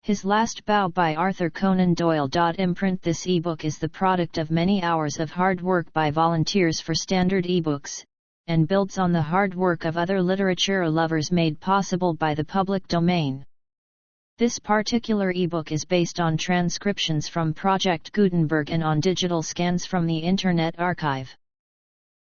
His Last Bow by Arthur Conan Doyle. Imprint. This ebook is the product of many hours of hard work by volunteers for Standard eBooks, and builds on the hard work of other literature lovers made possible by the public domain. This particular ebook is based on transcriptions from Project Gutenberg and on digital scans from the Internet Archive.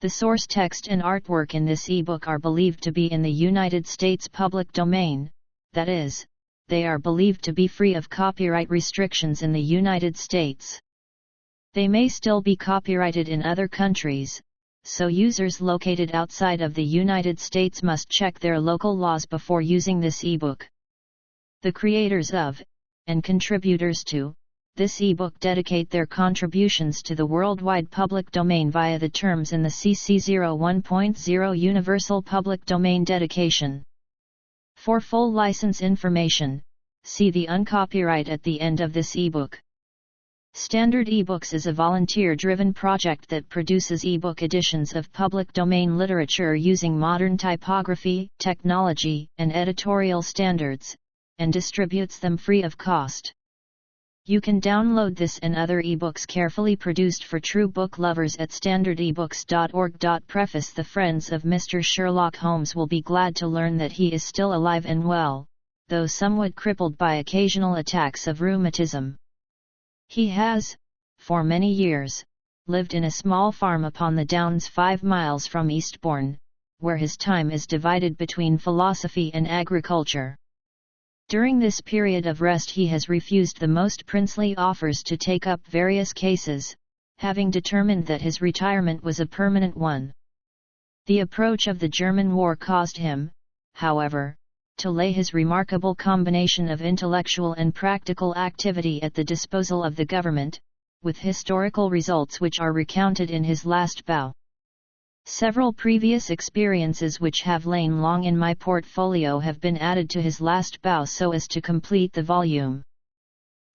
The source text and artwork in this ebook are believed to be in the United States public domain, that is, they are believed to be free of copyright restrictions in the United States. They may still be copyrighted in other countries, so users located outside of the United States must check their local laws before using this ebook. The creators of, and contributors to, this ebook dedicate their contributions to the worldwide public domain via the terms in the CC 01.0 Universal Public Domain Dedication. For full license information, see the uncopyright at the end of this ebook. Standard eBooks is a volunteer-driven project that produces ebook editions of public domain literature using modern typography, technology, and editorial standards, and distributes them free of cost. You can download this and other ebooks carefully produced for true book lovers at standardebooks.org. Preface. The friends of Mr. Sherlock Holmes will be glad to learn that he is still alive and well, though somewhat crippled by occasional attacks of rheumatism. He has, for many years, lived in a small farm upon the Downs 5 miles from Eastbourne, where his time is divided between philosophy and agriculture. During this period of rest he has refused the most princely offers to take up various cases, having determined that his retirement was a permanent one. The approach of the German war caused him, however, to lay his remarkable combination of intellectual and practical activity at the disposal of the government, with historical results which are recounted in his Last Bow. Several previous experiences which have lain long in my portfolio have been added to his Last Bow so as to complete the volume.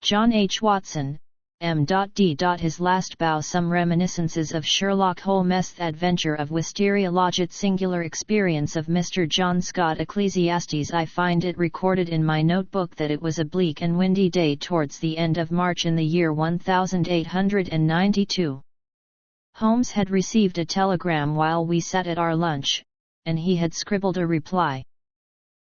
John H. Watson, M.D. His Last Bow. Some Reminiscences of Sherlock Holmes. Adventure of Wisteria Lodge. Singular experience of Mr. John Scott. Ecclesiastes. I find it recorded in my notebook that it was a bleak and windy day towards the end of March in the year 1892. Holmes had received a telegram while we sat at our lunch, and he had scribbled a reply.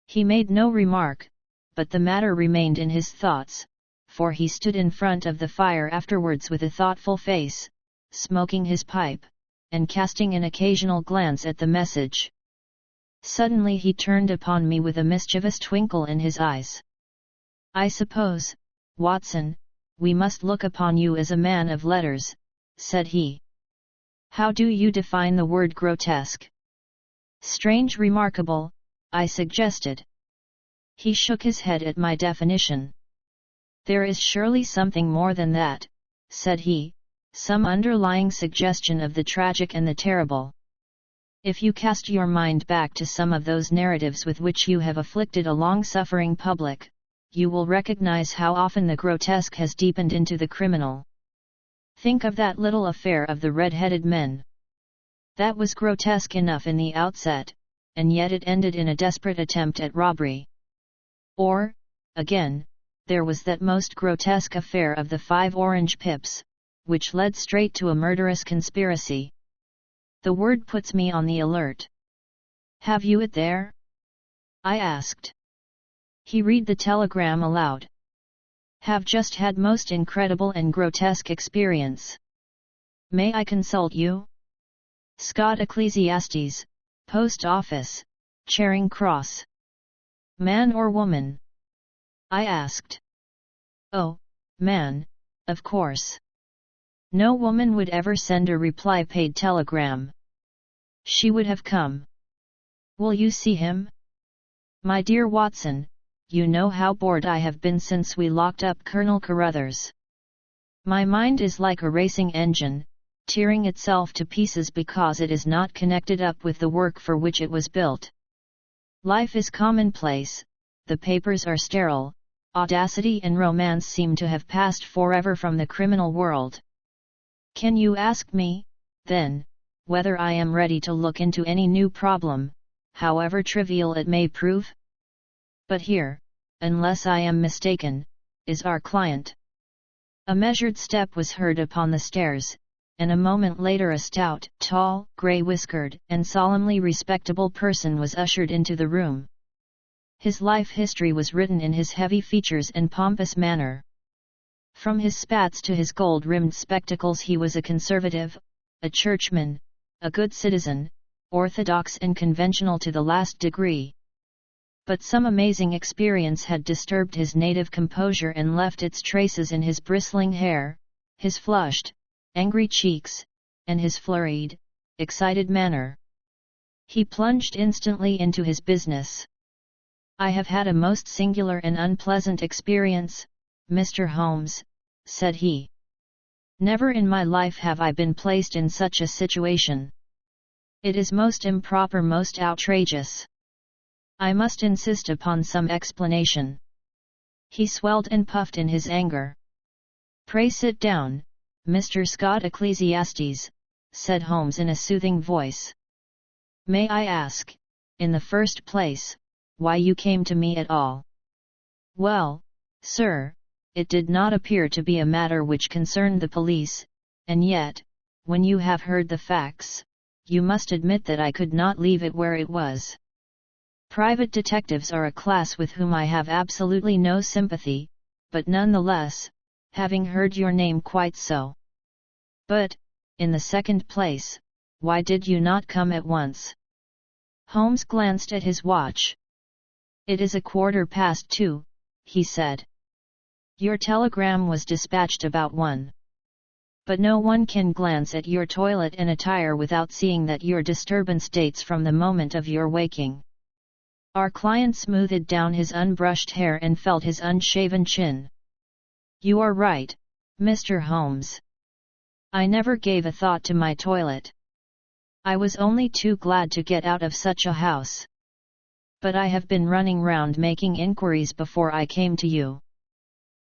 He made no remark, but the matter remained in his thoughts, for he stood in front of the fire afterwards with a thoughtful face, smoking his pipe, and casting an occasional glance at the message. Suddenly he turned upon me with a mischievous twinkle in his eyes. "I suppose, Watson, we must look upon you as a man of letters," said he. "How do you define the word grotesque?" "Strange, remarkable," I suggested. He shook his head at my definition. "There is surely something more than that," said he, "some underlying suggestion of the tragic and the terrible. If you cast your mind back to some of those narratives with which you have afflicted a long-suffering public, you will recognize how often the grotesque has deepened into the criminal. Think of that little affair of the red-headed men. That was grotesque enough in the outset, and yet it ended in a desperate attempt at robbery. Or, again, there was that most grotesque affair of the 5 orange pips, which led straight to a murderous conspiracy. The word puts me on the alert." "Have you it there?" I asked. He read the telegram aloud. "Have just had most incredible and grotesque experience. May I consult you? Scott Ecclesiastes, Post Office, Charing Cross. Man or woman?" I asked. "Oh, man, of course. No woman would ever send a reply-paid telegram. She would have come. Will you see him? My dear Watson, you know how bored I have been since we locked up Colonel Carruthers. My mind is like a racing engine, tearing itself to pieces because it is not connected up with the work for which it was built. Life is commonplace, the papers are sterile, audacity and romance seem to have passed forever from the criminal world. Can you ask me, then, whether I am ready to look into any new problem, however trivial it may prove? But here, unless I am mistaken, is our client." A measured step was heard upon the stairs, and a moment later a stout, tall, grey-whiskered, and solemnly respectable person was ushered into the room. His life history was written in his heavy features and pompous manner. From his spats to his gold-rimmed spectacles he was a conservative, a churchman, a good citizen, orthodox and conventional to the last degree. But some amazing experience had disturbed his native composure and left its traces in his bristling hair, his flushed, angry cheeks, and his flurried, excited manner. He plunged instantly into his business. "I have had a most singular and unpleasant experience, Mr. Holmes," said he. "Never in my life have I been placed in such a situation. It is most improper, most outrageous. I must insist upon some explanation." He swelled and puffed in his anger. "Pray sit down, Mr. Scott Ecclesiastes," said Holmes in a soothing voice. "May I ask, in the first place, why you came to me at all?" "Well, sir, it did not appear to be a matter which concerned the police, and yet, when you have heard the facts, you must admit that I could not leave it where it was. Private detectives are a class with whom I have absolutely no sympathy, but nonetheless, having heard your name quite so. But, in the second place, why did you not come at once?" Holmes glanced at his watch. "It is 2:15, he said. "Your telegram was dispatched about 1. But no one can glance at your toilet and attire without seeing that your disturbance dates from the moment of your waking." Our client smoothed down his unbrushed hair and felt his unshaven chin. "You are right, Mr. Holmes. I never gave a thought to my toilet. I was only too glad to get out of such a house. But I have been running round making inquiries before I came to you.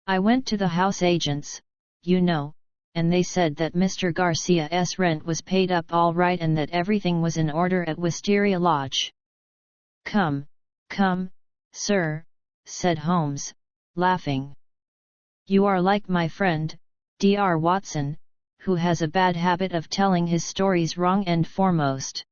I went to the house agents, you know, and they said that Mr. Garcia's rent was paid up all right and that everything was in order at Wisteria Lodge." Come, sir," said Holmes, laughing. "You are like my friend, Dr. Watson, who has a bad habit of telling his stories wrong end foremost.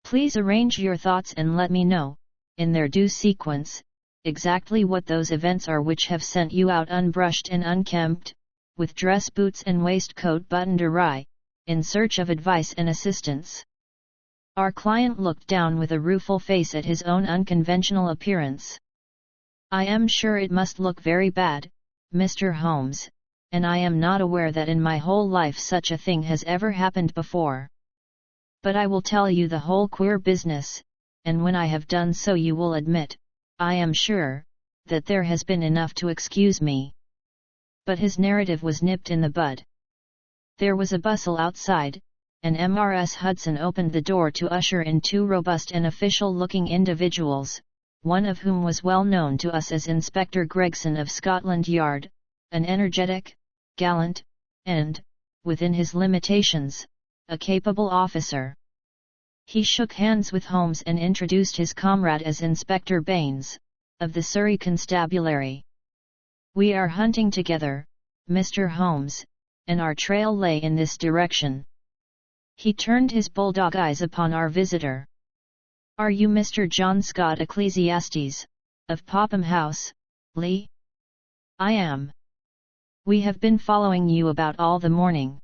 Please arrange your thoughts and let me know, in their due sequence, exactly what those events are which have sent you out unbrushed and unkempt, with dress boots and waistcoat buttoned awry, in search of advice and assistance." Our client looked down with a rueful face at his own unconventional appearance. "I am sure it must look very bad, Mr. Holmes, and I am not aware that in my whole life such a thing has ever happened before. But I will tell you the whole queer business, and when I have done so you will admit, I am sure, that there has been enough to excuse me." But his narrative was nipped in the bud. There was a bustle outside, and Mrs. Hudson opened the door to usher in 2 robust and official-looking individuals, one of whom was well known to us as Inspector Gregson of Scotland Yard, an energetic, gallant, and, within his limitations, a capable officer. He shook hands with Holmes and introduced his comrade as Inspector Baines, of the Surrey Constabulary. "We are hunting together, Mr. Holmes, and our trail lay in this direction." He turned his bulldog eyes upon our visitor. "Are you Mr. John Scott Ecclesiastes, of Popham House, Lee?" "I am. We have been following you about all the morning."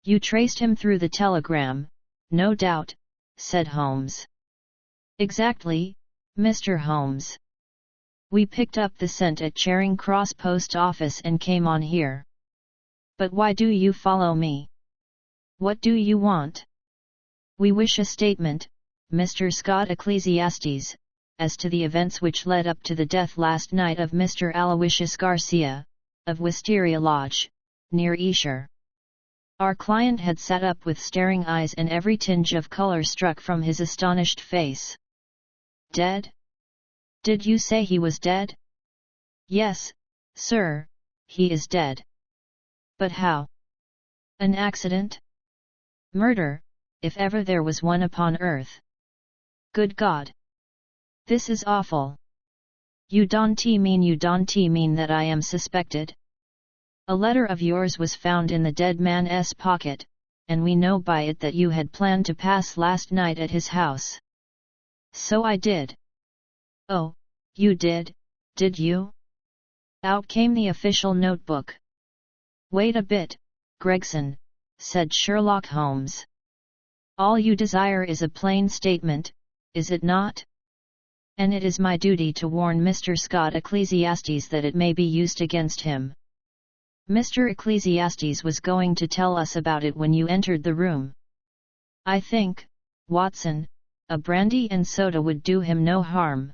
"You traced him through the telegram, no doubt," said Holmes. "Exactly, Mr. Holmes. We picked up the scent at Charing Cross Post Office and came on here." "But why do you follow me? What do you want?" "We wish a statement, Mr. Scott Ecclesiastes, as to the events which led up to the death last night of Mr. Aloysius Garcia, of Wisteria Lodge, near Esher." Our client had sat up with staring eyes and every tinge of color struck from his astonished face. "Dead? Did you say he was dead?" "Yes, sir, he is dead." "But how? An accident? Murder, if ever there was one upon earth. Good God! This is awful. You don't mean that I am suspected? A letter of yours was found in the dead man's pocket, and we know by it that you had planned to pass last night at his house. So I did. Oh, you did you? Out came the official notebook. Wait a bit, Gregson, said Sherlock Holmes. All you desire is a plain statement, is it not? And it is my duty to warn Mr. Scott Ecclesiastes that it may be used against him. Mr. Ecclesiastes was going to tell us about it when you entered the room. I think, Watson, a brandy and soda would do him no harm.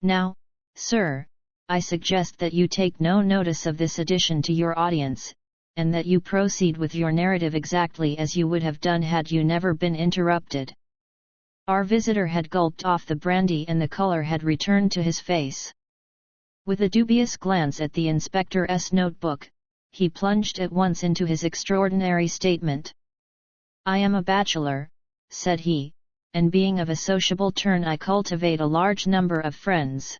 Now, sir, I suggest that you take no notice of this addition to your audience, and that you proceed with your narrative exactly as you would have done had you never been interrupted. Our visitor had gulped off the brandy and the color had returned to his face. With a dubious glance at the inspector's notebook, he plunged at once into his extraordinary statement. I am a bachelor, said he, and being of a sociable turn I cultivate a large number of friends.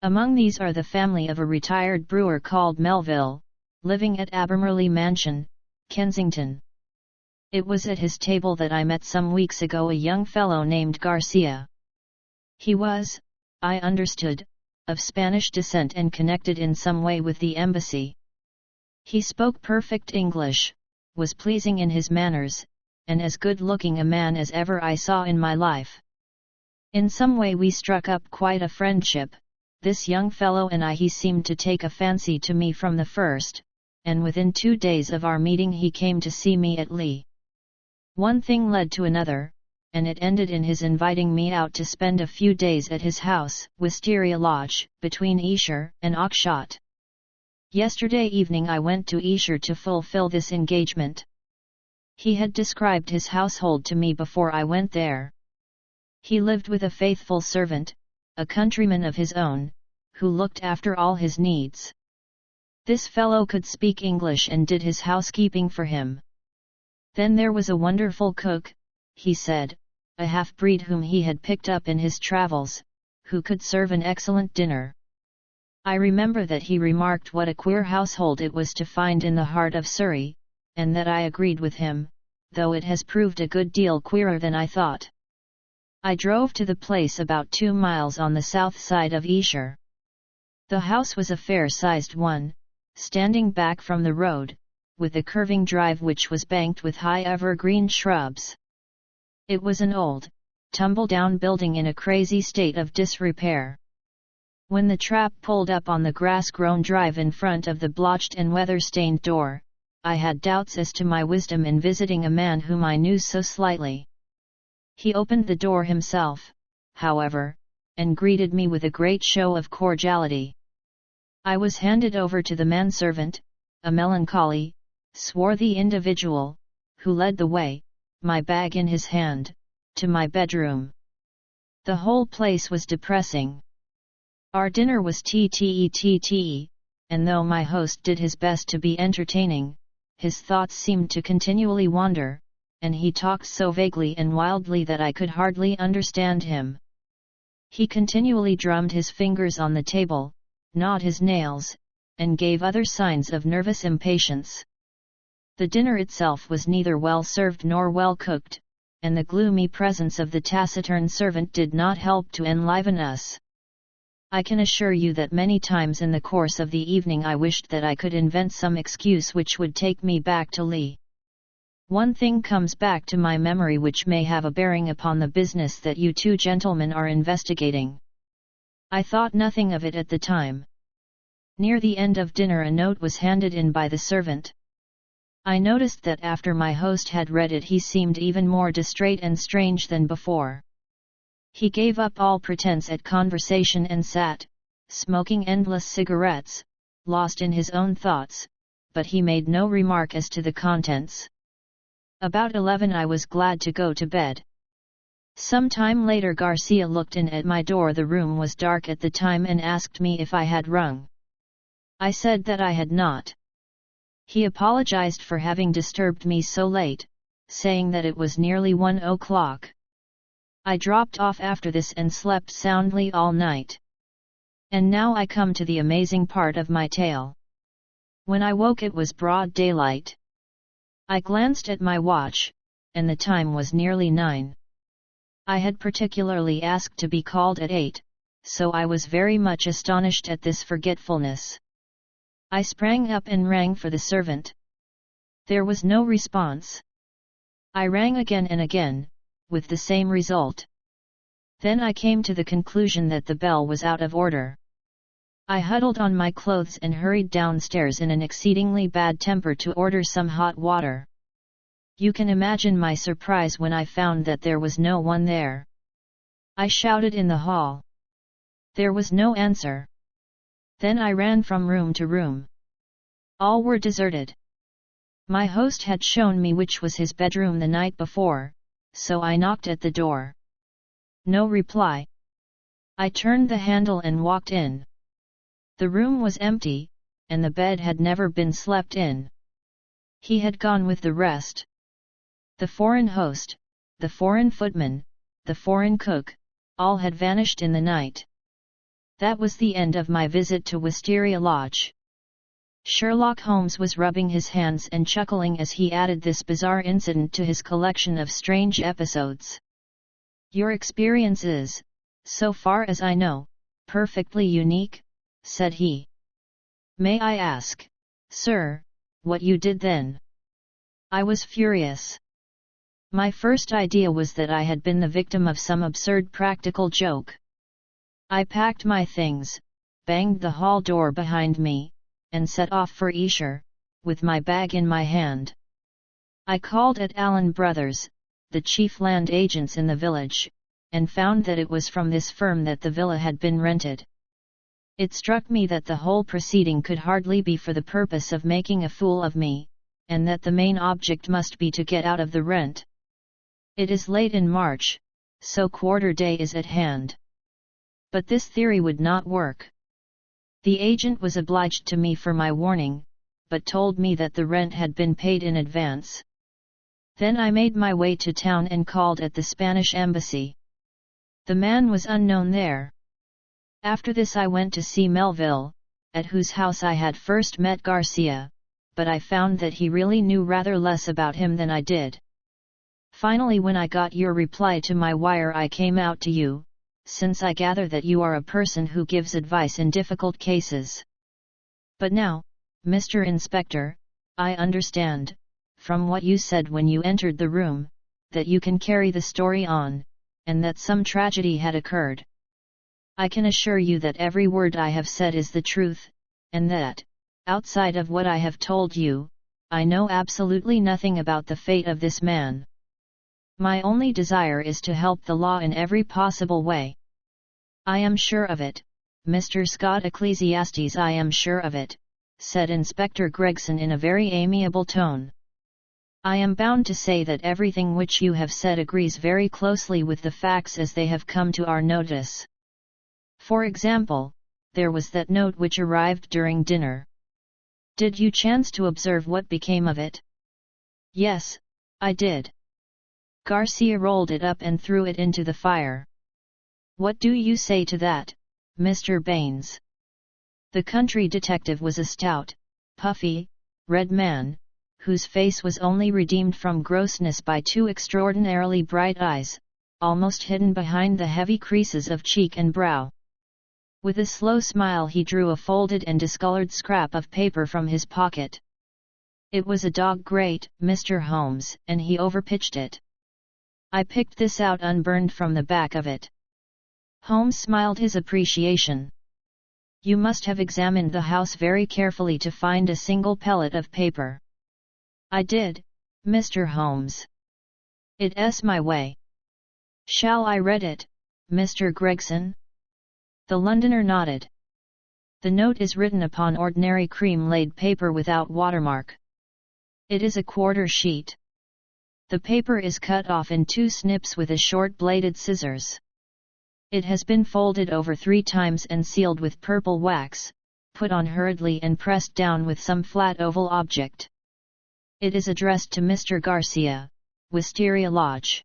Among these are the family of a retired brewer called Melville, living at Abermerley Mansion, Kensington. It was at his table that I met some weeks ago a young fellow named Garcia. He was, I understood, of Spanish descent and connected in some way with the embassy. He spoke perfect English, was pleasing in his manners, and as good-looking a man as ever I saw in my life. In some way we struck up quite a friendship, this young fellow and I. He seemed to take a fancy to me from the first, and within 2 days of our meeting he came to see me at Lee. One thing led to another, and it ended in his inviting me out to spend a few days at his house, Wisteria Lodge, between Esher and Oxshot. Yesterday evening I went to Esher to fulfill this engagement. He had described his household to me before I went there. He lived with a faithful servant, a countryman of his own, who looked after all his needs. This fellow could speak English and did his housekeeping for him. Then there was a wonderful cook, he said, a half-breed whom he had picked up in his travels, who could serve an excellent dinner. I remember that he remarked what a queer household it was to find in the heart of Surrey, and that I agreed with him, though it has proved a good deal queerer than I thought. I drove to the place about 2 miles on the south side of Esher. The house was a fair-sized one, standing back from the road, with a curving drive which was banked with high evergreen shrubs. It was an old, tumble-down building in a crazy state of disrepair. When the trap pulled up on the grass-grown drive in front of the blotched and weather-stained door, I had doubts as to my wisdom in visiting a man whom I knew so slightly. He opened the door himself, however, and greeted me with a great show of cordiality. I was handed over to the manservant, a melancholy, swarthy individual, who led the way, my bag in his hand, to my bedroom. The whole place was depressing. Our dinner was tea, and though my host did his best to be entertaining, his thoughts seemed to continually wander, and he talked so vaguely and wildly that I could hardly understand him. He continually drummed his fingers on the table, gnawed his nails, and gave other signs of nervous impatience. The dinner itself was neither well served nor well cooked, and the gloomy presence of the taciturn servant did not help to enliven us. I can assure you that many times in the course of the evening I wished that I could invent some excuse which would take me back to Lee. One thing comes back to my memory which may have a bearing upon the business that you two gentlemen are investigating. I thought nothing of it at the time. Near the end of dinner a note was handed in by the servant. I noticed that after my host had read it he seemed even more distrait and strange than before. He gave up all pretense at conversation and sat, smoking endless cigarettes, lost in his own thoughts, but he made no remark as to the contents. About 11 I was glad to go to bed. Some time later Garcia looked in at my door. The room was dark at the time and asked me if I had rung. I said that I had not. He apologized for having disturbed me so late, saying that it was nearly 1 o'clock. I dropped off after this and slept soundly all night. And now I come to the amazing part of my tale. When I woke it was broad daylight. I glanced at my watch, and the time was nearly 9. I had particularly asked to be called at 8, so I was very much astonished at this forgetfulness. I sprang up and rang for the servant. There was no response. I rang again and again, with the same result. Then I came to the conclusion that the bell was out of order. I huddled on my clothes and hurried downstairs in an exceedingly bad temper to order some hot water. You can imagine my surprise when I found that there was no one there. I shouted in the hall. There was no answer. Then I ran from room to room. All were deserted. My host had shown me which was his bedroom the night before, so I knocked at the door. No reply. I turned the handle and walked in. The room was empty, and the bed had never been slept in. He had gone with the rest. The foreign host, the foreign footman, the foreign cook, all had vanished in the night. That was the end of my visit to Wisteria Lodge. Sherlock Holmes was rubbing his hands and chuckling as he added this bizarre incident to his collection of strange episodes. Your experience is, so far as I know, perfectly unique, said he. May I ask, sir, what you did then? I was furious. My first idea was that I had been the victim of some absurd practical joke. I packed my things, banged the hall door behind me, and set off for Esher, with my bag in my hand. I called at Allen Brothers, the chief land agents in the village, and found that it was from this firm that the villa had been rented. It struck me that the whole proceeding could hardly be for the purpose of making a fool of me, and that the main object must be to get out of the rent. It is late in March, so quarter day is at hand. But this theory would not work. The agent was obliged to me for my warning, but told me that the rent had been paid in advance. Then I made my way to town and called at the Spanish embassy. The man was unknown there. After this I went to see Melville, at whose house I had first met Garcia, but I found that he really knew rather less about him than I did. Finally, when I got your reply to my wire, I came out to you, since I gather that you are a person who gives advice in difficult cases. But now, Mr. Inspector, I understand, from what you said when you entered the room, that you can carry the story on, and that some tragedy had occurred. I can assure you that every word I have said is the truth, and that, outside of what I have told you, I know absolutely nothing about the fate of this man. My only desire is to help the law in every possible way. I am sure of it, Mr. Scott Ecclesiastes, I am sure of it, said Inspector Gregson in a very amiable tone. I am bound to say that everything which you have said agrees very closely with the facts as they have come to our notice. For example, there was that note which arrived during dinner. Did you chance to observe what became of it? Yes, I did. Garcia rolled it up and threw it into the fire. What do you say to that, Mr. Baines? The country detective was a stout, puffy, red man, whose face was only redeemed from grossness by 2 extraordinarily bright eyes, almost hidden behind the heavy creases of cheek and brow. With a slow smile he drew a folded and discolored scrap of paper from his pocket. It was a dog grate, Mr. Holmes, and he overpitched it. I picked this out unburned from the back of it. Holmes smiled his appreciation. You must have examined the house very carefully to find a single pellet of paper. I did, Mr. Holmes. It's my way. Shall I read it, Mr. Gregson? The Londoner nodded. The note is written upon ordinary cream-laid paper without watermark. It is a quarter sheet. The paper is cut off in 2 snips with a short-bladed scissors. It has been folded over 3 times and sealed with purple wax, put on hurriedly and pressed down with some flat oval object. It is addressed to Mr. Garcia, Wisteria Lodge.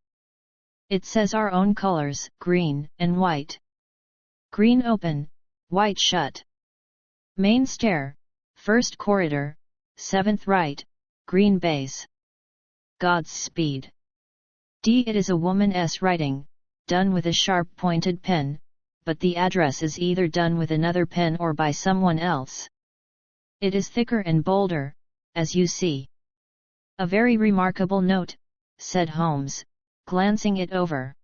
It says our own colors, green and white. Green open, White shut. Main stair, first corridor, 7th right, green baize. Godspeed. D. It is a woman's writing, done with a sharp-pointed pen, but the address is either done with another pen or by someone else. It is thicker and bolder, as you see. A very remarkable note, said Holmes, glancing it over.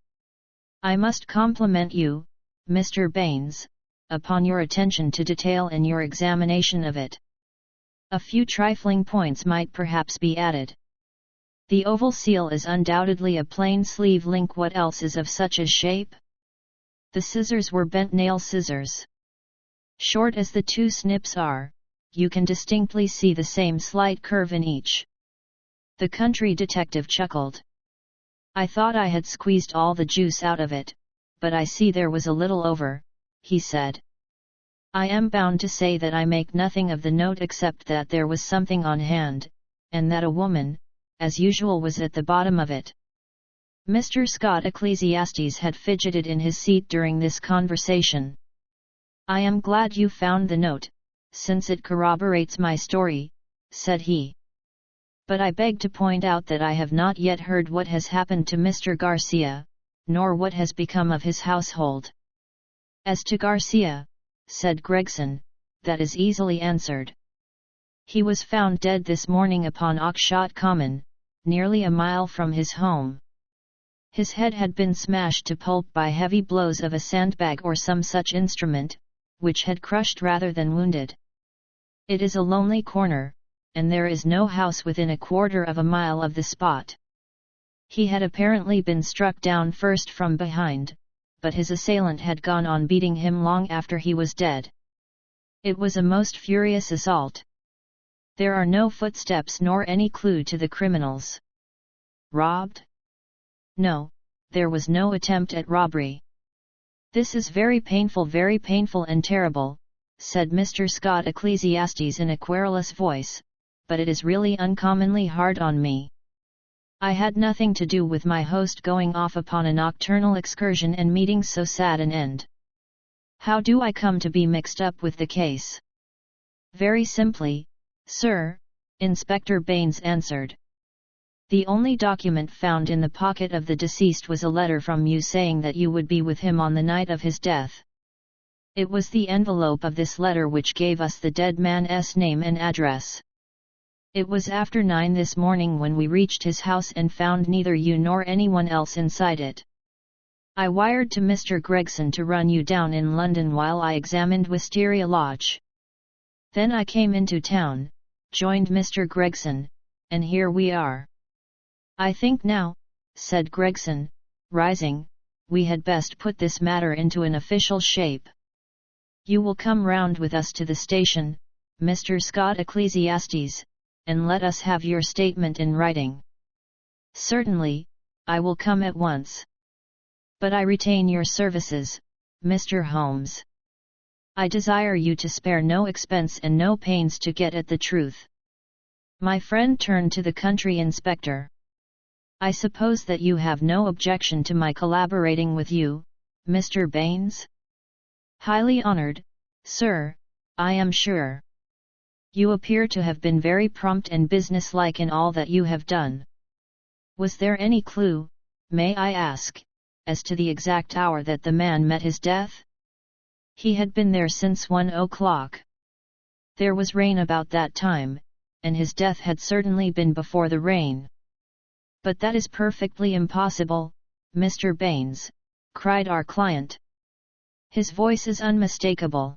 I must compliment you, Mr. Baines, upon your attention to detail in your examination of it. A few trifling points might perhaps be added. The oval seal is undoubtedly a plain sleeve link. What else is of such a shape? The scissors were bent nail scissors. Short as the two snips are, you can distinctly see the same slight curve in each. The country detective chuckled. I thought I had squeezed all the juice out of it, but I see there was a little over, he said. I am bound to say that I make nothing of the note except that there was something on hand, and that a woman, as usual, was at the bottom of it. Mr. Scott Ecclesiastes had fidgeted in his seat during this conversation. I am glad you found the note, since it corroborates my story, said he. But I beg to point out that I have not yet heard what has happened to Mr. Garcia, nor what has become of his household. As to Garcia, said Gregson, that is easily answered. He was found dead this morning upon Oxshot Common, nearly a mile from his home. His head had been smashed to pulp by heavy blows of a sandbag or some such instrument, which had crushed rather than wounded. It is a lonely corner, and there is no house within a quarter of a mile of the spot. He had apparently been struck down first from behind, but his assailant had gone on beating him long after he was dead. It was a most furious assault. There are no footsteps nor any clue to the criminals. Robbed? No, there was no attempt at robbery. This is very painful and terrible, said Mr. Scott Ecclesiastes in a querulous voice, but it is really uncommonly hard on me. I had nothing to do with my host going off upon a nocturnal excursion and meeting so sad an end. How do I come to be mixed up with the case? Very simply, sir, Inspector Baines answered. The only document found in the pocket of the deceased was a letter from you saying that you would be with him on the night of his death. It was the envelope of this letter which gave us the dead man's name and address. It was after 9 this morning when we reached his house and found neither you nor anyone else inside it. I wired to Mr. Gregson to run you down in London while I examined Wisteria Lodge. Then I came into town, joined Mr. Gregson, and here we are. I think now, said Gregson, rising, we had best put this matter into an official shape. You will come round with us to the station, Mr. Scott Ecclesiastes, and let us have your statement in writing. Certainly, I will come at once. But I retain your services, Mr. Holmes. I desire you to spare no expense and no pains to get at the truth. My friend turned to the country inspector. I suppose that you have no objection to my collaborating with you, Mr. Baines? Highly honored, sir, I am sure. You appear to have been very prompt and businesslike in all that you have done. Was there any clue, may I ask, as to the exact hour that the man met his death? He had been there since 1 o'clock. There was rain about that time, and his death had certainly been before the rain. But that is perfectly impossible, Mr. Baines, cried our client. His voice is unmistakable.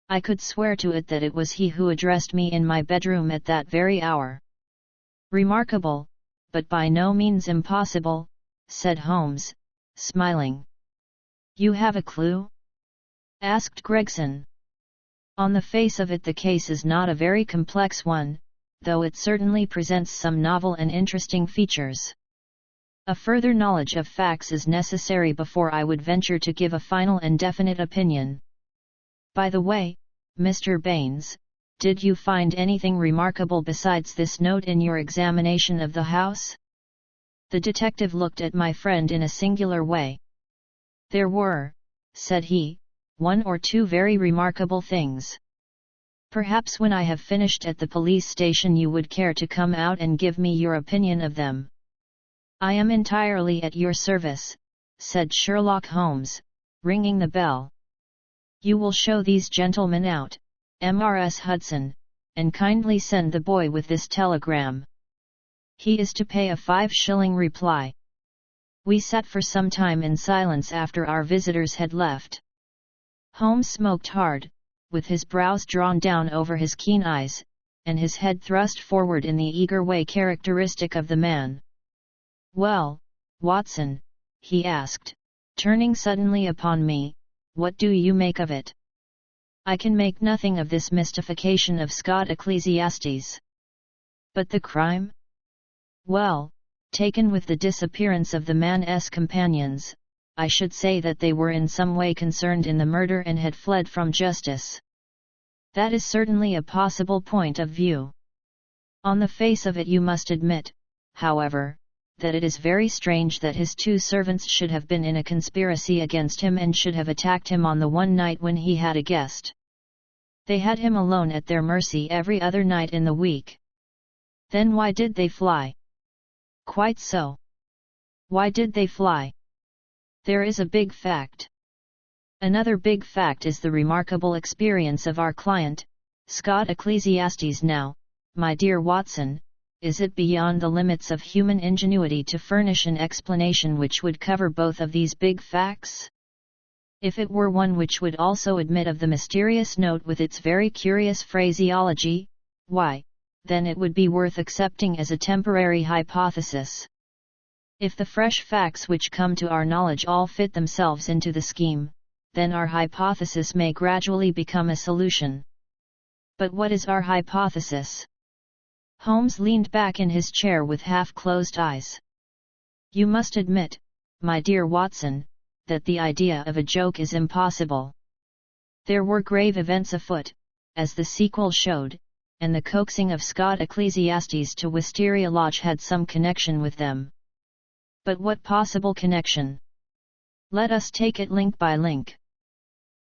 I could swear to it that it was he who addressed me in my bedroom at that very hour. Remarkable, but by no means impossible, said Holmes, smiling. You have a clue? Asked Gregson. On the face of it the case is not a very complex one, though it certainly presents some novel and interesting features. A further knowledge of facts is necessary before I would venture to give a final and definite opinion. By the way, Mr. Baines, did you find anything remarkable besides this note in your examination of the house? The detective looked at my friend in a singular way. There were, said he, one or two very remarkable things. Perhaps when I have finished at the police station you would care to come out and give me your opinion of them." "I am entirely at your service," said Sherlock Holmes, ringing the bell. "You will show these gentlemen out, Mrs. Hudson, and kindly send the boy with this telegram. He is to pay a 5-shilling reply." We sat for some time in silence after our visitors had left. Holmes smoked hard, with his brows drawn down over his keen eyes, and his head thrust forward in the eager way characteristic of the man. "Well, Watson," he asked, turning suddenly upon me, "what do you make of it?" "I can make nothing of this mystification of Scott Ecclesiastes." "But the crime?" "Well, taken with the disappearance of the man's companions, I should say that they were in some way concerned in the murder and had fled from justice. That is certainly a possible point of view. On the face of it you must admit, however, that it is very strange that his 2 servants should have been in a conspiracy against him and should have attacked him on the one night when he had a guest. They had him alone at their mercy every other night in the week. Then why did they fly?" "Quite so. Why did they fly? There is a big fact. Another big fact is the remarkable experience of our client, Scott Ecclesiastes. Now, my dear Watson, is it beyond the limits of human ingenuity to furnish an explanation which would cover both of these big facts? If it were one which would also admit of the mysterious note with its very curious phraseology, why, then it would be worth accepting as a temporary hypothesis. If the fresh facts which come to our knowledge all fit themselves into the scheme, then our hypothesis may gradually become a solution. But what is our hypothesis?" Holmes leaned back in his chair with half-closed eyes. "You must admit, my dear Watson, that the idea of a joke is impossible. There were grave events afoot, as the sequel showed, and the coaxing of Scott Ecclesiastes to Wisteria Lodge had some connection with them. But what possible connection? Let us take it link by link.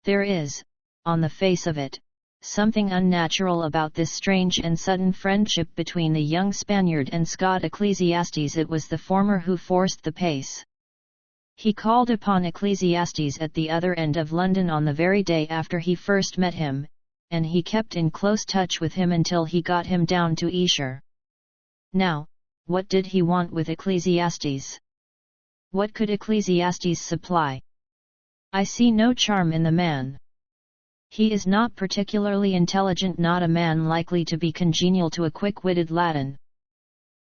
There is, on the face of it, something unnatural about this strange and sudden friendship between the young Spaniard and Scott Ecclesiastes. It was the former who forced the pace. He called upon Ecclesiastes at the other end of London on the very day after he first met him, and he kept in close touch with him until he got him down to Esher. Now, what did he want with Ecclesiastes? What could Ecclesiastes supply? I see no charm in the man. He is not particularly intelligent, not a man likely to be congenial to a quick-witted Latin.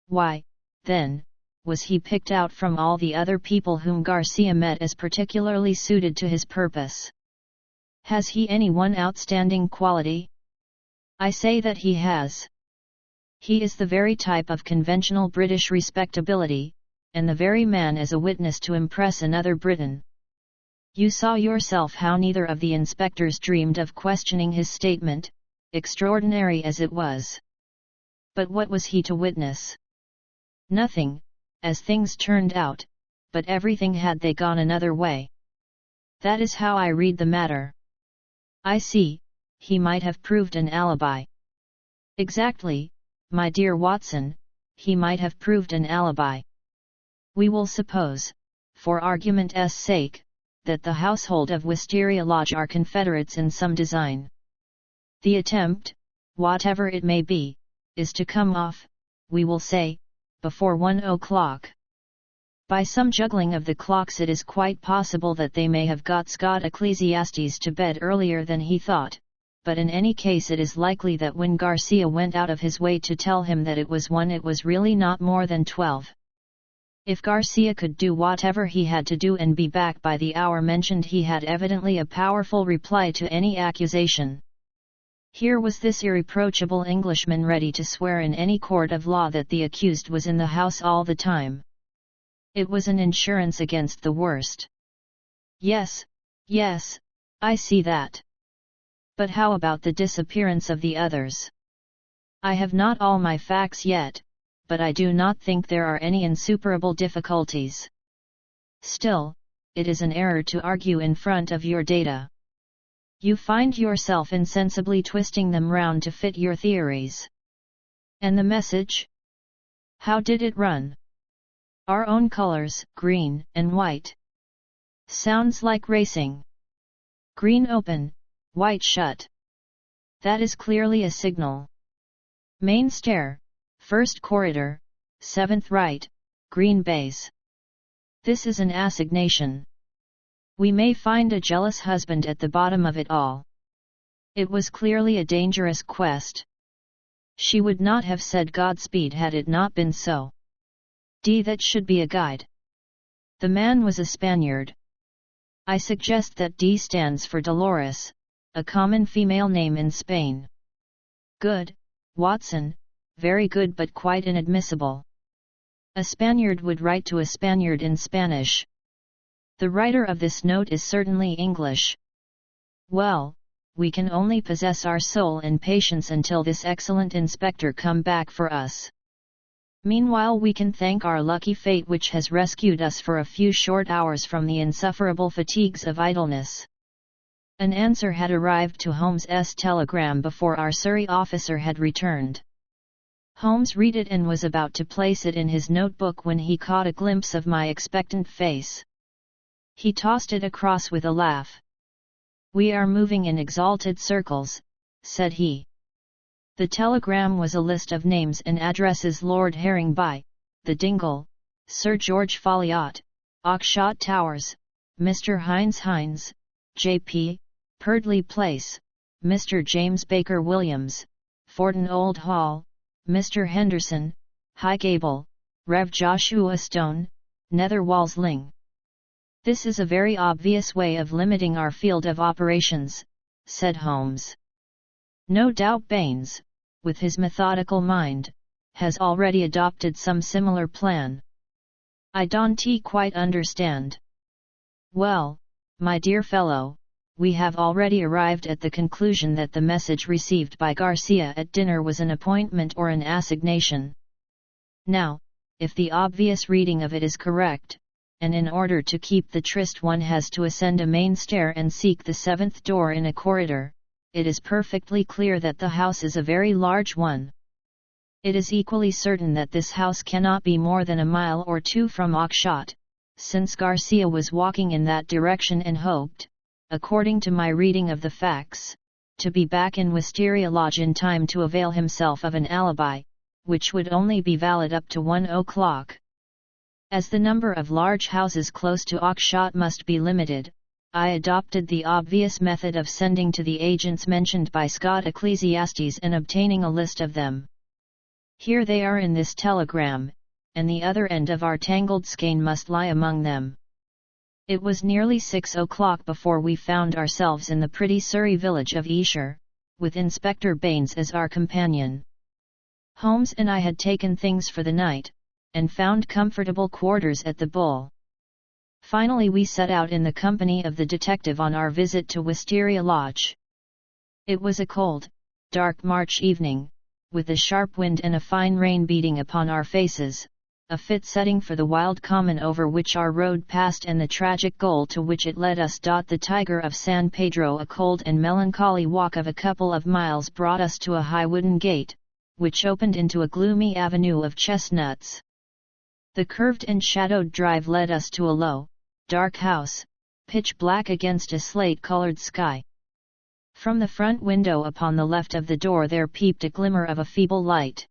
Why, then, was he picked out from all the other people whom Garcia met as particularly suited to his purpose? Has he any one outstanding quality? I say that he has. He is the very type of conventional British respectability, and the very man as a witness to impress another Briton. You saw yourself how neither of the inspectors dreamed of questioning his statement, extraordinary as it was. But what was he to witness? Nothing, as things turned out, but everything had they gone another way. That is how I read the matter. I see, he might have proved an alibi. Exactly, my dear Watson, he might have proved an alibi. We will suppose, for argument's sake, that the household of Wisteria Lodge are confederates in some design. The attempt, whatever it may be, is to come off, we will say, before 1 o'clock. By some juggling of the clocks it is quite possible that they may have got Scott Ecclesiastes to bed earlier than he thought, but in any case it is likely that when Garcia went out of his way to tell him that it was 1 it was really not more than 12. If Garcia could do whatever he had to do and be back by the hour mentioned, he had evidently a powerful reply to any accusation. Here was this irreproachable Englishman ready to swear in any court of law that the accused was in the house all the time. It was an insurance against the worst. Yes, I see that. But how about the disappearance of the others? I have not all my facts yet, but I do not think there are any insuperable difficulties. Still, it is an error to argue in front of your data. You find yourself insensibly twisting them round to fit your theories. And the message? How did it run? Our own colors, green and white. Sounds like racing. Green open, white shut. That is clearly a signal. Main stair, first corridor, 7th right, green baize. This is an assignation. We may find a jealous husband at the bottom of it all. It was clearly a dangerous quest. She would not have said Godspeed had it not been so. That should be a guide. The man was a Spaniard. I suggest that D stands for Dolores, a common female name in Spain. Good, Watson, very good but quite inadmissible. A Spaniard would write to a Spaniard in Spanish. The writer of this note is certainly English. Well, we can only possess our soul in patience until this excellent inspector come back for us. Meanwhile we can thank our lucky fate which has rescued us for a few short hours from the insufferable fatigues of idleness. An answer had arrived to Holmes's telegram before our Surrey officer had returned. Holmes read it and was about to place it in his notebook when he caught a glimpse of my expectant face. He tossed it across with a laugh. "We are moving in exalted circles," said he. The telegram was a list of names and addresses: Lord Herringby, The Dingle, Sir George Folliot, Oxshot Towers, Mr. Hines, J.P., Purdley Place, Mr. James Baker Williams, Forton Old Hall, Mr. Henderson, Highgable, Rev. Joshua Stone, Nether Walsling. "This is a very obvious way of limiting our field of operations," said Holmes. "No doubt Baines, with his methodical mind, has already adopted some similar plan. I don't quite understand." "Well, my dear fellow, we have already arrived at the conclusion that the message received by Garcia at dinner was an appointment or an assignation. Now, if the obvious reading of it is correct, and in order to keep the tryst one has to ascend a main stair and seek the 7th door in a corridor, it is perfectly clear that the house is a very large one. It is equally certain that this house cannot be more than a mile or two from Oxshot, since Garcia was walking in that direction and hoped, according to my reading of the facts, to be back in Wisteria Lodge in time to avail himself of an alibi, which would only be valid up to 1 o'clock. As the number of large houses close to Oxshot must be limited, I adopted the obvious method of sending to the agents mentioned by Scott Ecclesiastes and obtaining a list of them. Here they are in this telegram, and the other end of our tangled skein must lie among them. It was nearly 6 o'clock before we found ourselves in the pretty Surrey village of Esher, with Inspector Baines as our companion. Holmes and I had taken things for the night, and found comfortable quarters at the Bull. Finally we set out in the company of the detective on our visit to Wisteria Lodge. It was a cold, dark March evening, with a sharp wind and a fine rain beating upon our faces, a fit setting for the wild common over which our road passed and the tragic goal to which it led us. The Tiger of San Pedro, a cold and melancholy walk of a couple of miles, brought us to a high wooden gate, which opened into a gloomy avenue of chestnuts. The curved and shadowed drive led us to a low, dark house, pitch black against a slate-colored sky. From the front window upon the left of the door there peeped a glimmer of a feeble light.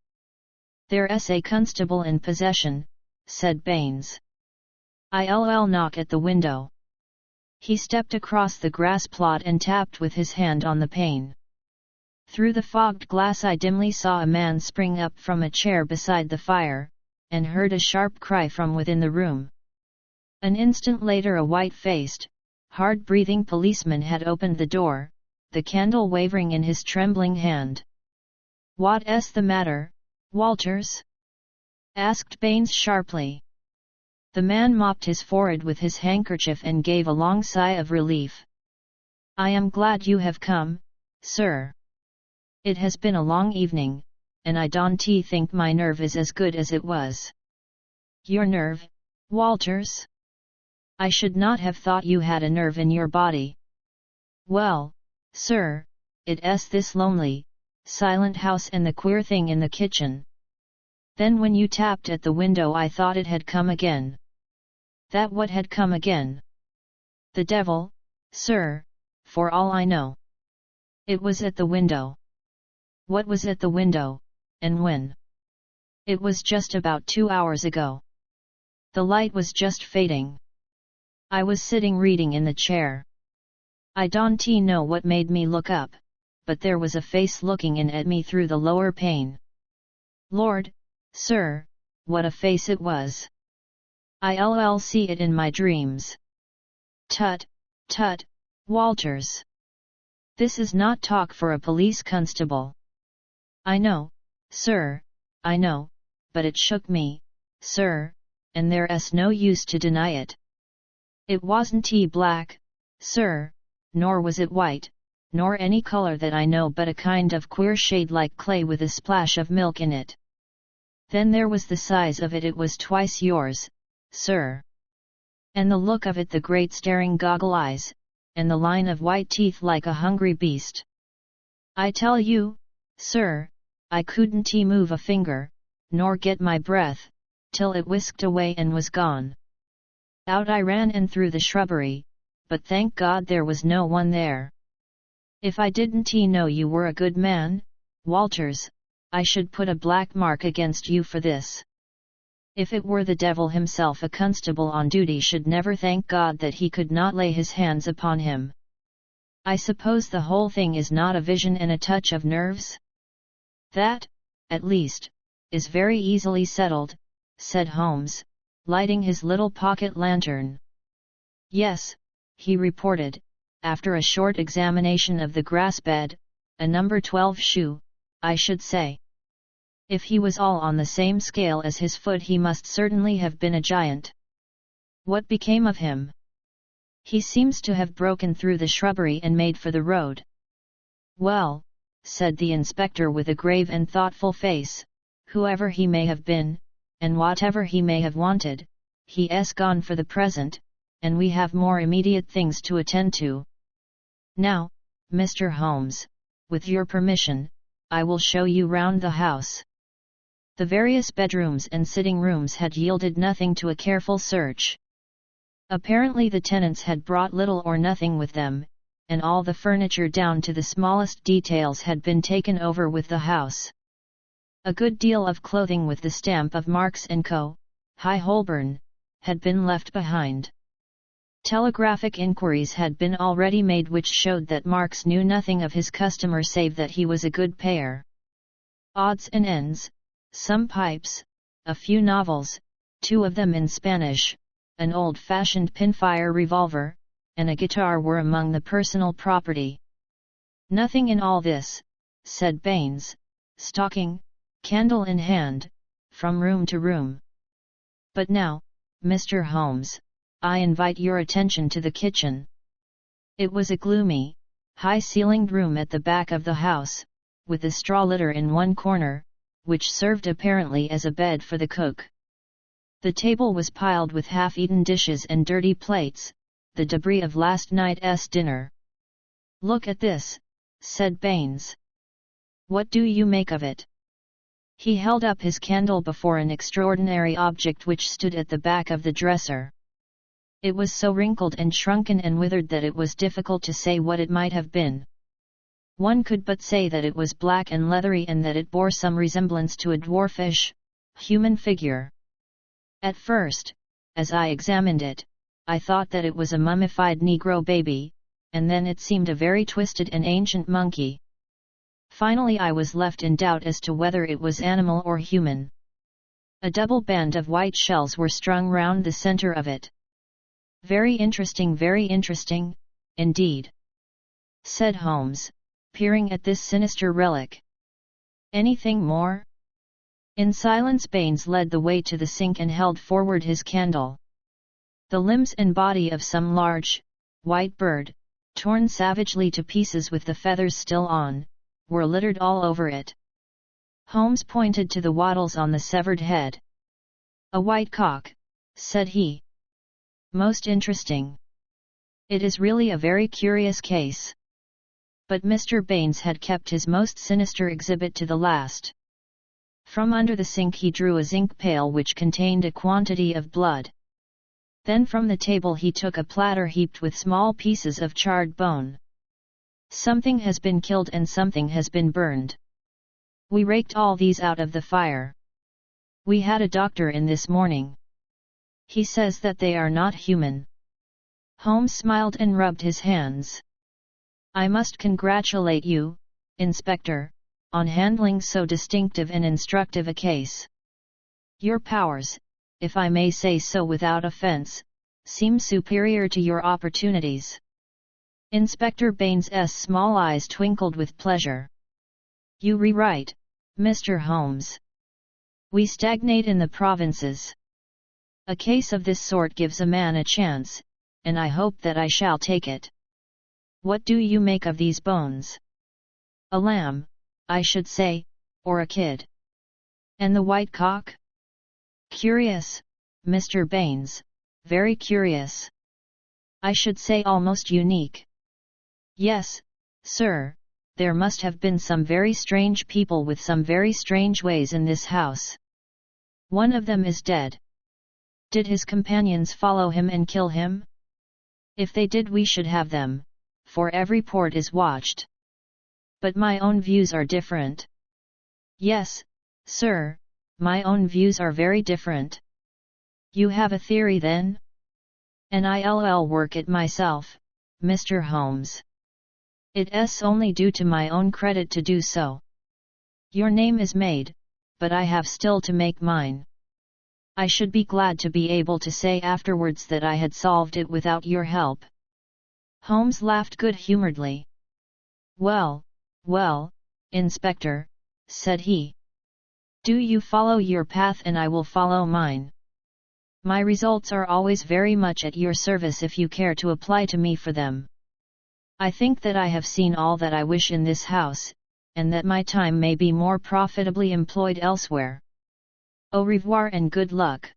"There's a constable in possession," said Baines. "I'll knock at the window." He stepped across the grass plot and tapped with his hand on the pane. Through the fogged glass I dimly saw a man spring up from a chair beside the fire, and heard a sharp cry from within the room. An instant later a white-faced, hard-breathing policeman had opened the door, the candle wavering in his trembling hand. "What's the matter, Walters?" asked Baines sharply. The man mopped his forehead with his handkerchief and gave a long sigh of relief. "I am glad you have come, sir. It has been a long evening, and I don't think my nerve is as good as it was." "Your nerve, Walters? I should not have thought you had a nerve in your body." "Well, sir, it's this lonely, silent house and the queer thing in the kitchen. Then when you tapped at the window I thought it had come again. That what had come again? The devil, sir, for all I know. It was at the window. What was at the window, and when? It was just about 2 hours ago. The light was just fading. I was sitting reading in the chair. I don't know what made me look up, but there was a face looking in at me through the lower pane. Lord, sir, what a face it was! I'll see it in my dreams. Tut, tut, Walters. This is not talk for a police constable. I know, sir, I know, but it shook me, sir, and there's no use to deny it. It wasn't black, sir, nor was it white, nor any color that I know, but a kind of queer shade like clay with a splash of milk in it. Then there was the size of it was twice yours, sir. And the look of it, the great staring goggle eyes, and the line of white teeth like a hungry beast. I tell you, sir, I couldn't move a finger, nor get my breath, till it whisked away and was gone. Out I ran and through the shrubbery, but thank God there was no one there. If I didn't know you were a good man, Walters, I should put a black mark against you for this. If it were the devil himself, a constable on duty should never thank God that he could not lay his hands upon him. I suppose the whole thing is not a vision and a touch of nerves? That, at least, is very easily settled, said Holmes, lighting his little pocket lantern. Yes, he reported, after a short examination of the grass bed, a number 12 shoe, I should say. If he was all on the same scale as his foot, he must certainly have been a giant. What became of him? He seems to have broken through the shrubbery and made for the road. Well, said the inspector with a grave and thoughtful face, whoever he may have been, and whatever he may have wanted, he's gone for the present, and we have more immediate things to attend to. Now, Mr. Holmes, with your permission, I will show you round the house. The various bedrooms and sitting rooms had yielded nothing to a careful search. Apparently the tenants had brought little or nothing with them, and all the furniture down to the smallest details had been taken over with the house. A good deal of clothing with the stamp of Marks & Co., High Holborn, had been left behind. Telegraphic inquiries had been already made which showed that Marks knew nothing of his customer save that he was a good payer. Odds and ends, some pipes, a few novels, 2 of them in Spanish, an old-fashioned pinfire revolver, and a guitar were among the personal property. Nothing in all this, said Baines, stalking, candle in hand, from room to room. But now, Mr. Holmes, I invite your attention to the kitchen. It was a gloomy, high-ceilinged room at the back of the house, with a straw litter in one corner, which served apparently as a bed for the cook. The table was piled with half-eaten dishes and dirty plates, the debris of last night's dinner. Look at this, said Baines. What do you make of it? He held up his candle before an extraordinary object which stood at the back of the dresser. It was so wrinkled and shrunken and withered that it was difficult to say what it might have been. One could but say that it was black and leathery and that it bore some resemblance to a dwarfish, human figure. At first, as I examined it, I thought that it was a mummified Negro baby, and then it seemed a very twisted and ancient monkey. Finally I was left in doubt as to whether it was animal or human. A double band of white shells were strung round the center of it. Very interesting, indeed, said Holmes, peering at this sinister relic. Anything more? In silence Baines led the way to the sink and held forward his candle. The limbs and body of some large, white bird, torn savagely to pieces with the feathers still on, were littered all over it. Holmes pointed to the wattles on the severed head. A white cock, said he. Most interesting. It is really a very curious case. But Mr. Baines had kept his most sinister exhibit to the last. From under the sink he drew a zinc pail which contained a quantity of blood. Then from the table he took a platter heaped with small pieces of charred bone. Something has been killed and something has been burned. We raked all these out of the fire. We had a doctor in this morning. He says that they are not human. Holmes smiled and rubbed his hands. I must congratulate you, Inspector, on handling so distinctive and instructive a case. Your powers, if I may say so without offense, seem superior to your opportunities. Inspector Baines's small eyes twinkled with pleasure. You rewrite, Mr. Holmes. We stagnate in the provinces. A case of this sort gives a man a chance, and I hope that I shall take it. What do you make of these bones? A lamb, I should say, or a kid. And the white cock? Curious, Mr. Baines, very curious. I should say almost unique. Yes, sir, there must have been some very strange people with some very strange ways in this house. One of them is dead. Did his companions follow him and kill him? If they did, we should have them, for every port is watched. But my own views are different. Yes, sir, my own views are very different. You have a theory then? And I'll work it myself, Mr. Holmes. It's only due to my own credit to do so. Your name is made, but I have still to make mine. I should be glad to be able to say afterwards that I had solved it without your help. Holmes laughed good-humoredly. Well, Inspector, said he. Do you follow your path and I will follow mine. My results are always very much at your service if you care to apply to me for them. I think that I have seen all that I wish in this house, and that my time may be more profitably employed elsewhere. Au revoir and good luck.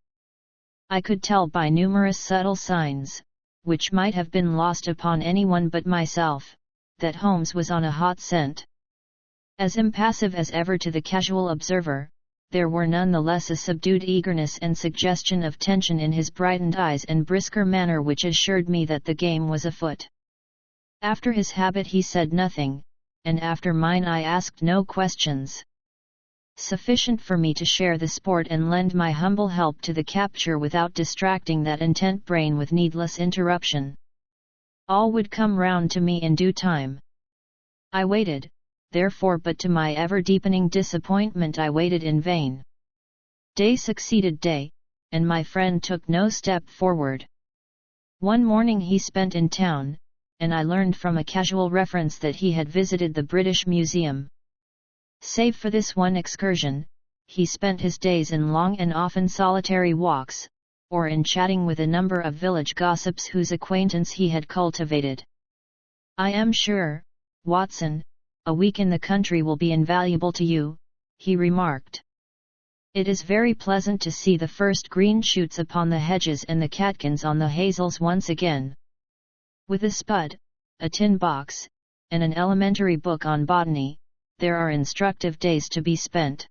I could tell by numerous subtle signs, which might have been lost upon anyone but myself, that Holmes was on a hot scent. As impassive as ever to the casual observer, there were none the less a subdued eagerness and suggestion of tension in his brightened eyes and brisker manner which assured me that the game was afoot. After his habit he said nothing, and after mine I asked no questions. Sufficient for me to share the sport and lend my humble help to the capture without distracting that intent brain with needless interruption. All would come round to me in due time. I waited, therefore, but to my ever-deepening disappointment I waited in vain. Day succeeded day, and my friend took no step forward. One morning he spent in town, and I learned from a casual reference that he had visited the British Museum. Save for this one excursion, he spent his days in long and often solitary walks, or in chatting with a number of village gossips whose acquaintance he had cultivated. I am sure, Watson, a week in the country will be invaluable to you, he remarked. It is very pleasant to see the first green shoots upon the hedges and the catkins on the hazels once again. With a spud, a tin box, and an elementary book on botany, there are instructive days to be spent.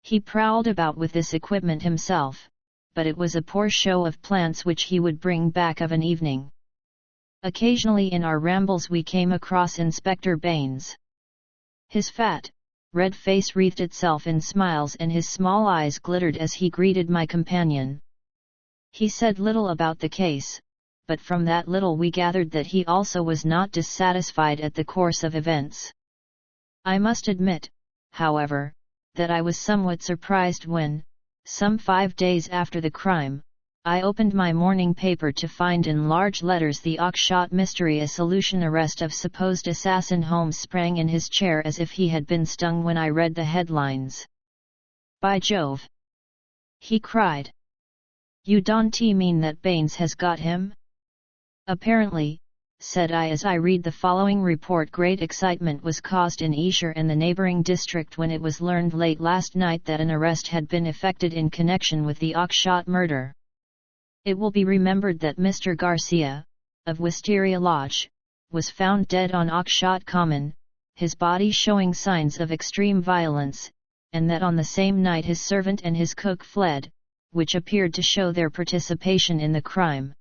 He prowled about with this equipment himself, but it was a poor show of plants which he would bring back of an evening. Occasionally in our rambles we came across Inspector Baines. His fat, red face wreathed itself in smiles and his small eyes glittered as he greeted my companion. He said little about the case, but from that little we gathered that he also was not dissatisfied at the course of events. I must admit, however, that I was somewhat surprised when, some 5 days after the crime, I opened my morning paper to find in large letters the Oxshot Mystery, a solution. Arrest of supposed assassin. Holmes sprang in his chair as if he had been stung when I read the headlines. By Jove! He cried. You don't mean that Baines has got him? Apparently, said I as I read the following report. Great excitement was caused in Esher and the neighbouring district when it was learned late last night that an arrest had been effected in connection with the Oxshot murder. It will be remembered that Mr. Garcia, of Wisteria Lodge, was found dead on Oxshot Common, his body showing signs of extreme violence, and that on the same night his servant and his cook fled, which appeared to show their participation in the crime.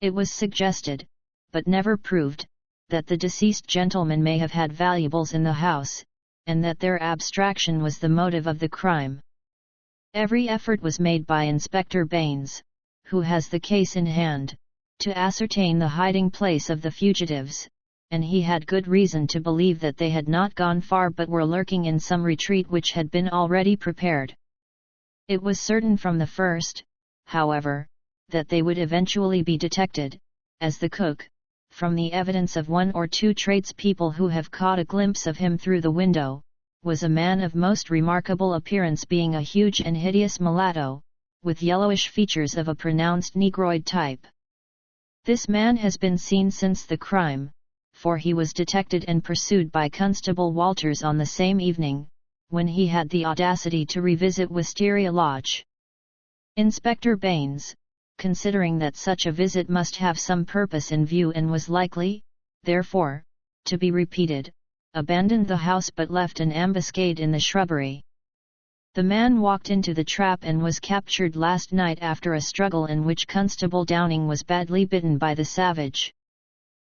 It was suggested, but never proved, that the deceased gentleman may have had valuables in the house, and that their abstraction was the motive of the crime. Every effort was made by Inspector Baines, who has the case in hand, to ascertain the hiding place of the fugitives, and he had good reason to believe that they had not gone far but were lurking in some retreat which had been already prepared. It was certain from the first, however, that they would eventually be detected, as the cook, from the evidence of one or two tradespeople who have caught a glimpse of him through the window, was a man of most remarkable appearance, being a huge and hideous mulatto, with yellowish features of a pronounced negroid type. This man has been seen since the crime, for he was detected and pursued by Constable Walters on the same evening, when he had the audacity to revisit Wisteria Lodge. Inspector Baines, considering that such a visit must have some purpose in view and was likely, therefore, to be repeated, abandoned the house but left an ambuscade in the shrubbery. The man walked into the trap and was captured last night after a struggle in which Constable Downing was badly bitten by the savage.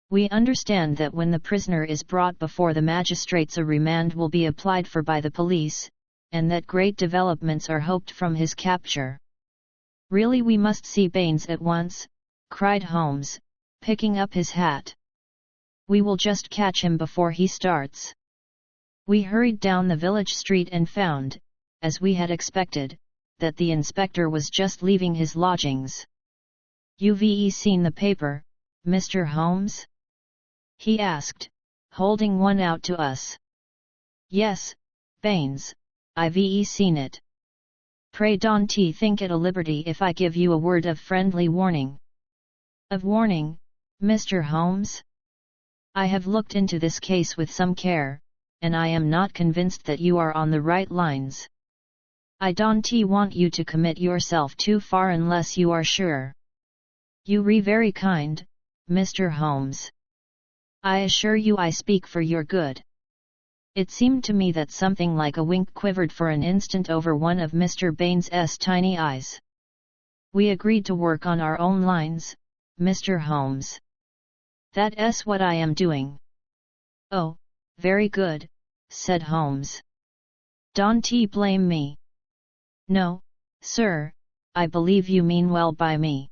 We understand that when the prisoner is brought before the magistrates a remand will be applied for by the police, and that great developments are hoped from his capture. Really, we must see Baines at once, cried Holmes, picking up his hat. We will just catch him before he starts. We hurried down the village street and found, as we had expected, that the inspector was just leaving his lodgings. "You've seen the paper, Mr. Holmes?" he asked, holding one out to us. "Yes, Baines, I've seen it. Pray don't think it a liberty if I give you a word of friendly warning." "Of warning, Mr. Holmes? I have looked into this case with some care, and I am not convinced that you are on the right lines. I don't want you to commit yourself too far unless you are sure." "You're very kind, Mr. Holmes. I assure you I speak for your good." It seemed to me that something like a wink quivered for an instant over one of Mr. Baines's tiny eyes. "We agreed to work on our own lines, Mr. Holmes. That's what I am doing." "Oh, very good," said Holmes. "Don't blame me." "No, sir, I believe you mean well by me.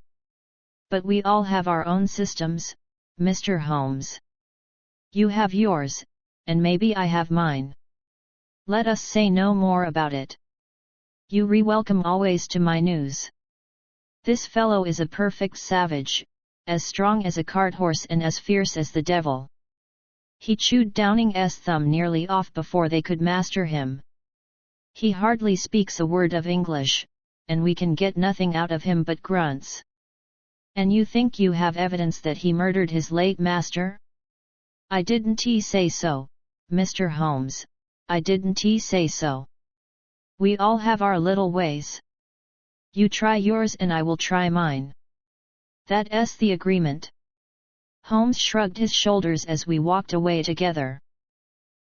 But we all have our own systems, Mr. Holmes. You have yours, and maybe I have mine. Let us say no more about it. You're welcome always to my news. This fellow is a perfect savage, as strong as a cart horse and as fierce as the devil. He chewed Downing's thumb nearly off before they could master him. He hardly speaks a word of English, and we can get nothing out of him but grunts." "And you think you have evidence that he murdered his late master?" "I didn't say so, Mr. Holmes, I didn't say so. We all have our little ways. You try yours and I will try mine. That's the agreement." Holmes shrugged his shoulders as we walked away together.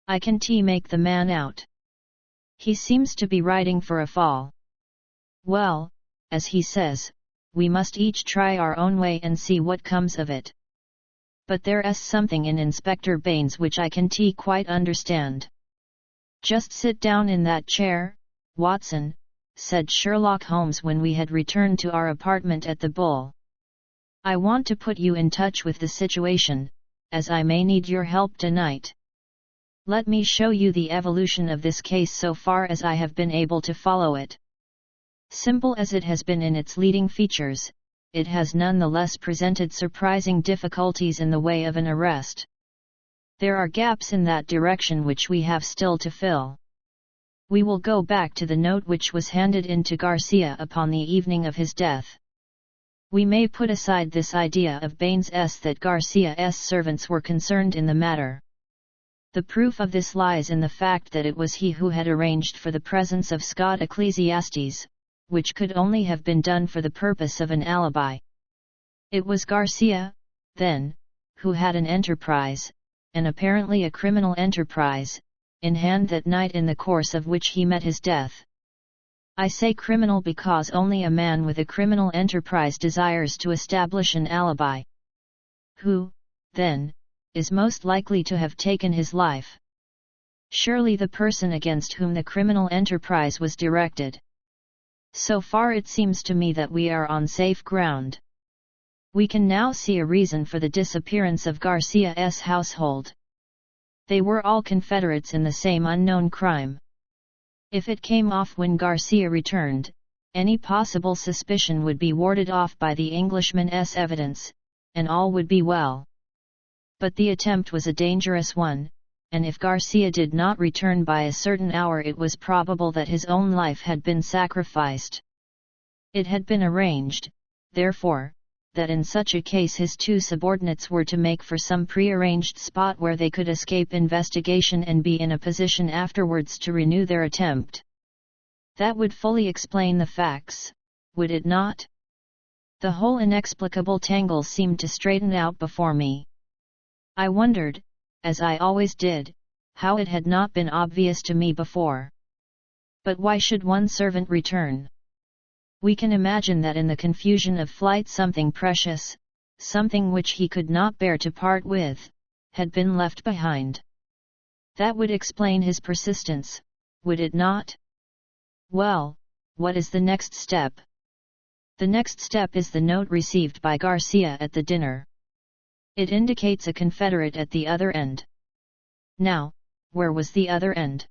"I can make the man out. He seems to be riding for a fall. Well, as he says, we must each try our own way and see what comes of it. But there's something in Inspector Baines which I can quite understand." "Just sit down in that chair, Watson," said Sherlock Holmes when we had returned to our apartment at the Bull. "I want to put you in touch with the situation, as I may need your help tonight. Let me show you the evolution of this case so far as I have been able to follow it. Simple as it has been in its leading features, it has none the less presented surprising difficulties in the way of an arrest. There are gaps in that direction which we have still to fill. We will go back to the note which was handed in to Garcia upon the evening of his death. We may put aside this idea of Baines's that Garcia's servants were concerned in the matter. The proof of this lies in the fact that it was he who had arranged for the presence of Scott Ecclesiastes, which could only have been done for the purpose of an alibi. It was Garcia, then, who had an enterprise, and apparently a criminal enterprise, in hand that night in the course of which he met his death. I say criminal because only a man with a criminal enterprise desires to establish an alibi. Who, then, is most likely to have taken his life? Surely the person against whom the criminal enterprise was directed. So far it seems to me that we are on safe ground. We can now see a reason for the disappearance of Garcia's household. They were all confederates in the same unknown crime. If it came off when Garcia returned, any possible suspicion would be warded off by the Englishman's evidence, and all would be well. But the attempt was a dangerous one, and if Garcia did not return by a certain hour it was probable that his own life had been sacrificed. It had been arranged, therefore, that in such a case his two subordinates were to make for some prearranged spot where they could escape investigation and be in a position afterwards to renew their attempt. That would fully explain the facts, would it not? The whole inexplicable tangle seemed to straighten out before me. I wondered, as I always did, how it had not been obvious to me before. But why should one servant return? We can imagine that in the confusion of flight something precious, something which he could not bear to part with, had been left behind. That would explain his persistence, would it not? Well, what is the next step? The next step is the note received by Garcia at the dinner. It indicates a confederate at the other end. Now, where was the other end?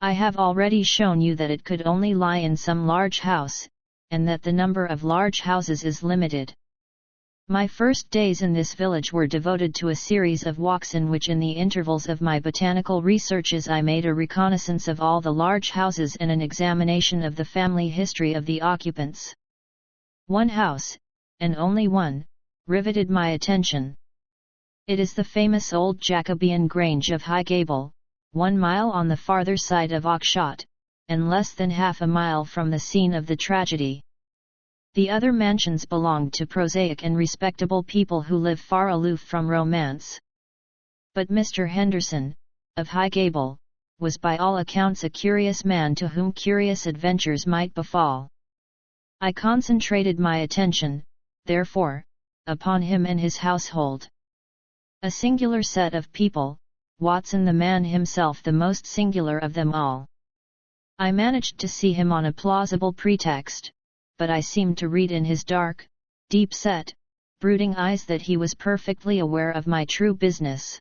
I have already shown you that it could only lie in some large house, and that the number of large houses is limited. My first days in this village were devoted to a series of walks in which in the intervals of my botanical researches I made a reconnaissance of all the large houses and an examination of the family history of the occupants. One house, and only one, riveted my attention. It is the famous old Jacobean Grange of High Gable, 1 mile on the farther side of Oxshot, and less than half a mile from the scene of the tragedy. The other mansions belonged to prosaic and respectable people who live far aloof from romance. But Mr. Henderson, of High Gable, was by all accounts a curious man to whom curious adventures might befall. I concentrated my attention, therefore, upon him and his household. A singular set of people, Watson the man himself the most singular of them all. I managed to see him on a plausible pretext, but I seemed to read in his dark, deep-set, brooding eyes that he was perfectly aware of my true business.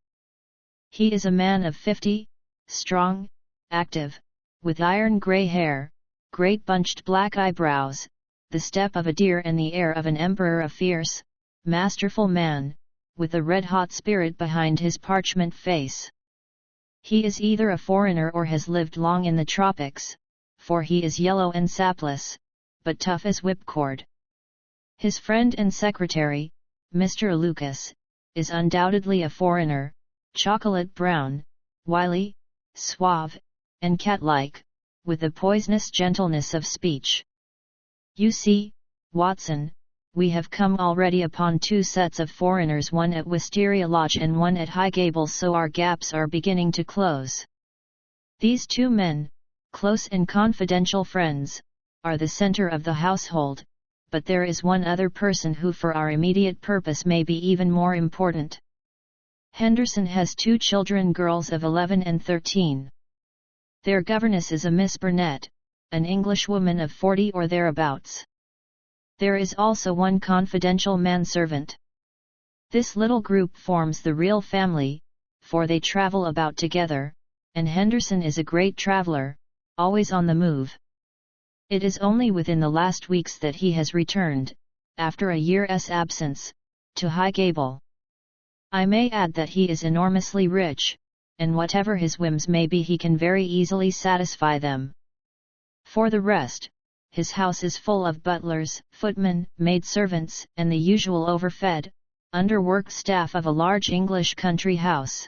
He is a man of 50, strong, active, with iron grey hair, great bunched black eyebrows, the step of a deer and the air of an emperor, a fierce, masterful man, with a red-hot spirit behind his parchment face. He is either a foreigner or has lived long in the tropics, for he is yellow and sapless, but tough as whipcord. His friend and secretary, Mr. Lucas, is undoubtedly a foreigner, chocolate brown, wily, suave, and cat-like, with a poisonous gentleness of speech. You see, Watson, we have come already upon 2 sets of foreigners, one at Wisteria Lodge and one at High Gable, so our gaps are beginning to close. These 2 men, close and confidential friends, are the center of the household, but there is one other person who for our immediate purpose may be even more important. Henderson has 2 children, girls of 11 and 13. Their governess is a Miss Burnett, an Englishwoman of 40 or thereabouts. There is also one confidential manservant. This little group forms the real family, for they travel about together, and Henderson is a great traveler, always on the move. It is only within the last weeks that he has returned, after a year's absence, to High Gable. I may add that he is enormously rich, and whatever his whims may be he can very easily satisfy them. For the rest, his house is full of butlers, footmen, maidservants, and the usual overfed, underworked staff of a large English country house.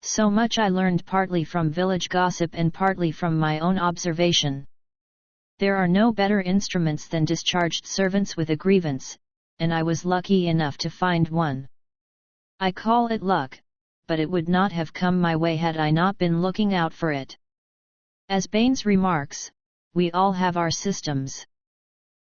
So much I learned partly from village gossip and partly from my own observation. There are no better instruments than discharged servants with a grievance, and I was lucky enough to find one. I call it luck, but it would not have come my way had I not been looking out for it. As Baines remarks, we all have our systems.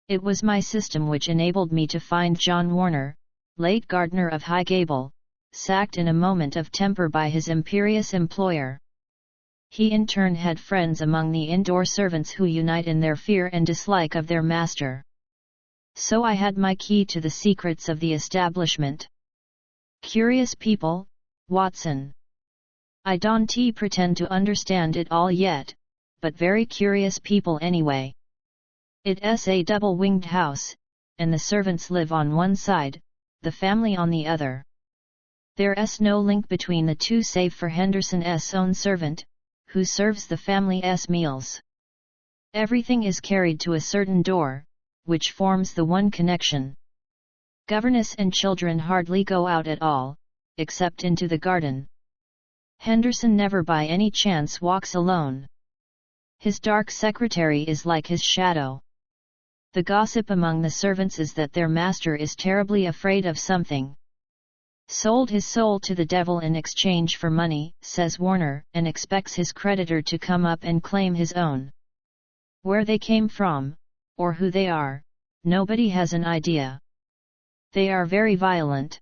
It was my system which enabled me to find John Warner, late gardener of Highgable, sacked in a moment of temper by his imperious employer. He in turn had friends among the indoor servants who unite in their fear and dislike of their master. So I had my key to the secrets of the establishment. Curious people, Watson. I don't pretend to understand it all yet, but very curious people anyway. It's a double-winged house, and the servants live on one side, the family on the other. There's no link between the two save for Henderson's own servant, who serves the family's meals. Everything is carried to a certain door, which forms the one connection. Governess and children hardly go out at all, except into the garden. Henderson never by any chance walks alone. His dark secretary is like his shadow. The gossip among the servants is that their master is terribly afraid of something. Sold his soul to the devil in exchange for money, says Warner, and expects his creditor to come up and claim his own. Where they came from, or who they are, nobody has an idea. They are very violent.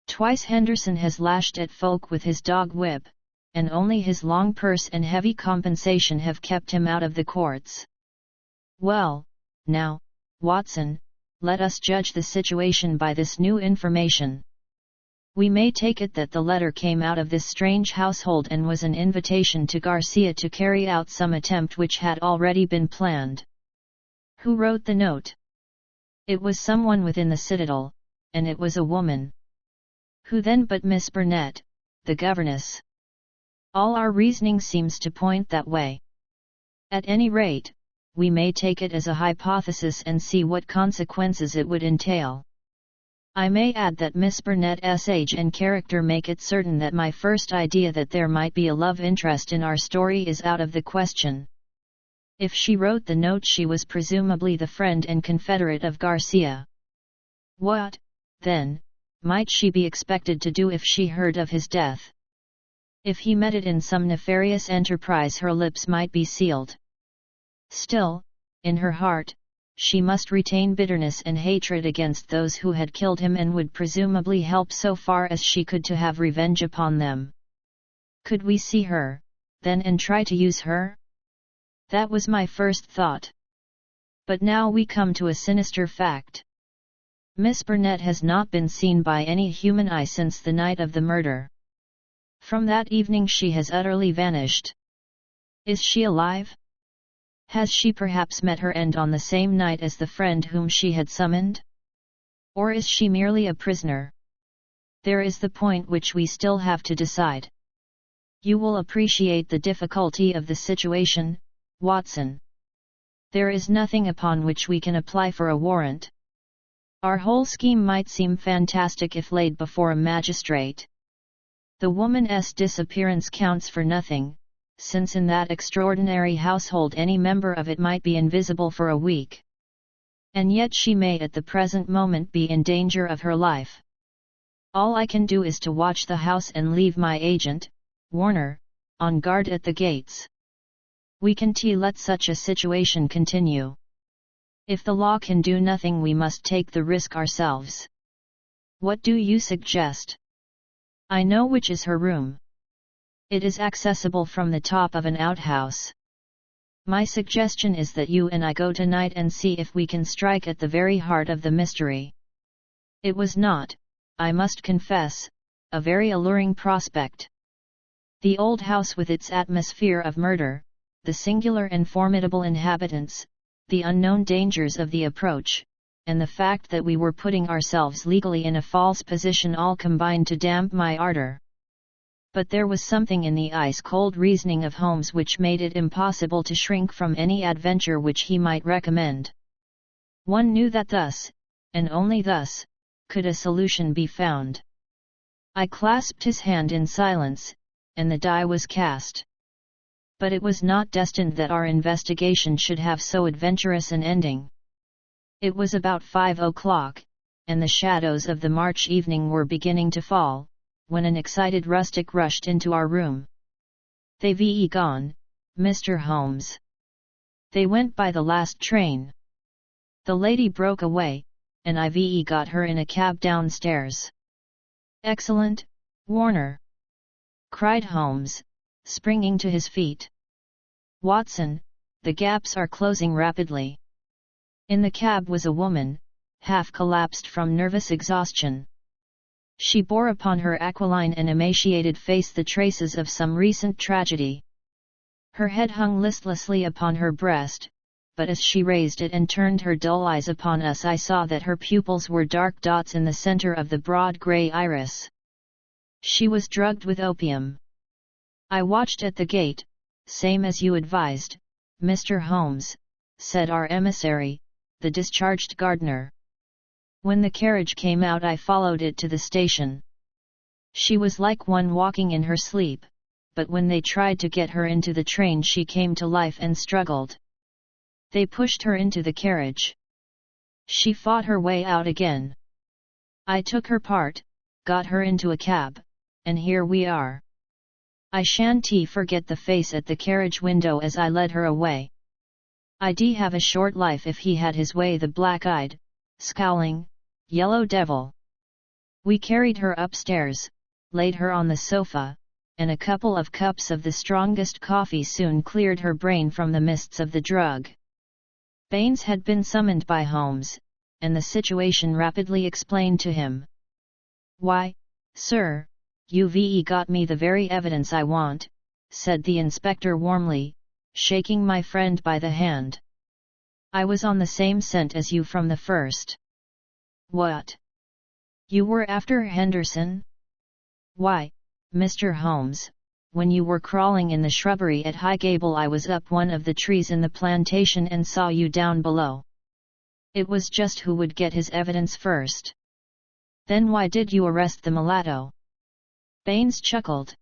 Twice Henderson has lashed at folk with his dog whip, and only his long purse and heavy compensation have kept him out of the courts. Well, now, Watson, let us judge the situation by this new information. We may take it that the letter came out of this strange household and was an invitation to Garcia to carry out some attempt which had already been planned. Who wrote the note? It was someone within the citadel, and it was a woman. Who then but Miss Burnett, the governess? All our reasoning seems to point that way. At any rate, we may take it as a hypothesis and see what consequences it would entail. I may add that Miss Burnett's age and character make it certain that my first idea that there might be a love interest in our story is out of the question. If she wrote the note, she was presumably the friend and confederate of Garcia. What, then, might she be expected to do if she heard of his death? If he met it in some nefarious enterprise, her lips might be sealed. Still, in her heart, she must retain bitterness and hatred against those who had killed him, and would presumably help so far as she could to have revenge upon them. Could we see her, then, and try to use her? That was my first thought. But now we come to a sinister fact. Miss Burnett has not been seen by any human eye since the night of the murder. From that evening she has utterly vanished. Is she alive? Has she perhaps met her end on the same night as the friend whom she had summoned? Or is she merely a prisoner? There is the point which we still have to decide. You will appreciate the difficulty of the situation, Watson. There is nothing upon which we can apply for a warrant. Our whole scheme might seem fantastic if laid before a magistrate. The woman's disappearance counts for nothing, since in that extraordinary household any member of it might be invisible for a week. And yet she may at the present moment be in danger of her life. All I can do is to watch the house and leave my agent, Warner, on guard at the gates. We can let such a situation continue. If the law can do nothing, we must take the risk ourselves. What do you suggest? I know which is her room. It is accessible from the top of an outhouse. My suggestion is that you and I go tonight and see if we can strike at the very heart of the mystery. It was not, I must confess, a very alluring prospect. The old house with its atmosphere of murder, the singular and formidable inhabitants, the unknown dangers of the approach, and the fact that we were putting ourselves legally in a false position all combined to damp my ardor. But there was something in the ice-cold reasoning of Holmes which made it impossible to shrink from any adventure which he might recommend. One knew that thus, and only thus, could a solution be found. I clasped his hand in silence, and the die was cast. But it was not destined that our investigation should have so adventurous an ending. It was about 5 o'clock, and the shadows of the March evening were beginning to fall, when an excited rustic rushed into our room. "They've gone, Mr. Holmes. They went by the last train. The lady broke away, and I've got her in a cab downstairs." "Excellent, Warner!" cried Holmes, springing to his feet. "Watson, the gaps are closing rapidly." In the cab was a woman, half collapsed from nervous exhaustion. She bore upon her aquiline and emaciated face the traces of some recent tragedy. Her head hung listlessly upon her breast, but as she raised it and turned her dull eyes upon us, I saw that her pupils were dark dots in the center of the broad grey iris. She was drugged with opium. "I watched at the gate, same as you advised, Mr. Holmes," said our emissary, the discharged gardener. "When the carriage came out I followed it to the station. She was like one walking in her sleep, but when they tried to get her into the train she came to life and struggled. They pushed her into the carriage. She fought her way out again. I took her part, got her into a cab, and here we are. I shan't forget the face at the carriage window as I led her away. I'd have a short life if he had his way, the black-eyed, scowling, yellow devil." We carried her upstairs, laid her on the sofa, and a couple of cups of the strongest coffee soon cleared her brain from the mists of the drug. Baines had been summoned by Holmes, and the situation rapidly explained to him. "Why, sir, you've got me the very evidence I want," said the inspector warmly, shaking my friend by the hand. "I was on the same scent as you from the first." "What? You were after Henderson?" "Why, Mr. Holmes, when you were crawling in the shrubbery at Highgable I was up one of the trees in the plantation and saw you down below. It was just who would get his evidence first." "Then why did you arrest the mulatto?" Baines chuckled.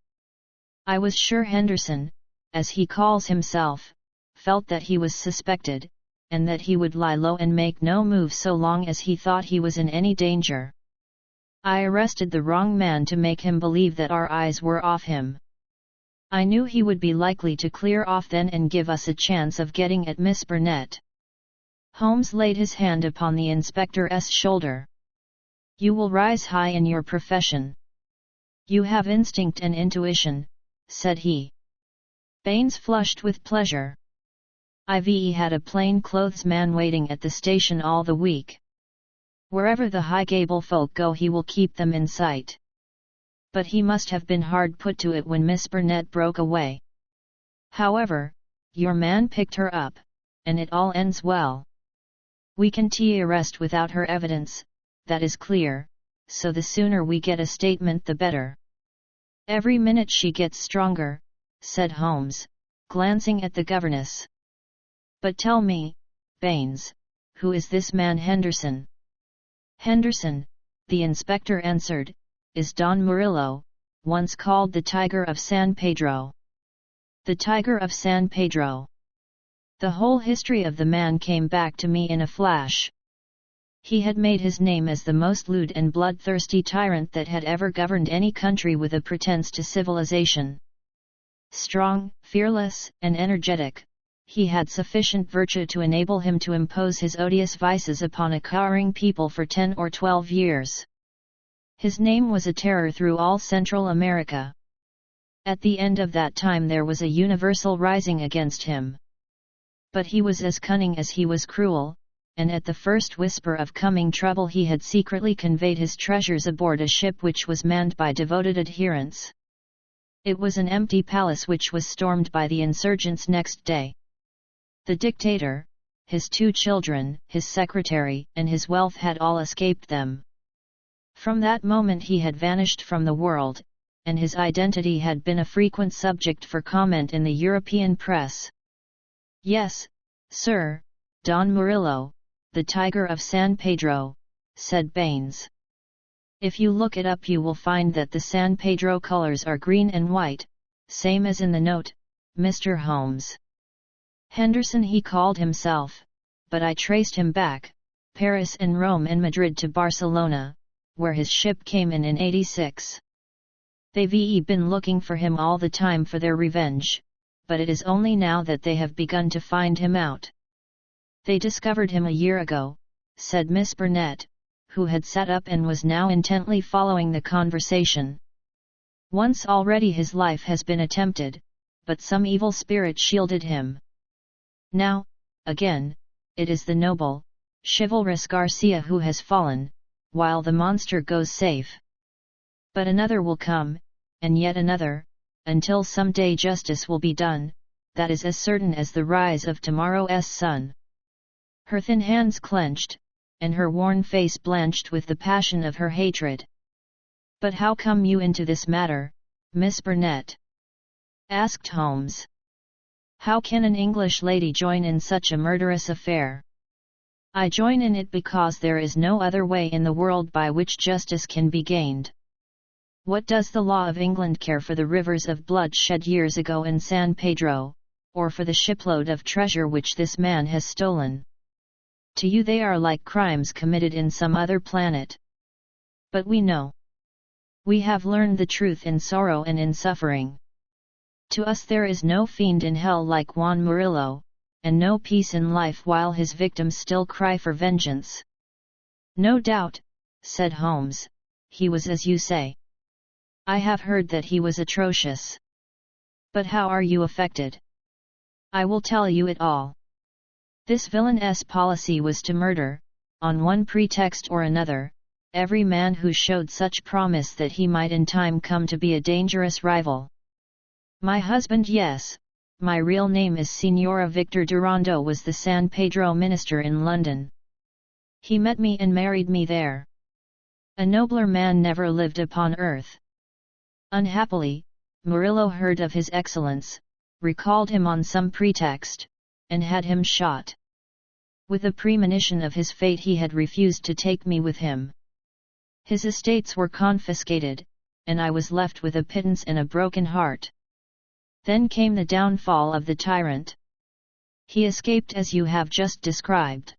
"I was sure Henderson, as he calls himself, felt that he was suspected, and that he would lie low and make no move so long as he thought he was in any danger. I arrested the wrong man to make him believe that our eyes were off him. I knew he would be likely to clear off then and give us a chance of getting at Miss Burnett." Holmes laid his hand upon the inspector's shoulder. "You will rise high in your profession. You have instinct and intuition," said he. Baines flushed with pleasure. "I've had a plain-clothes man waiting at the station all the week. Wherever the Highgable folk go he will keep them in sight. But he must have been hard put to it when Miss Burnett broke away. However, your man picked her up, and it all ends well. We can arrest without her evidence, that is clear, so the sooner we get a statement the better." "Every minute she gets stronger," said Holmes, glancing at the governess. "But tell me, Baines, who is this man Henderson?" "Henderson," the inspector answered, "is Don Murillo, once called the Tiger of San Pedro." The Tiger of San Pedro. The whole history of the man came back to me in a flash. He had made his name as the most lewd and bloodthirsty tyrant that had ever governed any country with a pretense to civilization. Strong, fearless, and energetic, he had sufficient virtue to enable him to impose his odious vices upon a cowering people for 10 or 12 years. His name was a terror through all Central America. At the end of that time there was a universal rising against him. But he was as cunning as he was cruel, and at the first whisper of coming trouble he had secretly conveyed his treasures aboard a ship which was manned by devoted adherents. It was an empty palace which was stormed by the insurgents next day. The dictator, his 2 children, his secretary, and his wealth had all escaped them. From that moment he had vanished from the world, and his identity had been a frequent subject for comment in the European press. "Yes, sir, Don Murillo, the Tiger of San Pedro," said Baines. "If you look it up you will find that the San Pedro colors are green and white, same as in the note, Mr. Holmes. Henderson he called himself, but I traced him back, Paris and Rome and Madrid to Barcelona, where his ship came in 86. They've been looking for him all the time for their revenge, but it is only now that they have begun to find him out. They discovered him a year ago, said Miss Burnett, who had sat up and was now intently following the conversation. Once already his life has been attempted, but some evil spirit shielded him. Now, again, it is the noble, chivalrous Garcia who has fallen, while the monster goes safe. But another will come, and yet another, until some day justice will be done, that is as certain as the rise of tomorrow's sun. Her thin hands clenched, and her worn face blanched with the passion of her hatred. "But how come you into this matter, Miss Burnett?" asked Holmes. "How can an English lady join in such a murderous affair?" "I join in it because there is no other way in the world by which justice can be gained. What does the law of England care for the rivers of blood shed years ago in San Pedro, or for the shipload of treasure which this man has stolen? To you they are like crimes committed in some other planet. But we know. We have learned the truth in sorrow and in suffering. To us there is no fiend in hell like Juan Murillo, and no peace in life while his victims still cry for vengeance." "No doubt," said Holmes, "he was as you say. I have heard that he was atrocious. But how are you affected? I will tell you it all. This villain's policy was to murder, on one pretext or another, every man who showed such promise that he might in time come to be a dangerous rival. My husband, yes, my real name is Signora Victor Durando, was the San Pedro minister in London. He met me and married me there. A nobler man never lived upon earth. Unhappily, Murillo heard of his excellence, recalled him on some pretext, and had him shot. With a premonition of his fate he had refused to take me with him. His estates were confiscated, and I was left with a pittance and a broken heart. Then came the downfall of the tyrant. He escaped as you have just described.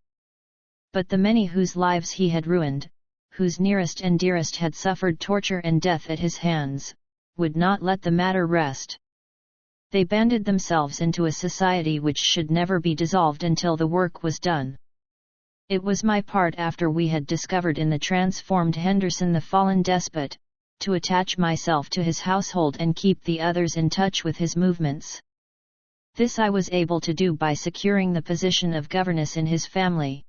But the many whose lives he had ruined, whose nearest and dearest had suffered torture and death at his hands, would not let the matter rest. They banded themselves into a society which should never be dissolved until the work was done. It was my part, after we had discovered in the transformed Henderson the fallen despot, to attach myself to his household and keep the others in touch with his movements. This I was able to do by securing the position of governess in his family.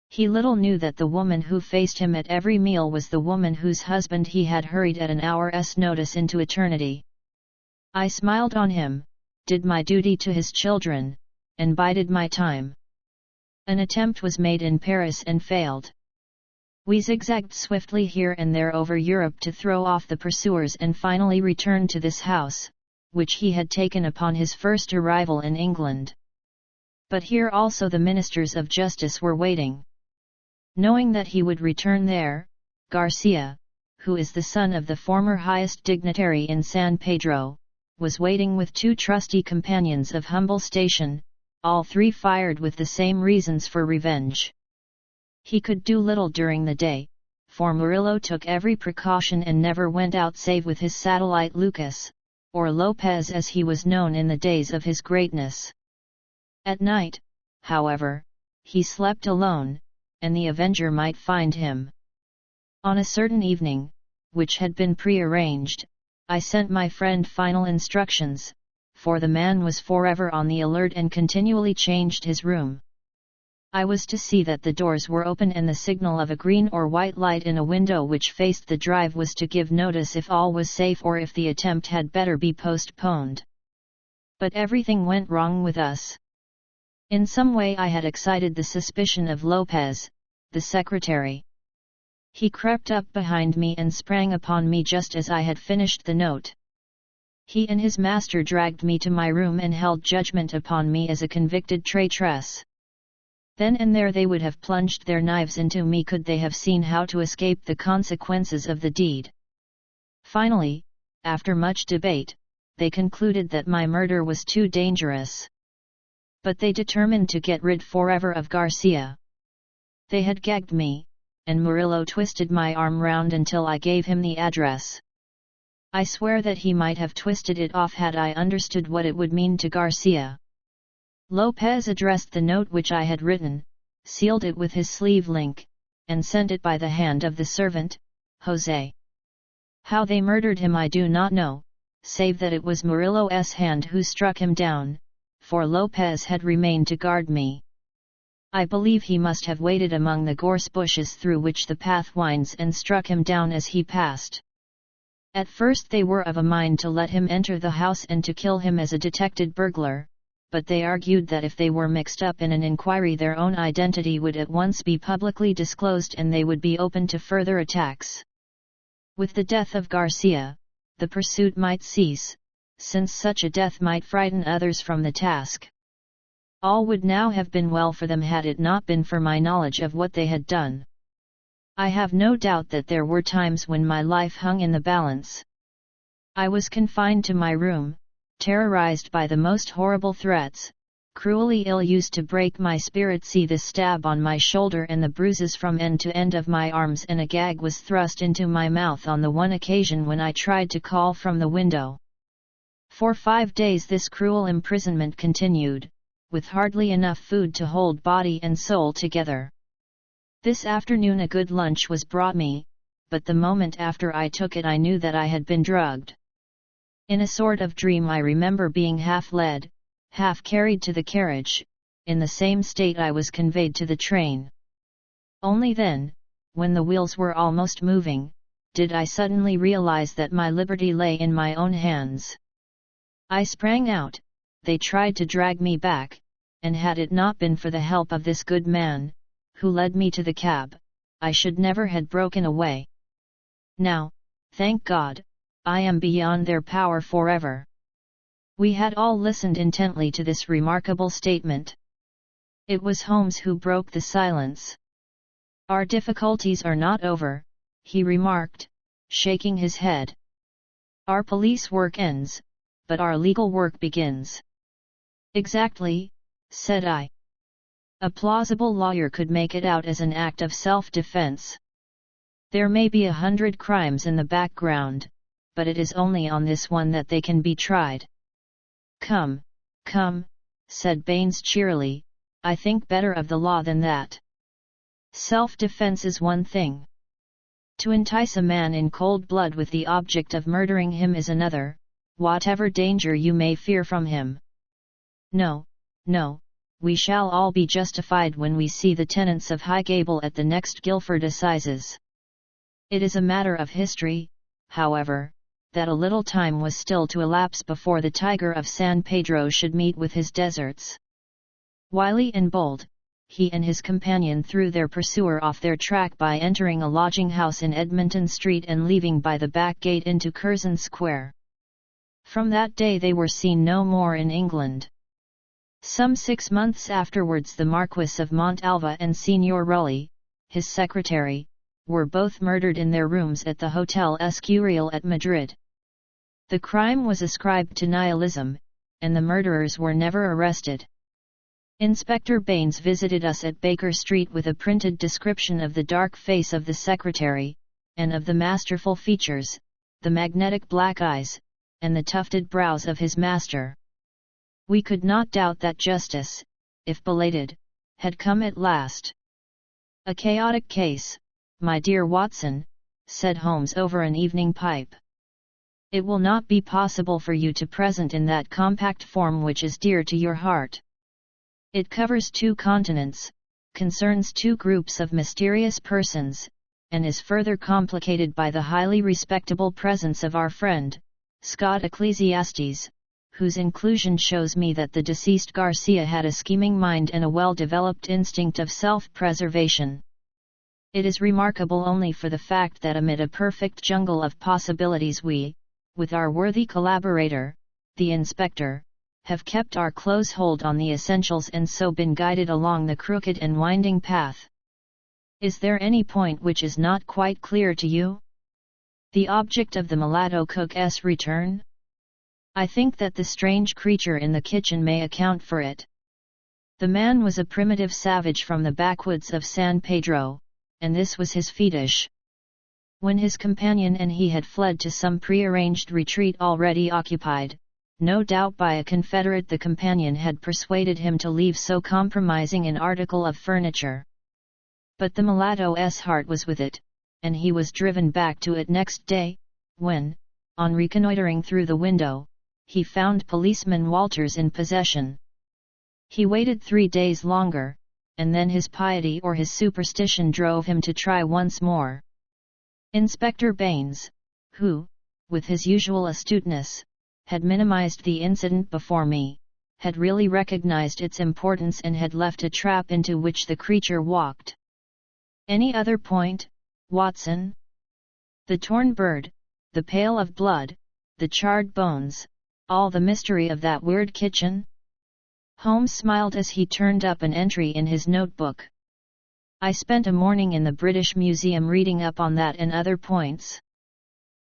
He little knew that the woman who faced him at every meal was the woman whose husband he had hurried at an hour's notice into eternity. I smiled on him, did my duty to his children, and bided my time. An attempt was made in Paris and failed. We zigzagged swiftly here and there over Europe to throw off the pursuers and finally returned to this house, which he had taken upon his first arrival in England. But here also the ministers of justice were waiting. Knowing that he would return there, Garcia, who is the son of the former highest dignitary in San Pedro, was waiting with two trusty companions of humble station, all three fired with the same reasons for revenge. He could do little during the day, for Murillo took every precaution and never went out save with his satellite Lucas, or Lopez as he was known in the days of his greatness. At night, however, he slept alone, and the avenger might find him. On a certain evening, which had been prearranged, I sent my friend final instructions, for the man was forever on the alert and continually changed his room. I was to see that the doors were open and the signal of a green or white light in a window which faced the drive was to give notice if all was safe or if the attempt had better be postponed. But everything went wrong with us. In some way I had excited the suspicion of Lopez, the secretary. He crept up behind me and sprang upon me just as I had finished the note. He and his master dragged me to my room and held judgment upon me as a convicted traitress. Then and there they would have plunged their knives into me could they have seen how to escape the consequences of the deed. Finally, after much debate, they concluded that my murder was too dangerous. But they determined to get rid forever of Garcia. They had gagged me, and Murillo twisted my arm round until I gave him the address. I swear that he might have twisted it off had I understood what it would mean to Garcia. Lopez addressed the note which I had written, sealed it with his sleeve link, and sent it by the hand of the servant, Jose. How they murdered him I do not know, save that it was Murillo's hand who struck him down, for Lopez had remained to guard me. I believe he must have waited among the gorse bushes through which the path winds and struck him down as he passed. At first they were of a mind to let him enter the house and to kill him as a detected burglar, but they argued that if they were mixed up in an inquiry their own identity would at once be publicly disclosed and they would be open to further attacks. With the death of Garcia, the pursuit might cease, since such a death might frighten others from the task. All would now have been well for them had it not been for my knowledge of what they had done. I have no doubt that there were times when my life hung in the balance. I was confined to my room, terrorized by the most horrible threats, cruelly ill-used to break my spirit. See the stab on my shoulder and the bruises from end to end of my arms, and a gag was thrust into my mouth on the one occasion when I tried to call from the window. For 5 days this cruel imprisonment continued, with hardly enough food to hold body and soul together. This afternoon a good lunch was brought me, but the moment after I took it I knew that I had been drugged. In a sort of dream I remember being half led, half carried to the carriage. In the same state I was conveyed to the train. Only then, when the wheels were almost moving, did I suddenly realize that my liberty lay in my own hands. I sprang out, they tried to drag me back, and had it not been for the help of this good man, who led me to the cab, I should never have broken away. Now, thank God, I am beyond their power forever. We had all listened intently to this remarkable statement. It was Holmes who broke the silence. Our difficulties are not over, he remarked, shaking his head. Our police work ends, but our legal work begins. Exactly, said I. A plausible lawyer could make it out as an act of self-defense. There may be 100 crimes in the background, but it is only on this one that they can be tried. Come, come, said Baines cheerily, I think better of the law than that. Self-defense is one thing. To entice a man in cold blood with the object of murdering him is another, whatever danger you may fear from him. No, no, we shall all be justified when we see the tenants of Highgable at the next Guildford Assizes. It is a matter of history, however, that a little time was still to elapse before the Tiger of San Pedro should meet with his deserts. Wily and bold, he and his companion threw their pursuer off their track by entering a lodging-house in Edmonton Street and leaving by the back gate into Curzon Square. From that day they were seen no more in England. Some 6 months afterwards the Marquis of Montalva and Signor Rulli, his secretary, were both murdered in their rooms at the Hotel Escurial at Madrid. The crime was ascribed to nihilism, and the murderers were never arrested. Inspector Baines visited us at Baker Street with a printed description of the dark face of the secretary, and of the masterful features, the magnetic black eyes, and the tufted brows of his master. We could not doubt that justice, if belated, had come at last. A chaotic case, my dear Watson, said Holmes over an evening pipe. It will not be possible for you to present in that compact form which is dear to your heart. It covers 2 continents, concerns 2 groups of mysterious persons, and is further complicated by the highly respectable presence of our friend, Scott Ecclesiastes, whose inclusion shows me that the deceased Garcia had a scheming mind and a well-developed instinct of self-preservation. It is remarkable only for the fact that amid a perfect jungle of possibilities we, with our worthy collaborator, the inspector, have kept our close hold on the essentials and so been guided along the crooked and winding path. Is there any point which is not quite clear to you? The object of the mulatto cook's return? I think that the strange creature in the kitchen may account for it. The man was a primitive savage from the backwoods of San Pedro, and this was his fetish. When his companion and he had fled to some prearranged retreat already occupied, no doubt by a confederate, the companion had persuaded him to leave so compromising an article of furniture. But the mulatto's heart was with it, and he was driven back to it next day, when, on reconnoitering through the window, he found Policeman Walters in possession. He waited 3 days longer, and then his piety or his superstition drove him to try once more. Inspector Baines, who, with his usual astuteness, had minimized the incident before me, had really recognized its importance and had left a trap into which the creature walked. Any other point, Watson? The torn bird, the pail of blood, the charred bones, all the mystery of that weird kitchen? Holmes smiled as he turned up an entry in his notebook. I spent a morning in the British Museum reading up on that and other points.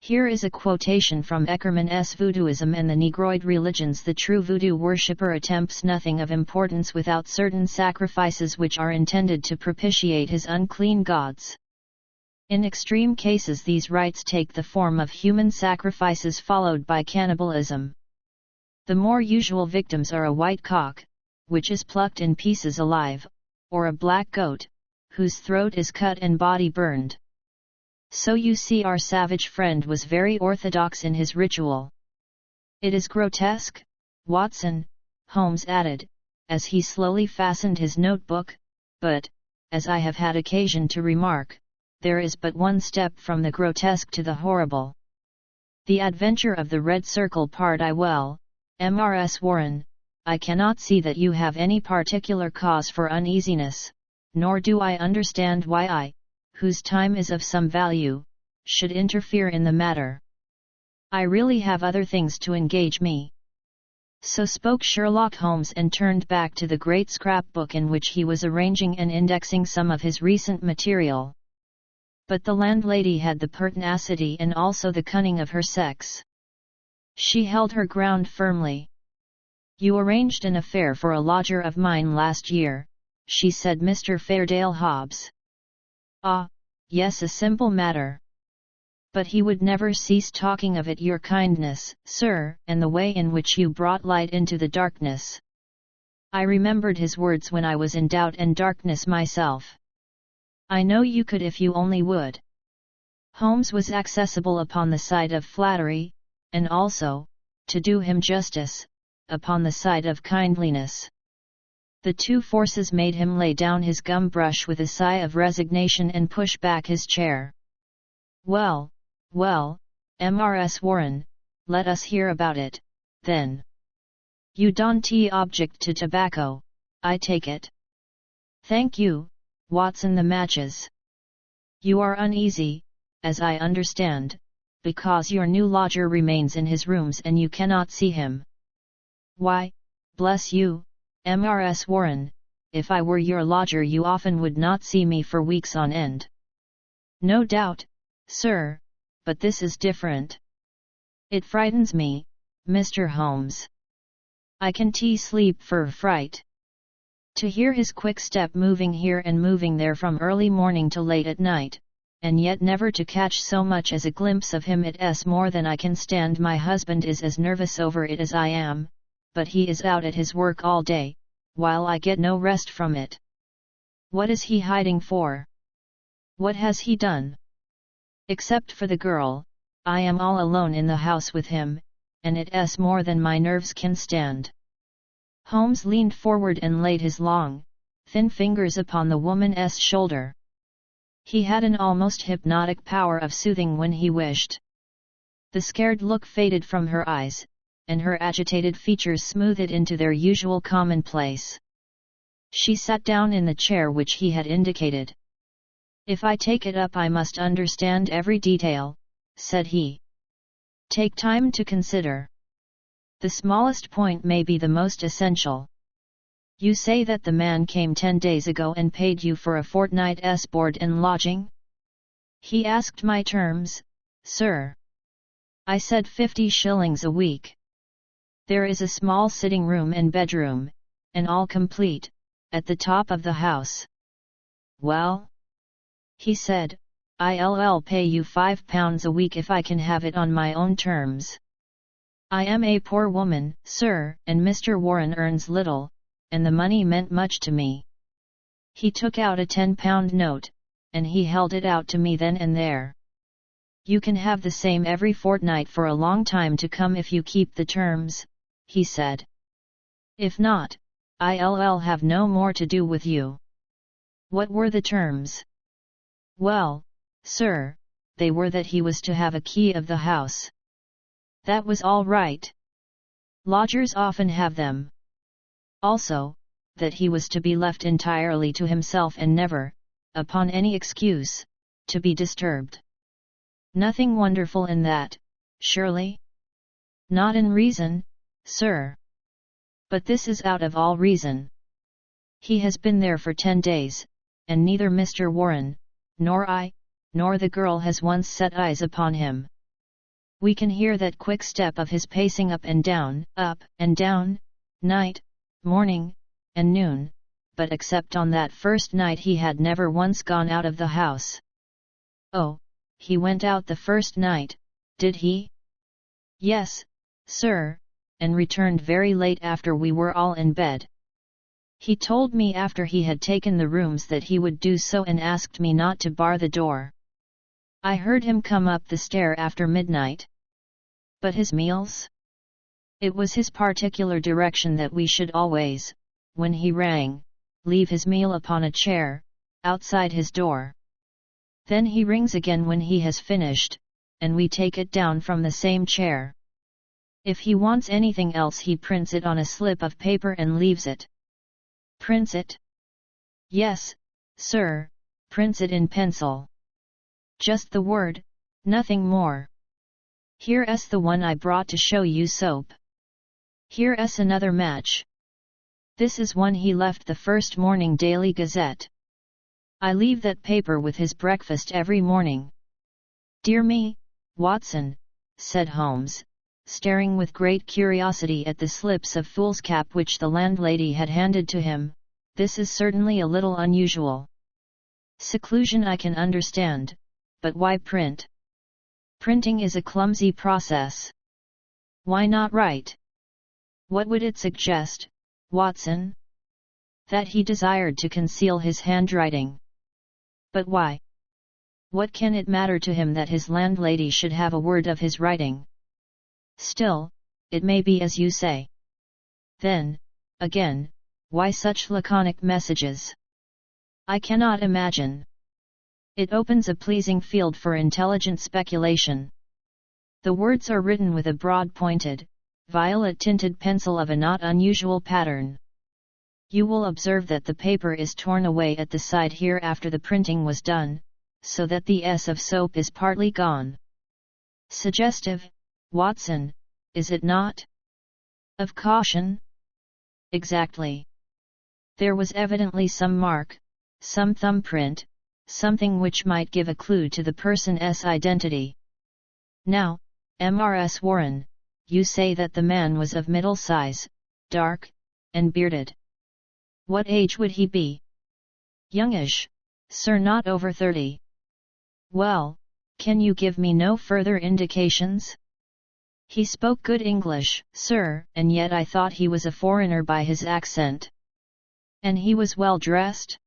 Here is a quotation from Eckermann's Voodooism and the Negroid religions. The true voodoo worshipper attempts nothing of importance without certain sacrifices which are intended to propitiate his unclean gods. In extreme cases these rites take the form of human sacrifices followed by cannibalism. The more usual victims are a white cock, which is plucked in pieces alive, or a black goat, whose throat is cut and body burned. So you see our savage friend was very orthodox in his ritual. It is grotesque, Watson, Holmes added, as he slowly fastened his notebook, but, as I have had occasion to remark, there is but one step from the grotesque to the horrible. The adventure of the Red Circle part I well, Mrs. Warren, I cannot see that you have any particular cause for uneasiness, nor do I understand why I, whose time is of some value, should interfere in the matter. I really have other things to engage me. So spoke Sherlock Holmes and turned back to the great scrapbook in which he was arranging and indexing some of his recent material. But the landlady had the pertinacity and also the cunning of her sex. She held her ground firmly. You arranged an affair for a lodger of mine last year, she said. Mr. Fairdale Hobbs. Ah, yes, a simple matter. But he would never cease talking of it. Your kindness, sir, and the way in which you brought light into the darkness. I remembered his words when I was in doubt and darkness myself. I know you could if you only would. Holmes was accessible upon the side of flattery, and also, to do him justice, upon the side of kindliness. The two forces made him lay down his gum brush with a sigh of resignation and push back his chair. Well, Mrs. Warren, let us hear about it, then. You don't object to tobacco, I take it. Thank you, Watson. The matches. You are uneasy, as I understand, because your new lodger remains in his rooms and you cannot see him. Why, bless you, Mrs. Warren, if I were your lodger you often would not see me for weeks on end. No doubt, sir, but this is different. It frightens me, Mr. Holmes. I can sleep for fright. To hear his quick step moving here and moving there from early morning to late at night, and yet never to catch so much as a glimpse of him, it's more than I can stand. My husband is as nervous over it as I am, but he is out at his work all day, while I get no rest from it. What is he hiding for? What has he done? Except for the girl, I am all alone in the house with him, and it's more than my nerves can stand. Holmes leaned forward and laid his long, thin fingers upon the woman's shoulder. He had an almost hypnotic power of soothing when he wished. The scared look faded from her eyes, and her agitated features smoothed into their usual commonplace. She sat down in the chair which he had indicated. If I take it up I must understand every detail, said he. Take time to consider. The smallest point may be the most essential. You say that the man came 10 days ago and paid you for a fortnight's board and lodging? He asked my terms, sir. I said 50 shillings a week. There is a small sitting room and bedroom, and all complete, at the top of the house. "Well," he said, "I'll pay you £5 a week if I can have it on my own terms. I am a poor woman, sir, and Mr. Warren earns little, and the money meant much to me." He took out a £10 note, and he held it out to me then and there. "You can have the same every fortnight for a long time to come if you keep the terms," he said. "If not, I'll have no more to do with you." "What were the terms?" "Well, sir, they were that he was to have a key of the house." "That was all right. Lodgers often have them." "Also, that he was to be left entirely to himself and never, upon any excuse, to be disturbed." "Nothing wonderful in that, surely?" "Not in reason, sir. But this is out of all reason. He has been there for 10 days, and neither Mr. Warren, nor I, nor the girl has once set eyes upon him. We can hear that quick step of his pacing up and down, night, morning, and noon, but except on that first night he had never once gone out of the house." "Oh, he went out the first night, did he?" "Yes, sir, and returned very late after we were all in bed. He told me after he had taken the rooms that he would do so and asked me not to bar the door. I heard him come up the stair after midnight." "But his meals?" "It was his particular direction that we should always, when he rang, leave his meal upon a chair, outside his door. Then he rings again when he has finished, and we take it down from the same chair. If he wants anything else he prints it on a slip of paper and leaves it." "Prints it?" "Yes, sir, prints it in pencil. Just the word, nothing more. Here's the one I brought to show you, soap. Here's another match. This is one he left the first morning Daily Gazette. I leave that paper with his breakfast every morning." "Dear me, Watson," said Holmes, staring with great curiosity at the slips of foolscap which the landlady had handed to him, "this is certainly a little unusual. Seclusion I can understand, but why print? Printing is a clumsy process. Why not write? What would it suggest, Watson?" "That he desired to conceal his handwriting." "But why? What can it matter to him that his landlady should have a word of his writing? Still, it may be as you say. Then, again, why such laconic messages? I cannot imagine. It opens a pleasing field for intelligent speculation. The words are written with a broad-pointed, violet-tinted pencil of a not unusual pattern. You will observe that the paper is torn away at the side here after the printing was done, so that the S of soap is partly gone. Suggestive, Watson, is it not? Of caution? Exactly. There was evidently some mark, some thumbprint, something which might give a clue to the person's identity. Now, Mrs. Warren, you say that the man was of middle size, dark, and bearded. What age would he be? Youngish, sir, not over 30. Well, can you give me no further indications? He spoke good English, sir, and yet I thought he was a foreigner by his accent. And he was well dressed?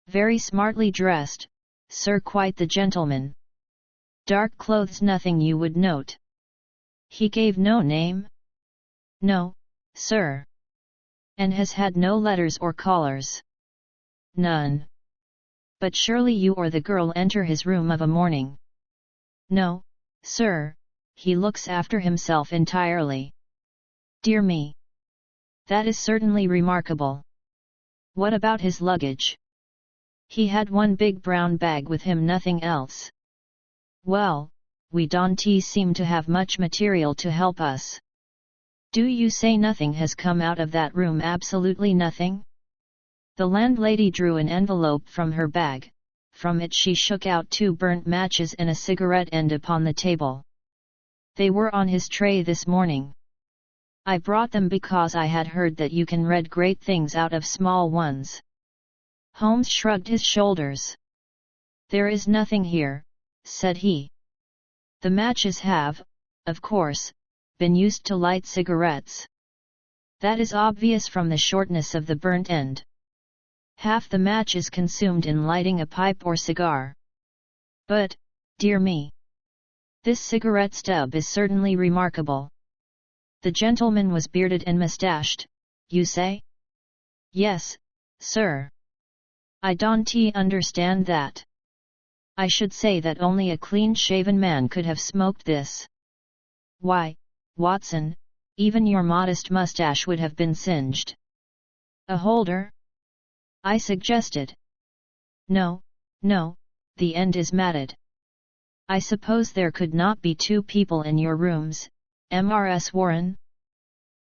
Very smartly dressed, sir, quite the gentleman. Dark clothes, nothing you would note. He gave no name? No, sir. And has had no letters or callers? None. But surely you or the girl enter his room of a morning? No, sir, he looks after himself entirely. Dear me! That is certainly remarkable. What about his luggage? He had one big brown bag with him, nothing else. Well, we don't seem to have much material to help us. Do you say nothing has come out of that room? Absolutely nothing? The landlady drew an envelope from her bag. From it she shook out 2 burnt matches and a cigarette end upon the table. They were on his tray this morning. I brought them because I had heard that you can read great things out of small ones. Holmes shrugged his shoulders. There is nothing here, said he. The matches have, of course, been used to light cigarettes. That is obvious from the shortness of the burnt end. Half the match is consumed in lighting a pipe or cigar. But, dear me, this cigarette stub is certainly remarkable. The gentleman was bearded and mustached, you say? Yes, sir. I don't understand that. I should say that only a clean-shaven man could have smoked this. Why, Watson, even your modest mustache would have been singed. A holder? I suggested. No, no, the end is matted. I suppose there could not be two people in your rooms, Mrs. Warren?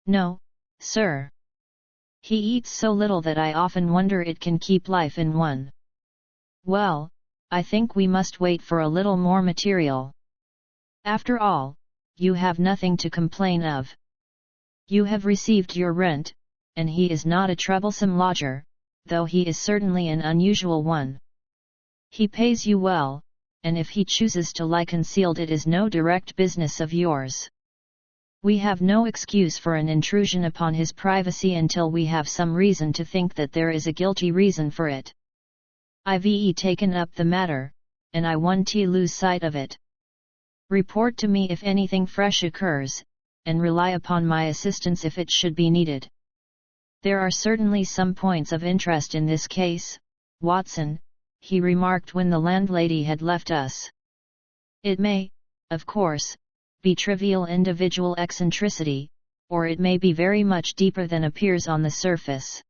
No, sir. He eats so little that I often wonder it can keep life in one. Well, I think we must wait for a little more material. After all, you have nothing to complain of. You have received your rent, and he is not a troublesome lodger, though he is certainly an unusual one. He pays you well, and if he chooses to lie concealed it is no direct business of yours. We have no excuse for an intrusion upon his privacy until we have some reason to think that there is a guilty reason for it. I've taken up the matter, and I won't lose sight of it. Report to me if anything fresh occurs, and rely upon my assistance if it should be needed. There are certainly some points of interest in this case, Watson, he remarked when the landlady had left us. It may, of course, be trivial individual eccentricity, or it may be very much deeper than appears on the surface.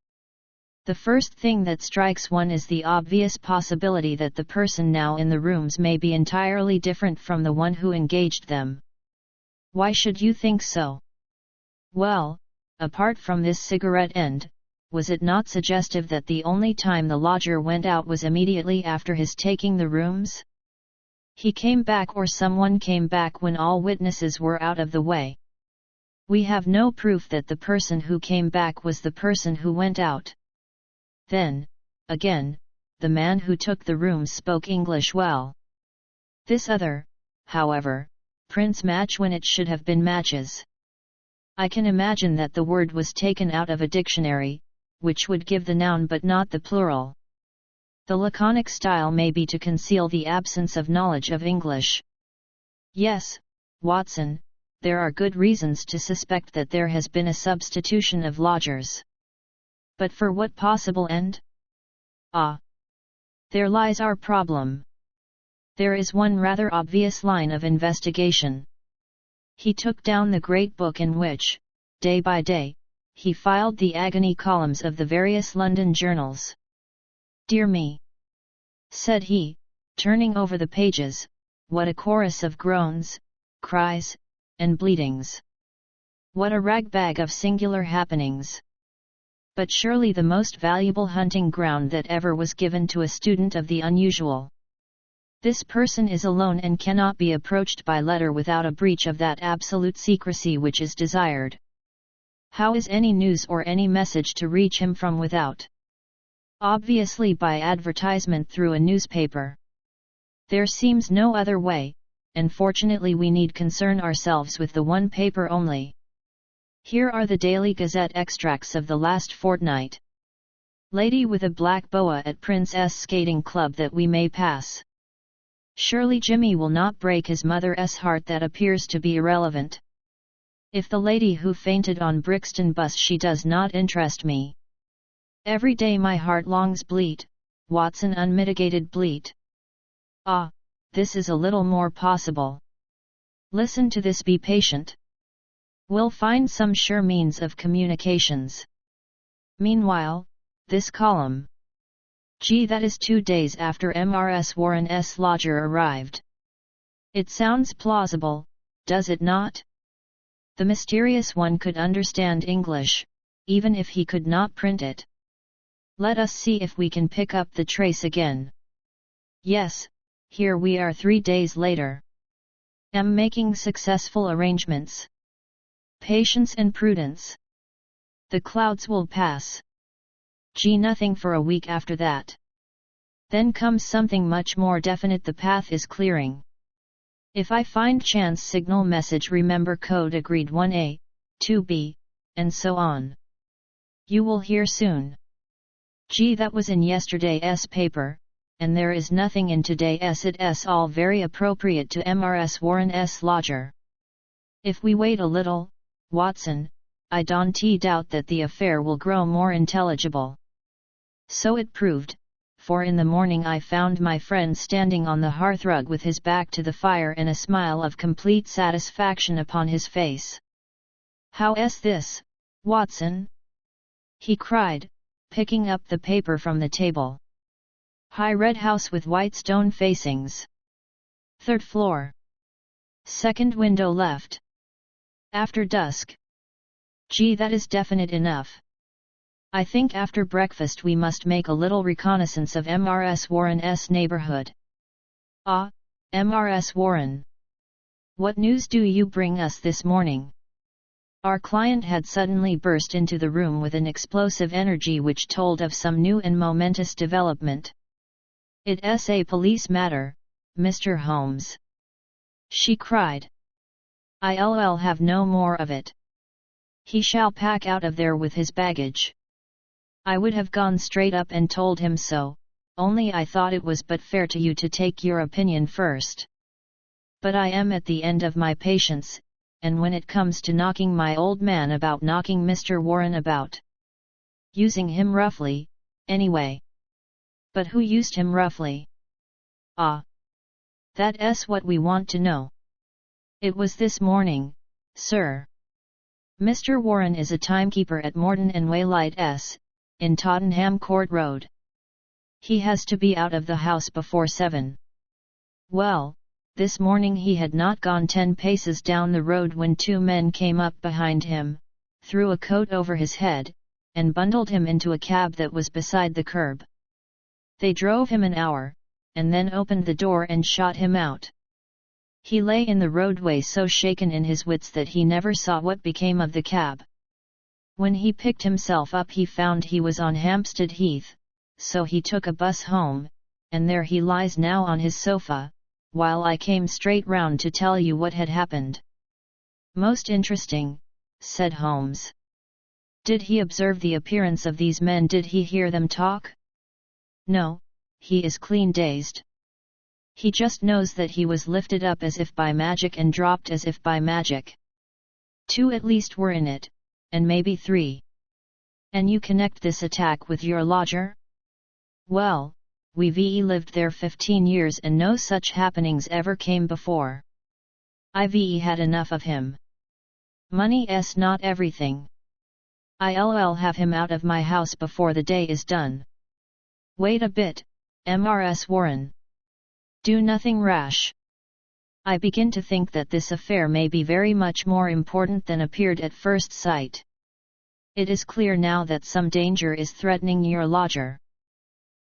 The first thing that strikes one is the obvious possibility that the person now in the rooms may be entirely different from the one who engaged them. Why should you think so? Well, apart from this cigarette end, was it not suggestive that the only time the lodger went out was immediately after his taking the rooms? He came back or someone came back when all witnesses were out of the way. We have no proof that the person who came back was the person who went out. Then, again, the man who took the rooms spoke English well. This other, however, prints match when it should have been matches. I can imagine that the word was taken out of a dictionary, which would give the noun but not the plural. The laconic style may be to conceal the absence of knowledge of English. Yes, Watson, there are good reasons to suspect that there has been a substitution of lodgers. But for what possible end? Ah! There lies our problem. There is one rather obvious line of investigation. He took down the great book in which, day by day, he filed the agony columns of the various London journals. Dear me! Said he, turning over the pages, what a chorus of groans, cries, and bleatings! What a ragbag of singular happenings! But surely the most valuable hunting ground that ever was given to a student of the unusual. This person is alone and cannot be approached by letter without a breach of that absolute secrecy which is desired. How is any news or any message to reach him from without? Obviously by advertisement through a newspaper. There seems no other way, and fortunately we need concern ourselves with the one paper only. Here are the Daily Gazette extracts of the last fortnight. Lady with a black boa at Prince's skating club that we may pass. Surely Jimmy will not break his mother's heart. That appears to be irrelevant. If the lady who fainted on Brixton bus, she does not interest me. Every day my heart longs bleat, Watson unmitigated bleat. Ah, this is a little more possible. Listen to this, be patient. We'll find some sure means of communications. Meanwhile, this column. Gee, that is 2 days after Mrs. Warren's lodger arrived. It sounds plausible, does it not? The mysterious one could understand English, even if he could not print it. Let us see if we can pick up the trace again. Yes, here we are 3 days later. Am making successful arrangements. Patience and prudence. The clouds will pass. Nothing for a week after that. Then comes something much more definite. The path is clearing. If I find chance signal message, remember code agreed 1A, 2B, and so on. You will hear soon. That was in yesterday's paper, and there is nothing in today's. It's all very appropriate to Mrs. Warren's lodger. If we wait a little, Watson, I don't doubt that the affair will grow more intelligible. So it proved, for in the morning I found my friend standing on the hearthrug with his back to the fire and a smile of complete satisfaction upon his face. "How's this, Watson?" he cried, picking up the paper from the table. "High red house with white stone facings. 3rd floor. 2nd window left. After dusk. That is definite enough. I think after breakfast we must make a little reconnaissance of Mrs. Warren's neighborhood." "Ah, Mrs. Warren. What news do you bring us this morning?" Our client had suddenly burst into the room with an explosive energy which told of some new and momentous development. "It's a police matter, Mr. Holmes," she cried. "I'll have no more of it. He shall pack out of there with his baggage." I would have gone straight up and told him so, only I thought it was but fair to you to take your opinion first. But I am at the end of my patience, and when it comes to knocking my old man about, knocking Mr. Warren about, using him roughly, anyway. But who used him roughly? Ah! That's what we want to know. It was this morning, sir. Mr. Warren is a timekeeper at Morton and Waylite S, in Tottenham Court Road. He has to be out of the house before 7. Well, this morning he had not gone 10 paces down the road when 2 men came up behind him, threw a coat over his head, and bundled him into a cab that was beside the curb. They drove him an hour, and then opened the door and shot him out. He lay in the roadway so shaken in his wits that he never saw what became of the cab. When he picked himself up he found he was on Hampstead Heath, so he took a bus home, and there he lies now on his sofa, while I came straight round to tell you what had happened." "Most interesting," said Holmes. "Did he observe the appearance of these men? Did he hear them talk?" "No, he is clean dazed. He just knows that he was lifted up as if by magic and dropped as if by magic. 2 at least were in it, and maybe 3. And you connect this attack with your lodger?" "Well, we've lived there 15 years and no such happenings ever came before. I've had enough of him. Money's not everything. I'll have him out of my house before the day is done." "Wait a bit, Mrs. Warren. Do nothing rash. I begin to think that this affair may be very much more important than appeared at first sight. It is clear now that some danger is threatening your lodger.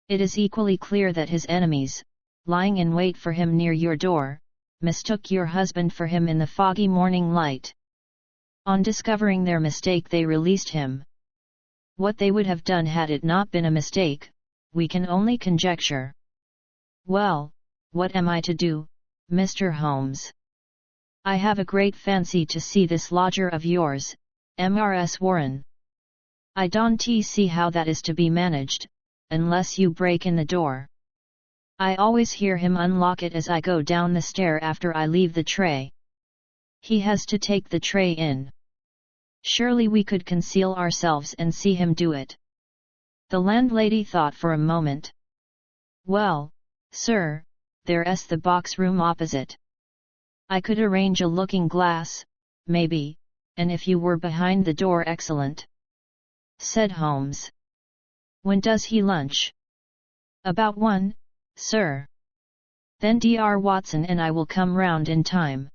It is equally clear that his enemies, lying in wait for him near your door, mistook your husband for him in the foggy morning light. On discovering their mistake they released him. What they would have done had it not been a mistake, we can only conjecture. Well, what am I to do, Mr. Holmes? I have a great fancy to see this lodger of yours, Mrs. Warren. I don't see how that is to be managed, unless you break in the door. I always hear him unlock it as I go down the stair after I leave the tray. He has to take the tray in. Surely we could conceal ourselves and see him do it." The landlady thought for a moment. "Well, sir, there's the box room opposite. I could arrange a looking glass, maybe, and if you were behind the door excellent," said Holmes. "When does he lunch?" "About 1, sir." "Then Dr. Watson and I will come round in time.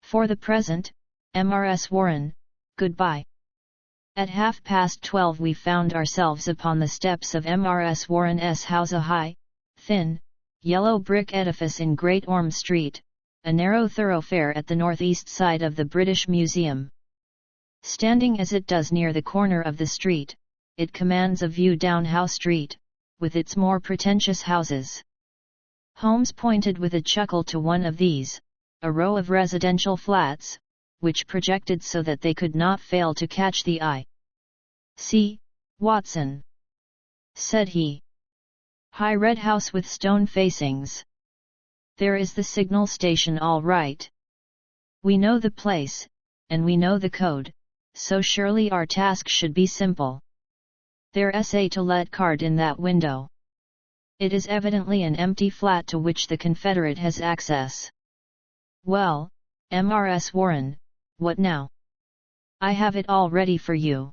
For the present, Mrs. Warren, goodbye." At 12:30 we found ourselves upon the steps of Mrs. Warren's house, a high, thin, yellow brick edifice in Great Orme Street, a narrow thoroughfare at the northeast side of the British Museum. Standing as it does near the corner of the street, it commands a view down Howe Street, with its more pretentious houses. Holmes pointed with a chuckle to one of these, a row of residential flats, which projected so that they could not fail to catch the eye. "See, Watson," said he. "High red house with stone facings. There is the signal station all right. We know the place, and we know the code, so surely our task should be simple. There's a to let card in that window. It is evidently an empty flat to which the Confederate has access. Well, Mrs. Warren, what now? I have it all ready for you.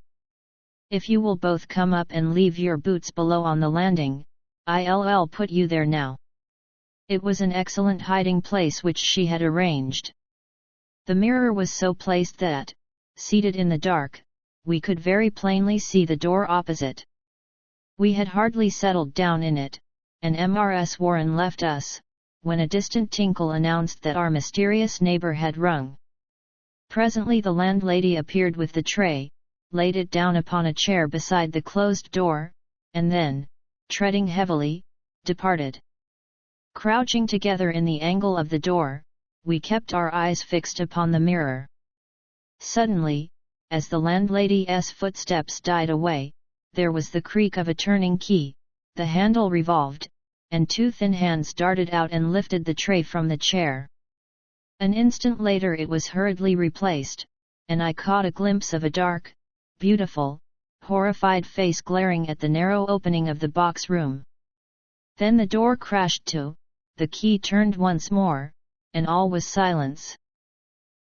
If you will both come up and leave your boots below on the landing, I'll put you there now." It was an excellent hiding place which she had arranged. The mirror was so placed that, seated in the dark, we could very plainly see the door opposite. We had hardly settled down in it, and Mrs. Warren left us, when a distant tinkle announced that our mysterious neighbor had rung. Presently the landlady appeared with the tray, laid it down upon a chair beside the closed door, and then, treading heavily, departed. Crouching together in the angle of the door, we kept our eyes fixed upon the mirror. Suddenly, as the landlady's footsteps died away, there was the creak of a turning key, the handle revolved, and two thin hands darted out and lifted the tray from the chair. An instant later it was hurriedly replaced, and I caught a glimpse of a dark, beautiful, horrified face glaring at the narrow opening of the box room. Then the door crashed to, the key turned once more, and all was silence.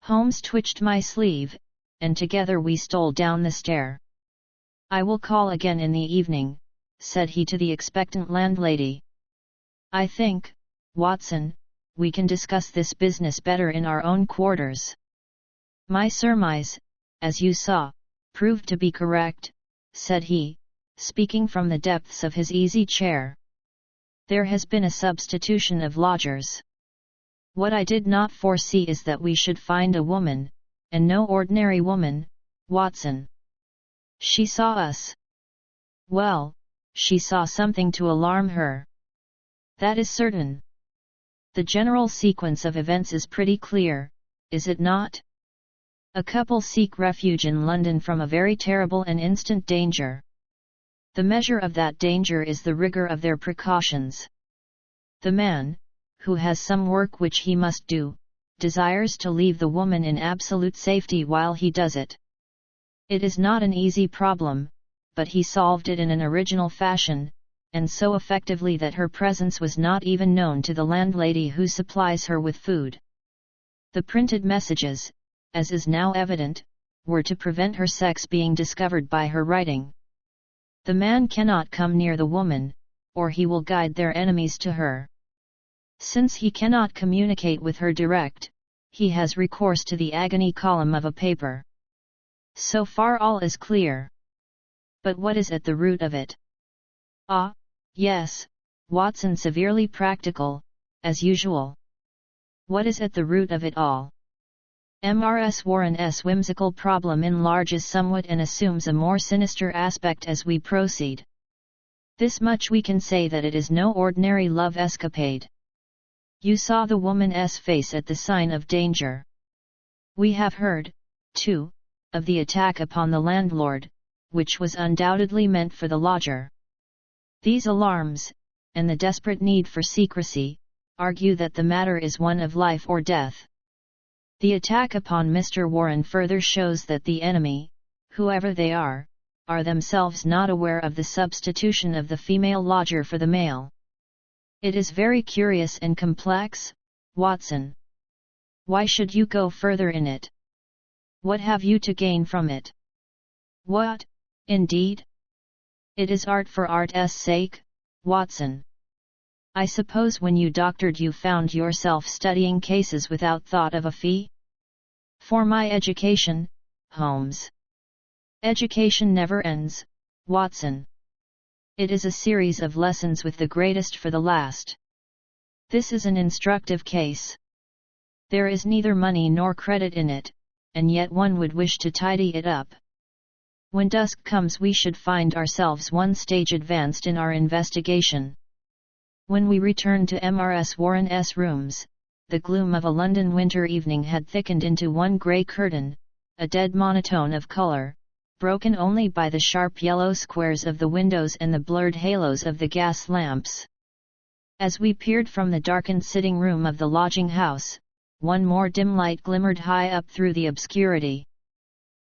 Holmes twitched my sleeve, and together we stole down the stair. "I will call again in the evening," said he to the expectant landlady. "I think, Watson, we can discuss this business better in our own quarters." "My surmise, as you saw, proved to be correct," said he, speaking from the depths of his easy chair. "There has been a substitution of lodgers. What I did not foresee is that we should find a woman, and no ordinary woman, Watson. She saw us. Well, she saw something to alarm her. That is certain. The general sequence of events is pretty clear, is it not? A couple seek refuge in London from a very terrible and instant danger. The measure of that danger is the rigor of their precautions. The man, who has some work which he must do, desires to leave the woman in absolute safety while he does it. It is not an easy problem, but he solved it in an original fashion, and so effectively that her presence was not even known to the landlady who supplies her with food. The printed messages, as is now evident, were to prevent her sex being discovered by her writing. The man cannot come near the woman, or he will guide their enemies to her. Since he cannot communicate with her direct, he has recourse to the agony column of a paper. So far all is clear. But what is at the root of it? Ah, yes, Watson, severely practical, as usual. What is at the root of it all? Mrs. Warren's whimsical problem enlarges somewhat and assumes a more sinister aspect as we proceed. This much we can say, that it is no ordinary love escapade. You saw the woman's face at the sign of danger. We have heard, too, of the attack upon the landlord, which was undoubtedly meant for the lodger. These alarms, and the desperate need for secrecy, argue that the matter is one of life or death. The attack upon Mr. Warren further shows that the enemy, whoever they are themselves not aware of the substitution of the female lodger for the male. It is very curious and complex, Watson. Why should you go further in it? What have you to gain from it? What, indeed? It is art for art's sake, Watson. I suppose when you doctored you found yourself studying cases without thought of a fee? For my education, Holmes. Education never ends, Watson. It is a series of lessons with the greatest for the last. This is an instructive case. There is neither money nor credit in it, and yet one would wish to tidy it up. When dusk comes we should find ourselves one stage advanced in our investigation. When we returned to Mrs. Warren's rooms, the gloom of a London winter evening had thickened into one grey curtain, a dead monotone of colour, broken only by the sharp yellow squares of the windows and the blurred halos of the gas lamps. As we peered from the darkened sitting room of the lodging house, one more dim light glimmered high up through the obscurity.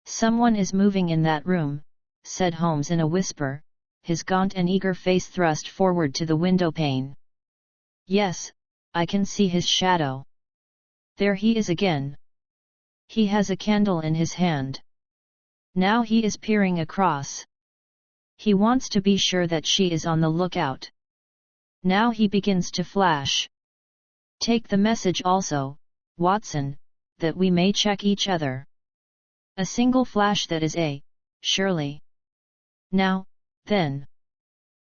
"Someone is moving in that room," said Holmes in a whisper, his gaunt and eager face thrust forward to the window pane. "Yes, I can see his shadow. There he is again. He has a candle in his hand. Now he is peering across. He wants to be sure that she is on the lookout. Now he begins to flash. Take the message also, Watson, that we may check each other. A single flash, that is surely. Now, then.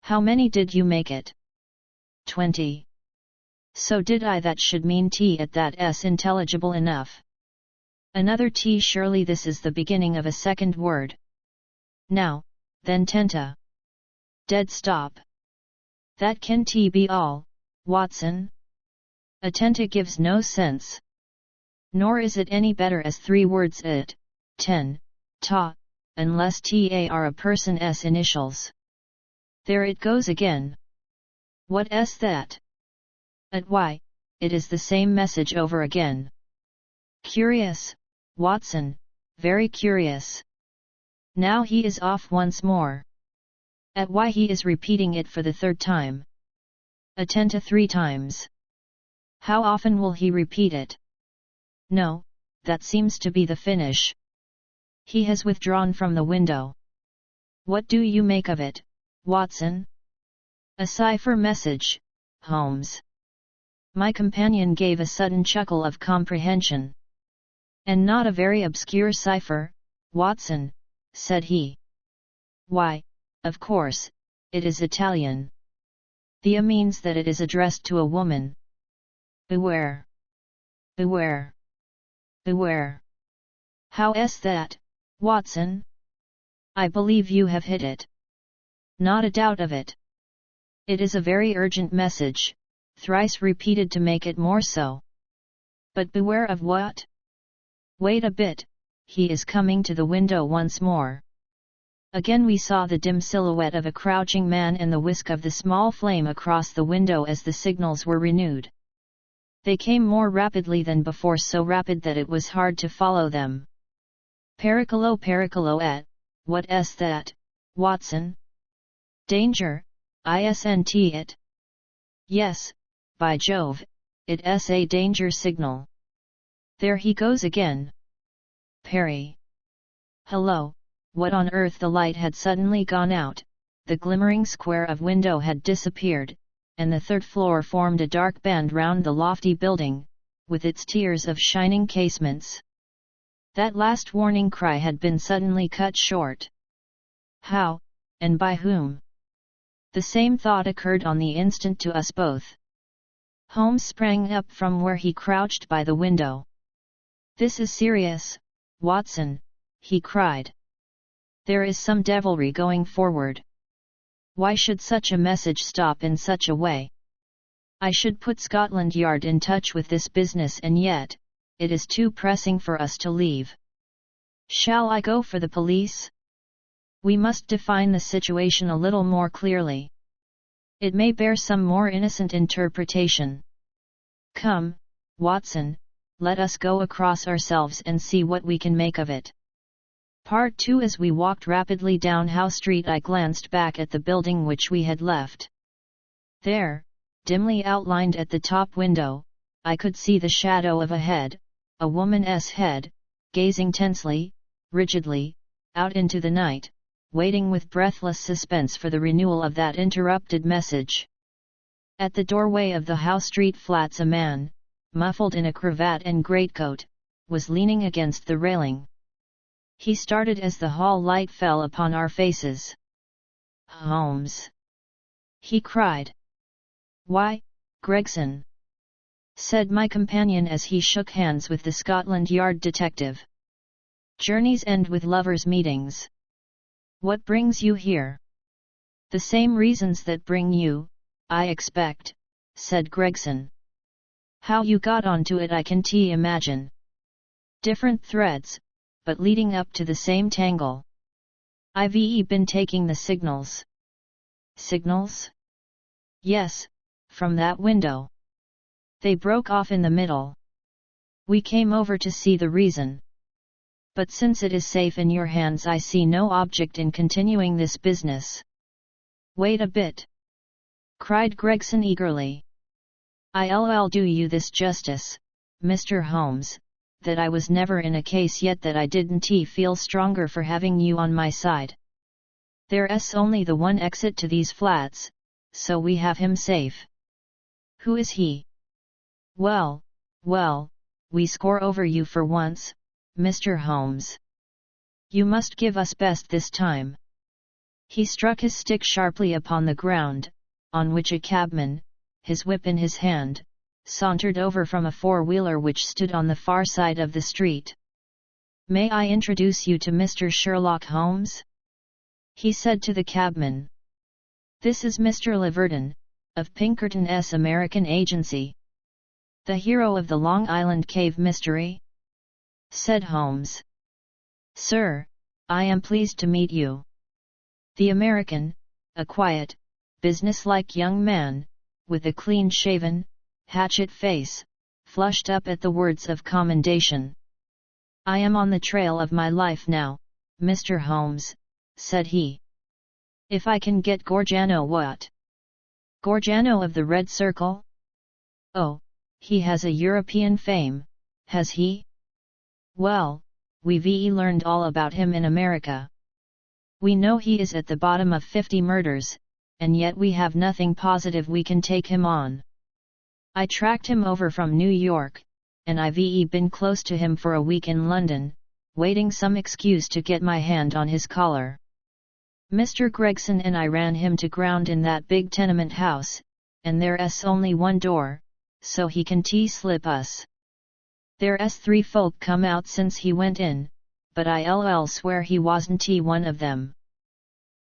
How many did you make it?" 20. "So did I. That should mean T at that S. Intelligible enough. Another T. Surely this is the beginning of a second word. Now, then tenta. Dead stop. That can T be all, Watson? Attenta gives no sense. Nor is it any better as three words it, ten, ta, unless ta are a person's initials. There it goes again. What's that? At why, it is the same message over again. Curious, Watson, very curious. Now he is off once more. At why he is repeating it for the third time. Attenta 3 times. How often will he repeat it? No, that seems to be the finish. He has withdrawn from the window. What do you make of it, Watson? A cipher message, Holmes. My companion gave a sudden chuckle of comprehension. And not a very obscure cipher, Watson, said he. Why, of course, it is Italian. The A means that it is addressed to a woman. Beware! Beware! Beware! How's that, Watson? I believe you have hit it. Not a doubt of it. It is a very urgent message, thrice repeated to make it more so. But beware of what? Wait a bit, he is coming to the window once more. Again we saw the dim silhouette of a crouching man and the whisk of the small flame across the window as the signals were renewed. They came more rapidly than before, so rapid that it was hard to follow them. Pericolo, pericolo at, what's that, Watson? Danger, isn't it? Yes, by Jove, it's a danger signal. There he goes again. Perry. Hello, what on earth? The light had suddenly gone out, the glimmering square of window had disappeared, and the third floor formed a dark band round the lofty building, with its tiers of shining casements. That last warning cry had been suddenly cut short. How, and by whom? The same thought occurred on the instant to us both. Holmes sprang up from where he crouched by the window. This is serious, Watson, he cried. There is some devilry going forward. Why should such a message stop in such a way? I should put Scotland Yard in touch with this business, and yet, it is too pressing for us to leave. Shall I go for the police? We must define the situation a little more clearly. It may bear some more innocent interpretation. Come, Watson, let us go across ourselves and see what we can make of it. Part 2. As we walked rapidly down Howe Street, I glanced back at the building which we had left. There, dimly outlined at the top window, I could see the shadow of a head, a woman's head, gazing tensely, rigidly, out into the night, waiting with breathless suspense for the renewal of that interrupted message. At the doorway of the Howe Street flats a man, muffled in a cravat and greatcoat, was leaning against the railing. He started as the hall light fell upon our faces. Holmes! He cried. Why, Gregson! Said my companion as he shook hands with the Scotland Yard detective. Journeys end with lovers' meetings. What brings you here? The same reasons that bring you, I expect, said Gregson. How you got onto it I can't imagine. Different threads, but leading up to the same tangle. I've been taking the signals. Signals? Yes, from that window. They broke off in the middle. We came over to see the reason. But since it is safe in your hands I see no object in continuing this business. Wait a bit! Cried Gregson eagerly. I'll do you this justice, Mr. Holmes, that I was never in a case yet that I didn't feel stronger for having you on my side. There's only the one exit to these flats, so we have him safe. Who is he? Well, we score over you for once, Mr. Holmes. You must give us best this time. He struck his stick sharply upon the ground, on which a cabman, his whip in his hand, sauntered over from a four-wheeler which stood on the far side of the street. May I introduce you to Mr. Sherlock Holmes? He said to the cabman. This is Mr. Leverton, of Pinkerton's American Agency. The hero of the Long Island Cave mystery? Said Holmes. Sir, I am pleased to meet you. The American, a quiet, businesslike young man, with a clean-shaven, hatchet face, flushed up at the words of commendation. I am on the trail of my life now, Mr. Holmes, said he. If I can get Gorgano. What? Gorgano of the Red Circle? Oh, he has a European fame, has he? Well, we've learned all about him in America. We know he is at the bottom of 50 murders, and yet we have nothing positive we can take him on. I tracked him over from New York, and I've been close to him for a week in London, waiting some excuse to get my hand on his collar. Mr. Gregson and I ran him to ground in that big tenement house, and there's only one door, so he can slip us. There's 3 folk come out since he went in, but I'll swear he wasn't one of them.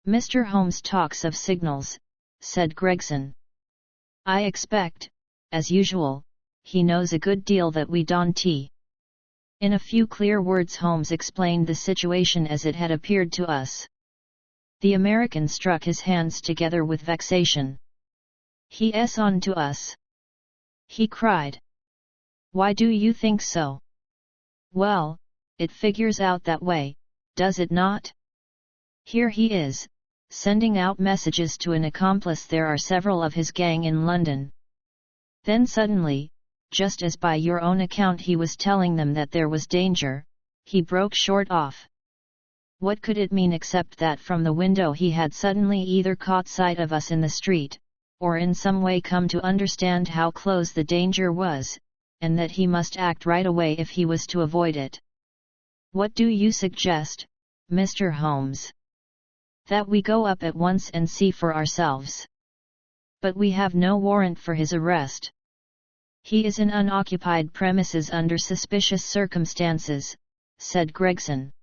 Mr. Holmes talks of signals, said Gregson. I expect, as usual, he knows a good deal that we don't. In a few clear words Holmes explained the situation as it had appeared to us. The American struck his hands together with vexation. He's on to us! He cried. Why do you think so? Well, it figures out that way, does it not? Here he is, sending out messages to an accomplice. There are several of his gang in London. Then suddenly, just as by your own account he was telling them that there was danger, he broke short off. What could it mean except that from the window he had suddenly either caught sight of us in the street, or in some way come to understand how close the danger was, and that he must act right away if he was to avoid it. What do you suggest, Mr. Holmes? That we go up at once and see for ourselves. But we have no warrant for his arrest. He is in unoccupied premises under suspicious circumstances, said Gregson.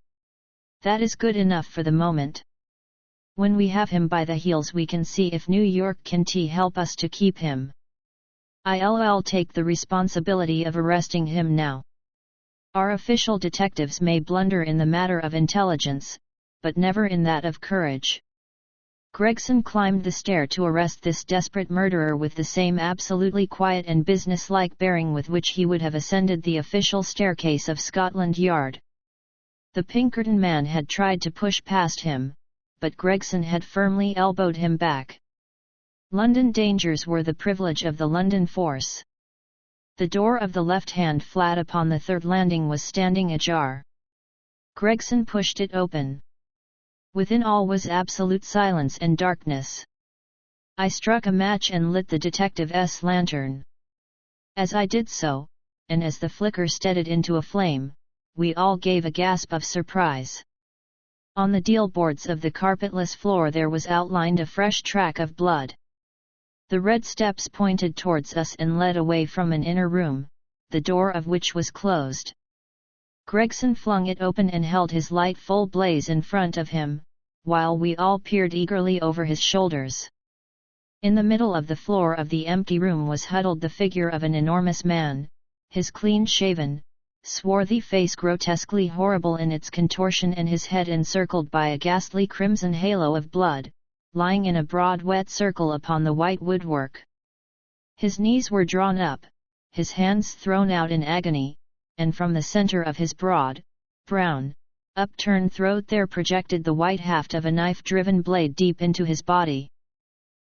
That is good enough for the moment. When we have him by the heels we can see if New York can help us to keep him. I'll take the responsibility of arresting him now. Our official detectives may blunder in the matter of intelligence, but never in that of courage. Gregson climbed the stair to arrest this desperate murderer with the same absolutely quiet and businesslike bearing with which he would have ascended the official staircase of Scotland Yard. The Pinkerton man had tried to push past him, but Gregson had firmly elbowed him back. London dangers were the privilege of the London force. The door of the left-hand flat upon the third landing was standing ajar. Gregson pushed it open. Within all was absolute silence and darkness. I struck a match and lit the detective's lantern. As I did so, and as the flicker steadied into a flame, we all gave a gasp of surprise. On the deal boards of the carpetless floor there was outlined a fresh track of blood. The red steps pointed towards us and led away from an inner room, the door of which was closed. Gregson flung it open and held his light full blaze in front of him, while we all peered eagerly over his shoulders. In the middle of the floor of the empty room was huddled the figure of an enormous man, his clean-shaven, swarthy face grotesquely horrible in its contortion and his head encircled by a ghastly crimson halo of blood, lying in a broad wet circle upon the white woodwork. His knees were drawn up, his hands thrown out in agony, and from the center of his broad, brown, upturned throat there projected the white haft of a knife-driven blade deep into his body.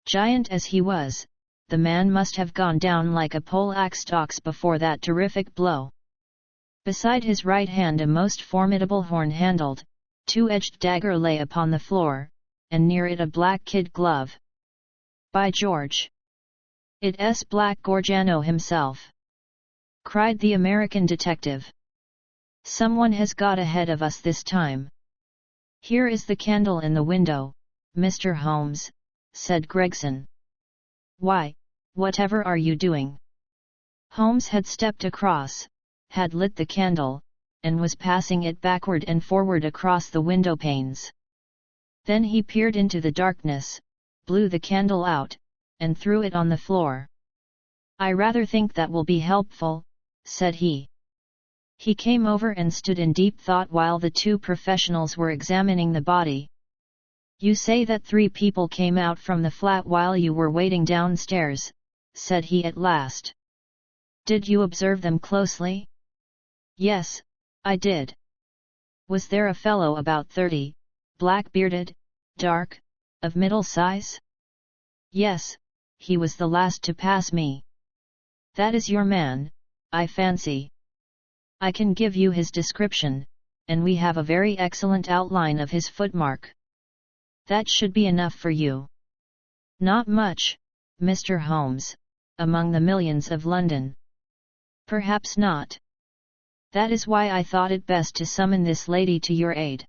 Giant as he was, the man must have gone down like a pole-axe stalks before that terrific blow. Beside his right hand a most formidable horn-handled, two-edged dagger lay upon the floor, and near it a black kid glove. "By George! It's Black Gorgano himself!" cried the American detective. "Someone has got ahead of us this time." "Here is the candle in the window, Mr. Holmes," said Gregson. "Why, whatever are you doing?" Holmes had stepped across, had lit the candle, and was passing it backward and forward across the window panes. Then he peered into the darkness, blew the candle out, and threw it on the floor. "I rather think that will be helpful," said he. He came over and stood in deep thought while the two professionals were examining the body. "You say that 3 people came out from the flat while you were waiting downstairs," said he at last. "Did you observe them closely?" "Yes, I did." "Was there a fellow about 30, black-bearded, dark, of middle size?" "Yes, he was the last to pass me." "That is your man, I fancy. I can give you his description, and we have a very excellent outline of his footmark. That should be enough for you." "Not much, Mr. Holmes, among the millions of London." "Perhaps not. That is why I thought it best to summon this lady to your aid."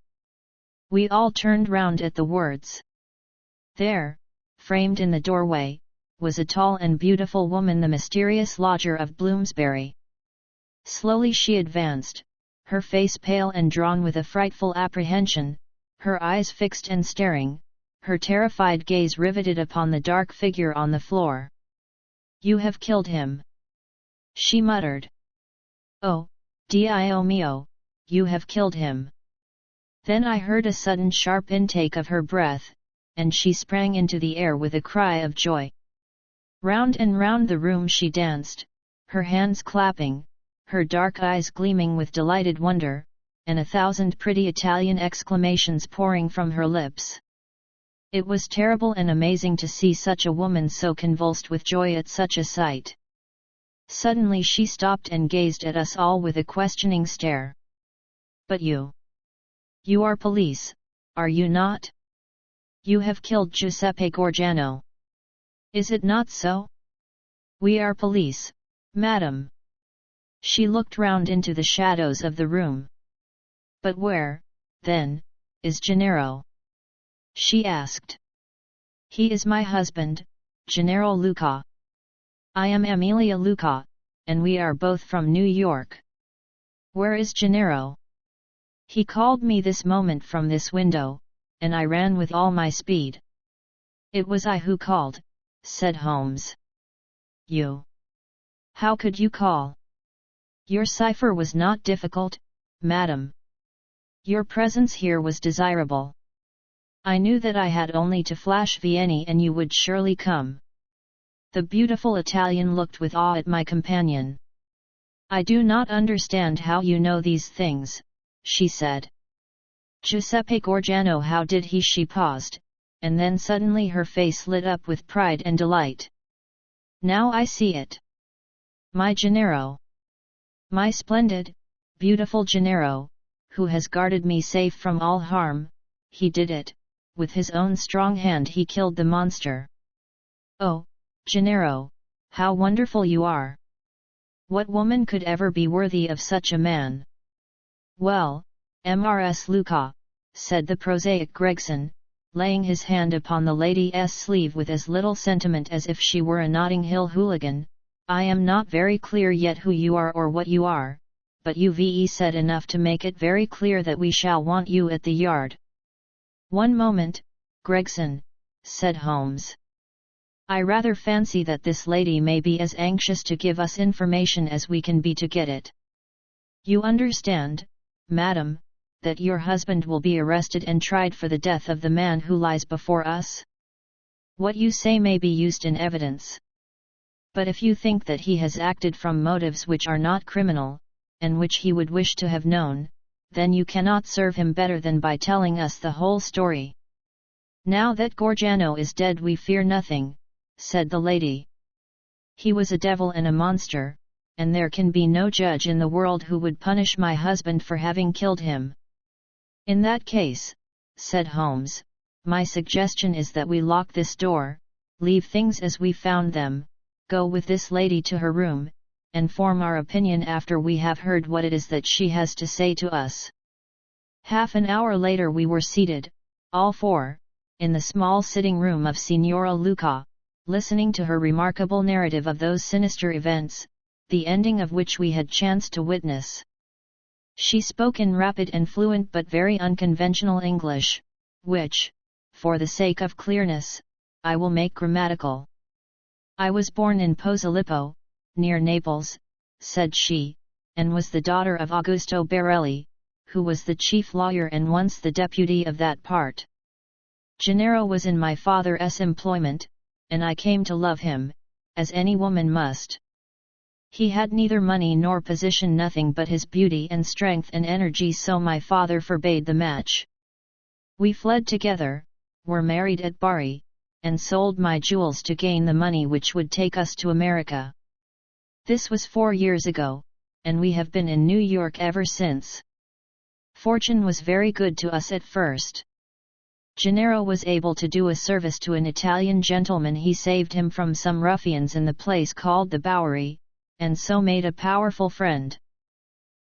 We all turned round at the words. There, framed in the doorway, was a tall and beautiful woman, the mysterious lodger of Bloomsbury. Slowly she advanced, her face pale and drawn with a frightful apprehension, her eyes fixed and staring, her terrified gaze riveted upon the dark figure on the floor. "You have killed him," she muttered. "Oh, Dio mio, you have killed him." Then I heard a sudden sharp intake of her breath, and she sprang into the air with a cry of joy. Round and round the room she danced, her hands clapping, her dark eyes gleaming with delighted wonder, and 1,000 pretty Italian exclamations pouring from her lips. It was terrible and amazing to see such a woman so convulsed with joy at such a sight. Suddenly she stopped and gazed at us all with a questioning stare. "But you are police, are you not? You have killed Giuseppe Gorgano. Is it not so?" "We are police, madam." She looked round into the shadows of the room. "But where, then, is Gennaro?" she asked. "He is my husband, Gennaro Luca. I am Amelia Luca, and we are both from New York." "Where is Gennaro?" "He called me this moment from this window, and I ran with all my speed." "It was I who called," said Holmes. "You? How could you call?" "Your cipher was not difficult, madam. Your presence here was desirable. I knew that I had only to flash Vianney and you would surely come." The beautiful Italian looked with awe at my companion. "I do not understand how you know these things," she said. "Giuseppe Gorgano, how did he?" She paused, and then suddenly her face lit up with pride and delight. "Now I see it. My Gennaro. My splendid, beautiful Gennaro, who has guarded me safe from all harm. He did it, with his own strong hand he killed the monster. Oh, Gennaro, how wonderful you are! What woman could ever be worthy of such a man?" "Well, Mrs. Luca," said the prosaic Gregson, laying his hand upon the lady's sleeve with as little sentiment as if she were a Notting Hill hooligan, "I am not very clear yet who you are or what you are, but you've said enough to make it very clear that we shall want you at the Yard." "One moment, Gregson," said Holmes. "I rather fancy that this lady may be as anxious to give us information as we can be to get it. You understand, madam, that your husband will be arrested and tried for the death of the man who lies before us? What you say may be used in evidence. But if you think that he has acted from motives which are not criminal, and which he would wish to have known, then you cannot serve him better than by telling us the whole story." "Now that Gorgano is dead we fear nothing," said the lady. "He was a devil and a monster, and there can be no judge in the world who would punish my husband for having killed him." "In that case," said Holmes, "my suggestion is that we lock this door, leave things as we found them, go with this lady to her room, and form our opinion after we have heard what it is that she has to say to us." Half an hour later we were seated, all four, in the small sitting room of Signora Luca, listening to her remarkable narrative of those sinister events, the ending of which we had chanced to witness. She spoke in rapid and fluent but very unconventional English, which, for the sake of clearness, I will make grammatical. "I was born in Posillipo, near Naples," said she, "and was the daughter of Augusto Barelli, who was the chief lawyer and once the deputy of that part. Gennaro was in my father's employment, and I came to love him, as any woman must. He had neither money nor position, nothing but his beauty and strength and energy, so my father forbade the match. We fled together, were married at Bari, and sold my jewels to gain the money which would take us to America. This was 4 years ago, and we have been in New York ever since. Fortune was very good to us at first. Gennaro was able to do a service to an Italian gentleman. He saved him from some ruffians in the place called the Bowery, and so made a powerful friend.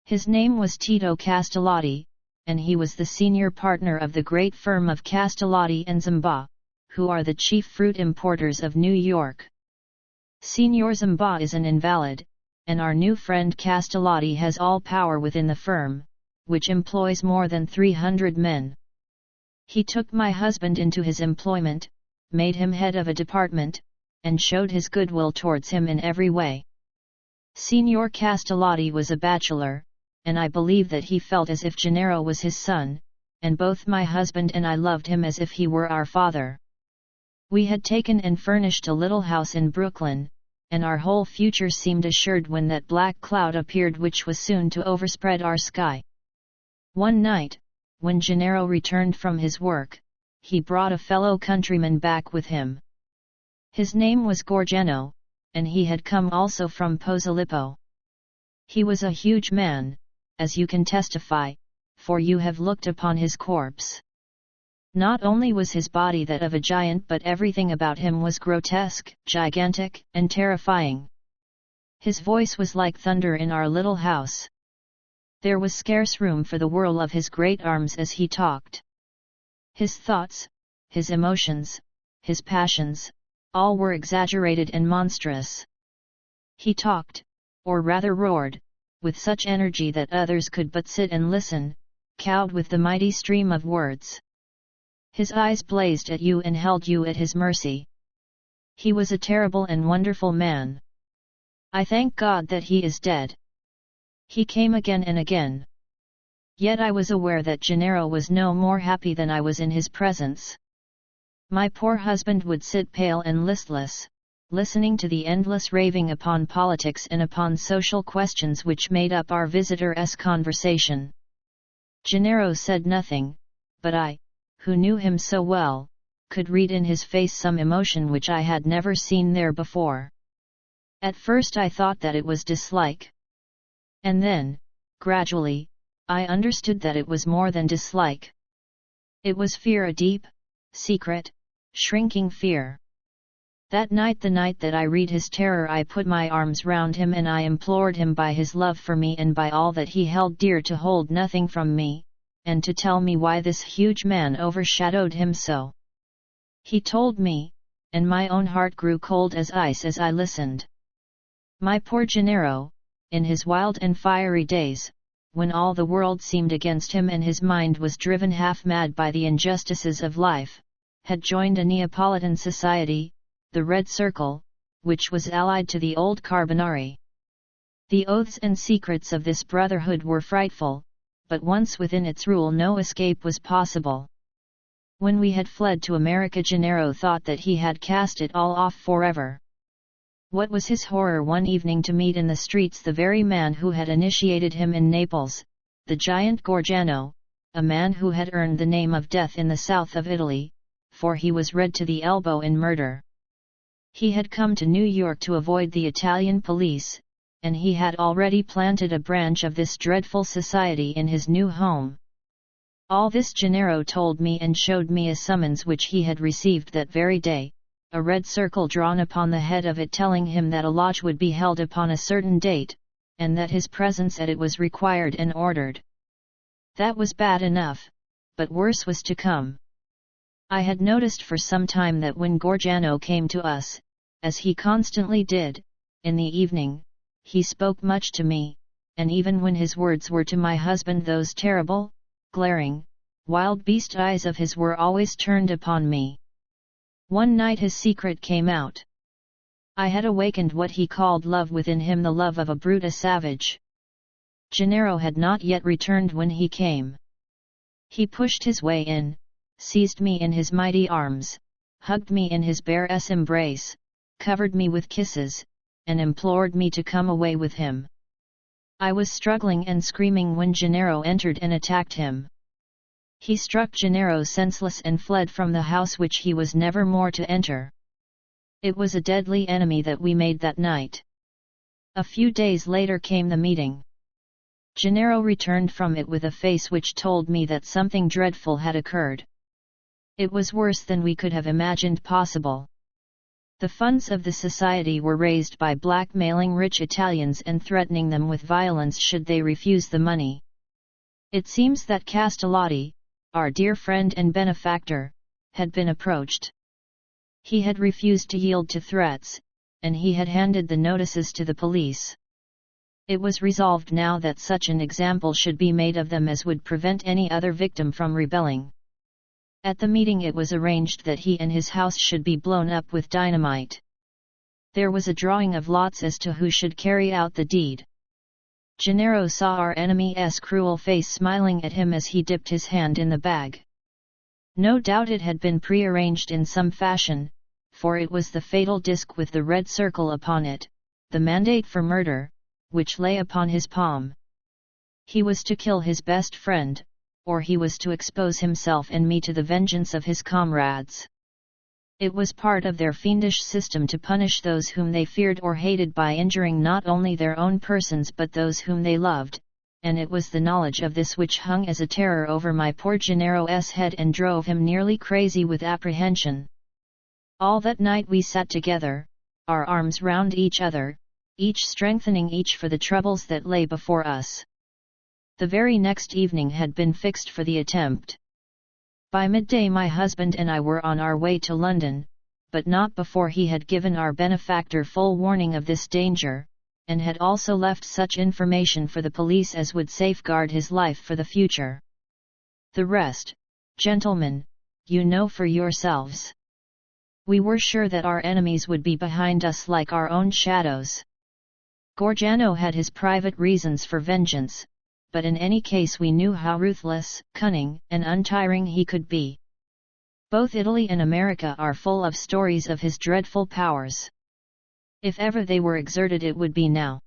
His name was Tito Castellotti, and he was the senior partner of the great firm of Castellotti and Zamba, who are the chief fruit importers of New York. Signor Zamba is an invalid, and our new friend Castellotti has all power within the firm, which employs more than 300 men. He took my husband into his employment, made him head of a department, and showed his goodwill towards him in every way. Signor Castellotti was a bachelor, and I believe that he felt as if Gennaro was his son, and both my husband and I loved him as if he were our father. We had taken and furnished a little house in Brooklyn, and our whole future seemed assured when that black cloud appeared which was soon to overspread our sky. One night, when Gennaro returned from his work, he brought a fellow countryman back with him. His name was Gorgano, and he had come also from Posillipo. He was a huge man, as you can testify, for you have looked upon his corpse. Not only was his body that of a giant, but everything about him was grotesque, gigantic, and terrifying. His voice was like thunder in our little house. There was scarce room for the whirl of his great arms as he talked. His thoughts, his emotions, his passions, all were exaggerated and monstrous. He talked, or rather roared, with such energy that others could but sit and listen, cowed with the mighty stream of words. His eyes blazed at you and held you at his mercy. He was a terrible and wonderful man. I thank God that he is dead. He came again and again. Yet I was aware that Gennaro was no more happy than I was in his presence. My poor husband would sit pale and listless, listening to the endless raving upon politics and upon social questions which made up our visitor's conversation. Gennaro said nothing, but I, who knew him so well, could read in his face some emotion which I had never seen there before. At first I thought that it was dislike. And then, gradually, I understood that it was more than dislike. It was fear, a deep, secret, shrinking fear. That night, the night that I read his terror, I put my arms round him and I implored him by his love for me and by all that he held dear to hold nothing from me, and to tell me why this huge man overshadowed him so. He told me, and my own heart grew cold as ice as I listened. My poor Gennaro, in his wild and fiery days, when all the world seemed against him and his mind was driven half-mad by the injustices of life, had joined a Neapolitan society, the Red Circle, which was allied to the old Carbonari. The oaths and secrets of this brotherhood were frightful, but once within its rule no escape was possible. When we had fled to America, Gennaro thought that he had cast it all off forever. What was his horror one evening to meet in the streets the very man who had initiated him in Naples, the Giant Gorgano, a man who had earned the name of death in the south of Italy, for he was red to the elbow in murder. He had come to New York to avoid the Italian police, and he had already planted a branch of this dreadful society in his new home. All this Gennaro told me and showed me a summons which he had received that very day, a red circle drawn upon the head of it telling him that a lodge would be held upon a certain date, and that his presence at it was required and ordered. That was bad enough, but worse was to come. I had noticed for some time that when Gorgano came to us, as he constantly did, in the evening, he spoke much to me, and even when his words were to my husband, those terrible, glaring, wild beast eyes of his were always turned upon me. One night his secret came out. I had awakened what he called love within him, the love of a brute, a savage. Gennaro had not yet returned when he came. He pushed his way in, seized me in his mighty arms, hugged me in his bare embrace, covered me with kisses, and implored me to come away with him. I was struggling and screaming when Gennaro entered and attacked him. He struck Gennaro senseless and fled from the house which he was never more to enter. It was a deadly enemy that we made that night. A few days later came the meeting. Gennaro returned from it with a face which told me that something dreadful had occurred. It was worse than we could have imagined possible. The funds of the society were raised by blackmailing rich Italians and threatening them with violence should they refuse the money. It seems that Castellotti, our dear friend and benefactor, had been approached. He had refused to yield to threats, and he had handed the notices to the police. It was resolved now that such an example should be made of them as would prevent any other victim from rebelling. At the meeting it was arranged that he and his house should be blown up with dynamite. There was a drawing of lots as to who should carry out the deed. Gennaro saw our enemy's cruel face smiling at him as he dipped his hand in the bag. No doubt it had been prearranged in some fashion, for it was the fatal disc with the red circle upon it, the mandate for murder, which lay upon his palm. He was to kill his best friend, or he was to expose himself and me to the vengeance of his comrades. It was part of their fiendish system to punish those whom they feared or hated by injuring not only their own persons but those whom they loved, and it was the knowledge of this which hung as a terror over my poor Gennaro's head and drove him nearly crazy with apprehension. All that night we sat together, our arms round each other, each strengthening each for the troubles that lay before us. The very next evening had been fixed for the attempt. By midday my husband and I were on our way to London, but not before he had given our benefactor full warning of this danger, and had also left such information for the police as would safeguard his life for the future. The rest, gentlemen, you know for yourselves. We were sure that our enemies would be behind us like our own shadows. Gorgano had his private reasons for vengeance, but in any case we knew how ruthless, cunning, and untiring he could be. Both Italy and America are full of stories of his dreadful powers. If ever they were exerted it would be now.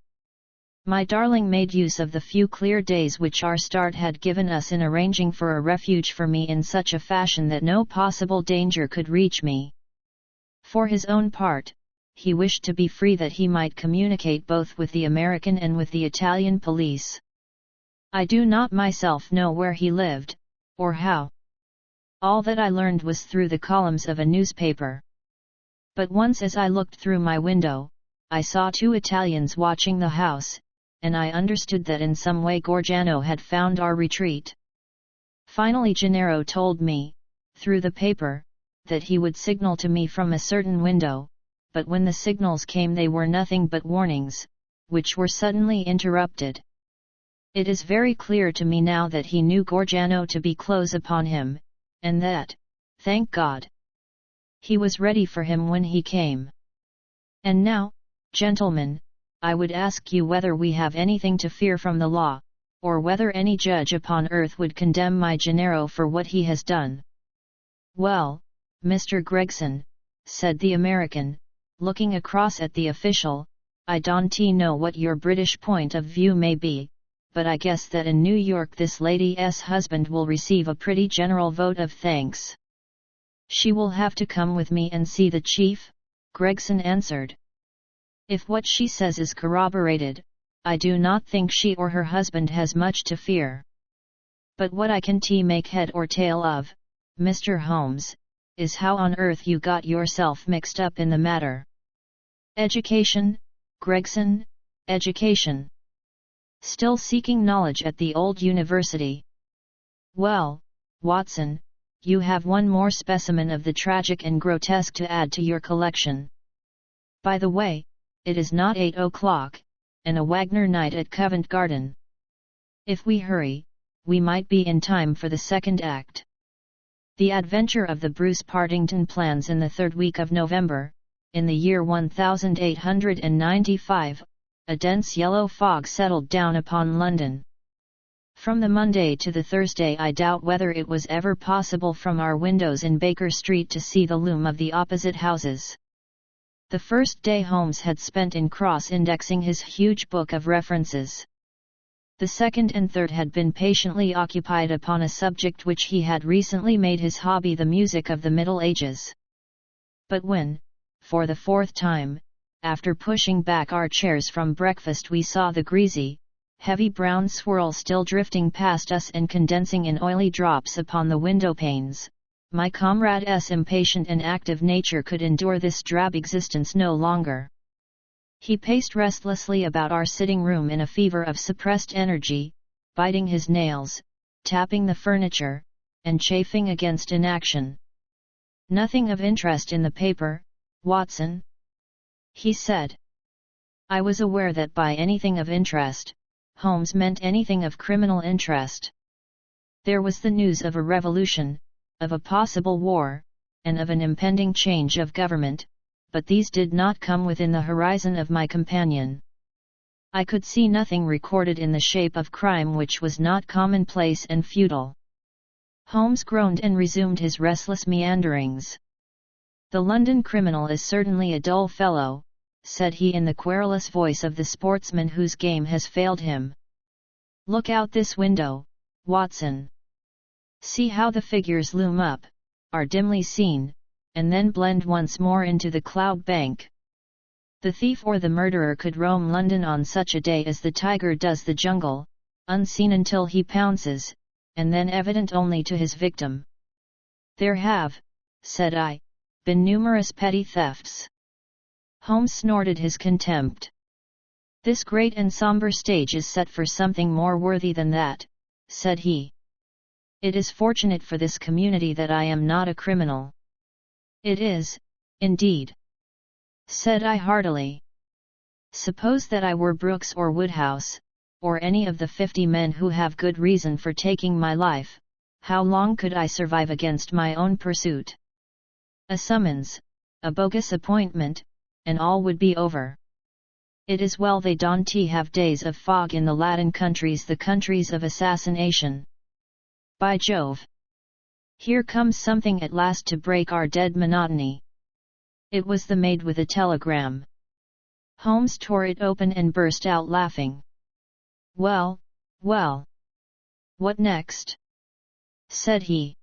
My darling made use of the few clear days which our start had given us in arranging for a refuge for me in such a fashion that no possible danger could reach me. For his own part, he wished to be free that he might communicate both with the American and with the Italian police. I do not myself know where he lived, or how. All that I learned was through the columns of a newspaper. But once as I looked through my window, I saw two Italians watching the house, and I understood that in some way Gorgano had found our retreat. Finally Gennaro told me, through the paper, that he would signal to me from a certain window, but when the signals came they were nothing but warnings, which were suddenly interrupted. It is very clear to me now that he knew Gorgano to be close upon him, and that, thank God, he was ready for him when he came. And now, gentlemen, I would ask you whether we have anything to fear from the law, or whether any judge upon earth would condemn my Gennaro for what he has done. Well, Mr. Gregson, said the American, looking across at the official, I don't know what your British point of view may be, but I guess that in New York this lady's husband will receive a pretty general vote of thanks. She will have to come with me and see the chief, Gregson answered. If what she says is corroborated, I do not think she or her husband has much to fear. But what I can make head or tail of, Mr. Holmes, is how on earth you got yourself mixed up in the matter. Education, Gregson, education. Still seeking knowledge at the old university. Well, Watson, you have one more specimen of the tragic and grotesque to add to your collection. By the way, it is not 8 o'clock, and a Wagner night at Covent Garden. If we hurry, we might be in time for the second act. The adventure of the Bruce-Partington Plans in the third week of November, in the year 1895, a dense yellow fog settled down upon London. From the Monday to the Thursday I doubt whether it was ever possible from our windows in Baker Street to see the loom of the opposite houses. The first day Holmes had spent in cross-indexing his huge book of references. The second and third had been patiently occupied upon a subject which he had recently made his hobby, the music of the Middle Ages. But when, for the fourth time, after pushing back our chairs from breakfast we saw the greasy, heavy brown swirl still drifting past us and condensing in oily drops upon the window panes, my comrade's impatient and active nature could endure this drab existence no longer. He paced restlessly about our sitting room in a fever of suppressed energy, biting his nails, tapping the furniture, and chafing against inaction. Nothing of interest in the paper, Watson? He said. I was aware that by anything of interest, Holmes meant anything of criminal interest. There was the news of a revolution, of a possible war, and of an impending change of government, but these did not come within the horizon of my companion. I could see nothing recorded in the shape of crime which was not commonplace and futile. Holmes groaned and resumed his restless meanderings. The London criminal is certainly a dull fellow, said he in the querulous voice of the sportsman whose game has failed him. Look out this window, Watson. See how the figures loom up, are dimly seen, and then blend once more into the cloud bank. The thief or the murderer could roam London on such a day as the tiger does the jungle, unseen until he pounces, and then evident only to his victim. There have, said I, been numerous petty thefts. Holmes snorted his contempt. This great and sombre stage is set for something more worthy than that, said he. It is fortunate for this community that I am not a criminal. It is, indeed, said I heartily. Suppose that I were Brooks or Woodhouse, or any of the 50 men who have good reason for taking my life, how long could I survive against my own pursuit? A summons, a bogus appointment, and all would be over. It is well they don't have days of fog in the Latin countries, the countries of assassination. By Jove! Here comes something at last to break our dead monotony. It was the maid with a telegram. Holmes tore it open and burst out laughing. Well, well. What next? Said he.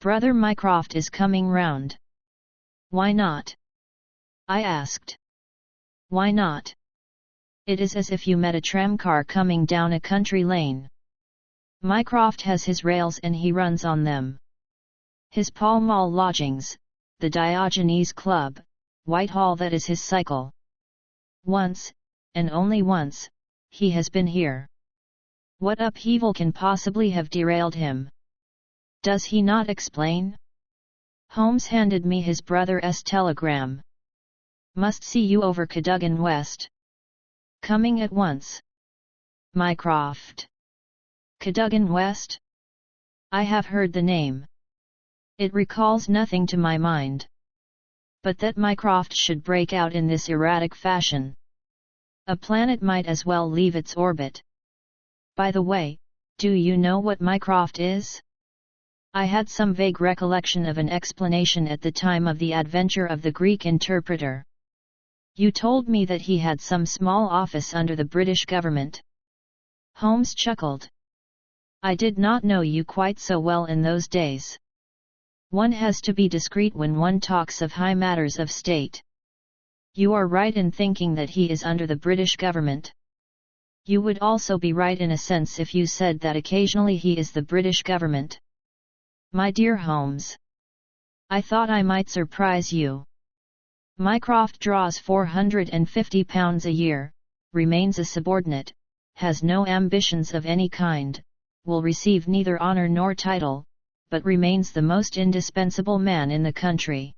Brother Mycroft is coming round. Why not? I asked. Why not? It is as if you met a tramcar coming down a country lane. Mycroft has his rails and he runs on them. His Pall Mall lodgings, the Diogenes Club, Whitehall, that is his cycle. Once, and only once, he has been here. What upheaval can possibly have derailed him? Does he not explain? Holmes handed me his brother's telegram. Must see you over Cadogan West. Coming at once. Mycroft. Cadogan West? I have heard the name. It recalls nothing to my mind. But that Mycroft should break out in this erratic fashion. A planet might as well leave its orbit. By the way, do you know what Mycroft is? I had some vague recollection of an explanation at the time of the adventure of the Greek interpreter. You told me that he had some small office under the British government. Holmes chuckled. I did not know you quite so well in those days. One has to be discreet when one talks of high matters of state. You are right in thinking that he is under the British government. You would also be right in a sense if you said that occasionally he is the British government. My dear Holmes, I thought I might surprise you. Mycroft draws £450 a year, remains a subordinate, has no ambitions of any kind, will receive neither honour nor title, but remains the most indispensable man in the country.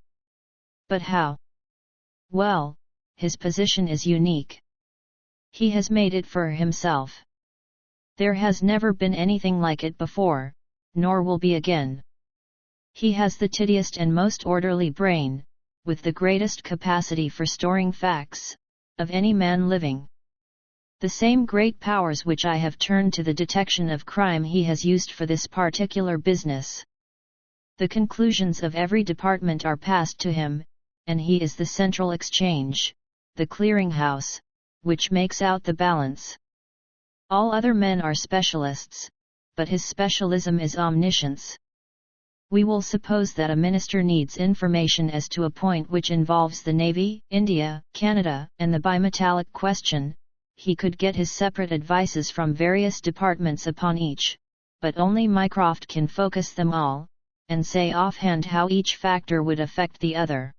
But how? Well, his position is unique. He has made it for himself. There has never been anything like it before, nor will be again. He has the tiddiest and most orderly brain, with the greatest capacity for storing facts, of any man living. The same great powers which I have turned to the detection of crime he has used for this particular business. The conclusions of every department are passed to him, and he is the central exchange, the clearing-house, which makes out the balance. All other men are specialists, but his specialism is omniscience. We will suppose that a minister needs information as to a point which involves the Navy, India, Canada, and the bimetallic question. He could get his separate advices from various departments upon each, but only Mycroft can focus them all, and say offhand how each factor would affect the other.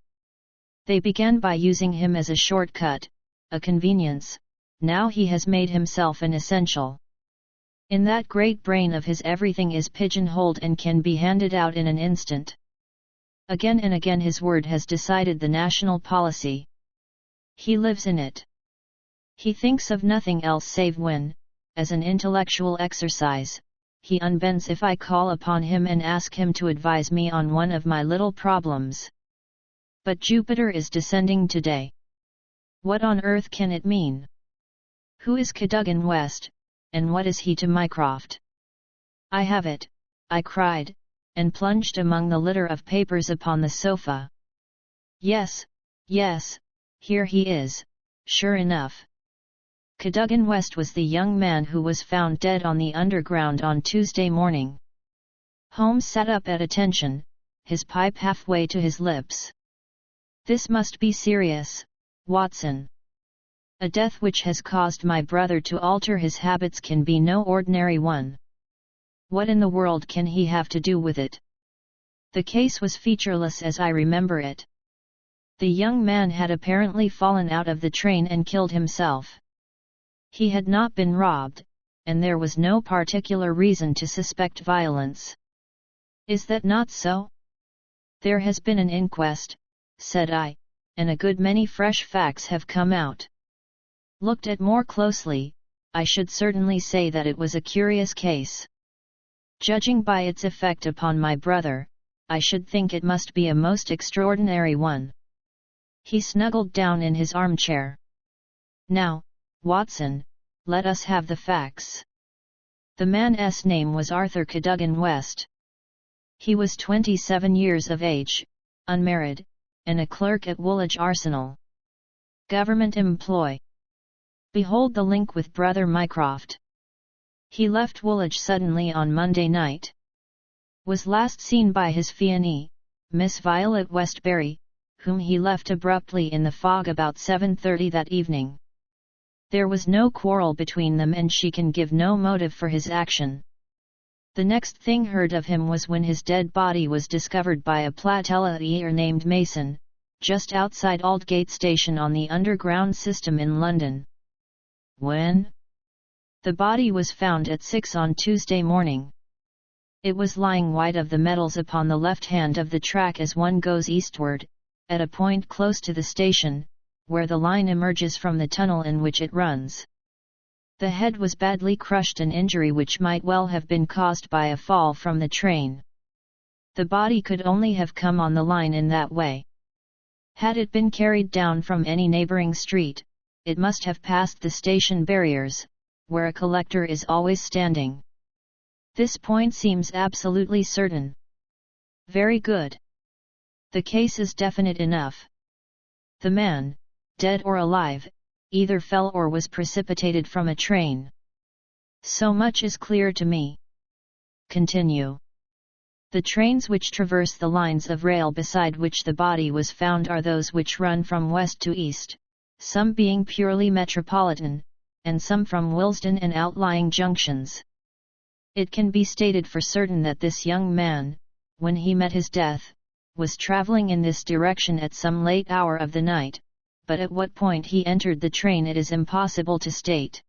They began by using him as a shortcut, a convenience. Now he has made himself an essential. In that great brain of his everything is pigeonholed and can be handed out in an instant. Again and again his word has decided the national policy. He lives in it. He thinks of nothing else save when, as an intellectual exercise, he unbends if I call upon him and ask him to advise me on one of my little problems. But Jupiter is descending today. What on earth can it mean? Who is Cadogan West, and what is he to Mycroft? I have it, I cried, and plunged among the litter of papers upon the sofa. Yes, yes, here he is, sure enough. Cadogan West was the young man who was found dead on the Underground on Tuesday morning. Holmes sat up at attention, his pipe halfway to his lips. This must be serious, Watson. A death which has caused my brother to alter his habits can be no ordinary one. What in the world can he have to do with it? The case was featureless as I remember it. The young man had apparently fallen out of the train and killed himself. He had not been robbed, and there was no particular reason to suspect violence. Is that not so? There has been an inquest, said I, and a good many fresh facts have come out. Looked at more closely, I should certainly say that it was a curious case. Judging by its effect upon my brother, I should think it must be a most extraordinary one. He snuggled down in his armchair. Now, Watson, let us have the facts. The man's name was Arthur Cadogan West. He was 27 years of age, unmarried, and a clerk at Woolwich Arsenal. Government employ. Behold the link with brother Mycroft. He left Woolwich suddenly on Monday night. Was last seen by his fiancée, Miss Violet Westbury, whom he left abruptly in the fog about 7:30 that evening. There was no quarrel between them and she can give no motive for his action. The next thing heard of him was when his dead body was discovered by a platellier named Mason, just outside Aldgate Station on the Underground system in London. When? The body was found at 6 on Tuesday morning. It was lying wide of the metals upon the left hand of the track as one goes eastward, at a point close to the station, where the line emerges from the tunnel in which it runs. The head was badly crushed, an injury which might well have been caused by a fall from the train. The body could only have come on the line in that way. Had it been carried down from any neighboring street, it must have passed the station barriers, where a collector is always standing. This point seems absolutely certain. Very good. The case is definite enough. The man, dead or alive, either fell or was precipitated from a train. So much is clear to me. Continue. The trains which traverse the lines of rail beside which the body was found are those which run from west to east, some being purely metropolitan, and some from Willesden and outlying junctions. It can be stated for certain that this young man, when he met his death, was travelling in this direction at some late hour of the night, but at what point he entered the train it is impossible to state.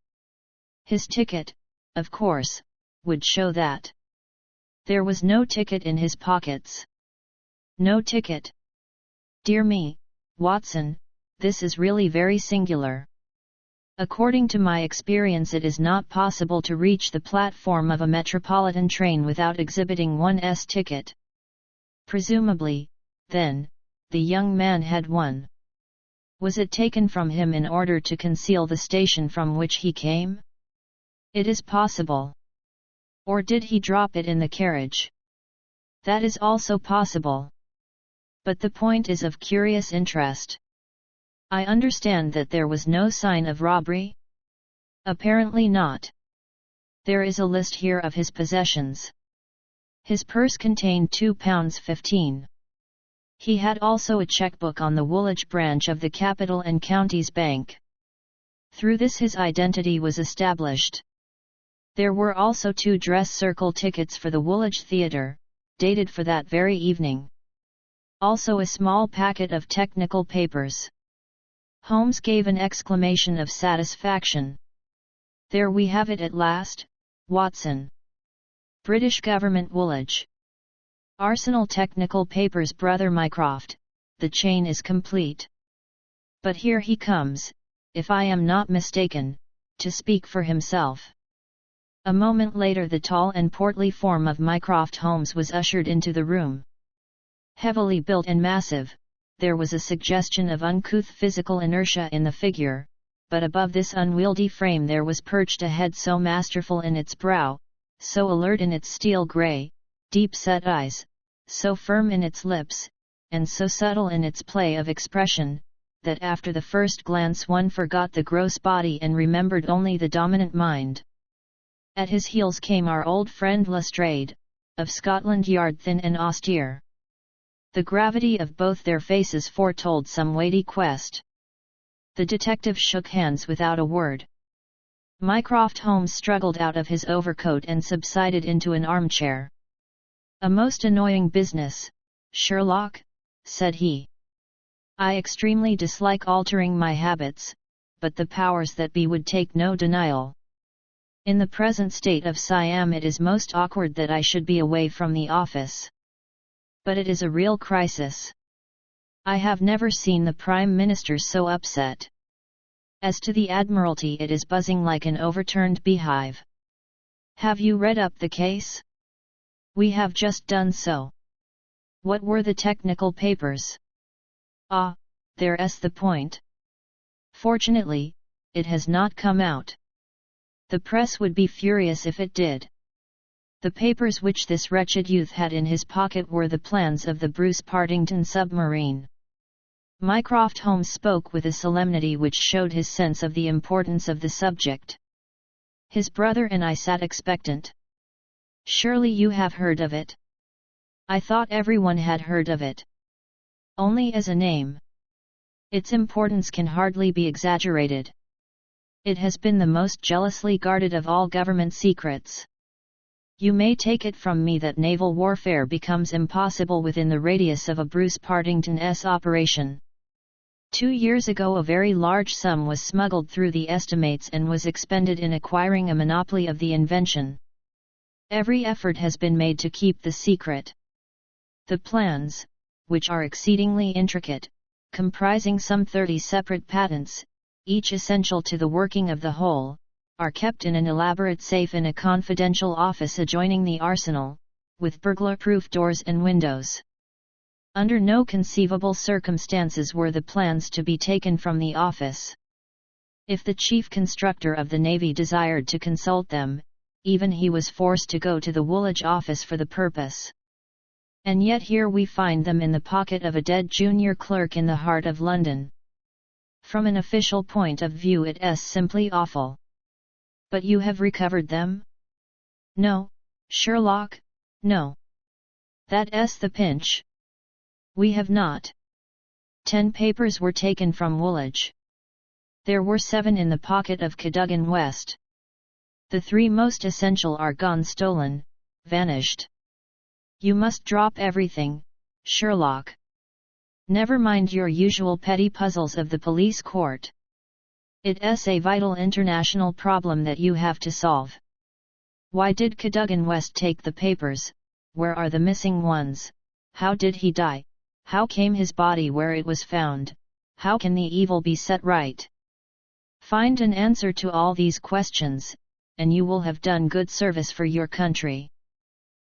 His ticket, of course, would show that. There was no ticket in his pockets. No ticket. Dear me, Watson, this is really very singular. According to my experience, it is not possible to reach the platform of a metropolitan train without exhibiting one's ticket. Presumably, then, the young man had one. Was it taken from him in order to conceal the station from which he came? It is possible. Or did he drop it in the carriage? That is also possible. But the point is of curious interest. I understand that there was no sign of robbery? Apparently not. There is a list here of his possessions. His purse contained £2.15. He had also a checkbook on the Woolwich branch of the Capital and Counties Bank. Through this his identity was established. There were also 2 dress circle tickets for the Woolwich Theatre, dated for that very evening. Also a small packet of technical papers. Holmes gave an exclamation of satisfaction. There we have it at last, Watson. British Government Woolwich. Arsenal Technical Papers, Brother Mycroft, the chain is complete. But here he comes, if I am not mistaken, to speak for himself. A moment later the tall and portly form of Mycroft Holmes was ushered into the room. Heavily built and massive, there was a suggestion of uncouth physical inertia in the figure, but above this unwieldy frame there was perched a head so masterful in its brow, so alert in its steel grey, deep-set eyes, so firm in its lips, and so subtle in its play of expression, that after the first glance one forgot the gross body and remembered only the dominant mind. At his heels came our old friend Lestrade, of Scotland Yard, thin and austere. The gravity of both their faces foretold some weighty quest. The detective shook hands without a word. Mycroft Holmes struggled out of his overcoat and subsided into an armchair. "A most annoying business, Sherlock," said he. "I extremely dislike altering my habits, but the powers that be would take no denial. In the present state of Siam it is most awkward that I should be away from the office. But it is a real crisis. I have never seen the Prime Minister so upset. As to the Admiralty, it is buzzing like an overturned beehive. Have you read up the case?" "We have just done so." "What were the technical papers?" "Ah, there's the point. Fortunately, it has not come out. The press would be furious if it did. The papers which this wretched youth had in his pocket were the plans of the Bruce-Partington submarine." Mycroft Holmes spoke with a solemnity which showed his sense of the importance of the subject. His brother and I sat expectant. "Surely you have heard of it?" "I thought everyone had heard of it. Only as a name. Its importance can hardly be exaggerated. It has been the most jealously guarded of all government secrets. You may take it from me that naval warfare becomes impossible within the radius of a Bruce-Partington's operation. 2 years ago a very large sum was smuggled through the estimates and was expended in acquiring a monopoly of the invention. Every effort has been made to keep the secret. The plans, which are exceedingly intricate, comprising some 30 separate patents, each essential to the working of the whole, are kept in an elaborate safe in a confidential office adjoining the arsenal, with burglar-proof doors and windows. Under no conceivable circumstances were the plans to be taken from the office. If the chief constructor of the Navy desired to consult them, even he was forced to go to the Woolwich office for the purpose. And yet here we find them in the pocket of a dead junior clerk in the heart of London. From an official point of view it's simply awful. But you have recovered them? No, Sherlock, no. That's the pinch. We have not. 10 papers were taken from Woolwich. There were 7 in the pocket of Cadogan West. The 3 most essential are gone, stolen, vanished. You must drop everything, Sherlock. Never mind your usual petty puzzles of the police court. It's a vital international problem that you have to solve. Why did Cadogan West take the papers? Where are the missing ones? How did he die? How came his body where it was found? How can the evil be set right? Find an answer to all these questions, and you will have done good service for your country.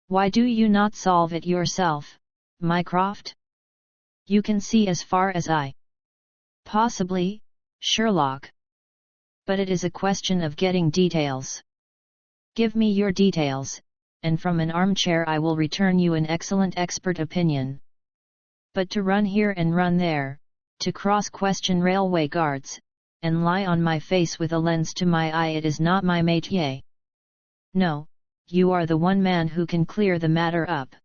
Why do you not solve it yourself, Mycroft? You can see as far as I. Possibly, Sherlock. But it is a question of getting details. Give me your details, and from an armchair I will return you an excellent expert opinion. But to run here and run there, to cross-question railway guards, and lie on my face with a lens to my eye, it is not my métier. No, you are the one man who can clear the matter up.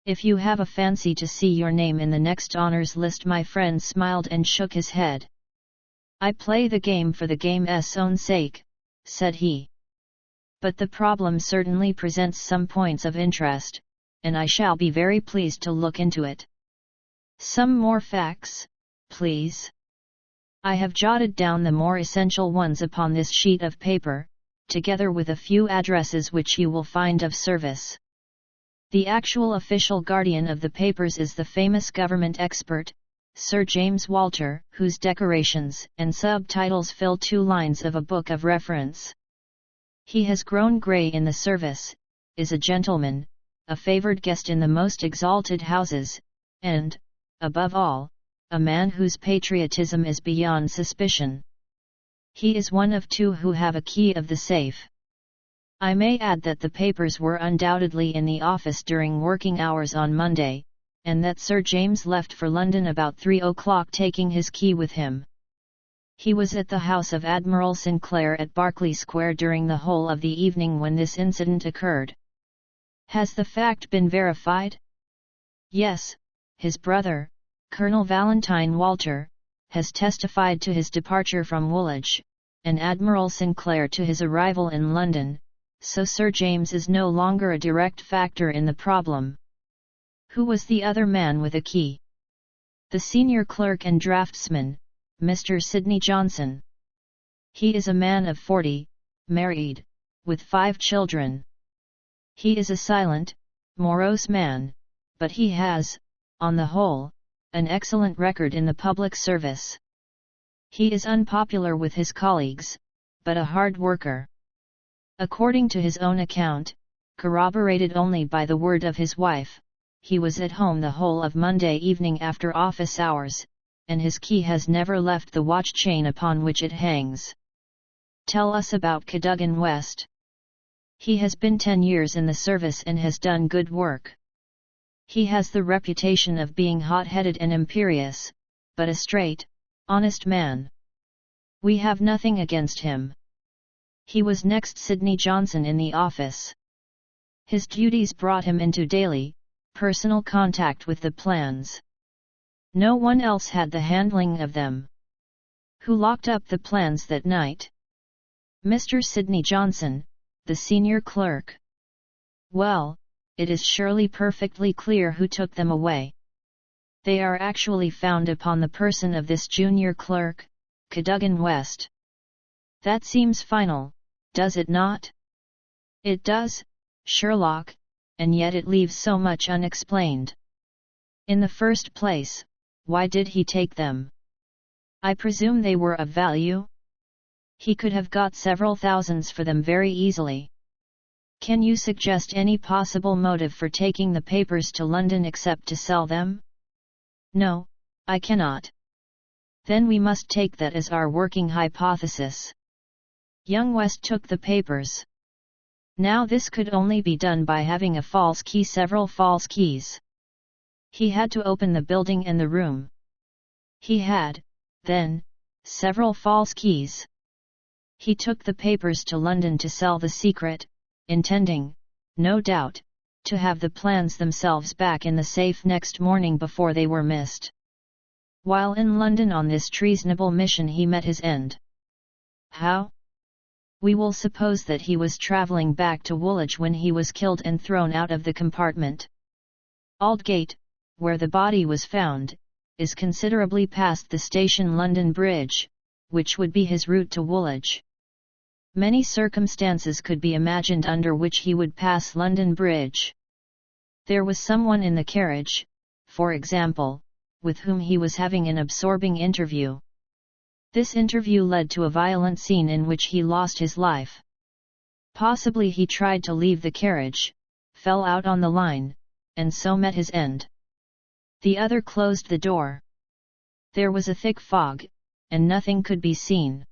If you have a fancy to see your name in the next honours list. My friend smiled and shook his head. I play the game for the game's own sake, said he. But the problem certainly presents some points of interest, and I shall be very pleased to look into it. Some more facts, please. I have jotted down the more essential ones upon this sheet of paper, together with a few addresses which you will find of service. The actual official guardian of the papers is the famous government expert, Sir James Walter, whose decorations and subtitles fill 2 lines of a book of reference. He has grown grey in the service, is a gentleman, a favoured guest in the most exalted houses, and, above all, a man whose patriotism is beyond suspicion. He is one of 2 who have a key of the safe. I may add that the papers were undoubtedly in the office during working hours on Monday, and that Sir James left for London about 3 o'clock taking his key with him. He was at the house of Admiral Sinclair at Berkeley Square during the whole of the evening when this incident occurred. Has the fact been verified? Yes, his brother, Colonel Valentine Walter, has testified to his departure from Woolwich, and Admiral Sinclair to his arrival in London, so Sir James is no longer a direct factor in the problem. Who was the other man with a key? The senior clerk and draftsman, Mr. Sidney Johnson. He is a man of 40, married, with 5 children. He is a silent, morose man, but he has, on the whole, an excellent record in the public service. He is unpopular with his colleagues, but a hard worker. According to his own account, corroborated only by the word of his wife, he was at home the whole of Monday evening after office hours, and his key has never left the watch chain upon which it hangs. Tell us about Cadogan West. He has been 10 years in the service and has done good work. He has the reputation of being hot-headed and imperious, but a straight, honest man. We have nothing against him. He was next Sidney Johnson in the office. His duties brought him into daily, personal contact with the plans. No one else had the handling of them. Who locked up the plans that night? Mr. Sidney Johnson, the senior clerk. Well, it is surely perfectly clear who took them away. They are actually found upon the person of this junior clerk, Cadogan West. That seems final, does it not? It does, Sherlock, and yet it leaves so much unexplained. In the first place, Why did he take them? I presume they were of value? He could have got several thousands for them very easily. Can you suggest any possible motive for taking the papers to London except to sell them? No, I cannot. Then we must take that as our working hypothesis. Young West took the papers. Now this could only be done by having a false key, several false keys. He had to open the building and the room. He had, then, several false keys. He took the papers to London to sell the secret, intending, no doubt, to have the plans themselves back in the safe next morning before they were missed. While in London on this treasonable mission he met his end. How? We will suppose that he was travelling back to Woolwich when he was killed and thrown out of the compartment. Aldgate, where the body was found, is considerably past the station London Bridge, which would be his route to Woolwich. Many circumstances could be imagined under which he would pass London Bridge. There was someone in the carriage, for example, with whom he was having an absorbing interview. This interview led to a violent scene in which he lost his life. Possibly he tried to leave the carriage, fell out on the line, and so met his end. The other closed the door. There was a thick fog, and nothing could be seen.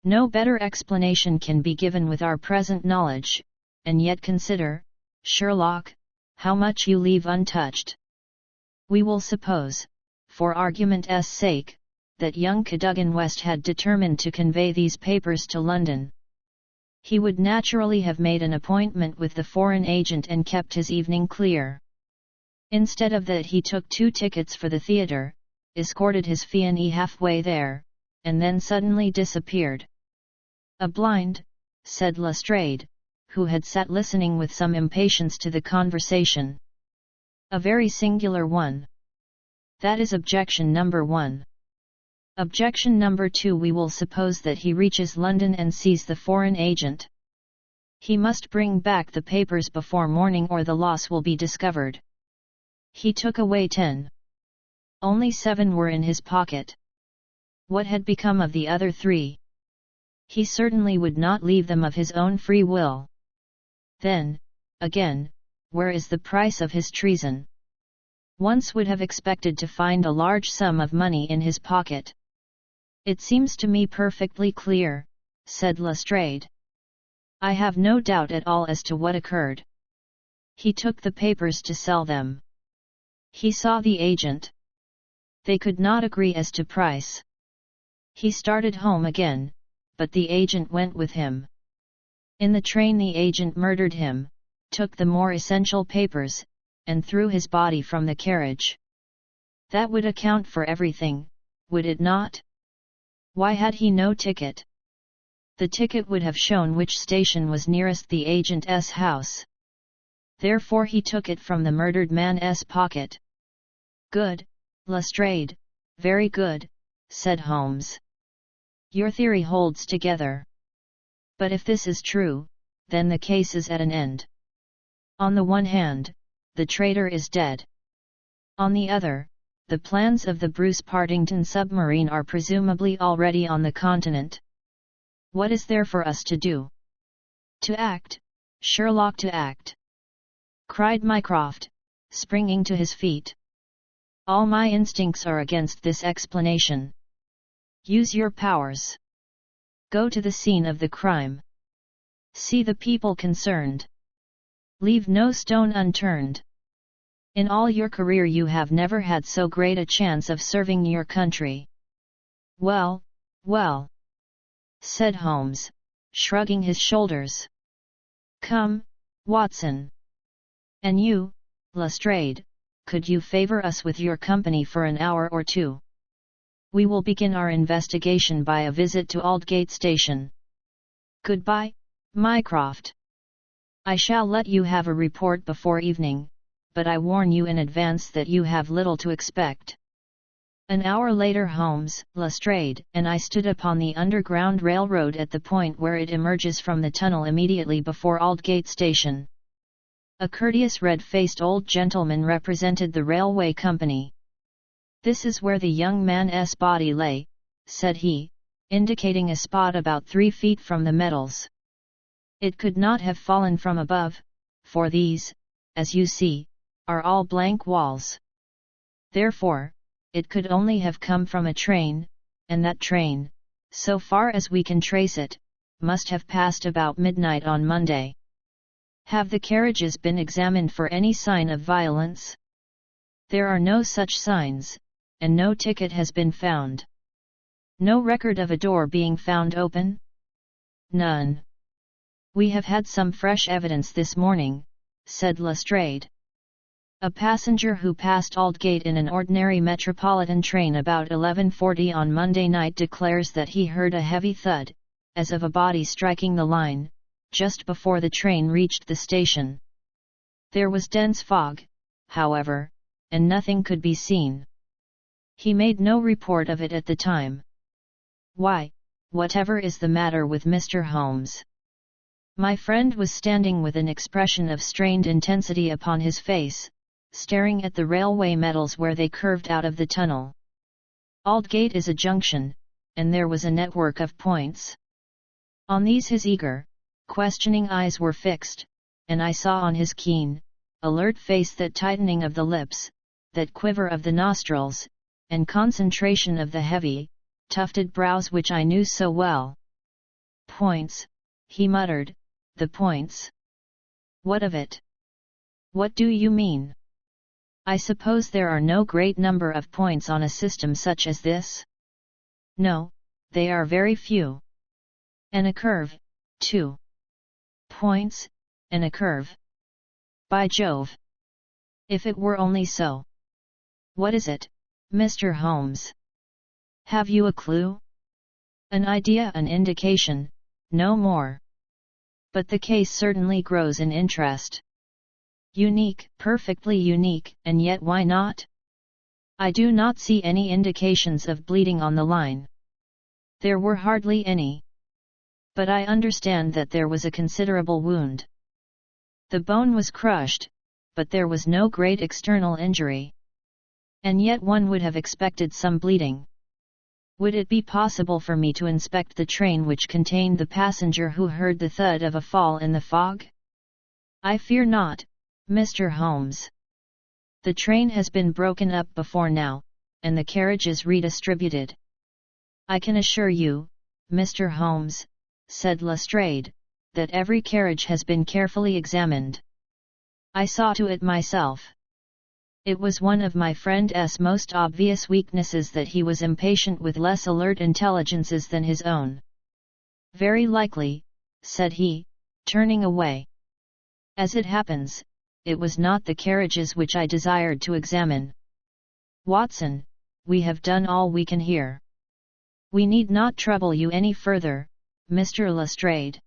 No better explanation can be given with our present knowledge, and yet consider, Sherlock, how much you leave untouched. We will suppose, for argument's sake, that young Cadogan West had determined to convey these papers to London. He would naturally have made an appointment with the foreign agent and kept his evening clear. Instead of that he took 2 tickets for the theatre, escorted his fiancée halfway there, and then suddenly disappeared. A blind, said Lestrade, who had sat listening with some impatience to the conversation. A very singular one. That is objection number 1. Objection number 2. We will suppose that he reaches London and sees the foreign agent. He must bring back the papers before morning or the loss will be discovered. He took away 10. Only 7 were in his pocket. What had become of the other 3? He certainly would not leave them of his own free will. Then, again, where is the price of his treason? Once would have expected to find a large sum of money in his pocket. It seems to me perfectly clear, said Lestrade. I have no doubt at all as to what occurred. He took the papers to sell them. He saw the agent. They could not agree as to price. He started home again, but the agent went with him. In the train the agent murdered him, took the more essential papers, and threw his body from the carriage. That would account for everything, would it not? Why had he no ticket? The ticket would have shown which station was nearest the agent's house. Therefore he took it from the murdered man's pocket. Good, Lestrade, very good, said Holmes. Your theory holds together. But if this is true, then the case is at an end. On the one hand, the traitor is dead. On the other, the plans of the Bruce-Partington submarine are presumably already on the continent. What is there for us to do? To act, Sherlock, to act! Cried Mycroft, springing to his feet. All my instincts are against this explanation. Use your powers. Go to the scene of the crime. See the people concerned. Leave no stone unturned. In all your career you have never had so great a chance of serving your country. Well, well, said Holmes, shrugging his shoulders. Come, Watson. And you, Lestrade, could you favor us with your company for an hour or 2? We will begin our investigation by a visit to Aldgate Station. Goodbye, Mycroft. I shall let you have a report before evening, but I warn you in advance that you have little to expect. An hour later Holmes, Lestrade, and I stood upon the Underground Railroad at the point where it emerges from the tunnel immediately before Aldgate Station. A courteous red-faced old gentleman represented the railway company. "This is where the young man's body lay," said he, indicating a spot about 3 feet from the metals. "It could not have fallen from above, for these, as you see, are all blank walls. Therefore, it could only have come from a train, and that train, so far as we can trace it, must have passed about midnight on Monday." "Have the carriages been examined for any sign of violence?" "There are no such signs, and no ticket has been found." "No record of a door being found open?" "None." "We have had some fresh evidence this morning," said Lestrade. "A passenger who passed Aldgate in an ordinary metropolitan train about 11:40 on Monday night declares that he heard a heavy thud, as of a body striking the line, just before the train reached the station. There was dense fog, however, and nothing could be seen. He made no report of it at the time." "Why, whatever is the matter with Mr. Holmes?" My friend was standing with an expression of strained intensity upon his face, staring at the railway metals where they curved out of the tunnel. Aldgate is a junction, and there was a network of points. On these his eager, questioning eyes were fixed, and I saw on his keen, alert face that tightening of the lips, that quiver of the nostrils, and concentration of the heavy, tufted brows which I knew so well. "Points," he muttered, "the points. What of it? What do you mean? I suppose there are no great number of points on a system such as this?" "No, they are very few." "And a curve, too?" "Points, and a curve? By Jove! If it were only so! What is it, Mr. Holmes? Have you a clue?" "An idea, an indication, no more. But the case certainly grows in interest. Unique, perfectly unique, and yet why not? I do not see any indications of bleeding on the line. There were hardly any. But I understand that there was a considerable wound. The bone was crushed, but there was no great external injury. And yet one would have expected some bleeding. Would it be possible for me to inspect the train which contained the passenger who heard the thud of a fall in the fog?" "I fear not, Mr. Holmes. The train has been broken up before now, and the carriages redistributed. I can assure you, Mr. Holmes," said Lestrade, "that every carriage has been carefully examined. I saw to it myself. It was one of my friend's most obvious weaknesses that he was impatient with less alert intelligences than his own." "Very likely," said he, turning away. "As it happens, it was not the carriages which I desired to examine. Watson, we have done all we can here. We need not trouble you any further, Mr. Lestrade.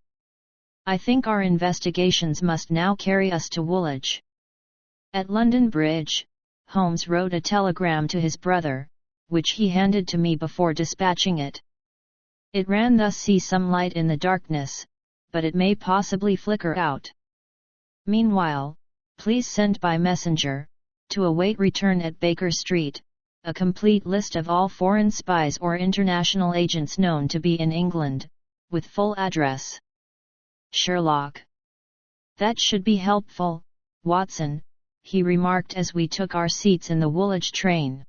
I think our investigations must now carry us to Woolwich." At London Bridge, Holmes wrote a telegram to his brother, which he handed to me before dispatching it. It ran thus: "See some light in the darkness, but it may possibly flicker out. Meanwhile, please send by messenger, to await return at Baker Street, a complete list of all foreign spies or international agents known to be in England, with full address. Sherlock." "That should be helpful, Watson," he remarked as we took our seats in the Woolwich train.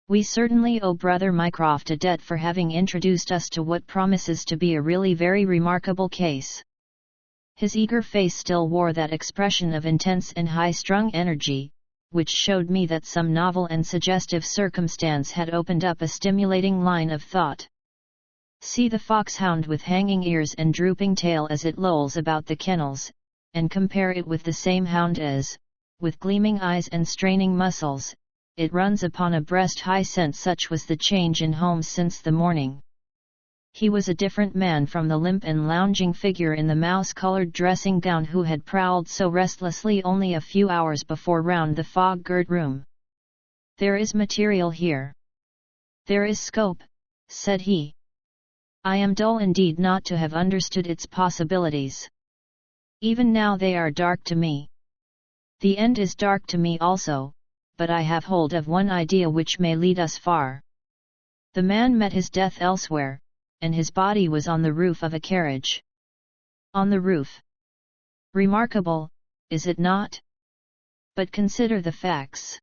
"We certainly owe Brother Mycroft a debt for having introduced us to what promises to be a really very remarkable case." His eager face still wore that expression of intense and high-strung energy, which showed me that some novel and suggestive circumstance had opened up a stimulating line of thought. "See the foxhound with hanging ears and drooping tail as it lolls about the kennels, and compare it with the same hound as, with gleaming eyes and straining muscles, it runs upon a breast-high scent." Such was the change in Holmes since the morning. He was a different man from the limp and lounging figure in the mouse-coloured dressing gown who had prowled so restlessly only a few hours before round the fog-girt room. "There is material here. There is scope," said he. "I am dull indeed not to have understood its possibilities. Even now they are dark to me. The end is dark to me also, but I have hold of one idea which may lead us far. The man met his death elsewhere, and his body was on the roof of a carriage. On the roof. Remarkable, is it not? But consider the facts.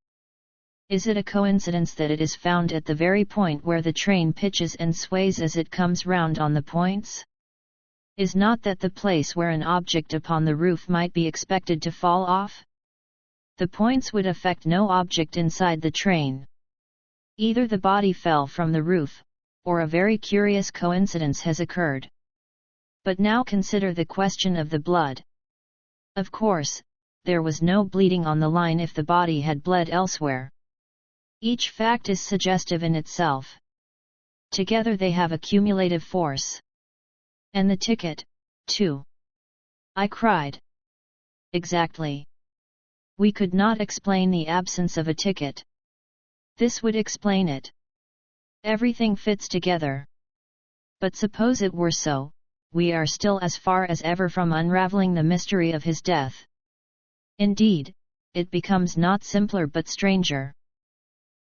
Is it a coincidence that it is found at the very point where the train pitches and sways as it comes round on the points? Is not that the place where an object upon the roof might be expected to fall off? The points would affect no object inside the train. Either the body fell from the roof, or a very curious coincidence has occurred. But now consider the question of the blood. Of course, there was no bleeding on the line if the body had bled elsewhere. Each fact is suggestive in itself. Together they have a cumulative force. And the ticket, too. I cried. Exactly. We could not explain the absence of a ticket. This would explain it. Everything fits together. But suppose it were so, we are still as far as ever from unraveling the mystery of his death. Indeed, it becomes not simpler but stranger.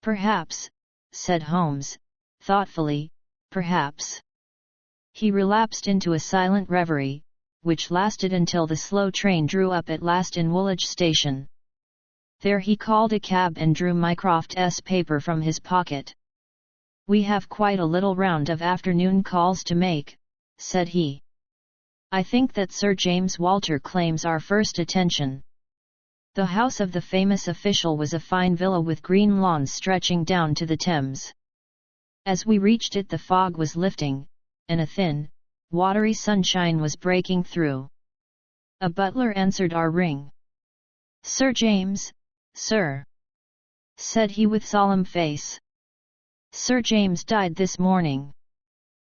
Perhaps, said Holmes, thoughtfully, perhaps. He relapsed into a silent reverie, which lasted until the slow train drew up at last in Woolwich station. There he called a cab and drew Mycroft's paper from his pocket. "We have quite a little round of afternoon calls to make," said he. "I think that Sir James Walter claims our first attention." The house of the famous official was a fine villa with green lawns stretching down to the Thames. As we reached it the fog was lifting, and a thin, watery sunshine was breaking through. A butler answered our ring. "Sir James, sir," said he with solemn face. "Sir James died this morning."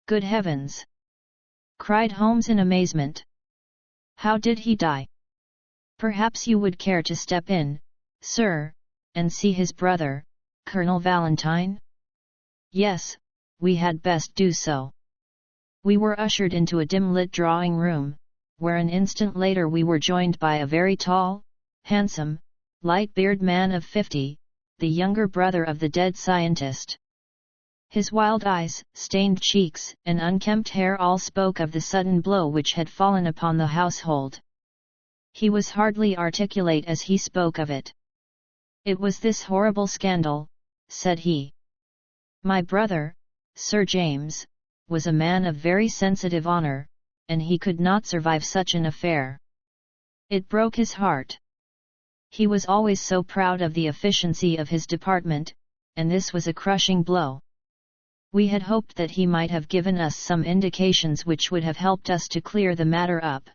"Good heavens!" cried Holmes in amazement. "How did he die? Perhaps you would care to step in, sir, and see his brother, Colonel Valentine?" "Yes, we had best do so." We were ushered into a dim-lit drawing-room, where an instant later we were joined by a very tall, handsome, light-bearded man of 50, the younger brother of the dead scientist. His wild eyes, stained cheeks, and unkempt hair all spoke of the sudden blow which had fallen upon the household. He was hardly articulate as he spoke of it. "It was this horrible scandal," said he. "My brother, Sir James, was a man of very sensitive honor, and he could not survive such an affair. It broke his heart. He was always so proud of the efficiency of his department, and this was a crushing blow. We had hoped that he might have given us some indications which would have helped us to clear the matter up.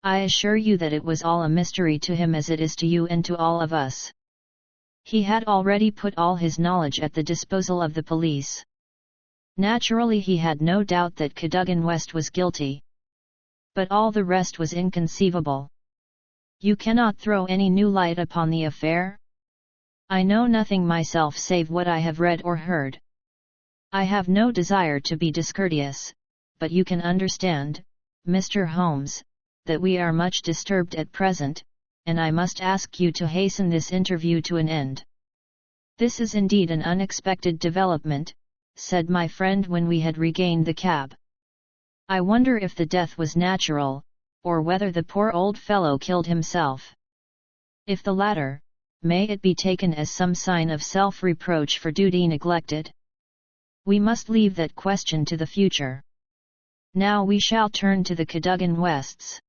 I assure you that it was all a mystery to him as it is to you and to all of us. He had already put all his knowledge at the disposal of the police. Naturally he had no doubt that Cadogan West was guilty. But all the rest was inconceivable. You cannot throw any new light upon the affair? I know nothing myself save what I have read or heard. I have no desire to be discourteous, but you can understand, Mr. Holmes, that we are much disturbed at present, and I must ask you to hasten this interview to an end." "This is indeed an unexpected development," said my friend when we had regained the cab. "I wonder if the death was natural, or whether the poor old fellow killed himself. If the latter, may it be taken as some sign of self-reproach for duty neglected? We must leave that question to the future. Now we shall turn to the Cadogan Wests.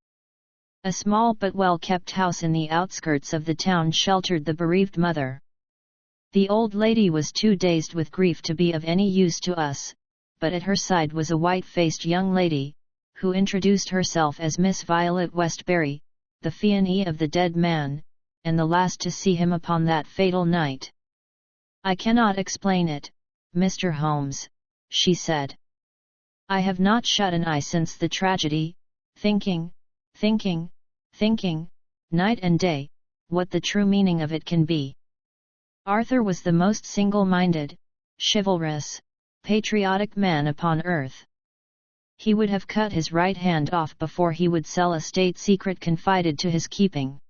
A small but well-kept house in the outskirts of the town sheltered the bereaved mother. The old lady was too dazed with grief to be of any use to us, but at her side was a white-faced young lady, who introduced herself as Miss Violet Westbury, the fiancée of the dead man, and the last to see him upon that fatal night. "I cannot explain it, Mr. Holmes," she said. "I have not shut an eye since the tragedy, thinking, night and day, what the true meaning of it can be. Arthur was the most single-minded, chivalrous, patriotic man upon earth. He would have cut his right hand off before he would sell a state secret confided to his keeping.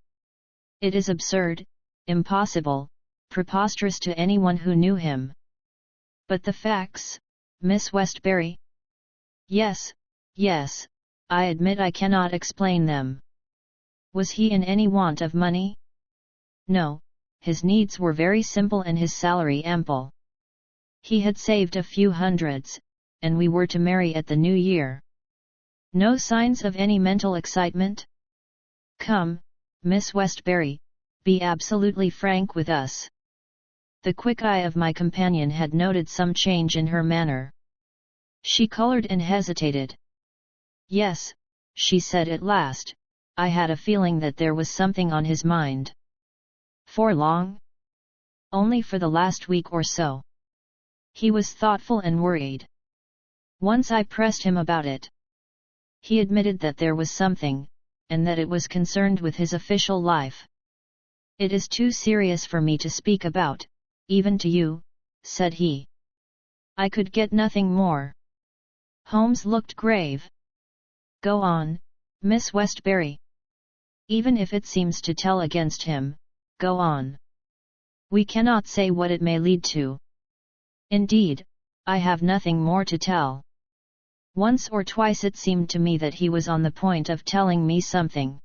It is absurd, impossible, preposterous to anyone who knew him. But the facts, Miss Westbury? Yes, yes, I admit I cannot explain them. Was he in any want of money? No, his needs were very simple and his salary ample. He had saved a few hundreds, and we were to marry at the new year. No signs of any mental excitement? Come, Miss Westbury, be absolutely frank with us. The quick eye of my companion had noted some change in her manner. She colored and hesitated. Yes, she said at last, I had a feeling that there was something on his mind. For long? Only for the last week or so. He was thoughtful and worried. Once I pressed him about it. He admitted that there was something, and that it was concerned with his official life. It is too serious for me to speak about, even to you, said he. I could get nothing more. Holmes looked grave. Go on, Miss Westbury. Even if it seems to tell against him, go on. We cannot say what it may lead to. Indeed, I have nothing more to tell. Once or twice it seemed to me that he was on the point of telling me something.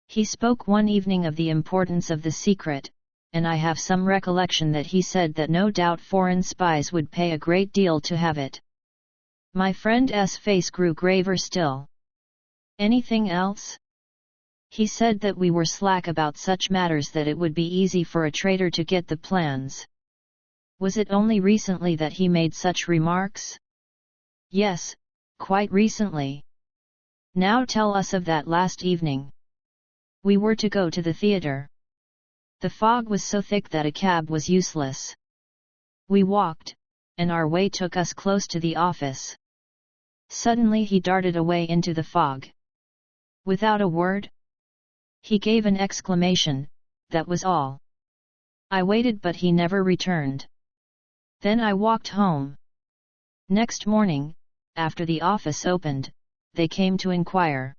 He spoke one evening of the importance of the secret, and I have some recollection that he said that no doubt foreign spies would pay a great deal to have it. My friend's face grew graver still. Anything else? He said that we were slack about such matters, that it would be easy for a traitor to get the plans. Was it only recently that he made such remarks? Yes, quite recently. Now tell us of that last evening. We were to go to the theatre. The fog was so thick that a cab was useless. We walked, and our way took us close to the office. Suddenly he darted away into the fog. Without a word? He gave an exclamation, that was all. I waited, but he never returned. Then I walked home. Next morning, after the office opened, they came to inquire.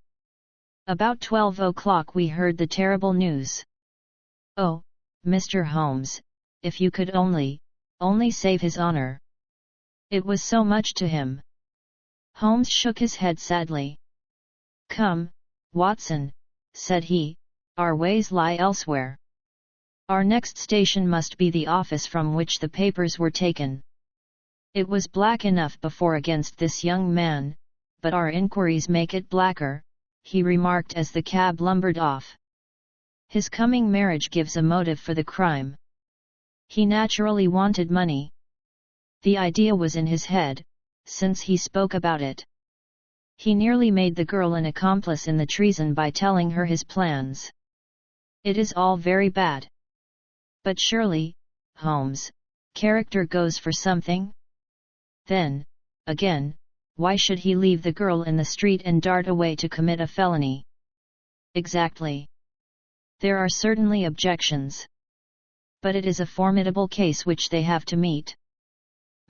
About 12 o'clock we heard the terrible news. Oh, Mr. Holmes, if you could only save his honor. It was so much to him. Holmes shook his head sadly. Come, Watson, said he, our ways lie elsewhere. Our next station must be the office from which the papers were taken. It was black enough before against this young man, but our inquiries make it blacker, he remarked as the cab lumbered off. His coming marriage gives a motive for the crime. He naturally wanted money. The idea was in his head, since he spoke about it. He nearly made the girl an accomplice in the treason by telling her his plans. It is all very bad. But surely, Holmes, character goes for something? Then, again, why should he leave the girl in the street and dart away to commit a felony? Exactly. There are certainly objections. But it is a formidable case which they have to meet.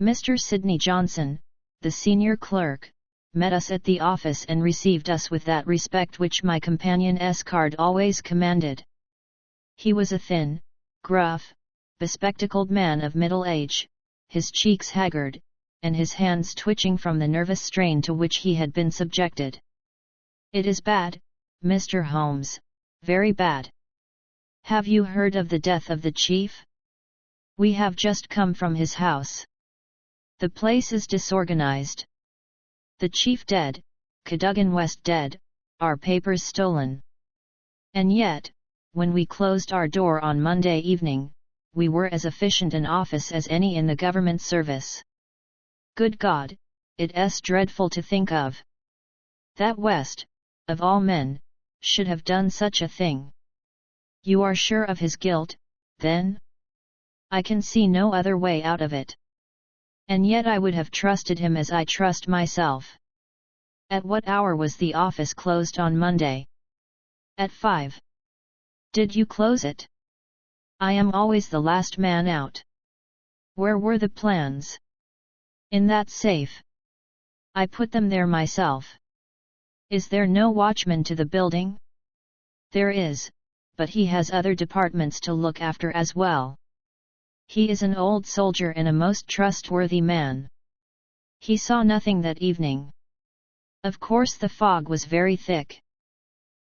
Mr. Sidney Johnson, the senior clerk, met us at the office and received us with that respect which my companion's card always commanded. He was a thin, gruff, bespectacled man of middle age, his cheeks haggard, and his hands twitching from the nervous strain to which he had been subjected. It is bad, Mr. Holmes, very bad. Have you heard of the death of the chief? We have just come from his house. The place is disorganized. The chief dead, Cadogan West dead, our papers stolen. And yet, when we closed our door on Monday evening, we were as efficient an office as any in the government service. Good God, it's dreadful to think of. That West, of all men, should have done such a thing. You are sure of his guilt, then? I can see no other way out of it. And yet I would have trusted him as I trust myself. At what hour was the office closed on Monday? At 5. Did you close it? I am always the last man out. Where were the plans? In that safe. I put them there myself. Is there no watchman to the building? There is, but he has other departments to look after as well. He is an old soldier and a most trustworthy man. He saw nothing that evening. Of course the fog was very thick.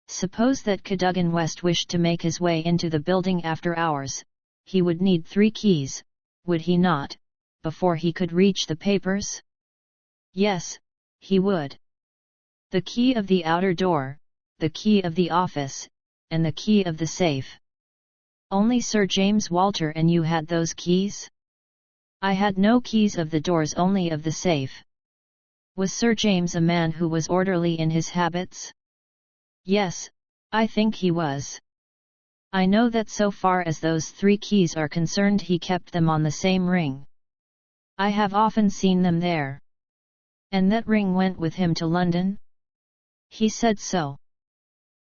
Suppose that Cadogan West wished to make his way into the building after hours, he would need 3 keys, would he not, before he could reach the papers? Yes, he would. The key of the outer door, the key of the office, and the key of the safe. Only Sir James Walter and you had those keys? I had no keys of the doors, only of the safe. Was Sir James a man who was orderly in his habits? Yes, I think he was. I know that so far as those 3 keys are concerned he kept them on the same ring. I have often seen them there. And that ring went with him to London? He said so.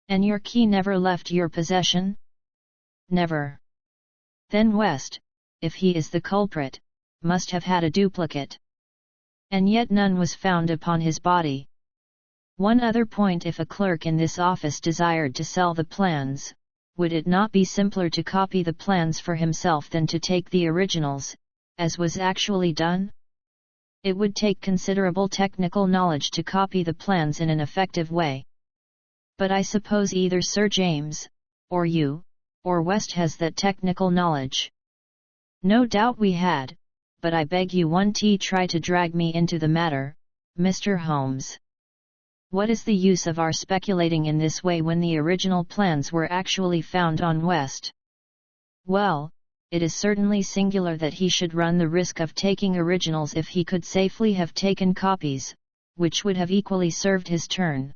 And your key never left your possession? Never. Then West, if he is the culprit, must have had a duplicate. And yet none was found upon his body. One other point: if a clerk in this office desired to sell the plans, would it not be simpler to copy the plans for himself than to take the originals, as was actually done? It would take considerable technical knowledge to copy the plans in an effective way. But I suppose either Sir James, or you, or West has that technical knowledge. No doubt we had, but I beg you won't try to drag me into the matter, Mr. Holmes. What is the use of our speculating in this way when the original plans were actually found on West? Well, it is certainly singular that he should run the risk of taking originals if he could safely have taken copies, which would have equally served his turn.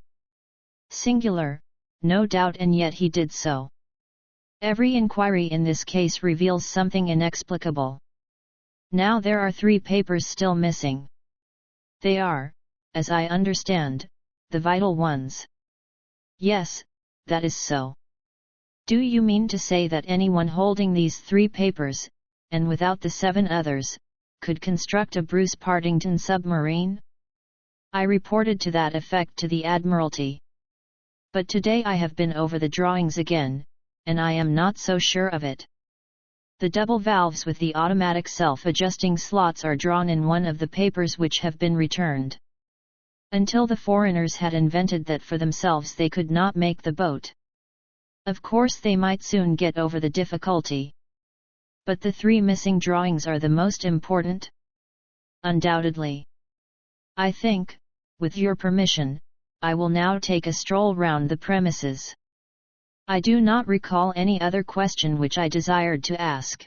Singular, no doubt, and yet he did so. Every inquiry in this case reveals something inexplicable. Now there are 3 papers still missing. They are, as I understand, the vital ones. Yes, that is so. Do you mean to say that anyone holding these 3 papers, and without the 7 others, could construct a Bruce-Partington submarine? I reported to that effect to the Admiralty. But today I have been over the drawings again, and I am not so sure of it. The double valves with the automatic self-adjusting slots are drawn in one of the papers which have been returned. Until the foreigners had invented that for themselves they could not make the boat. Of course they might soon get over the difficulty. But the 3 missing drawings are the most important? Undoubtedly. I think, with your permission, I will now take a stroll round the premises. I do not recall any other question which I desired to ask.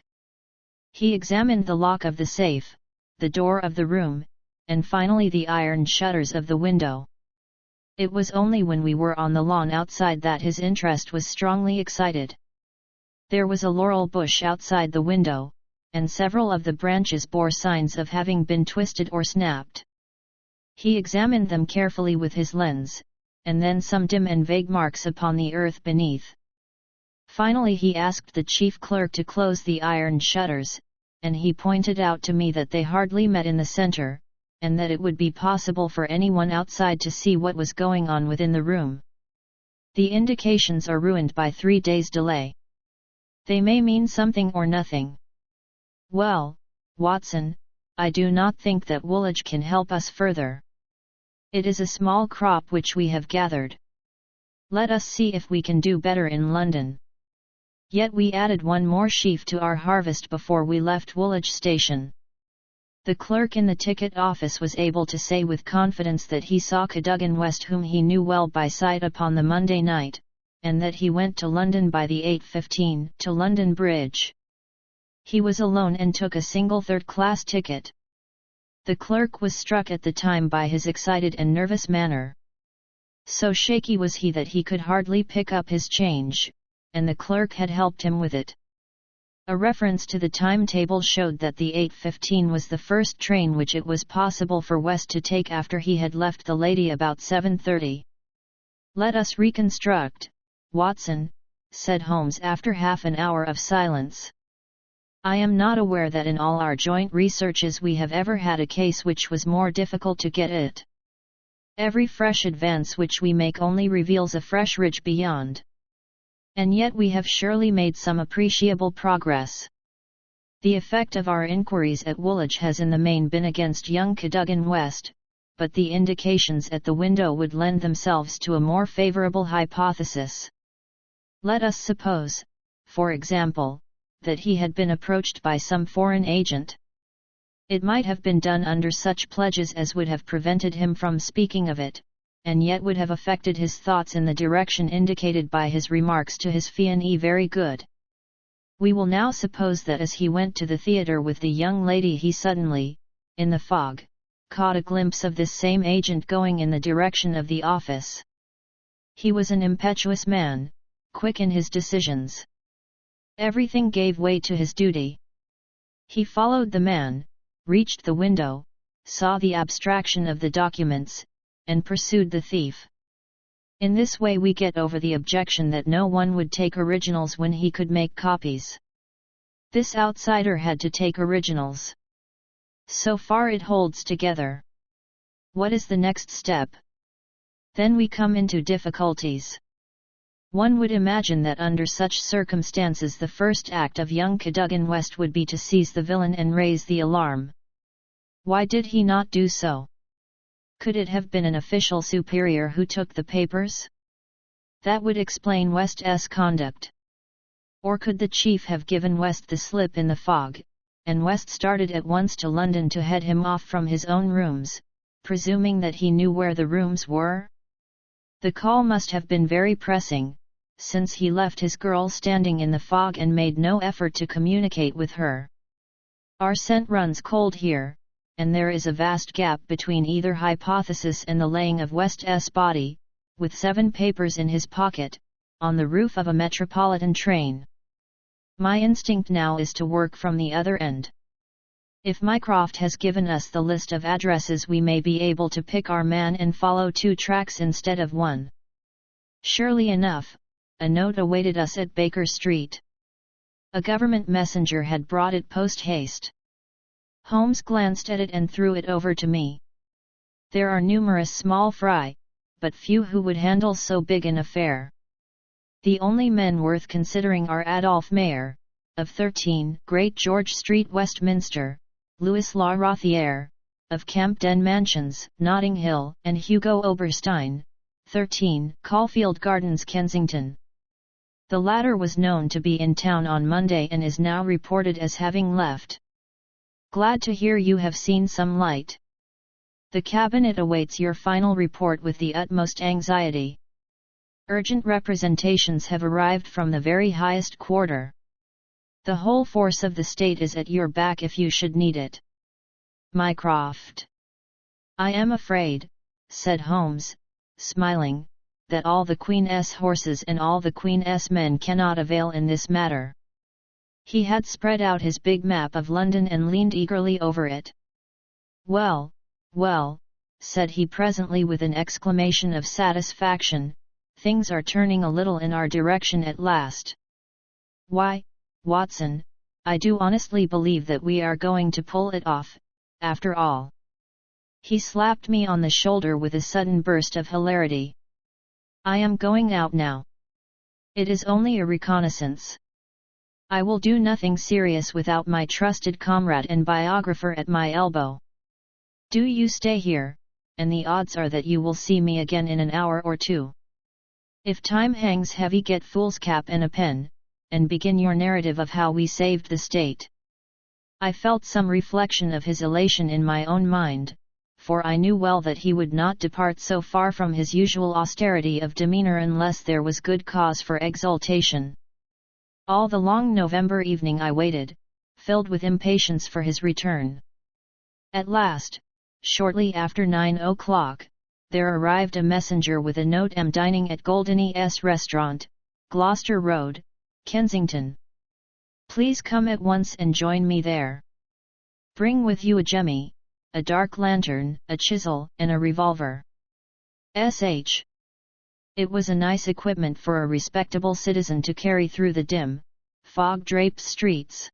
He examined the lock of the safe, the door of the room, and finally the iron shutters of the window. It was only when we were on the lawn outside that his interest was strongly excited. There was a laurel bush outside the window, and several of the branches bore signs of having been twisted or snapped. He examined them carefully with his lens, and then some dim and vague marks upon the earth beneath. Finally he asked the chief clerk to close the iron shutters, and he pointed out to me that they hardly met in the center, and that it would be possible for anyone outside to see what was going on within the room. The indications are ruined by 3 days' delay. They may mean something or nothing. Well, Watson, I do not think that Woolwich can help us further. It is a small crop which we have gathered. Let us see if we can do better in London. Yet we added 1 more sheaf to our harvest before we left Woolwich station. The clerk in the ticket office was able to say with confidence that he saw Cadogan West, whom he knew well by sight, upon the Monday night, and that he went to London by the 8:15 to London Bridge. He was alone and took a single 3rd-class ticket. The clerk was struck at the time by his excited and nervous manner. So shaky was he that he could hardly pick up his change, and the clerk had helped him with it. A reference to the timetable showed that the 8:15 was the first train which it was possible for West to take after he had left the lady about 7:30. "Let us reconstruct, Watson," said Holmes after half an hour of silence. "I am not aware that in all our joint researches we have ever had a case which was more difficult to get at. Every fresh advance which we make only reveals a fresh ridge beyond. And yet we have surely made some appreciable progress. The effect of our inquiries at Woolwich has in the main been against young Cadogan West, but the indications at the window would lend themselves to a more favourable hypothesis. Let us suppose, for example, that he had been approached by some foreign agent. It might have been done under such pledges as would have prevented him from speaking of it, and yet would have affected his thoughts in the direction indicated by his remarks to his fiancée very good. We will now suppose that as he went to the theatre with the young lady he suddenly, in the fog, caught a glimpse of this same agent going in the direction of the office. He was an impetuous man, quick in his decisions. Everything gave way to his duty. He followed the man, reached the window, saw the abstraction of the documents, and pursued the thief. In this way we get over the objection that no one would take originals when he could make copies. This outsider had to take originals. So far it holds together. What is the next step? Then we come into difficulties. One would imagine that under such circumstances the first act of young Cadogan West would be to seize the villain and raise the alarm. Why did he not do so? Could it have been an official superior who took the papers? That would explain West's conduct. Or could the chief have given West the slip in the fog, and West started at once to London to head him off from his own rooms, presuming that he knew where the rooms were? The call must have been very pressing, since he left his girl standing in the fog and made no effort to communicate with her. Our scent runs cold here, and there is a vast gap between either hypothesis and the laying of West's body, with 7 papers in his pocket, on the roof of a metropolitan train. My instinct now is to work from the other end. If Mycroft has given us the list of addresses, we may be able to pick our man and follow 2 tracks instead of 1. Surely enough, a note awaited us at Baker Street. A government messenger had brought it post-haste. Holmes glanced at it and threw it over to me. There are numerous small fry, but few who would handle so big an affair. The only men worth considering are Adolphe Mayer, of 13 Great George Street, Westminster, Louis La Rothière, of Campden Mansions, Notting Hill, and Hugo Oberstein, 13 Caulfield Gardens, Kensington. The latter was known to be in town on Monday and is now reported as having left. Glad to hear you have seen some light. The Cabinet awaits your final report with the utmost anxiety. Urgent representations have arrived from the very highest quarter. The whole force of the state is at your back if you should need it. Mycroft. I am afraid, said Holmes, smiling, that all the Queen's horses and all the Queen's men cannot avail in this matter. He had spread out his big map of London and leaned eagerly over it. Well, well, said he presently with an exclamation of satisfaction, things are turning a little in our direction at last. Why, Watson, I do honestly believe that we are going to pull it off, after all. He slapped me on the shoulder with a sudden burst of hilarity. I am going out now. It is only a reconnaissance. I will do nothing serious without my trusted comrade and biographer at my elbow. Do you stay here, and the odds are that you will see me again in an hour or 2. If time hangs heavy, get foolscap and a pen, and begin your narrative of how we saved the state. I felt some reflection of his elation in my own mind, for I knew well that he would not depart so far from his usual austerity of demeanour unless there was good cause for exultation. All the long November evening I waited, filled with impatience for his return. At last, shortly after 9 o'clock, there arrived a messenger with a note. Am dining at Goldeny's restaurant, Gloucester Road, Kensington. Please come at once and join me there. Bring with you a jemmy, a dark lantern, a chisel, and a revolver. S.H. It was a nice equipment for a respectable citizen to carry through the dim, fog-draped streets.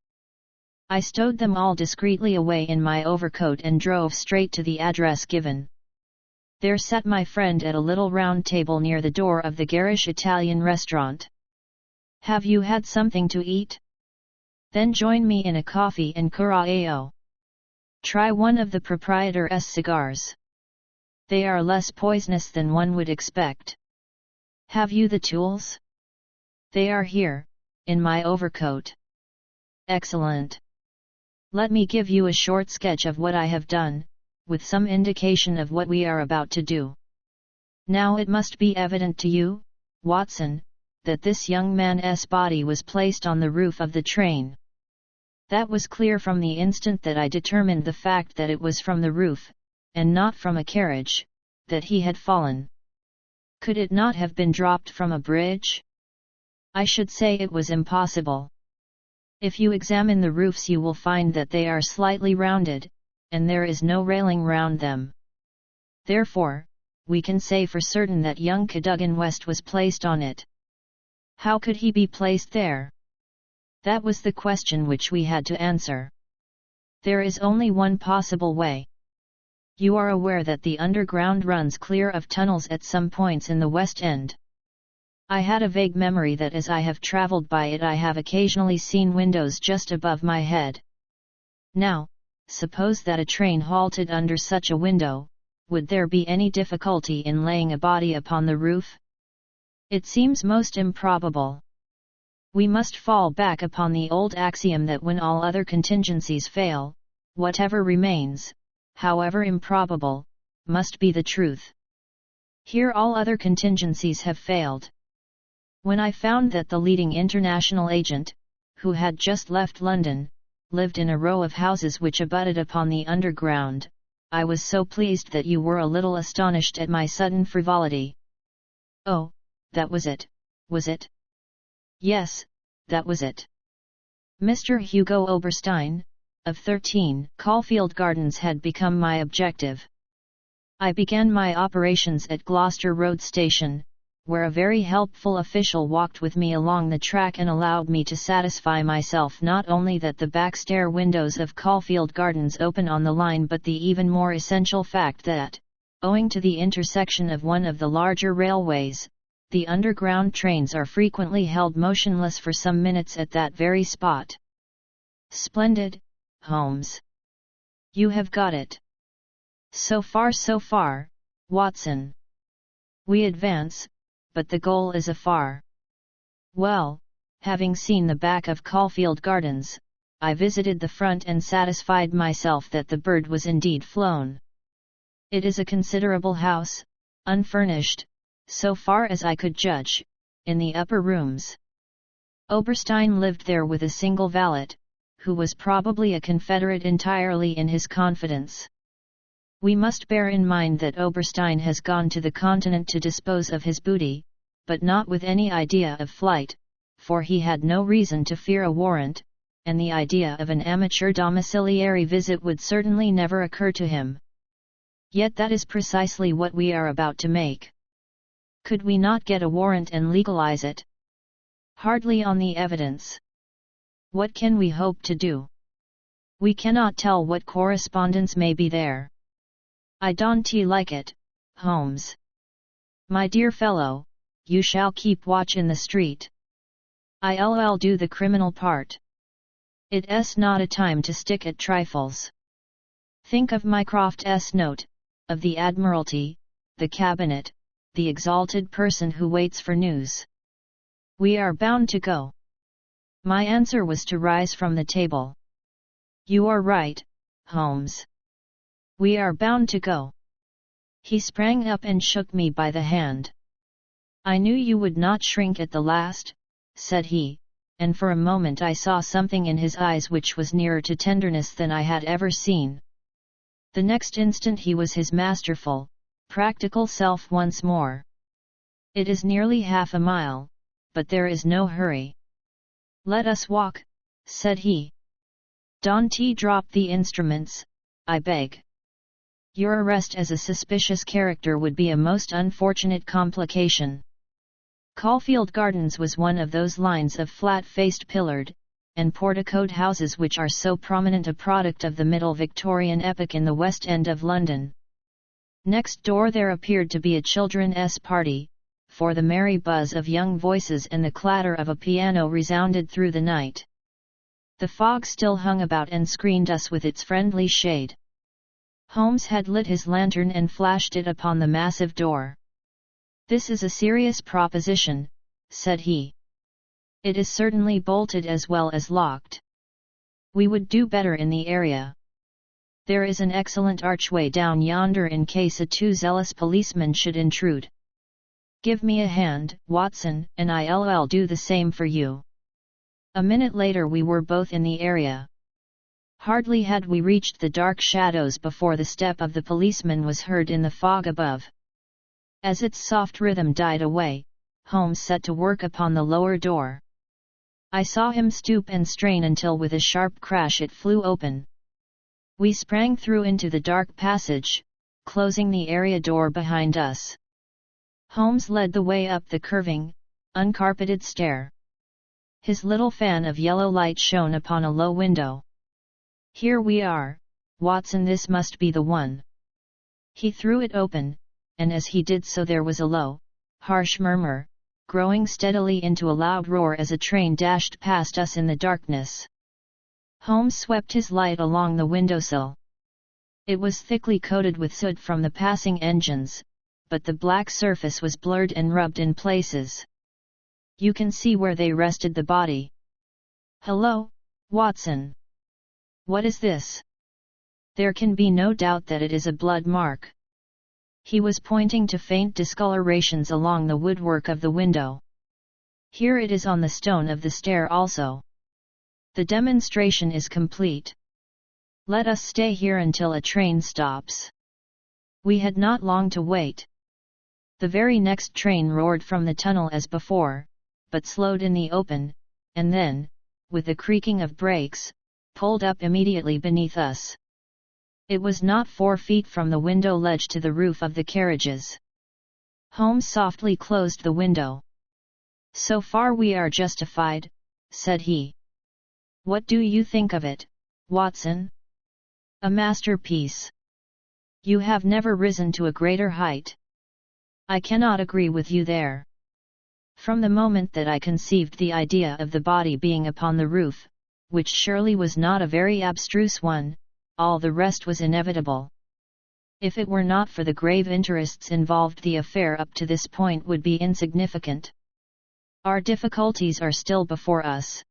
I stowed them all discreetly away in my overcoat and drove straight to the address given. There sat my friend at a little round table near the door of the garish Italian restaurant. Have you had something to eat? Then join me in a coffee and curao. Try one of the proprietor's cigars. They are less poisonous than one would expect. Have you the tools? They are here, in my overcoat. Excellent. Let me give you a short sketch of what I have done, with some indication of what we are about to do. Now it must be evident to you, Watson, that this young man's body was placed on the roof of the train. That was clear from the instant that I determined the fact that it was from the roof, and not from a carriage, that he had fallen. Could it not have been dropped from a bridge? I should say it was impossible. If you examine the roofs you will find that they are slightly rounded, and there is no railing round them. Therefore, we can say for certain that young Cadogan West was placed on it. How could he be placed there? That was the question which we had to answer. There is only one possible way. You are aware that the underground runs clear of tunnels at some points in the West End. I had a vague memory that as I have travelled by it I have occasionally seen windows just above my head. Now, suppose that a train halted under such a window, would there be any difficulty in laying a body upon the roof? It seems most improbable. We must fall back upon the old axiom that when all other contingencies fail, whatever remains, however improbable, must be the truth. Here all other contingencies have failed. When I found that the leading international agent, who had just left London, lived in a row of houses which abutted upon the underground, I was so pleased that you were a little astonished at my sudden frivolity. Oh, that was it, was it? Yes, that was it. Mr. Hugo Oberstein, of 13 Caulfield Gardens had become my objective. I began my operations at Gloucester Road Station, where a very helpful official walked with me along the track and allowed me to satisfy myself not only that the back stair windows of Caulfield Gardens open on the line but the even more essential fact that, owing to the intersection of one of the larger railways, the underground trains are frequently held motionless for some minutes at that very spot. Splendid, Holmes. You have got it. So far, Watson. We advance, but the goal is afar. Well, having seen the back of Caulfield Gardens, I visited the front and satisfied myself that the bird was indeed flown. It is a considerable house, unfurnished, so far as I could judge, in the upper rooms. Oberstein lived there with a single valet, who was probably a confederate entirely in his confidence. We must bear in mind that Oberstein has gone to the continent to dispose of his booty, but not with any idea of flight, for he had no reason to fear a warrant, and the idea of an amateur domiciliary visit would certainly never occur to him. Yet that is precisely what we are about to make. Could we not get a warrant and legalize it? Hardly on the evidence. What can we hope to do? We cannot tell what correspondence may be there. I don't like it, Holmes. My dear fellow, you shall keep watch in the street. I'll do the criminal part. It's not a time to stick at trifles. Think of Mycroft's note, of the Admiralty, the Cabinet, the exalted person who waits for news. We are bound to go. My answer was to rise from the table. You are right, Holmes. We are bound to go. He sprang up and shook me by the hand. I knew you would not shrink at the last, said he, and for a moment I saw something in his eyes which was nearer to tenderness than I had ever seen. The next instant he was his masterful, practical self once more. It is nearly half a mile, but there is no hurry. Let us walk, said he. Don't drop the instruments, I beg. Your arrest as a suspicious character would be a most unfortunate complication. Caulfield Gardens was one of those lines of flat-faced pillared, and porticoed houses which are so prominent a product of the Middle Victorian epoch in the West End of London. Next door there appeared to be a children's party, for the merry buzz of young voices and the clatter of a piano resounded through the night. The fog still hung about and screened us with its friendly shade. Holmes had lit his lantern and flashed it upon the massive door. "This is a serious proposition," said he. "It is certainly bolted as well as locked. We would do better in the area. There is an excellent archway down yonder in case a too zealous policeman should intrude. Give me a hand, Watson, and I'll do the same for you." A minute later we were both in the area. Hardly had we reached the dark shadows before the step of the policeman was heard in the fog above. As its soft rhythm died away, Holmes set to work upon the lower door. I saw him stoop and strain until with a sharp crash it flew open. We sprang through into the dark passage, closing the area door behind us. Holmes led the way up the curving, uncarpeted stair. His little fan of yellow light shone upon a low window. "Here we are, Watson, this must be the one." He threw it open, and as he did so there was a low, harsh murmur, growing steadily into a loud roar as a train dashed past us in the darkness. Holmes swept his light along the windowsill. It was thickly coated with soot from the passing engines, but the black surface was blurred and rubbed in places. "You can see where they rested the body. Hello, Watson. What is this? There can be no doubt that it is a blood mark." He was pointing to faint discolorations along the woodwork of the window. "Here it is on the stone of the stair also. The demonstration is complete. Let us stay here until a train stops." We had not long to wait. The very next train roared from the tunnel as before, but slowed in the open, and then, with the creaking of brakes, pulled up immediately beneath us. It was not 4 feet from the window ledge to the roof of the carriages. Holmes softly closed the window. "So far we are justified," said he. "What do you think of it, Watson?" "A masterpiece. You have never risen to a greater height." "I cannot agree with you there. From the moment that I conceived the idea of the body being upon the roof, which surely was not a very abstruse one, all the rest was inevitable. If it were not for the grave interests involved, the affair up to this point would be insignificant. Our difficulties are still before us.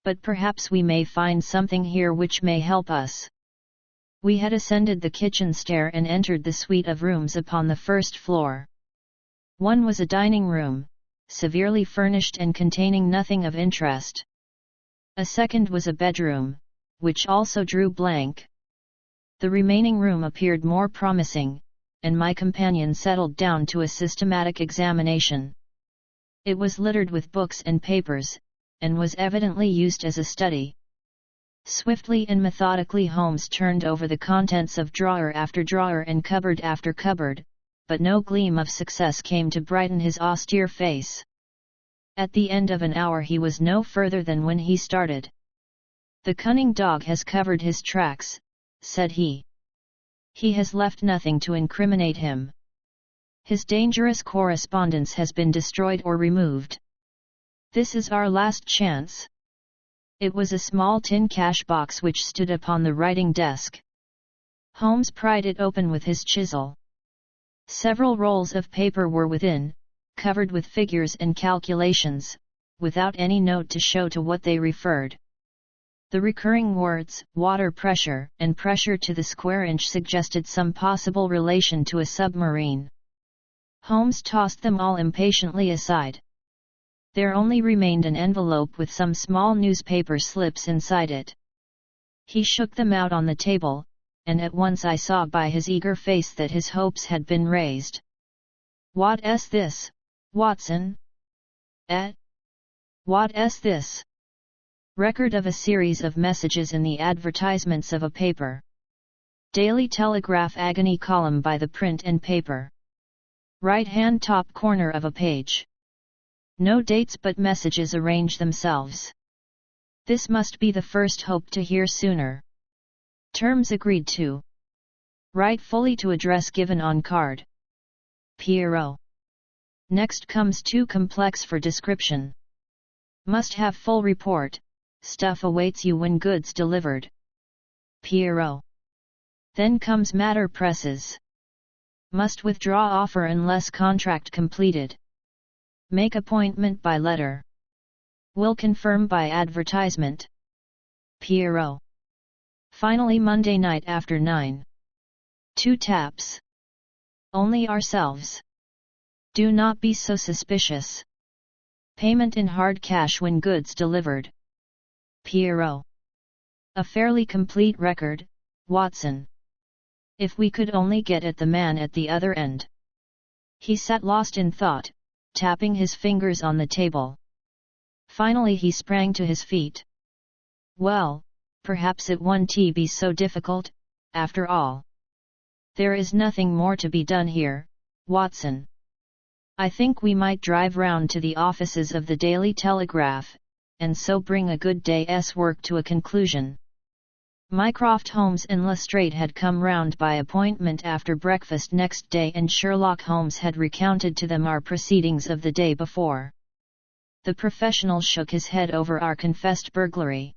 But perhaps we may find something here which may help us." We had ascended the kitchen stair and entered the suite of rooms upon the first floor. One was a dining room, severely furnished and containing nothing of interest. A second was a bedroom, which also drew blank. The remaining room appeared more promising, and my companion settled down to a systematic examination. It was littered with books and papers, and was evidently used as a study. Swiftly and methodically Holmes turned over the contents of drawer after drawer and cupboard after cupboard, but no gleam of success came to brighten his austere face. At the end of an hour he was no further than when he started. "The cunning dog has covered his tracks," said he. "He has left nothing to incriminate him. His dangerous correspondence has been destroyed or removed. This is our last chance." It was a small tin cash box which stood upon the writing desk. Holmes pried it open with his chisel. Several rolls of paper were within, covered with figures and calculations, without any note to show to what they referred. The recurring words, water pressure, and pressure to the square inch suggested some possible relation to a submarine. Holmes tossed them all impatiently aside. There only remained an envelope with some small newspaper slips inside it. He shook them out on the table, and at once I saw by his eager face that his hopes had been raised. "What's this, Watson?" "Eh? What's this?" "Record of a series of messages in the advertisements of a paper. Daily Telegraph agony column by the print and paper. Right-hand top corner of a page. No dates but messages arrange themselves. This must be the first hope to hear sooner. Terms agreed to. Write fully to address given on card. Pierrot. Next comes too complex for description. Must have full report, stuff awaits you when goods delivered. Pierrot. Then comes matter presses. Must withdraw offer unless contract completed. Make appointment by letter. Will confirm by advertisement. Pierrot. Finally Monday night after 9. 2 taps. Only ourselves. Do not be so suspicious. Payment in hard cash when goods delivered. Pierrot. A fairly complete record, Watson. If we could only get at the man at the other end. He sat lost in thought, tapping his fingers on the table. Finally he sprang to his feet. Well, perhaps it won't be so difficult, after all. There is nothing more to be done here, Watson. I think we might drive round to the offices of the Daily Telegraph, and so bring a good day's work to a conclusion. Mycroft Holmes and Lestrade had come round by appointment after breakfast next day, and Sherlock Holmes had recounted to them our proceedings of the day before. The professional shook his head over our confessed burglary.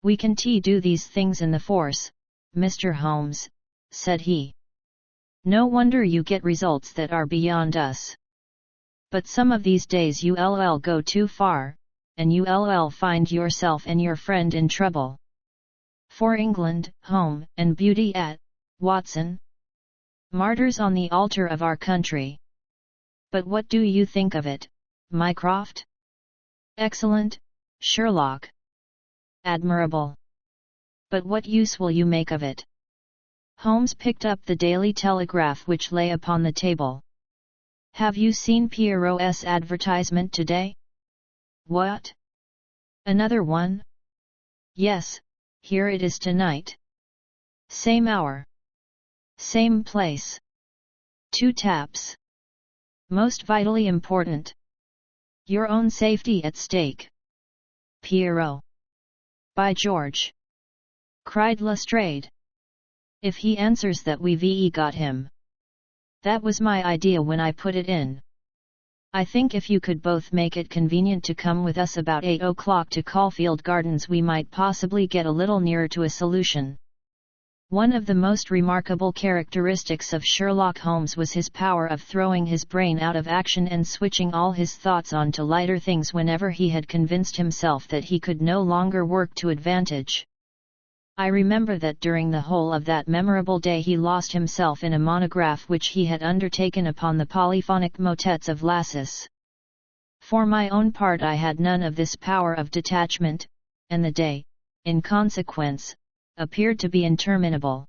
We can do these things in the force, Mr. Holmes, said he. No wonder you get results that are beyond us. But some of these days you'll go too far, and you'll find yourself and your friend in trouble. For England, home and beauty at, Watson. Martyrs on the altar of our country. But what do you think of it, Mycroft? Excellent, Sherlock. Admirable. But what use will you make of it? Holmes picked up the Daily Telegraph which lay upon the table. Have you seen Pierrot's advertisement today? What? Another one? Yes, here it is tonight. Same hour. Same place. 2 taps. Most vitally important. Your own safety at stake. Pierrot. By George! Cried Lestrade. If he answers that we've got him. That was my idea when I put it in. I think if you could both make it convenient to come with us about 8 o'clock to Caulfield Gardens, we might possibly get a little nearer to a solution. One of the most remarkable characteristics of Sherlock Holmes was his power of throwing his brain out of action and switching all his thoughts on to lighter things whenever he had convinced himself that he could no longer work to advantage. I remember that during the whole of that memorable day he lost himself in a monograph which he had undertaken upon the polyphonic motets of Lassus. For my own part I had none of this power of detachment, and the day, in consequence, appeared to be interminable.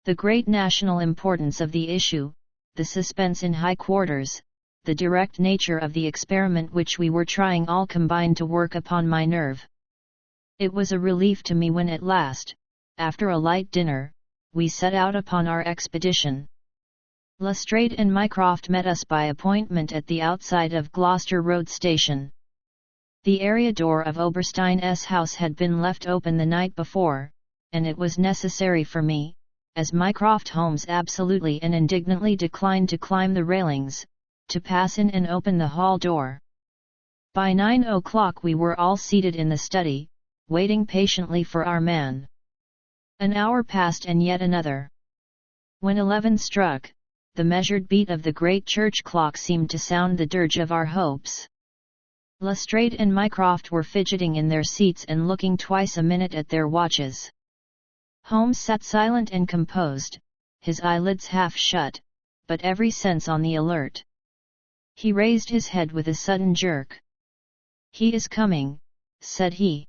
The great national importance of the issue, the suspense in high quarters, the direct nature of the experiment which we were trying all combined to work upon my nerve. It was a relief to me when at last, after a light dinner, we set out upon our expedition. Lestrade and Mycroft met us by appointment at the outside of Gloucester Road Station. The area door of Oberstein's house had been left open the night before, and it was necessary for me, as Mycroft Holmes absolutely and indignantly declined to climb the railings, to pass in and open the hall door. By 9 o'clock we were all seated in the study, waiting patiently for our man. An hour passed and yet another. When 11 struck, the measured beat of the great church clock seemed to sound the dirge of our hopes. Lestrade and Mycroft were fidgeting in their seats and looking twice a minute at their watches. Holmes sat silent and composed, his eyelids half shut, but every sense on the alert. He raised his head with a sudden jerk. "He is coming," said he.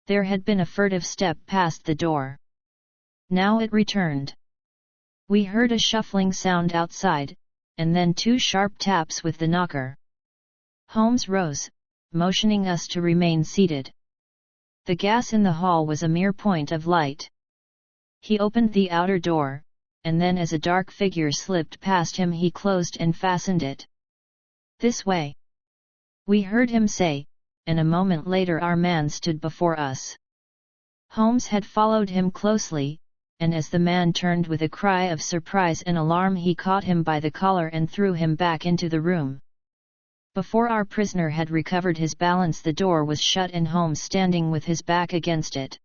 There had been a furtive step past the door. Now it returned. We heard a shuffling sound outside, and then 2 sharp taps with the knocker. Holmes rose, motioning us to remain seated. The gas in the hall was a mere point of light. He opened the outer door, and then as a dark figure slipped past him he closed and fastened it. "This way," we heard him say, and a moment later our man stood before us. Holmes had followed him closely, and as the man turned with a cry of surprise and alarm he caught him by the collar and threw him back into the room. Before our prisoner had recovered his balance, the door was shut and Holmes standing with his back against it.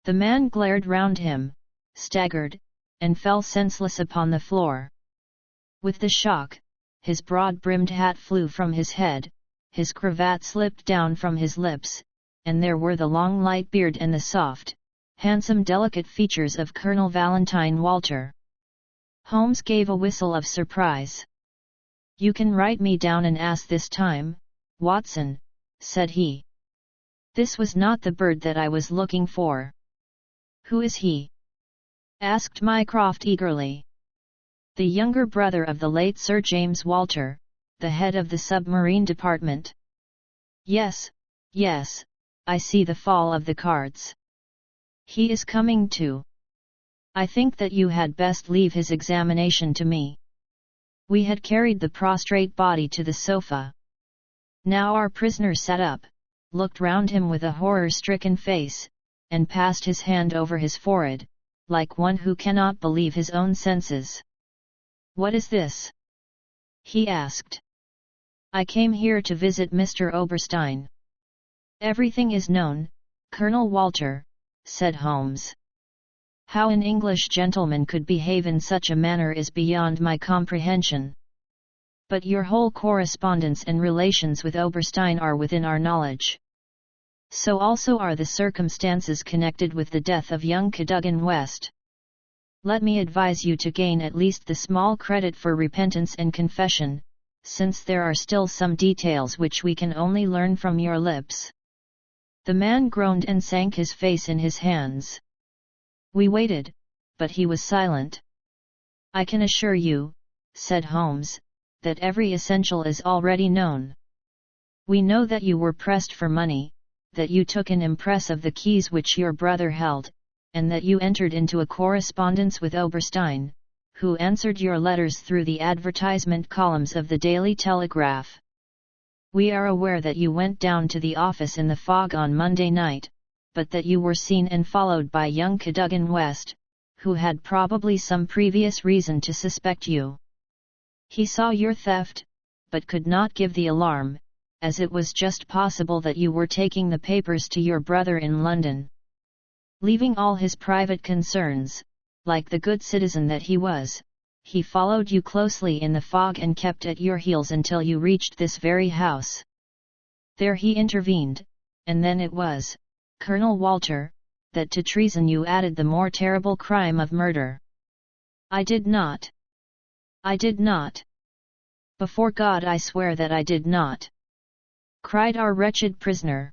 The man glared round him, staggered, and fell senseless upon the floor. With the shock, his broad-brimmed hat flew from his head, his cravat slipped down from his lips, and there were the long light beard and the soft, handsome delicate features of Colonel Valentine Walter. Holmes gave a whistle of surprise. "You can write me down an ass this time, Watson," said he. "This was not the bird that I was looking for." "Who is he?" asked Mycroft eagerly. "The younger brother of the late Sir James Walter, the head of the submarine department." Yes, I see the fall of the cards. He is coming too. I think that you had best leave his examination to me." We had carried the prostrate body to the sofa. Now our prisoner sat up, looked round him with a horror-stricken face, and passed his hand over his forehead, like one who cannot believe his own senses. "What is this?" he asked. "I came here to visit Mr. Oberstein." "Everything is known, Colonel Walter," said Holmes. "How an English gentleman could behave in such a manner is beyond my comprehension. But your whole correspondence and relations with Oberstein are within our knowledge. So also are the circumstances connected with the death of young Cadogan West. Let me advise you to gain at least the small credit for repentance and confession, since there are still some details which we can only learn from your lips." The man groaned and sank his face in his hands. We waited, but he was silent. "I can assure you," said Holmes, "that every essential is already known. We know that you were pressed for money, that you took an impress of the keys which your brother held, and that you entered into a correspondence with Oberstein, who answered your letters through the advertisement columns of the Daily Telegraph. We are aware that you went down to the office in the fog on Monday night, but that you were seen and followed by young Cadogan West, who had probably some previous reason to suspect you. He saw your theft, but could not give the alarm, as it was just possible that you were taking the papers to your brother in London. Leaving all his private concerns, like the good citizen that he was, he followed you closely in the fog and kept at your heels until you reached this very house. There he intervened, and then it was, Colonel Walter, that to treason you added the more terrible crime of murder." I did not. Before God I swear that I did not," cried our wretched prisoner.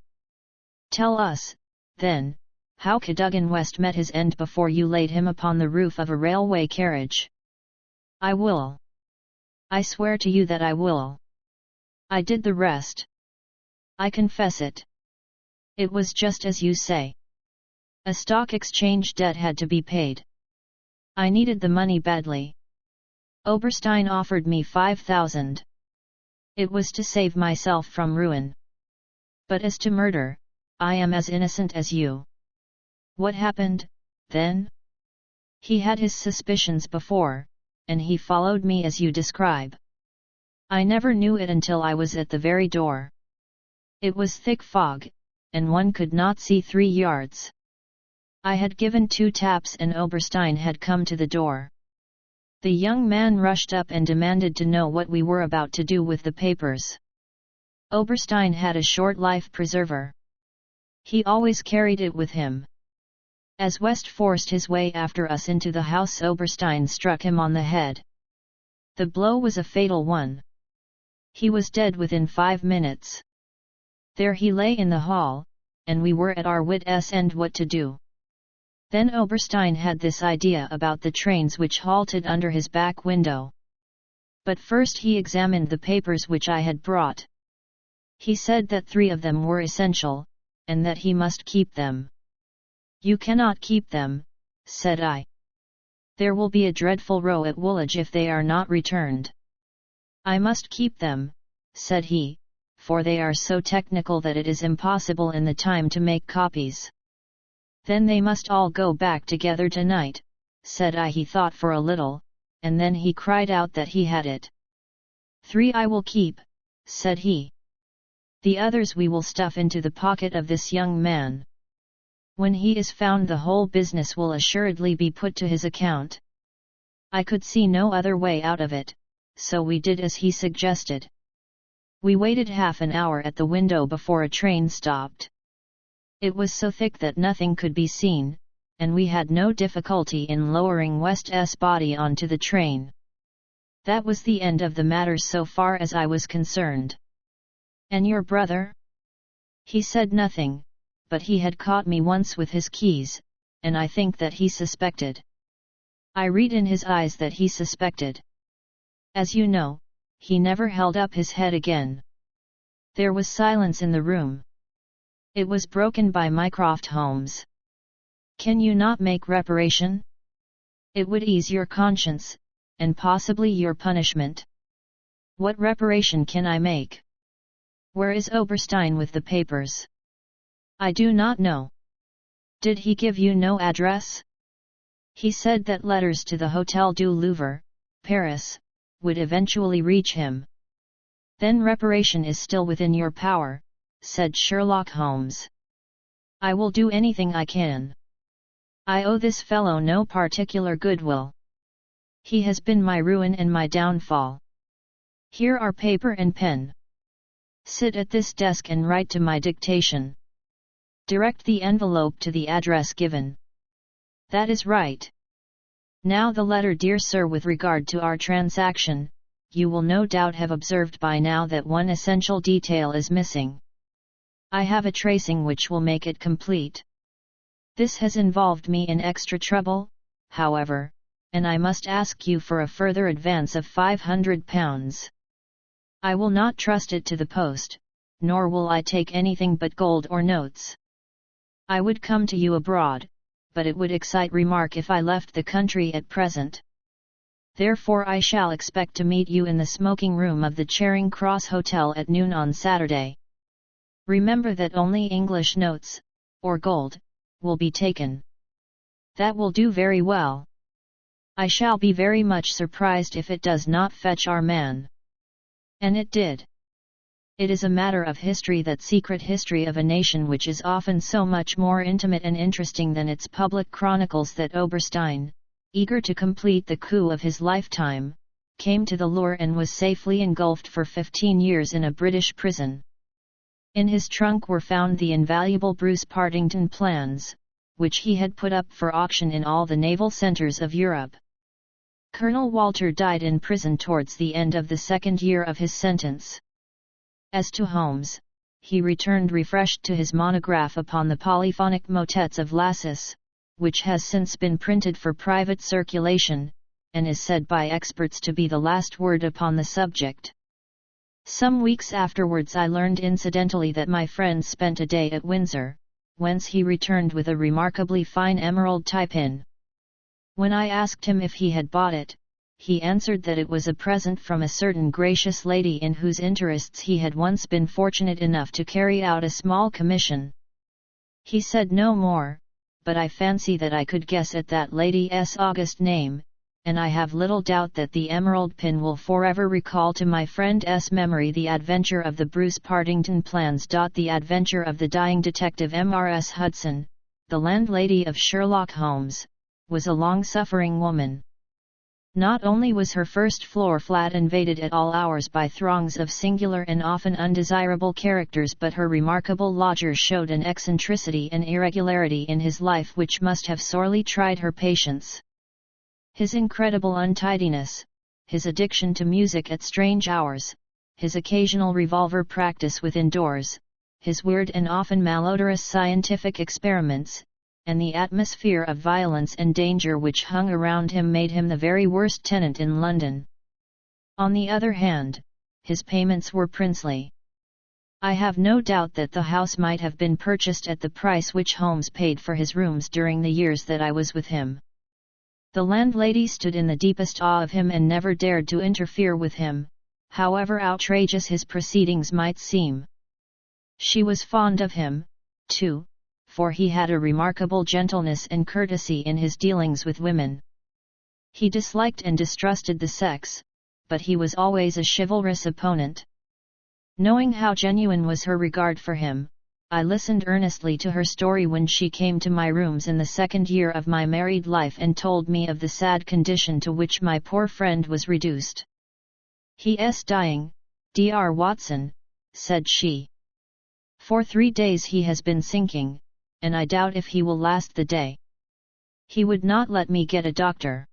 "Tell us, then, how Cadogan West met his end before you laid him upon the roof of a railway carriage." "I will. I swear to you that I will. I did the rest. I confess it. It was just as you say. A stock exchange debt had to be paid. I needed the money badly. Oberstein offered me 5,000. It was to save myself from ruin. But as to murder, I am as innocent as you." "What happened, then?" "He had his suspicions before, and he followed me as you describe. I never knew it until I was at the very door. It was thick fog, and one could not see 3 yards. I had given 2 taps and Oberstein had come to the door. The young man rushed up and demanded to know what we were about to do with the papers. Oberstein had a short life preserver. He always carried it with him. As West forced his way after us into the house, Oberstein struck him on the head. The blow was a fatal one. He was dead within 5 minutes. There he lay in the hall, and we were at our wits' end what to do. Then Oberstein had this idea about the trains which halted under his back window. But first he examined the papers which I had brought. He said that 3 of them were essential, and that he must keep them. "You cannot keep them," said I. "There will be a dreadful row at Woolwich if they are not returned." "I must keep them," said he, "for they are so technical that it is impossible in the time to make copies." "Then they must all go back together tonight," said I. He thought for a little, and then he cried out that he had it. "3 I will keep," said he. "The others we will stuff into the pocket of this young man. When he is found, the whole business will assuredly be put to his account." I could see no other way out of it, so we did as he suggested. We waited half an hour at the window before a train stopped. It was so thick that nothing could be seen, and we had no difficulty in lowering West's body onto the train. That was the end of the matter so far as I was concerned. "And your brother?" He said nothing, but he had caught me once with his keys, and I think that he suspected. I read in his eyes that he suspected. As you know, he never held up his head again. There was silence in the room. It was broken by Mycroft Holmes. "Can you not make reparation? It would ease your conscience, and possibly your punishment." "What reparation can I make? Where is Oberstein with the papers?" "I do not know." "Did he give you no address?" "He said that letters to the Hotel du Louvre, Paris, would eventually reach him." "Then reparation is still within your power," said Sherlock Holmes. "I will do anything I can. I owe this fellow no particular goodwill. He has been my ruin and my downfall. Here are paper and pen. Sit at this desk and write to my dictation. Direct the envelope to the address given." "That is right. Now the letter, dear sir, with regard to our transaction. You will no doubt have observed by now that one essential detail is missing. I have a tracing which will make it complete. This has involved me in extra trouble, however, and I must ask you for a further advance of £500. I will not trust it to the post, nor will I take anything but gold or notes. I would come to you abroad, but it would excite remark if I left the country at present. Therefore I shall expect to meet you in the smoking room of the Charing Cross Hotel at noon on Saturday. Remember that only English notes, or gold, will be taken." "That will do very well. I shall be very much surprised if it does not fetch our man." And it did. It is a matter of history, that secret history of a nation which is often so much more intimate and interesting than its public chronicles, that Oberstein, eager to complete the coup of his lifetime, came to the lure and was safely engulfed for 15 years in a British prison. In his trunk were found the invaluable Bruce-Partington Plans, which he had put up for auction in all the naval centres of Europe. Colonel Walter died in prison towards the end of the second year of his sentence. As to Holmes, he returned refreshed to his monograph upon the polyphonic motets of Lassus, which has since been printed for private circulation, and is said by experts to be the last word upon the subject. Some weeks afterwards I learned incidentally that my friend spent a day at Windsor, whence he returned with a remarkably fine emerald tie-pin. When I asked him if he had bought it, he answered that it was a present from a certain gracious lady in whose interests he had once been fortunate enough to carry out a small commission. He said no more, but I fancy that I could guess at that lady's august name, and I have little doubt that the emerald pin will forever recall to my friend's memory the adventure of the Bruce-Partington Plans. The adventure of the dying detective M.R.S. Hudson, the landlady of Sherlock Holmes, was a long-suffering woman. Not only was her first-floor flat invaded at all hours by throngs of singular and often undesirable characters, but her remarkable lodger showed an eccentricity and irregularity in his life which must have sorely tried her patience. His incredible untidiness, his addiction to music at strange hours, his occasional revolver practice within doors, his weird and often malodorous scientific experiments, and the atmosphere of violence and danger which hung around him made him the very worst tenant in London. On the other hand, his payments were princely. I have no doubt that the house might have been purchased at the price which Holmes paid for his rooms during the years that I was with him. The landlady stood in the deepest awe of him and never dared to interfere with him, however outrageous his proceedings might seem. She was fond of him, too, for he had a remarkable gentleness and courtesy in his dealings with women. He disliked and distrusted the sex, but he was always a chivalrous opponent. Knowing how genuine was her regard for him, I listened earnestly to her story when she came to my rooms in the second year of my married life and told me of the sad condition to which my poor friend was reduced. "He's dying, Dr. Watson," said she. "For 3 days he has been sinking, and I doubt if he will last the day. He would not let me get a doctor.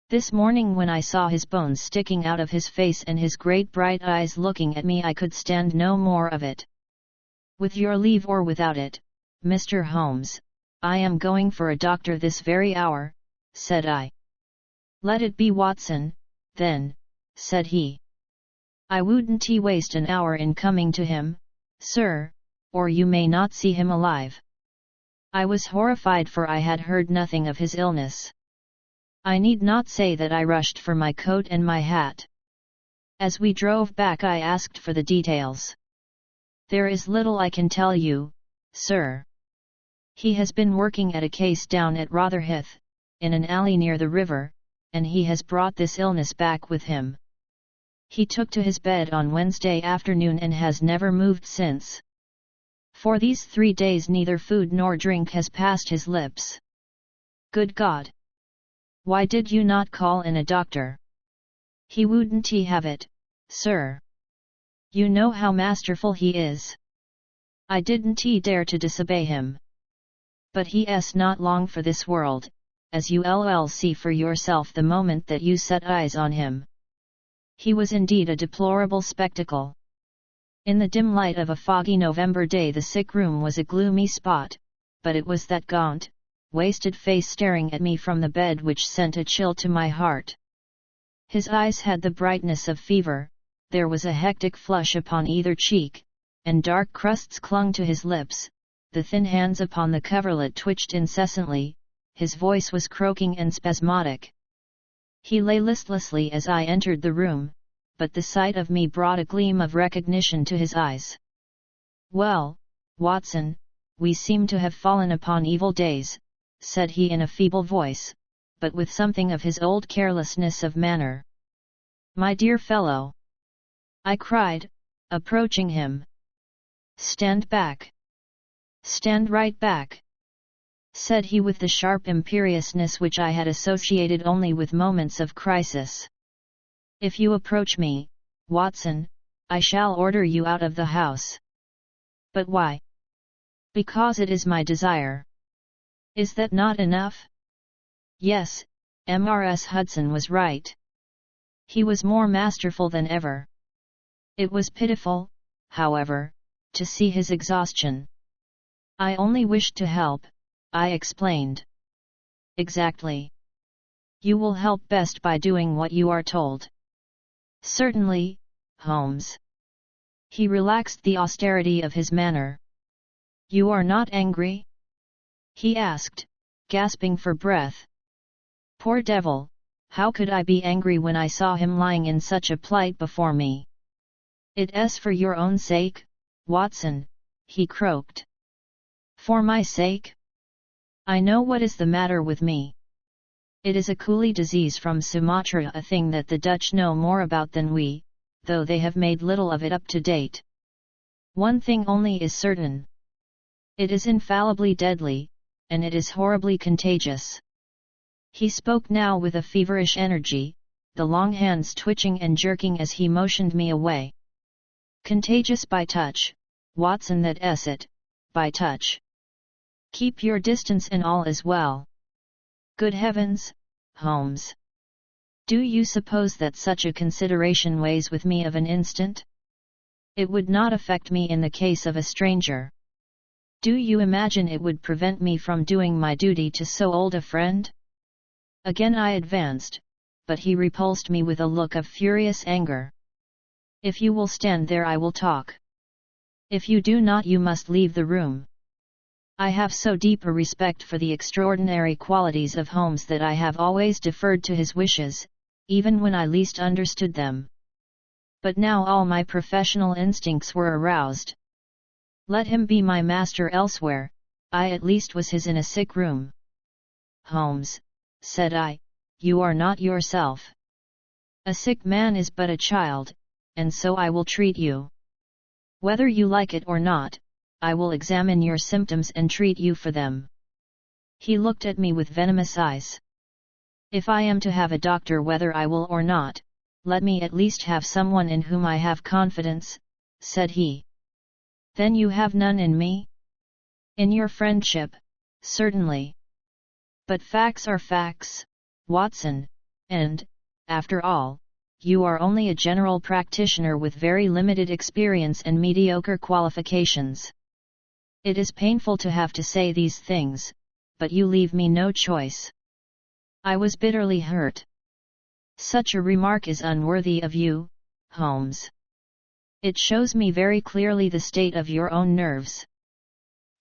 This morning when I saw his bones sticking out of his face and his great bright eyes looking at me, I could stand no more of it. With your leave or without it, Mr. Holmes, I am going for a doctor this very hour," said I. "Let it be Watson, then," said he. "I wouldn't waste an hour in coming to him, sir, or you may not see him alive." I was horrified, for I had heard nothing of his illness. I need not say that I rushed for my coat and my hat. As we drove back I asked for the details. "There is little I can tell you, sir. He has been working at a case down at Rotherhithe, in an alley near the river, and he has brought this illness back with him. He took to his bed on Wednesday afternoon and has never moved since. For these 3 days neither food nor drink has passed his lips." "Good God! Why did you not call in a doctor?" "He wouldn't have it, sir. You know how masterful he is. I didn't dare to disobey him. But he's not long for this world, as you'll see for yourself the moment that you set eyes on him." He was indeed a deplorable spectacle. In the dim light of a foggy November day the sick room was a gloomy spot, but it was that gaunt, wasted face staring at me from the bed which sent a chill to my heart. His eyes had the brightness of fever, there was a hectic flush upon either cheek, and dark crusts clung to his lips, the thin hands upon the coverlet twitched incessantly, his voice was croaking and spasmodic. He lay listlessly as I entered the room, but the sight of me brought a gleam of recognition to his eyes. "Well, Watson, we seem to have fallen upon evil days," said he in a feeble voice, but with something of his old carelessness of manner. "My dear fellow!" I cried, approaching him. "Stand back! Stand right back!" said he with the sharp imperiousness which I had associated only with moments of crisis. "If you approach me, Watson, I shall order you out of the house." "But why?" "Because it is my desire." "Is that not enough?" Yes, Mrs. Hudson was right. He was more masterful than ever. It was pitiful, however, to see his exhaustion. "I only wished to help," I explained. "Exactly. You will help best by doing what you are told." "Certainly, Holmes." He relaxed the austerity of his manner. "You are not angry?" he asked, gasping for breath. Poor devil, how could I be angry when I saw him lying in such a plight before me? "It's for your own sake, Watson," he croaked. "For my sake? I know what is the matter with me. It is a coolie disease from Sumatra, a thing that the Dutch know more about than we, though they have made little of it up to date. One thing only is certain. It is infallibly deadly, and it is horribly contagious." He spoke now with a feverish energy, the long hands twitching and jerking as he motioned me away. "Contagious by touch, Watson, that's it, by touch. Keep your distance and all is well." Good heavens, Holmes! Do you suppose that such a consideration weighs with me of an instant? It would not affect me in the case of a stranger. Do you imagine it would prevent me from doing my duty to so old a friend? Again I advanced, but he repulsed me with a look of furious anger. "If you will stand there I will talk. If you do not you must leave the room." I have so deep a respect for the extraordinary qualities of Holmes that I have always deferred to his wishes, even when I least understood them. But now all my professional instincts were aroused. Let him be my master elsewhere, I at least was his in a sick room. "Holmes," said I, "you are not yourself. A sick man is but a child, and so I will treat you. Whether you like it or not, I will examine your symptoms and treat you for them." He looked at me with venomous eyes. "If I am to have a doctor whether I will or not, let me at least have someone in whom I have confidence," said he. "Then you have none in me?" "In your friendship, certainly. But facts are facts, Watson, and, after all, you are only a general practitioner with very limited experience and mediocre qualifications. It is painful to have to say these things, but you leave me no choice." I was bitterly hurt. "Such a remark is unworthy of you, Holmes. It shows me very clearly the state of your own nerves.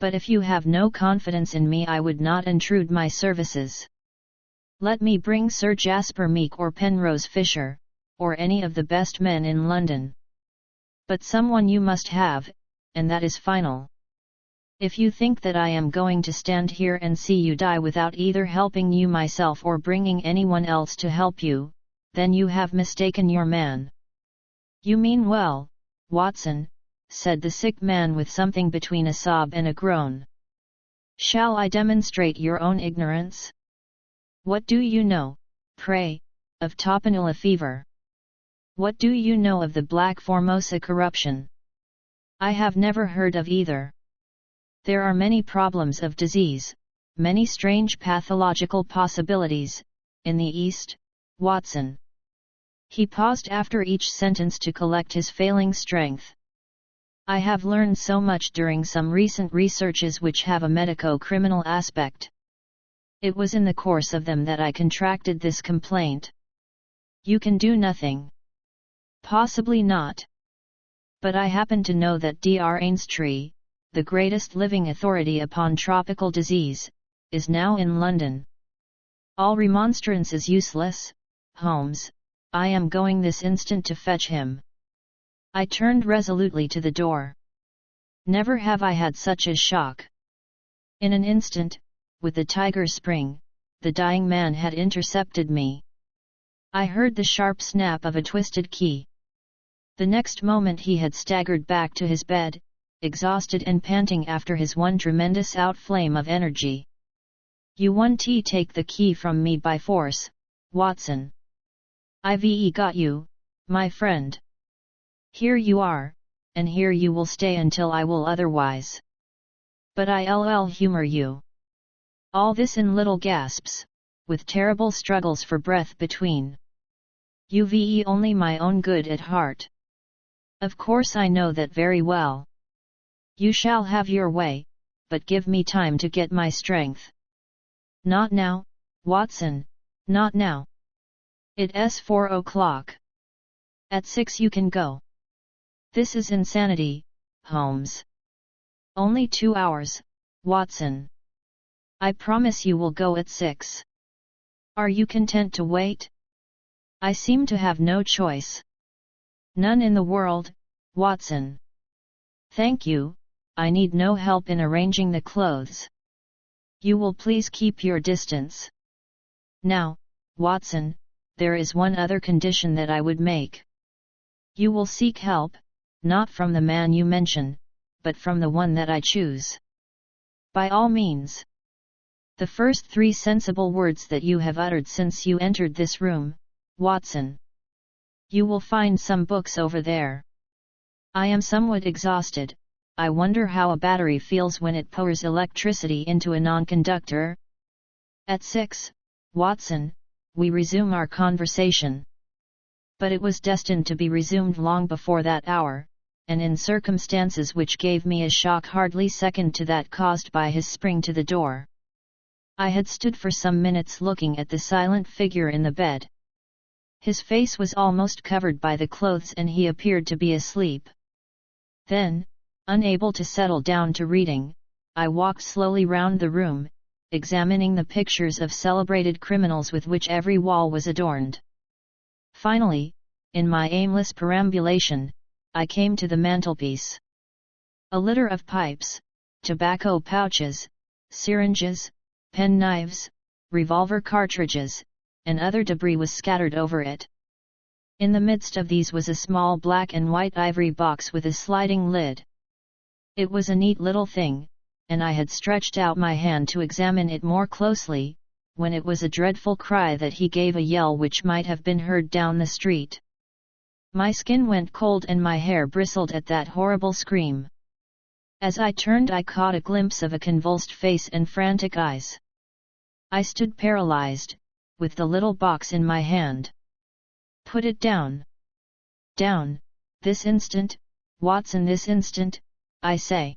But if you have no confidence in me, I would not intrude my services. Let me bring Sir Jasper Meek or Penrose Fisher, or any of the best men in London. But someone you must have, and that is final. If you think that I am going to stand here and see you die without either helping you myself or bringing anyone else to help you, then you have mistaken your man." "You mean well, Watson," said the sick man with something between a sob and a groan. "Shall I demonstrate your own ignorance? What do you know, pray, of Topanula fever? What do you know of the Black Formosa corruption? I have never heard of either. There are many problems of disease, many strange pathological possibilities, in the East, Watson." He paused after each sentence to collect his failing strength. "I have learned so much during some recent researches which have a medico-criminal aspect. It was in the course of them that I contracted this complaint." "You can do nothing." "Possibly not. But I happen to know that Dr. Ainstree, the greatest living authority upon tropical disease, is now in London. All remonstrance is useless, Holmes. I am going this instant to fetch him." I turned resolutely to the door. Never have I had such a shock. In an instant, with the tiger spring, the dying man had intercepted me. I heard the sharp snap of a twisted key. The next moment he had staggered back to his bed, exhausted and panting after his one tremendous outflame of energy. "You won't take the key from me by force, Watson. I've got you, my friend. Here you are, and here you will stay until I will otherwise. But I'll humor you." All this in little gasps, with terrible struggles for breath between. "You've only my own good at heart. Of course I know that very well. You shall have your way, but give me time to get my strength." "Not now, Watson, not now. It's 4 o'clock. At 6 you can go." "This is insanity, Holmes. Only 2 hours, Watson. I promise you will go at 6. Are you content to wait?" "I seem to have no choice." "None in the world, Watson. Thank you, I need no help in arranging the clothes. You will please keep your distance. Now, Watson, there is one other condition that I would make. You will seek help, not from the man you mention, but from the one that I choose." "By all means." "The first 3 sensible words that you have uttered since you entered this room, Watson. You will find some books over there. I am somewhat exhausted. I wonder how a battery feels when it pours electricity into a non-conductor." At 6, Watson, we resume our conversation. But it was destined to be resumed long before that hour, and in circumstances which gave me a shock hardly second to that caused by his spring to the door. I had stood for some minutes looking at the silent figure in the bed. His face was almost covered by the clothes and he appeared to be asleep. Then, unable to settle down to reading, I walked slowly round the room, examining the pictures of celebrated criminals with which every wall was adorned. Finally, in my aimless perambulation, I came to the mantelpiece. A litter of pipes, tobacco pouches, syringes, penknives, revolver cartridges, and other debris was scattered over it. In the midst of these was a small black and white ivory box with a sliding lid. It was a neat little thing, and I had stretched out my hand to examine it more closely, when it was a dreadful cry that he gave, a yell which might have been heard down the street. My skin went cold and my hair bristled at that horrible scream. As I turned, I caught a glimpse of a convulsed face and frantic eyes. I stood paralyzed, with the little box in my hand. "Put it down. Down, this instant, Watson, this instant, I say."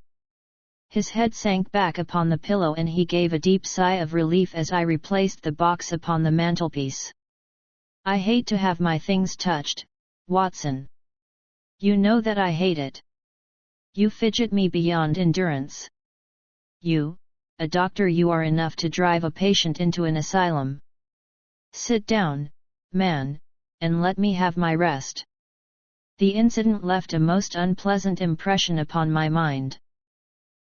His head sank back upon the pillow and he gave a deep sigh of relief as I replaced the box upon the mantelpiece. "I hate to have my things touched, Watson. You know that I hate it. You fidget me beyond endurance. You, a doctor, you are enough to drive a patient into an asylum. Sit down, man, and let me have my rest." The incident left a most unpleasant impression upon my mind.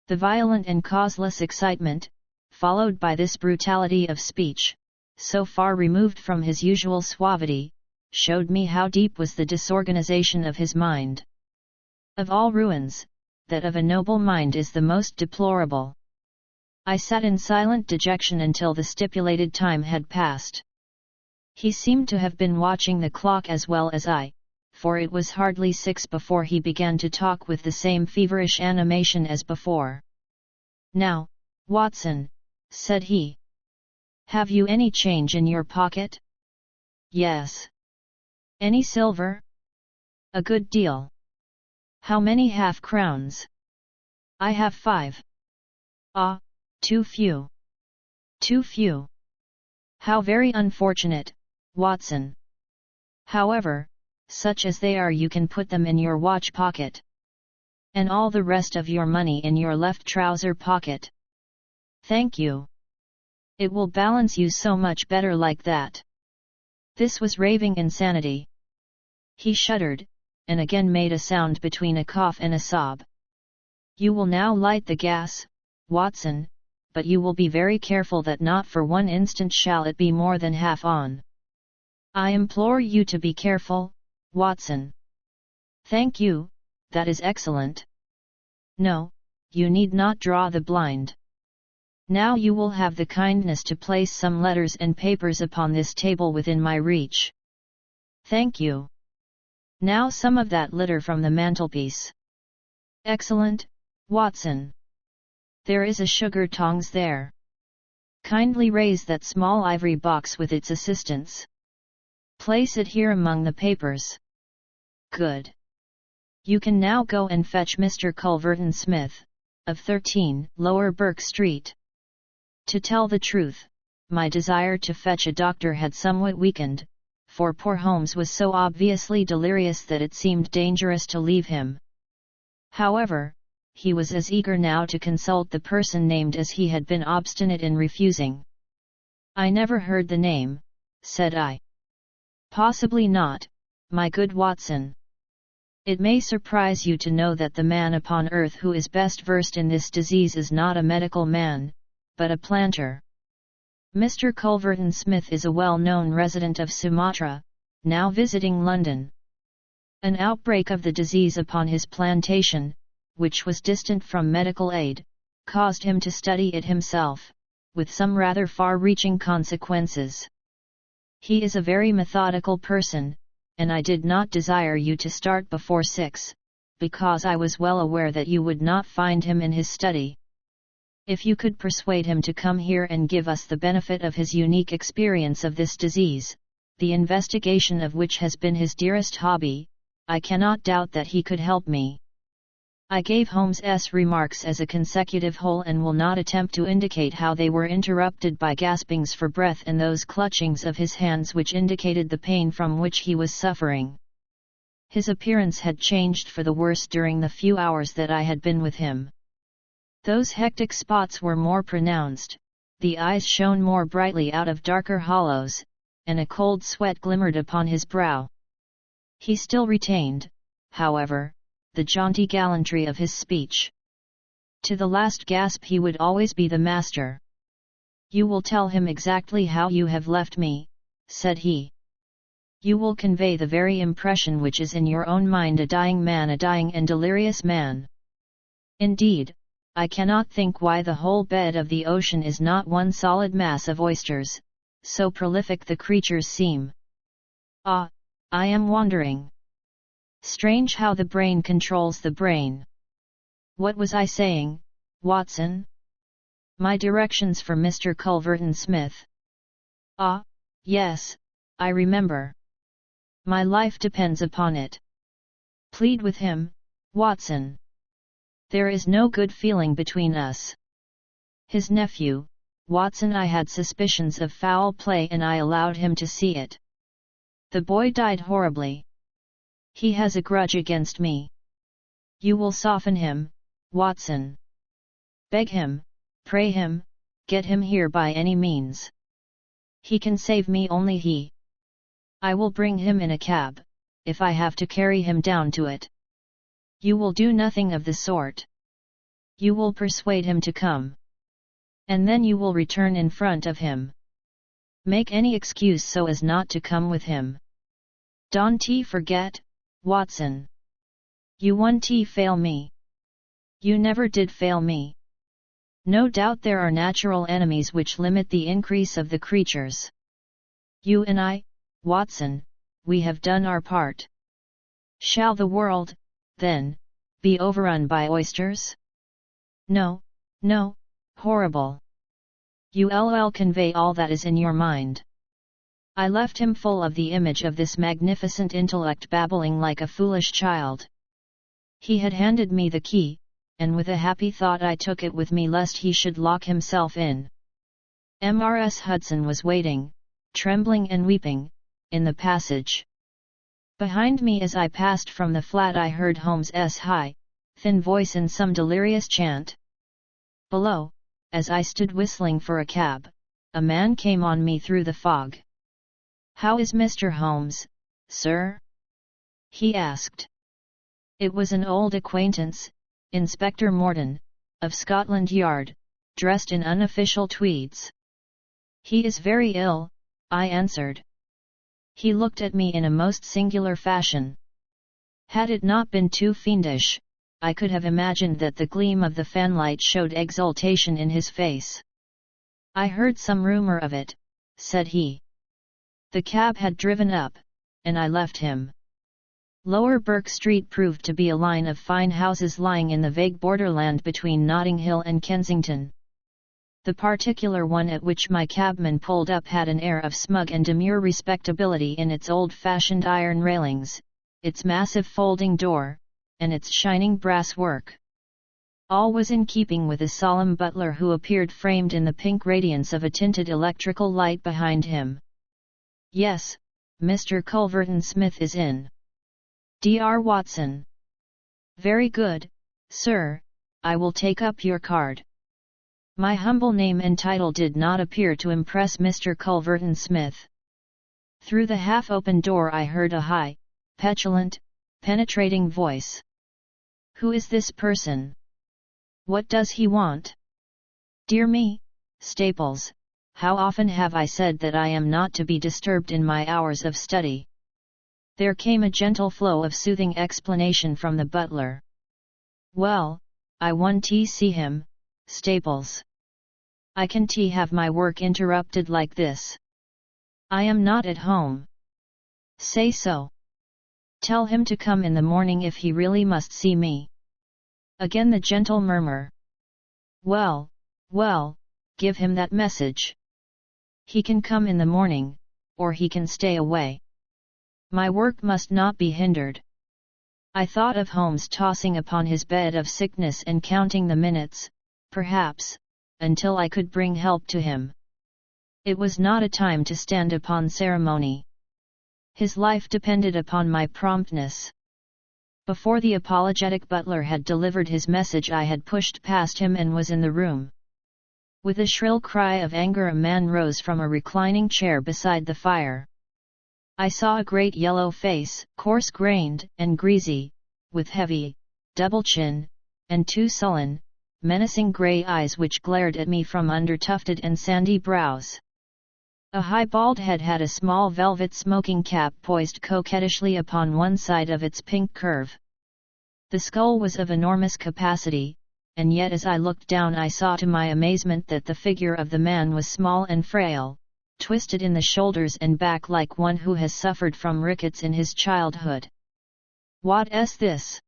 The violent and causeless excitement, followed by this brutality of speech, so far removed from his usual suavity, showed me how deep was the disorganization of his mind. Of all ruins, that of a noble mind is the most deplorable. I sat in silent dejection until the stipulated time had passed. He seemed to have been watching the clock as well as I, for it was hardly 6 before he began to talk with the same feverish animation as before. "Now, Watson," said he, "have you any change in your pocket?" "Yes." "Any silver?" "A good deal." "How many half-crowns?" "I have 5. "Ah, too few. Too few. How very unfortunate, Watson. However, such as they are, you can put them in your watch pocket. And all the rest of your money in your left trouser pocket." "Thank you. It will balance you so much better like that." This was raving insanity. He shuddered, and again made a sound between a cough and a sob. "You will now light the gas, Watson, but you will be very careful that not for one instant shall it be more than half on. I implore you to be careful, Watson." "Thank you, that is excellent. No, you need not draw the blind. Now you will have the kindness to place some letters and papers upon this table within my reach." "Thank you. Now some of that litter from the mantelpiece." "Excellent, Watson. There is a sugar tongs there. Kindly raise that small ivory box with its assistance. Place it here among the papers. Good. You can now go and fetch Mr. Culverton Smith, of 13, Lower Burke Street." To tell the truth, my desire to fetch a doctor had somewhat weakened, for poor Holmes was so obviously delirious that it seemed dangerous to leave him. However, he was as eager now to consult the person named as he had been obstinate in refusing. "I never heard the name," said I. "Possibly not, my good Watson. It may surprise you to know that the man upon earth who is best versed in this disease is not a medical man, but a planter. Mr. Culverton Smith is a well-known resident of Sumatra, now visiting London. An outbreak of the disease upon his plantation, which was distant from medical aid, caused him to study it himself, with some rather far-reaching consequences. He is a very methodical person, and I did not desire you to start before 6, because I was well aware that you would not find him in his study. If you could persuade him to come here and give us the benefit of his unique experience of this disease, the investigation of which has been his dearest hobby, I cannot doubt that he could help me." I gave Holmes's remarks as a consecutive whole and will not attempt to indicate how they were interrupted by gaspings for breath and those clutchings of his hands which indicated the pain from which he was suffering. His appearance had changed for the worse during the few hours that I had been with him. Those hectic spots were more pronounced, the eyes shone more brightly out of darker hollows, and a cold sweat glimmered upon his brow. He still retained, however, the jaunty gallantry of his speech. To the last gasp he would always be the master. "You will tell him exactly how you have left me," said he. You will convey the very impression which is in your own mind, a dying man, a dying and delirious man. Indeed, I cannot think why the whole bed of the ocean is not one solid mass of oysters, so prolific the creatures seem. Ah, I am wandering. Strange how the brain controls the brain. What was I saying, Watson? My directions for Mr. Culverton Smith. Ah, yes, I remember. My life depends upon it. Plead with him, Watson. There is no good feeling between us. His nephew, Watson, I had suspicions of foul play and I allowed him to see it. The boy died horribly. He has a grudge against me. You will soften him, Watson. Beg him, pray him, get him here by any means. He can save me, only he. I will bring him in a cab, if I have to carry him down to it. You will do nothing of the sort. You will persuade him to come. And then you will return in front of him. Make any excuse so as not to come with him. Don't forget, Watson. You won't fail me. You never did fail me. No doubt there are natural enemies which limit the increase of the creatures. You and I, Watson, we have done our part. Shall the world, then, be overrun by oysters? No, no, horrible. You'll convey all that is in your mind. I left him full of the image of this magnificent intellect, babbling like a foolish child. He had handed me the key, and with a happy thought I took it with me lest he should lock himself in. Mrs. Hudson was waiting, trembling and weeping, in the passage. Behind me as I passed from the flat I heard Holmes's high, thin voice in some delirious chant. Below, as I stood whistling for a cab, a man came on me through the fog. "How is Mr. Holmes, sir?" he asked. It was an old acquaintance, Inspector Morton, of Scotland Yard, dressed in unofficial tweeds. "He is very ill," I answered. He looked at me in a most singular fashion. Had it not been too fiendish, I could have imagined that the gleam of the fanlight showed exultation in his face. "I heard some rumor of it," said he. The cab had driven up, and I left him. Lower Burke Street proved to be a line of fine houses lying in the vague borderland between Notting Hill and Kensington. The particular one at which my cabman pulled up had an air of smug and demure respectability in its old-fashioned iron railings, its massive folding door, and its shining brass work. All was in keeping with a solemn butler who appeared framed in the pink radiance of a tinted electrical light behind him. "Yes, Mr. Culverton Smith is in. Dr. Watson." "Very good, sir, I will take up your card." My humble name and title did not appear to impress Mr. Culverton Smith. Through the half-open door I heard a high, petulant, penetrating voice. "Who is this person? What does he want?" Dear me, Staples, how often have I said that I am not to be disturbed in my hours of study? There came a gentle flow of soothing explanation from the butler. "Well, I want to see him, Staples. I can't have my work interrupted like this. I am not at home." "Say so. Tell him to come in the morning if he really must see me." Again the gentle murmur. Well, well, give him that message. He can come in the morning, or he can stay away. My work must not be hindered." I thought of Holmes tossing upon his bed of sickness and counting the minutes, perhaps, until I could bring help to him. It was not a time to stand upon ceremony. His life depended upon my promptness. Before the apologetic butler had delivered his message I had pushed past him and was in the room. With a shrill cry of anger a man rose from a reclining chair beside the fire. I saw a great yellow face, coarse-grained and greasy, with heavy, double chin, and two sullen, menacing grey eyes which glared at me from under tufted and sandy brows. A high bald head had a small velvet smoking cap poised coquettishly upon one side of its pink curve. The skull was of enormous capacity, and yet as I looked down I saw to my amazement that the figure of the man was small and frail, twisted in the shoulders and back like one who has suffered from rickets in his childhood. "What's this?"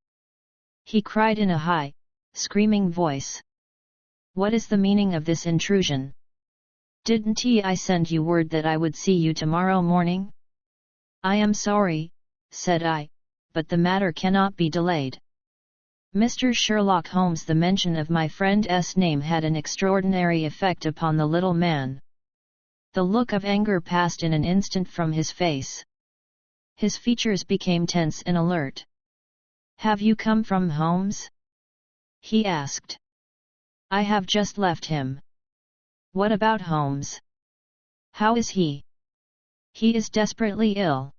he cried in a high, screaming voice. "What is the meaning of this intrusion? Didn't I send you word that I would see you tomorrow morning?" "I am sorry," said I, "but the matter cannot be delayed." Mr. Sherlock Holmes. The mention of my friend's name had an extraordinary effect upon the little man. The look of anger passed in an instant from his face. His features became tense and alert. "Have you come from Holmes?" he asked. "I have just left him." "What about Holmes? How is he?" "He is desperately ill.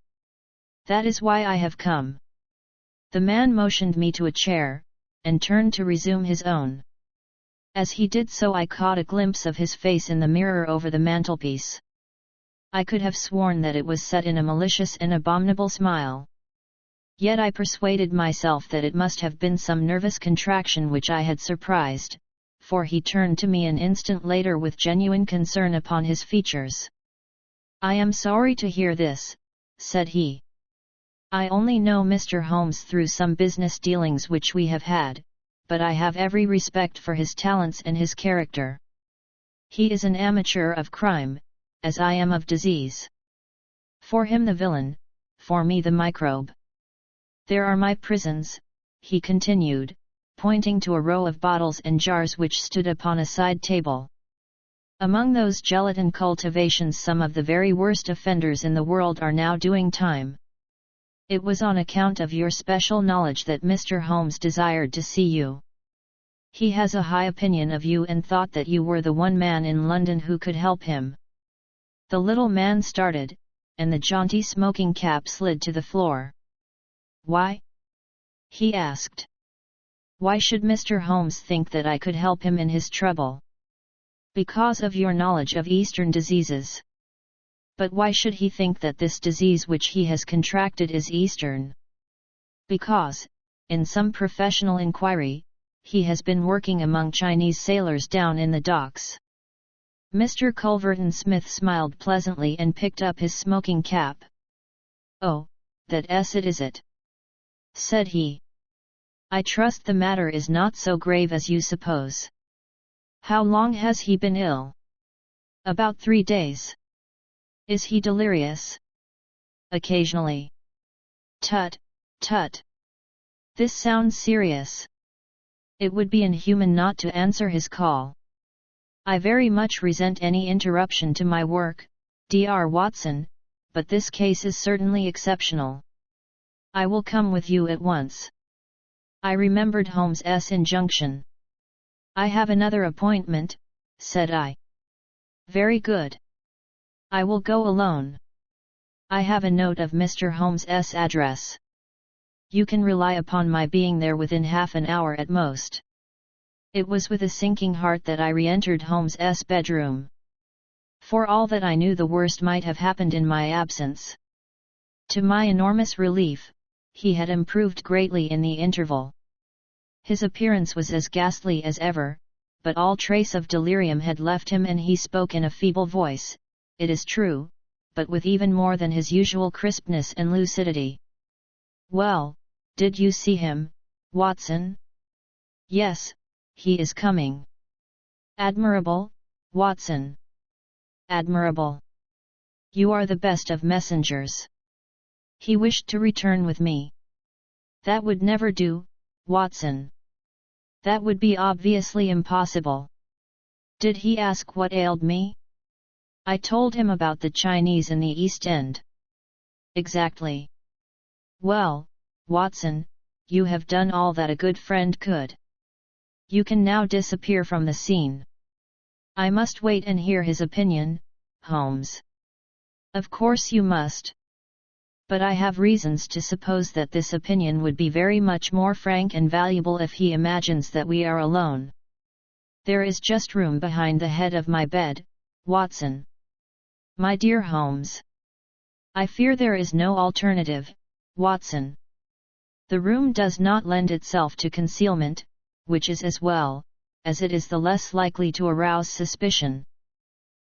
That is why I have come." The man motioned me to a chair, and turned to resume his own. As he did so I caught a glimpse of his face in the mirror over the mantelpiece. I could have sworn that it was set in a malicious and abominable smile. Yet I persuaded myself that it must have been some nervous contraction which I had surprised, for he turned to me an instant later with genuine concern upon his features. "I am sorry to hear this," said he. "I only know Mr. Holmes through some business dealings which we have had, but I have every respect for his talents and his character. He is an amateur of crime, as I am of disease. For him the villain, for me the microbe. There are my prisons," he continued, pointing to a row of bottles and jars which stood upon a side table. "Among those gelatin cultivations some of the very worst offenders in the world are now doing time. It was on account of your special knowledge that Mr. Holmes desired to see you. He has a high opinion of you and thought that you were the one man in London who could help him." The little man started, and the jaunty smoking cap slid to the floor. "Why?" he asked. "Why should Mr. Holmes think that I could help him in his trouble?" "Because of your knowledge of Eastern diseases." "But why should he think that this disease which he has contracted is Eastern?" "Because, in some professional inquiry, he has been working among Chinese sailors down in the docks." Mr. Culverton Smith smiled pleasantly and picked up his smoking cap. "Oh, that's it, is it?" said he. "I trust the matter is not so grave as you suppose. How long has he been ill?" "About 3 days." "Is he delirious?" "Occasionally." "Tut, tut. This sounds serious. It would be inhuman not to answer his call. I very much resent any interruption to my work, Dr. Watson, but this case is certainly exceptional. I will come with you at once." I remembered Holmes's injunction. "I have another appointment," said I. "Very good. I will go alone. I have a note of Mr. Holmes's address. You can rely upon my being there within half an hour at most." It was with a sinking heart that I re-entered Holmes's bedroom. For all that I knew, the worst might have happened in my absence. To my enormous relief, he had improved greatly in the interval. His appearance was as ghastly as ever, but all trace of delirium had left him and he spoke in a feeble voice, it is true, but with even more than his usual crispness and lucidity. "Well, did you see him, Watson?" "Yes, he is coming." "Admirable, Watson. Admirable. You are the best of messengers." He wished to return with me. "That would never do, Watson. That would be obviously impossible." "Did he ask what ailed me?" I told him about the Chinese in the East End. "Exactly. Well, Watson, you have done all that a good friend could. You can now disappear from the scene." "I must wait and hear his opinion, Holmes." "Of course you must. But I have reasons to suppose that this opinion would be very much more frank and valuable if he imagines that we are alone. There is just room behind the head of my bed, Watson." My dear Holmes. I fear there is no alternative, Watson. The room does not lend itself to concealment, which is as well, as it is the less likely to arouse suspicion.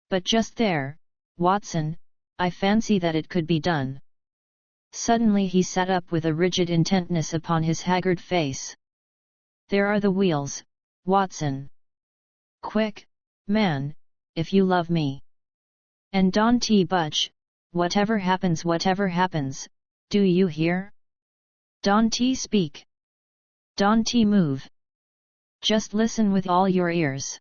But just there, Watson, I fancy that it could be done. Suddenly he sat up with a rigid intentness upon his haggard face. There are the wheels, Watson. Quick, man, if you love me. And don't budge, whatever happens, do you hear? Don't speak. Don't move. Just listen with all your ears.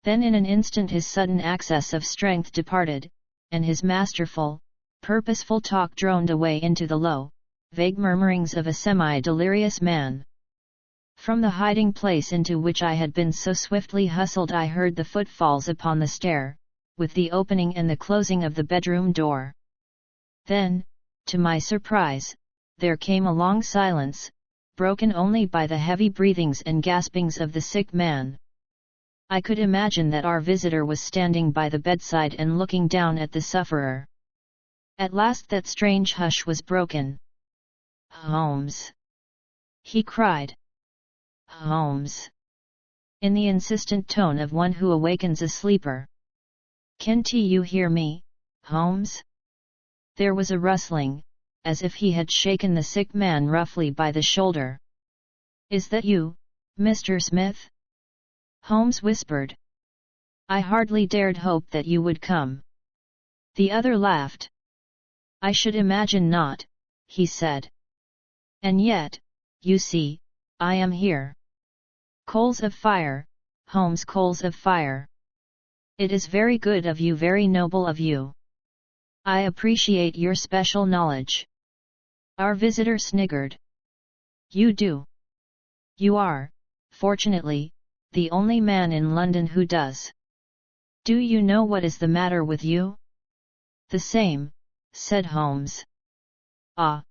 Then in an instant his sudden access of strength departed, and his masterful, purposeful talk droned away into the low, vague murmurings of a semi-delirious man. From the hiding place into which I had been so swiftly hustled I heard the footfalls upon the stair, with the opening and the closing of the bedroom door. Then, to my surprise, there came a long silence, broken only by the heavy breathings and gaspings of the sick man. I could imagine that our visitor was standing by the bedside and looking down at the sufferer. At last that strange hush was broken. Holmes! He cried. Holmes! In the insistent tone of one who awakens a sleeper. Can't you hear me, Holmes? There was a rustling, as if he had shaken the sick man roughly by the shoulder. Is that you, Mr. Smith? Holmes whispered. I hardly dared hope that you would come. The other laughed. I should imagine not, he said. And yet, you see, I am here. Coals of fire, Holmes, coals of fire. It is very good of you, very noble of you. I appreciate your special knowledge. Our visitor sniggered. You do. You are, fortunately, the only man in London who does. Do you know what is the matter with you? The same, said Holmes. Ah.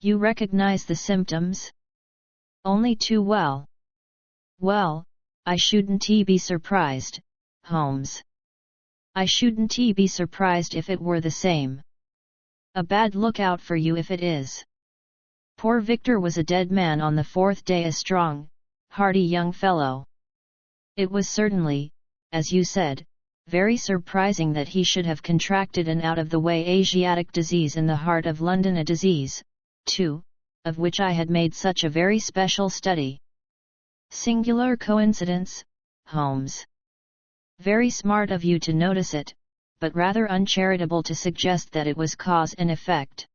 You recognize the symptoms? Only too well. Well, I shouldn't be surprised, Holmes. I shouldn't be surprised if it were the same. A bad lookout for you if it is. Poor Victor was a dead man on the fourth day, a strong, hearty young fellow. It was certainly, as you said, very surprising that he should have contracted an out-of-the-way Asiatic disease in the heart of London, a disease, too, of which I had made such a very special study. Singular coincidence, Holmes. Very smart of you to notice it, but rather uncharitable to suggest that it was cause and effect.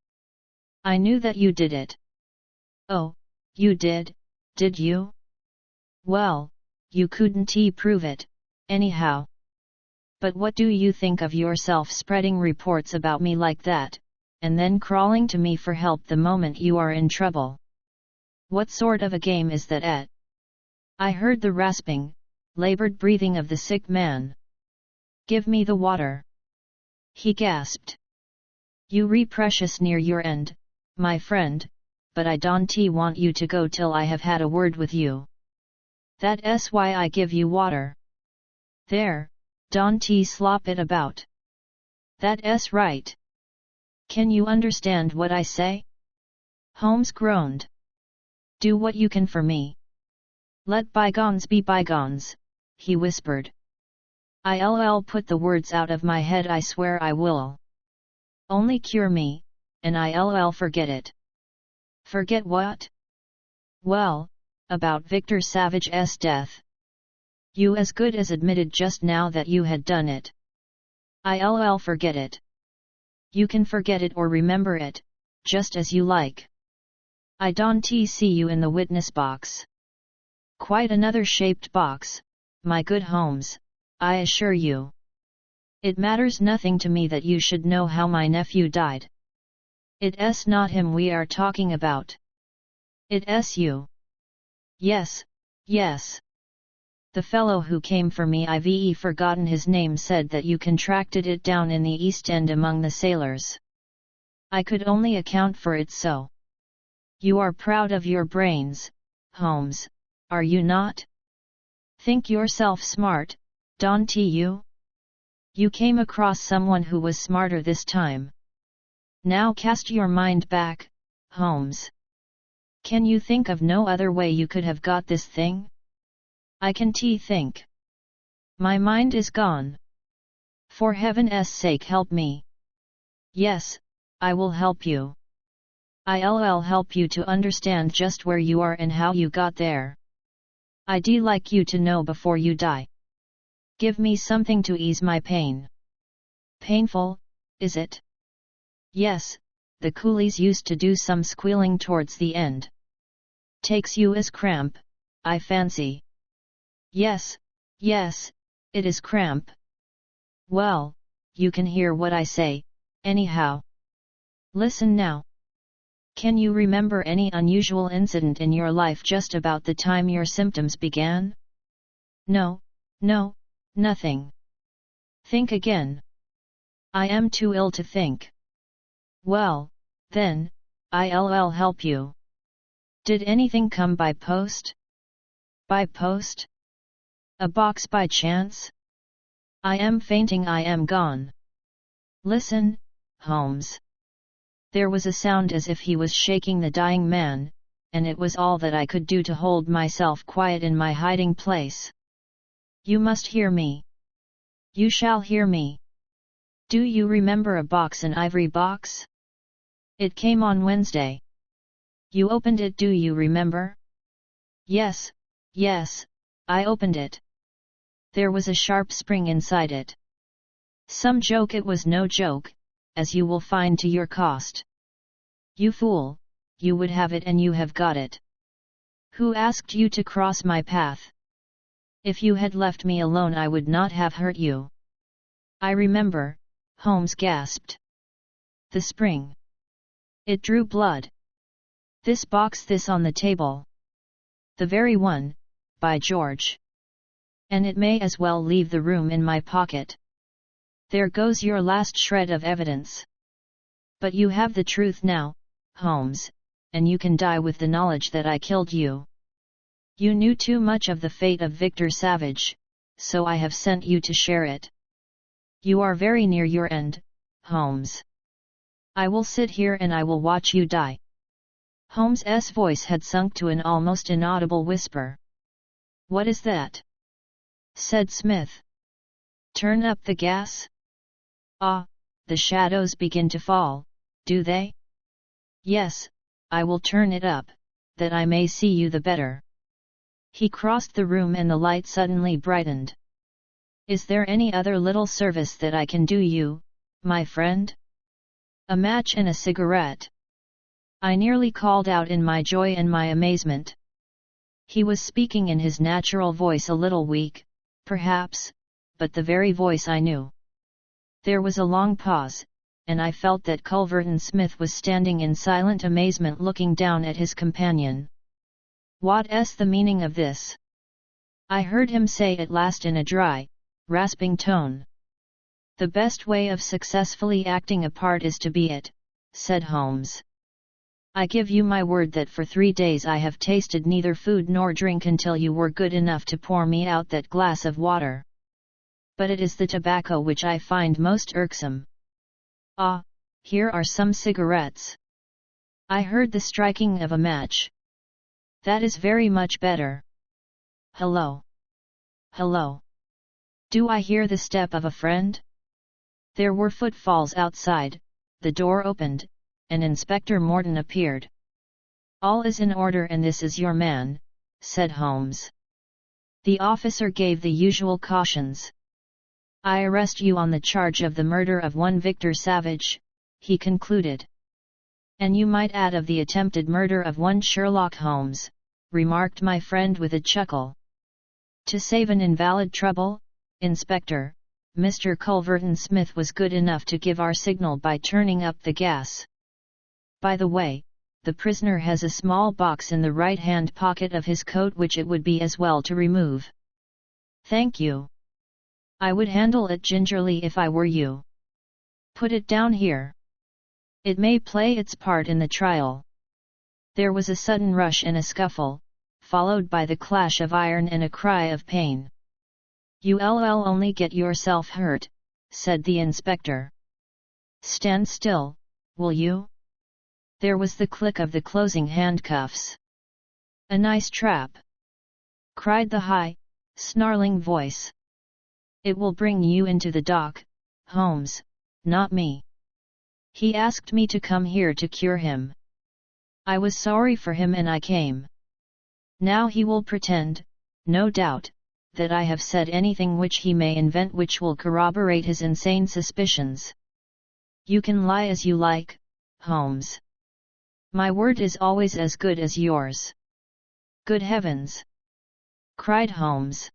I knew that you did it. Oh, you did you? Well, you couldn't prove it, anyhow. But what do you think of yourself spreading reports about me like that, and then crawling to me for help the moment you are in trouble? What sort of a game is that at? I heard the rasping, labored breathing of the sick man. Give me the water. He gasped. You re precious near your end, my friend, but I don't want you to go till I have had a word with you. That's why I give you water. There, don't slop it about. That's right. Can you understand what I say? Holmes groaned. Do what you can for me. Let bygones be bygones, he whispered. I'll put the words out of my head, I swear I will. Only cure me, and I'll forget it. Forget what? Well, about Victor Savage's death. You as good as admitted just now that you had done it. I'll forget it. You can forget it or remember it, just as you like. I don't see you in the witness box. Quite another shaped box, my good Holmes, I assure you. It matters nothing to me that you should know how my nephew died. It's not him we are talking about. It's you. Yes, yes. The fellow who came for me, I've forgotten his name, said that you contracted it down in the East End among the sailors. I could only account for it so. You are proud of your brains, Holmes, are you not? Think yourself smart, don't you? You came across someone who was smarter this time. Now cast your mind back, Holmes. Can you think of no other way you could have got this thing? I can think. My mind is gone. For heaven's sake help me. Yes, I will help you. I'll help you to understand just where you are and how you got there. I'd like you to know before you die. Give me something to ease my pain. Painful, is it? Yes, the coolies used to do some squealing towards the end. Takes you as cramp, I fancy. Yes, it is cramp. Well, you can hear what I say, anyhow. Listen now. Can you remember any unusual incident in your life just about the time your symptoms began? No, nothing. Think again. I am too ill to think. Well, then, I'll help you. Did anything come by post? By post? A box by chance? I am fainting, I am gone. Listen, Holmes. There was a sound as if he was shaking the dying man, and it was all that I could do to hold myself quiet in my hiding place. You must hear me. You shall hear me. Do you remember a box, an ivory box? It came on Wednesday. You opened it, do you remember? Yes, I opened it. There was a sharp spring inside it. Some joke, it was no joke, as you will find to your cost. You fool, you would have it and you have got it. Who asked you to cross my path? If you had left me alone I would not have hurt you. I remember, Holmes gasped. The spring. It drew blood. This box, this on the table. The very one, by George. And it may as well leave the room in my pocket. There goes your last shred of evidence. But you have the truth now, Holmes, and you can die with the knowledge that I killed you. You knew too much of the fate of Victor Savage, so I have sent you to share it. You are very near your end, Holmes. I will sit here and I will watch you die. Holmes's voice had sunk to an almost inaudible whisper. What is that? Said Smith. Turn up the gas? Ah, the shadows begin to fall, do they? Yes, I will turn it up, that I may see you the better. He crossed the room and the light suddenly brightened. Is there any other little service that I can do you, my friend? A match and a cigarette. I nearly called out in my joy and my amazement. He was speaking in his natural voice, a little weak, perhaps, but the very voice I knew. There was a long pause, and I felt that Culverton Smith was standing in silent amazement looking down at his companion. What's the meaning of this? I heard him say at last in a dry, rasping tone. The best way of successfully acting a part is to be it, said Holmes. I give you my word that for 3 days I have tasted neither food nor drink until you were good enough to pour me out that glass of water. But it is the tobacco which I find most irksome. Ah, here are some cigarettes. I heard the striking of a match. That is very much better. Hello. Do I hear the step of a friend? There were footfalls outside, the door opened, and Inspector Morton appeared. All is in order and this is your man, said Holmes. The officer gave the usual cautions. I arrest you on the charge of the murder of one Victor Savage, he concluded. And you might add of the attempted murder of one Sherlock Holmes, remarked my friend with a chuckle. To save an invalid trouble, Inspector, Mr. Culverton Smith was good enough to give our signal by turning up the gas. By the way, the prisoner has a small box in the right-hand pocket of his coat which it would be as well to remove. Thank you. I would handle it gingerly if I were you. Put it down here. It may play its part in the trial. There was a sudden rush and a scuffle, followed by the clash of iron and a cry of pain. You'll only get yourself hurt, said the inspector. "Stand still, will you?" There was the click of the closing handcuffs. "A nice trap!" cried the high, snarling voice. "It will bring you into the dock, Holmes, not me. He asked me to come here to cure him. I was sorry for him and I came. Now he will pretend, no doubt, that I have said anything which he may invent which will corroborate his insane suspicions. You can lie as you like, Holmes. My word is always as good as yours." "Good heavens!" cried Holmes.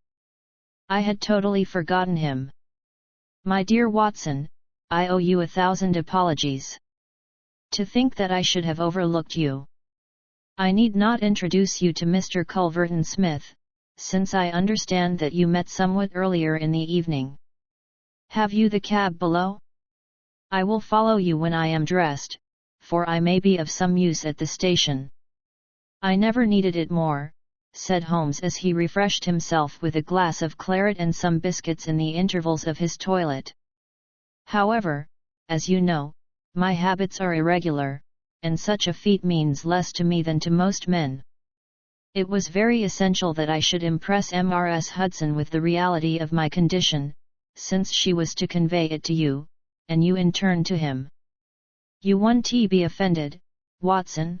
"I had totally forgotten him. My dear Watson, I owe you 1,000 apologies. To think that I should have overlooked you. I need not introduce you to Mr. Culverton Smith, since I understand that you met somewhat earlier in the evening. Have you the cab below? I will follow you when I am dressed, for I may be of some use at the station." "I never needed it more," said Holmes as he refreshed himself with a glass of claret and some biscuits in the intervals of his toilet. "However, as you know, my habits are irregular, and such a feat means less to me than to most men. It was very essential that I should impress Mrs. Hudson with the reality of my condition, since she was to convey it to you, and you in turn to him. You won't be offended, Watson?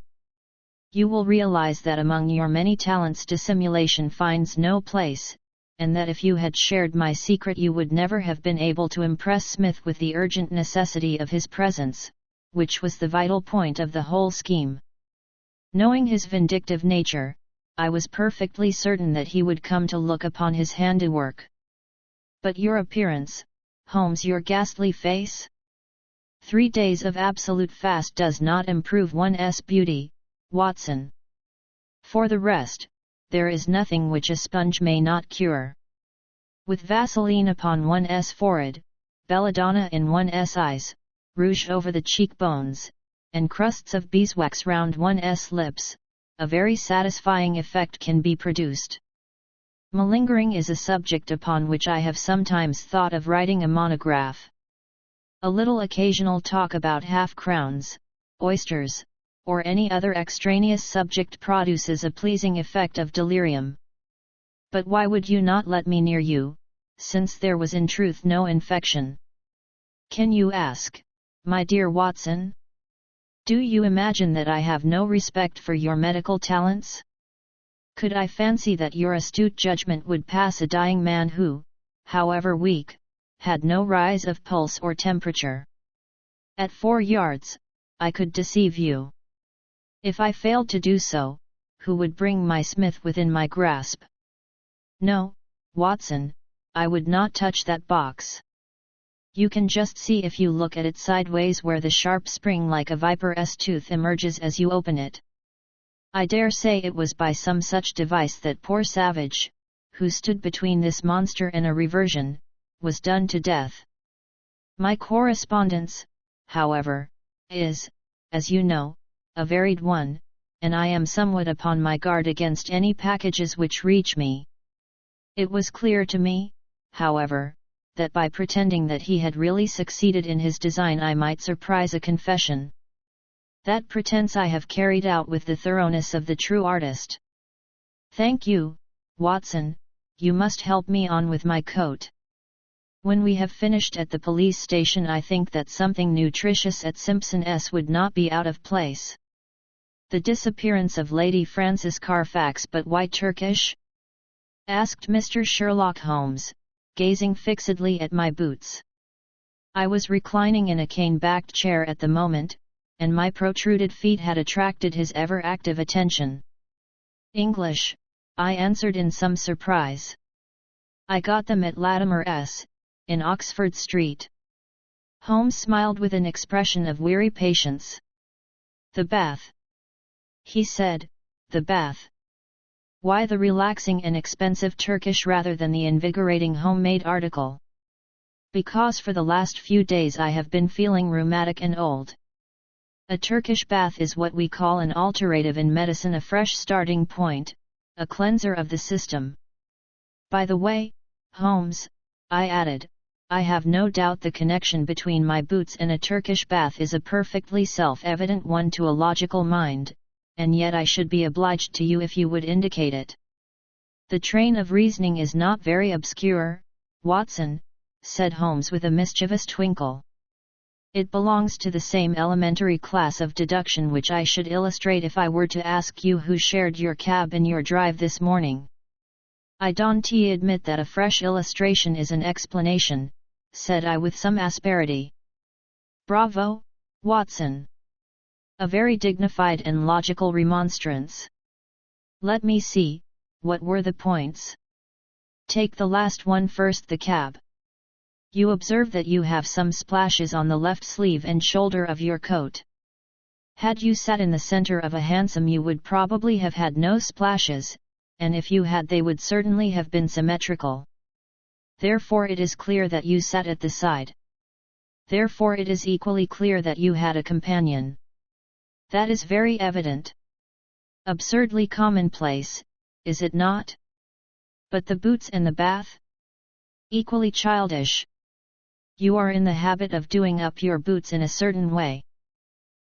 You will realize that among your many talents dissimulation finds no place, and that if you had shared my secret you would never have been able to impress Smith with the urgent necessity of his presence, which was the vital point of the whole scheme. Knowing his vindictive nature, I was perfectly certain that he would come to look upon his handiwork. But your appearance, Holmes, your ghastly face? 3 days of absolute fast does not improve one's beauty, Watson. For the rest, there is nothing which a sponge may not cure. With Vaseline upon one's forehead, belladonna in one's eyes, rouge over the cheekbones, and crusts of beeswax round one's lips, a very satisfying effect can be produced. Malingering is a subject upon which I have sometimes thought of writing a monograph. A little occasional talk about half-crowns, oysters, or any other extraneous subject produces a pleasing effect of delirium. But why would you not let me near you, since there was in truth no infection? Can you ask, my dear Watson? Do you imagine that I have no respect for your medical talents? Could I fancy that your astute judgment would pass a dying man who, however weak, had no rise of pulse or temperature? At 4 yards, I could deceive you. If I failed to do so, who would bring my Smith within my grasp? No, Watson, I would not touch that box. You can just see if you look at it sideways where the sharp spring like a viper's tooth emerges as you open it. I dare say it was by some such device that poor Savage, who stood between this monster and a reversion, was done to death. My correspondence, however, is, as you know, a varied one, and I am somewhat upon my guard against any packages which reach me. It was clear to me, however, that by pretending that he had really succeeded in his design I might surprise a confession. That pretense I have carried out with the thoroughness of the true artist. Thank you, Watson, you must help me on with my coat. When we have finished at the police station I think that something nutritious at Simpson's would not be out of place. The disappearance of Lady Frances Carfax. But why Turkish? Asked Mr. Sherlock Holmes, gazing fixedly at my boots. I was reclining in a cane-backed chair at the moment, and my protruded feet had attracted his ever-active attention. English, I answered in some surprise. I got them at Latimer's, in Oxford Street. Holmes smiled with an expression of weary patience. The bath, he said, the bath. Why the relaxing and expensive Turkish rather than the invigorating homemade article? Because for the last few days I have been feeling rheumatic and old. A Turkish bath is what we call an alterative in medicine, a fresh starting point, a cleanser of the system. By the way, Holmes, I added, I have no doubt the connection between my boots and a Turkish bath is a perfectly self-evident one to a logical mind, and yet I should be obliged to you if you would indicate it. The train of reasoning is not very obscure, Watson, said Holmes with a mischievous twinkle. It belongs to the same elementary class of deduction which I should illustrate if I were to ask you who shared your cab in your drive this morning. I don't admit that a fresh illustration is an explanation, said I with some asperity. Bravo, Watson. A very dignified and logical remonstrance. Let me see, what were the points? Take the last one first, the cab. You observe that you have some splashes on the left sleeve and shoulder of your coat. Had you sat in the center of a hansom you would probably have had no splashes, and if you had they would certainly have been symmetrical. Therefore it is clear that you sat at the side. Therefore it is equally clear that you had a companion. That is very evident. Absurdly commonplace, is it not? But the boots and the bath? Equally childish. You are in the habit of doing up your boots in a certain way.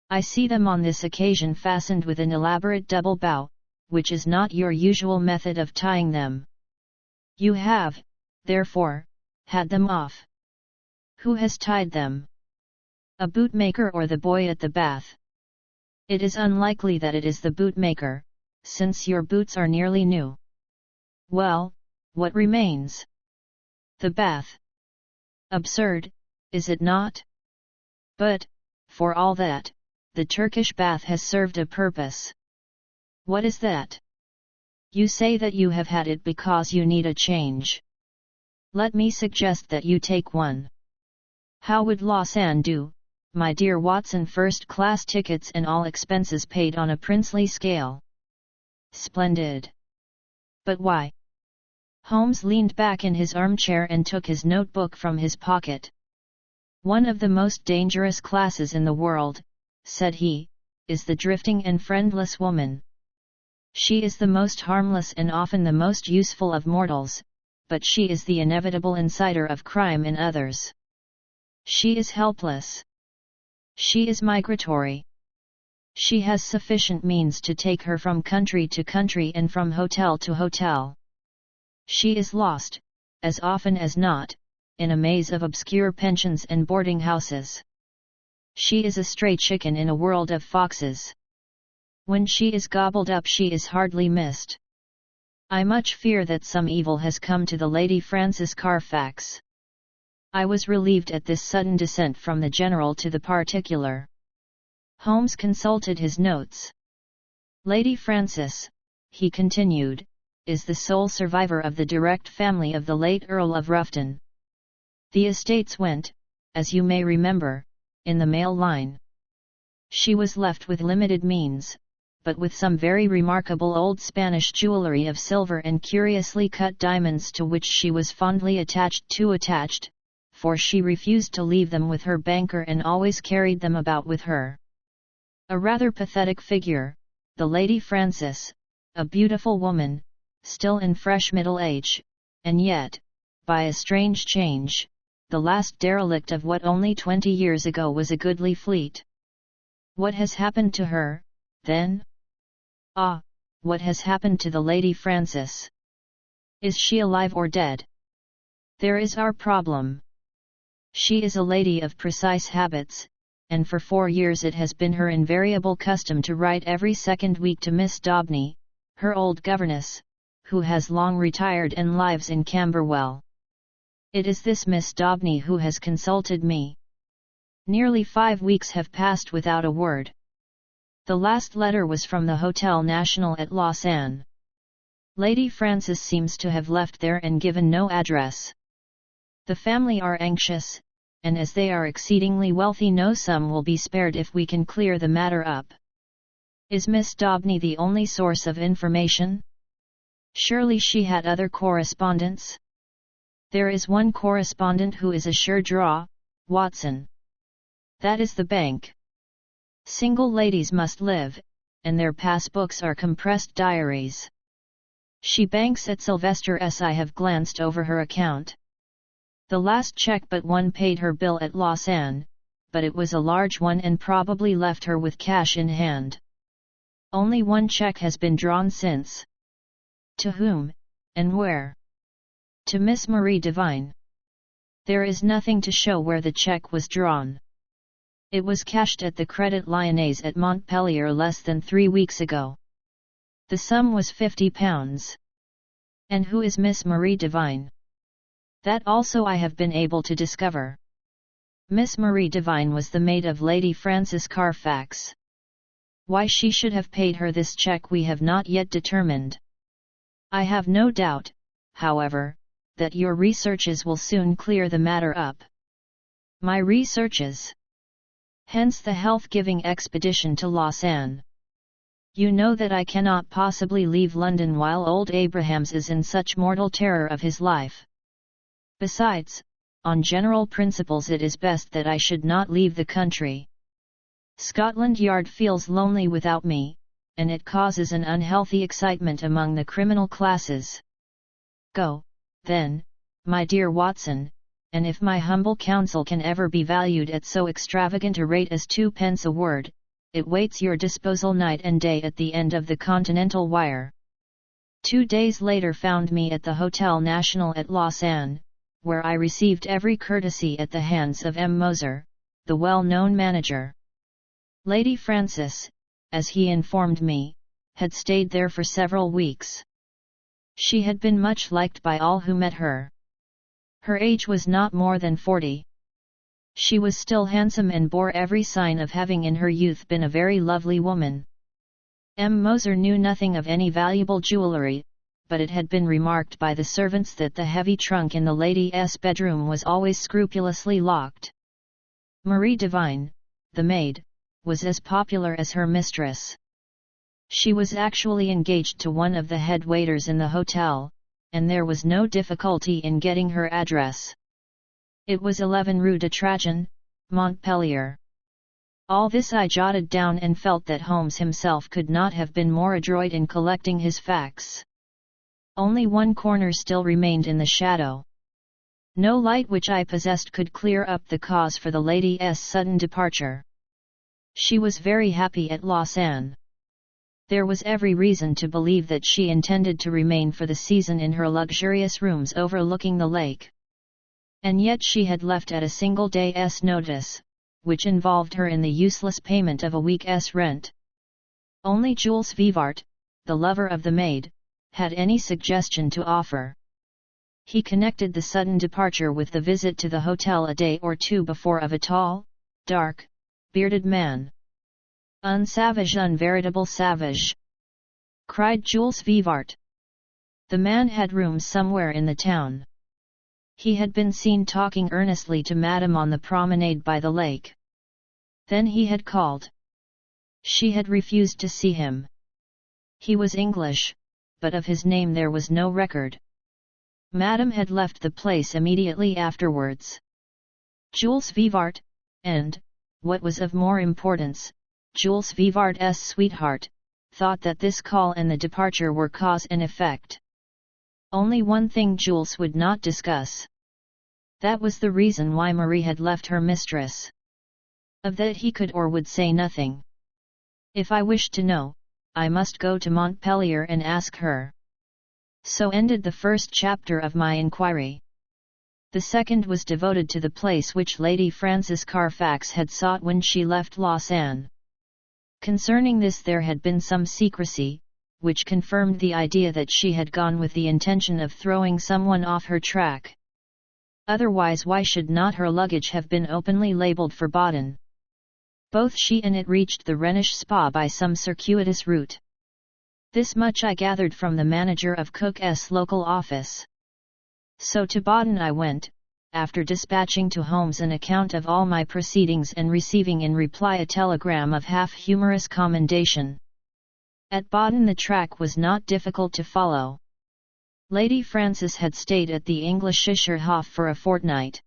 I see them on this occasion fastened with an elaborate double bow, which is not your usual method of tying them. You have, therefore, had them off. Who has tied them? A bootmaker or the boy at the bath? It is unlikely that it is the bootmaker, since your boots are nearly new. Well, what remains? The bath. Absurd, is it not? But, for all that, the Turkish bath has served a purpose. What is that? You say that you have had it because you need a change. Let me suggest that you take one. How would Lausanne do, my dear Watson? First-class tickets and all expenses paid on a princely scale. Splendid. But why? Holmes leaned back in his armchair and took his notebook from his pocket. One of the most dangerous classes in the world, said he, is the drifting and friendless woman. She is the most harmless and often the most useful of mortals, but she is the inevitable inciter of crime in others. She is helpless. She is migratory. She has sufficient means to take her from country to country and from hotel to hotel. She is lost, as often as not, in a maze of obscure pensions and boarding houses. She is a stray chicken in a world of foxes. When she is gobbled up she is hardly missed. I much fear that some evil has come to the Lady Frances Carfax. I was relieved at this sudden descent from the general to the particular. Holmes consulted his notes. Lady Frances, he continued, is the sole survivor of the direct family of the late Earl of Rufton. The estates went, as you may remember, in the male line. She was left with limited means, but with some very remarkable old Spanish jewellery of silver and curiously cut diamonds to which she was fondly attached, for she refused to leave them with her banker and always carried them about with her. A rather pathetic figure, the Lady Frances, a beautiful woman, still in fresh middle age, and yet, by a strange change, the last derelict of what only 20 years ago was a goodly fleet. What has happened to her, then? Ah, what has happened to the Lady Frances? Is she alive or dead? There is our problem. She is a lady of precise habits, and for 4 years it has been her invariable custom to write every second week to Miss Daubney, her old governess, who has long retired and lives in Camberwell. It is this Miss Daubney who has consulted me. Nearly 5 weeks have passed without a word. The last letter was from the Hotel National at Lausanne. Lady Frances seems to have left there and given no address. The family are anxious, and as they are exceedingly wealthy no sum will be spared if we can clear the matter up. Is Miss Daubney the only source of information? Surely she had other correspondents? There is one correspondent who is a sure draw, Watson. That is the bank. Single ladies must live, and their passbooks are compressed diaries. She banks at Sylvester S. I have glanced over her account. The last check but one paid her bill at Lausanne, but it was a large one and probably left her with cash in hand. Only one check has been drawn since. To whom, and where? To Miss Marie Devine. There is nothing to show where the check was drawn. It was cashed at the Credit Lyonnaise at Montpellier less than 3 weeks ago. The sum was £50. And who is Miss Marie Devine? That also I have been able to discover. Miss Marie Devine was the maid of Lady Frances Carfax. Why she should have paid her this check we have not yet determined. I have no doubt, however, that your researches will soon clear the matter up. My researches? Hence the health-giving expedition to Lausanne. You know that I cannot possibly leave London while old Abrahams is in such mortal terror of his life. Besides, on general principles it is best that I should not leave the country. Scotland Yard feels lonely without me, and it causes an unhealthy excitement among the criminal classes. Go, then, my dear Watson, and if my humble counsel can ever be valued at so extravagant a rate as 2d a word, it waits your disposal night and day at the end of the Continental wire. 2 days later found me at the Hotel National at Lausanne, where I received every courtesy at the hands of M. Moser, the well-known manager. Lady Frances, as he informed me, had stayed there for several weeks. She had been much liked by all who met her. Her age was not more than 40. She was still handsome and bore every sign of having in her youth been a very lovely woman. M. Moser knew nothing of any valuable jewellery, but it had been remarked by the servants that the heavy trunk in the lady's bedroom was always scrupulously locked. Marie Devine, the maid, was as popular as her mistress. She was actually engaged to one of the head waiters in the hotel, and there was no difficulty in getting her address. It was 11 Rue de Trajan, Montpellier. All this I jotted down and felt that Holmes himself could not have been more adroit in collecting his facts. Only one corner still remained in the shadow. No light which I possessed could clear up the cause for the lady's sudden departure. She was very happy at Lausanne. There was every reason to believe that she intended to remain for the season in her luxurious rooms overlooking the lake. And yet she had left at a single day's notice, which involved her in the useless payment of a week's rent. Only Jules Vivart, the lover of the maid, had any suggestion to offer. He connected the sudden departure with the visit to the hotel a day or two before of a tall, dark, bearded man. "Un savage, un veritable savage!" cried Jules Vivart. The man had rooms somewhere in the town. He had been seen talking earnestly to Madame on the promenade by the lake. Then he had called. She had refused to see him. He was English, but of his name there was no record. Madame had left the place immediately afterwards. Jules Vivart, and, what was of more importance, Jules Vivart's sweetheart, thought that this call and the departure were cause and effect. Only one thing Jules would not discuss. That was the reason why Marie had left her mistress. Of that he could or would say nothing. If I wished to know, I must go to Montpellier and ask her. So ended the first chapter of my inquiry. The second was devoted to the place which Lady Frances Carfax had sought when she left Lausanne. Concerning this there had been some secrecy, which confirmed the idea that she had gone with the intention of throwing someone off her track. Otherwise why should not her luggage have been openly labelled for Baden? Both she and it reached the Rhenish spa by some circuitous route. This much I gathered from the manager of Cook's local office. So to Baden I went, after dispatching to Holmes an account of all my proceedings and receiving in reply a telegram of half-humorous commendation. At Baden the track was not difficult to follow. Lady Frances had stayed at the Englischer Hof for a fortnight.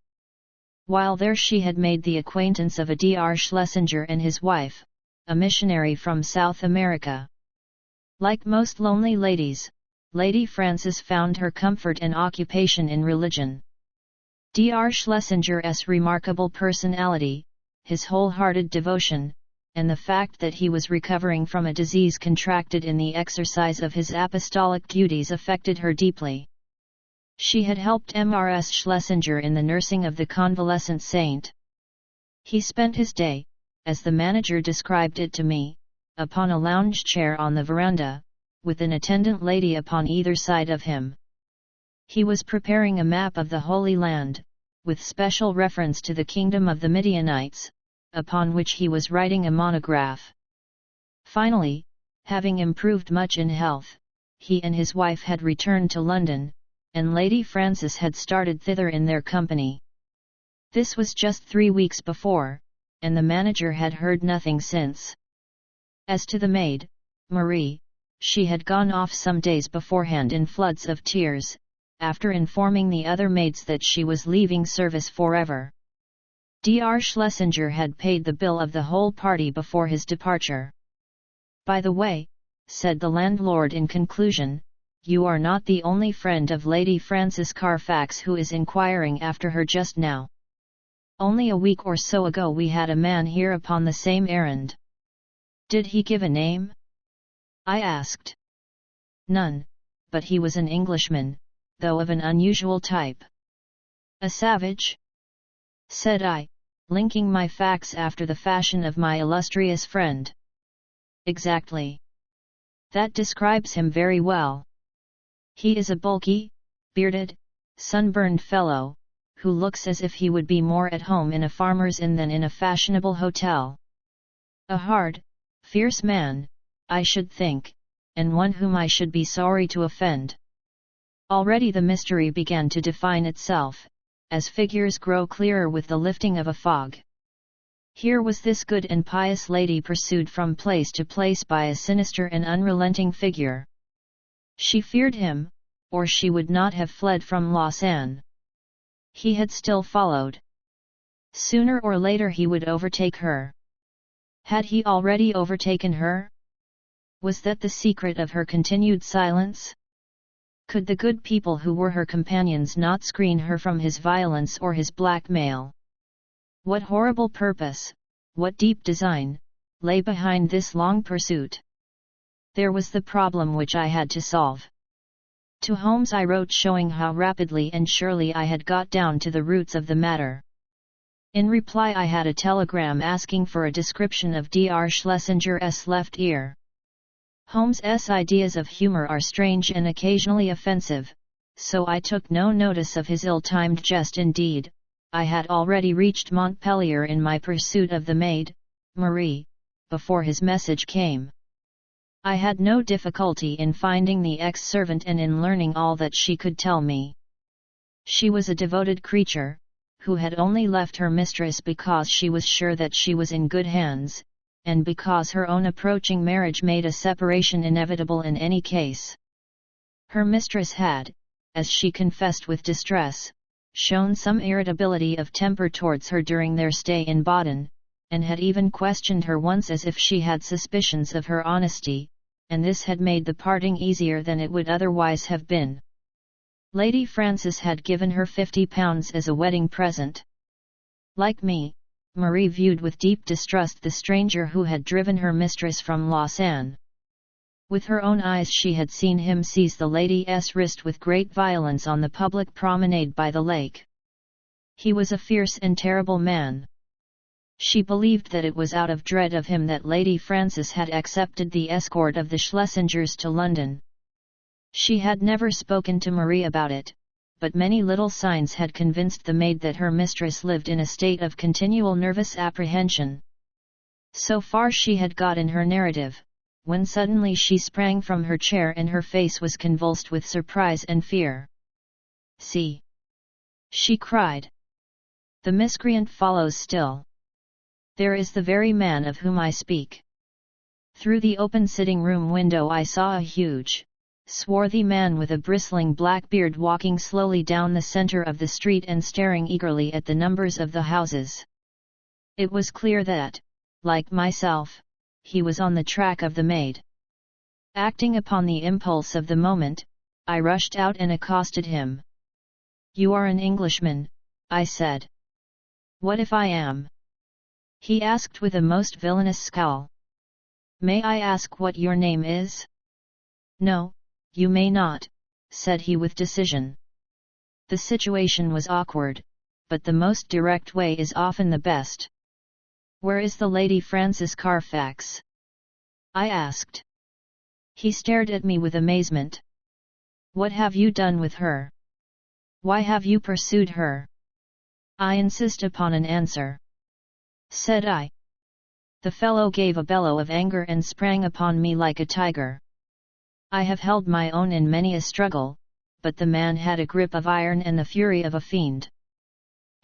While there she had made the acquaintance of a Dr. Schlesinger and his wife, a missionary from South America. Like most lonely ladies, Lady Frances found her comfort and occupation in religion. Dr. Schlesinger's remarkable personality, his wholehearted devotion, and the fact that he was recovering from a disease contracted in the exercise of his apostolic duties affected her deeply. She had helped Mrs. Schlesinger in the nursing of the convalescent saint. He spent his day, as the manager described it to me, upon a lounge chair on the veranda, with an attendant lady upon either side of him. He was preparing a map of the Holy Land, with special reference to the kingdom of the Midianites, upon which he was writing a monograph. Finally, having improved much in health, he and his wife had returned to London, and Lady Frances had started thither in their company. This was just 3 weeks before, and the manager had heard nothing since. As to the maid, Marie, she had gone off some days beforehand in floods of tears, after informing the other maids that she was leaving service forever. Dr. Schlesinger had paid the bill of the whole party before his departure. "By the way," said the landlord in conclusion, "you are not the only friend of Lady Frances Carfax who is inquiring after her just now. Only a week or so ago we had a man here upon the same errand." "Did he give a name?" I asked. "None, but he was an Englishman, though of an unusual type." "A savage?" said I, linking my facts after the fashion of my illustrious friend. "Exactly. That describes him very well. He is a bulky, bearded, sunburned fellow, who looks as if he would be more at home in a farmer's inn than in a fashionable hotel. A hard, fierce man, I should think, and one whom I should be sorry to offend." Already the mystery began to define itself, as figures grow clearer with the lifting of a fog. Here was this good and pious lady pursued from place to place by a sinister and unrelenting figure. She feared him, or she would not have fled from Lausanne. He had still followed. Sooner or later he would overtake her. Had he already overtaken her? Was that the secret of her continued silence? Could the good people who were her companions not screen her from his violence or his blackmail? What horrible purpose, what deep design, lay behind this long pursuit? There was the problem which I had to solve. To Holmes I wrote showing how rapidly and surely I had got down to the roots of the matter. In reply I had a telegram asking for a description of Dr. Schlesinger's left ear. Holmes's ideas of humor are strange and occasionally offensive, so I took no notice of his ill-timed jest. Indeed, I had already reached Montpellier in my pursuit of the maid, Marie, before his message came. I had no difficulty in finding the ex-servant and in learning all that she could tell me. She was a devoted creature, who had only left her mistress because she was sure that she was in good hands, and because her own approaching marriage made a separation inevitable in any case. Her mistress had, as she confessed with distress, shown some irritability of temper towards her during their stay in Baden, and had even questioned her once as if she had suspicions of her honesty, and this had made the parting easier than it would otherwise have been. Lady Frances had given her £50 as a wedding present. Like me, Marie viewed with deep distrust the stranger who had driven her mistress from Lausanne. With her own eyes she had seen him seize the lady's wrist with great violence on the public promenade by the lake. He was a fierce and terrible man. She believed that it was out of dread of him that Lady Frances had accepted the escort of the Schlesingers to London. She had never spoken to Marie about it, but many little signs had convinced the maid that her mistress lived in a state of continual nervous apprehension. So far she had got in her narrative, when suddenly she sprang from her chair and her face was convulsed with surprise and fear. "See!" she cried. "The miscreant follows still. There is the very man of whom I speak." Through the open sitting-room window I saw a huge, swarthy man with a bristling black beard walking slowly down the center of the street and staring eagerly at the numbers of the houses. It was clear that, like myself, he was on the track of the maid. Acting upon the impulse of the moment, I rushed out and accosted him. "You are an Englishman," I said. What if I am? He asked with a most villainous scowl. May I ask what your name is? No, you may not, said he with decision. The situation was awkward, but the most direct way is often the best. Where is the Lady Frances Carfax? I asked. He stared at me with amazement. What have you done with her? Why have you pursued her? I insist upon an answer, said I. The fellow gave a bellow of anger and sprang upon me like a tiger. I have held my own in many a struggle, but the man had a grip of iron and the fury of a fiend.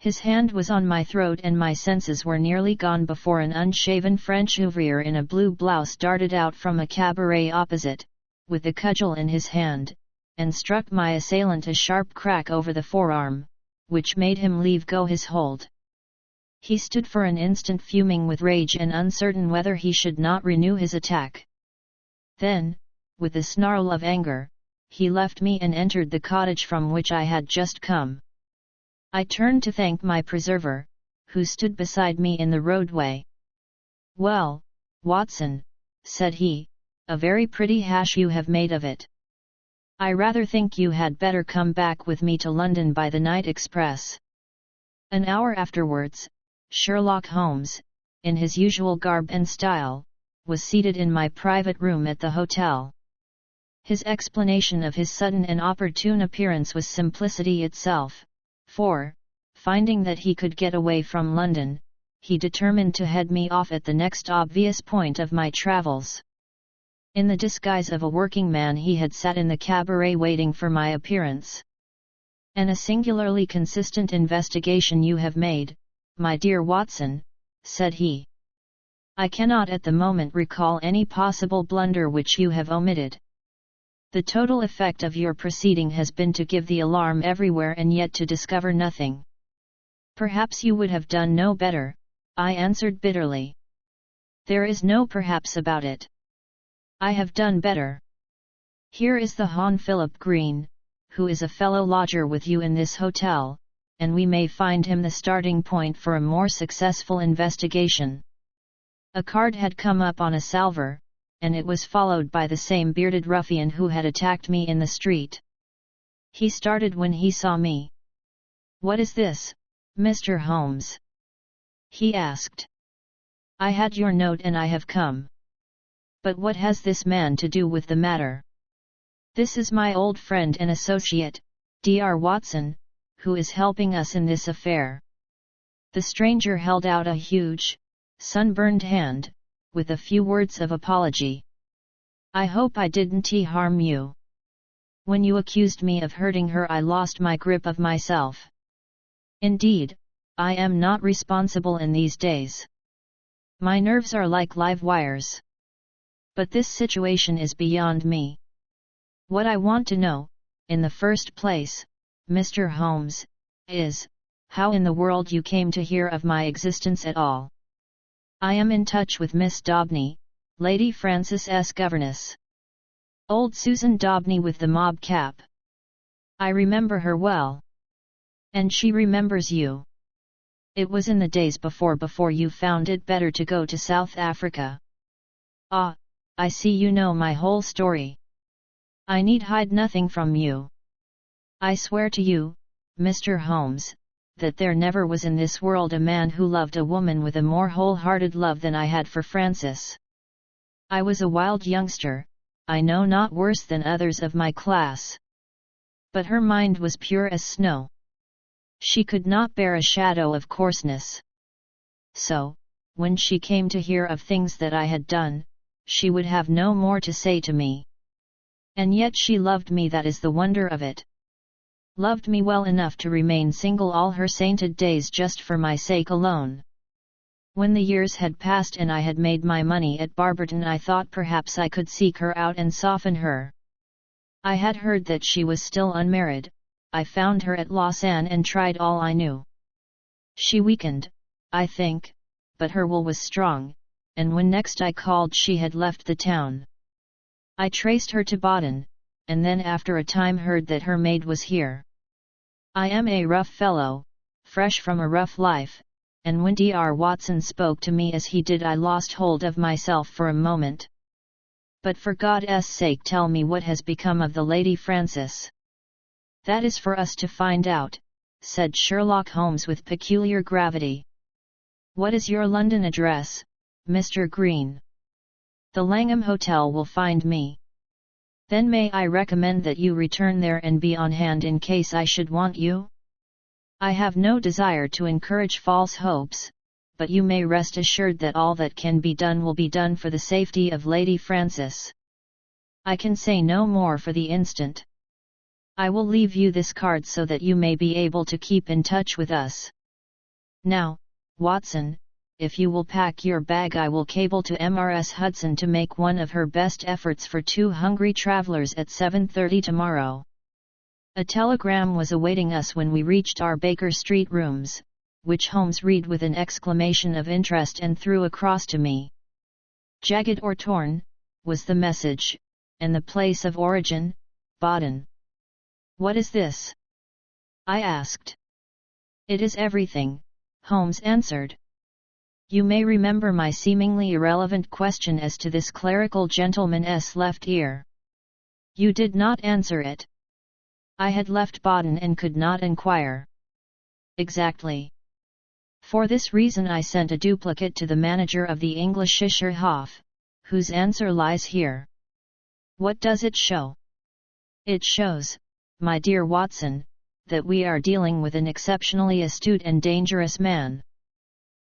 His hand was on my throat and my senses were nearly gone before an unshaven French ouvrier in a blue blouse darted out from a cabaret opposite, with a cudgel in his hand, and struck my assailant a sharp crack over the forearm, which made him leave go his hold. He stood for an instant fuming with rage and uncertain whether he should not renew his attack. Then, with a snarl of anger, he left me and entered the cottage from which I had just come. I turned to thank my preserver, who stood beside me in the roadway. Well, Watson, said he, a very pretty hash you have made of it. I rather think you had better come back with me to London by the night express. An hour afterwards, Sherlock Holmes, in his usual garb and style, was seated in my private room at the hotel. His explanation of his sudden and opportune appearance was simplicity itself, for, finding that he could get away from London, he determined to head me off at the next obvious point of my travels. In the disguise of a working man he had sat in the cabaret waiting for my appearance. And a singularly consistent investigation you have made, my dear Watson, said he. I cannot at the moment recall any possible blunder which you have omitted. The total effect of your proceeding has been to give the alarm everywhere and yet to discover nothing. Perhaps you would have done no better, I answered bitterly. There is no perhaps about it. I have done better. Here is the Hon Philip Green, who is a fellow lodger with you in this hotel, and we may find him the starting point for a more successful investigation. A card had come up on a salver, and it was followed by the same bearded ruffian who had attacked me in the street. He started when he saw me. What is this, Mr. Holmes? He asked. I had your note and I have come. But what has this man to do with the matter? This is my old friend and associate, Dr. Watson, who is helping us in this affair. The stranger held out a huge, sunburned hand, with a few words of apology. I hope I didn't harm you. When you accused me of hurting her I lost my grip of myself. Indeed, I am not responsible in these days. My nerves are like live wires. But this situation is beyond me. What I want to know, in the first place, Mr. Holmes, is, how in the world you came to hear of my existence at all. I am in touch with Miss Daubney, Lady Frances' governess. Old Susan Daubney with the mob cap. I remember her well. And she remembers you. It was in the days before you found it better to go to South Africa. Ah, I see you know my whole story. I need hide nothing from you. I swear to you, Mr. Holmes, that there never was in this world a man who loved a woman with a more wholehearted love than I had for Frances. I was a wild youngster, I know not worse than others of my class. But her mind was pure as snow. She could not bear a shadow of coarseness. So, when she came to hear of things that I had done, she would have no more to say to me. And yet she loved me, that is the wonder of it. Loved me well enough to remain single all her sainted days just for my sake alone. When the years had passed and I had made my money at Barberton, I thought perhaps I could seek her out and soften her. I had heard that she was still unmarried. I found her at Lausanne and tried all I knew. She weakened, I think, but her will was strong, and when next I called she had left the town. I traced her to Baden, and then after a time heard that her maid was here. I am a rough fellow, fresh from a rough life, and when Dr. Watson spoke to me as he did I lost hold of myself for a moment. But for God's sake tell me what has become of the Lady Frances. That is for us to find out, said Sherlock Holmes with peculiar gravity. What is your London address, Mr. Green? The Langham Hotel will find me. Then may I recommend that you return there and be on hand in case I should want you? I have no desire to encourage false hopes, but you may rest assured that all that can be done will be done for the safety of Lady Frances. I can say no more for the instant. I will leave you this card so that you may be able to keep in touch with us. Now, Watson, if you will pack your bag I will cable to MRS Hudson to make one of her best efforts for 2 hungry travelers at 7:30 tomorrow. A telegram was awaiting us when we reached our Baker Street rooms, which Holmes read with an exclamation of interest and threw across to me. Jagged or torn, was the message, and the place of origin, Baden. What is this? I asked. It is everything, Holmes answered. You may remember my seemingly irrelevant question as to this clerical gentleman's left ear. You did not answer it. I had left Baden and could not inquire. Exactly. For this reason I sent a duplicate to the manager of the Englischer Hof, whose answer lies here. What does it show? It shows, my dear Watson, that we are dealing with an exceptionally astute and dangerous man.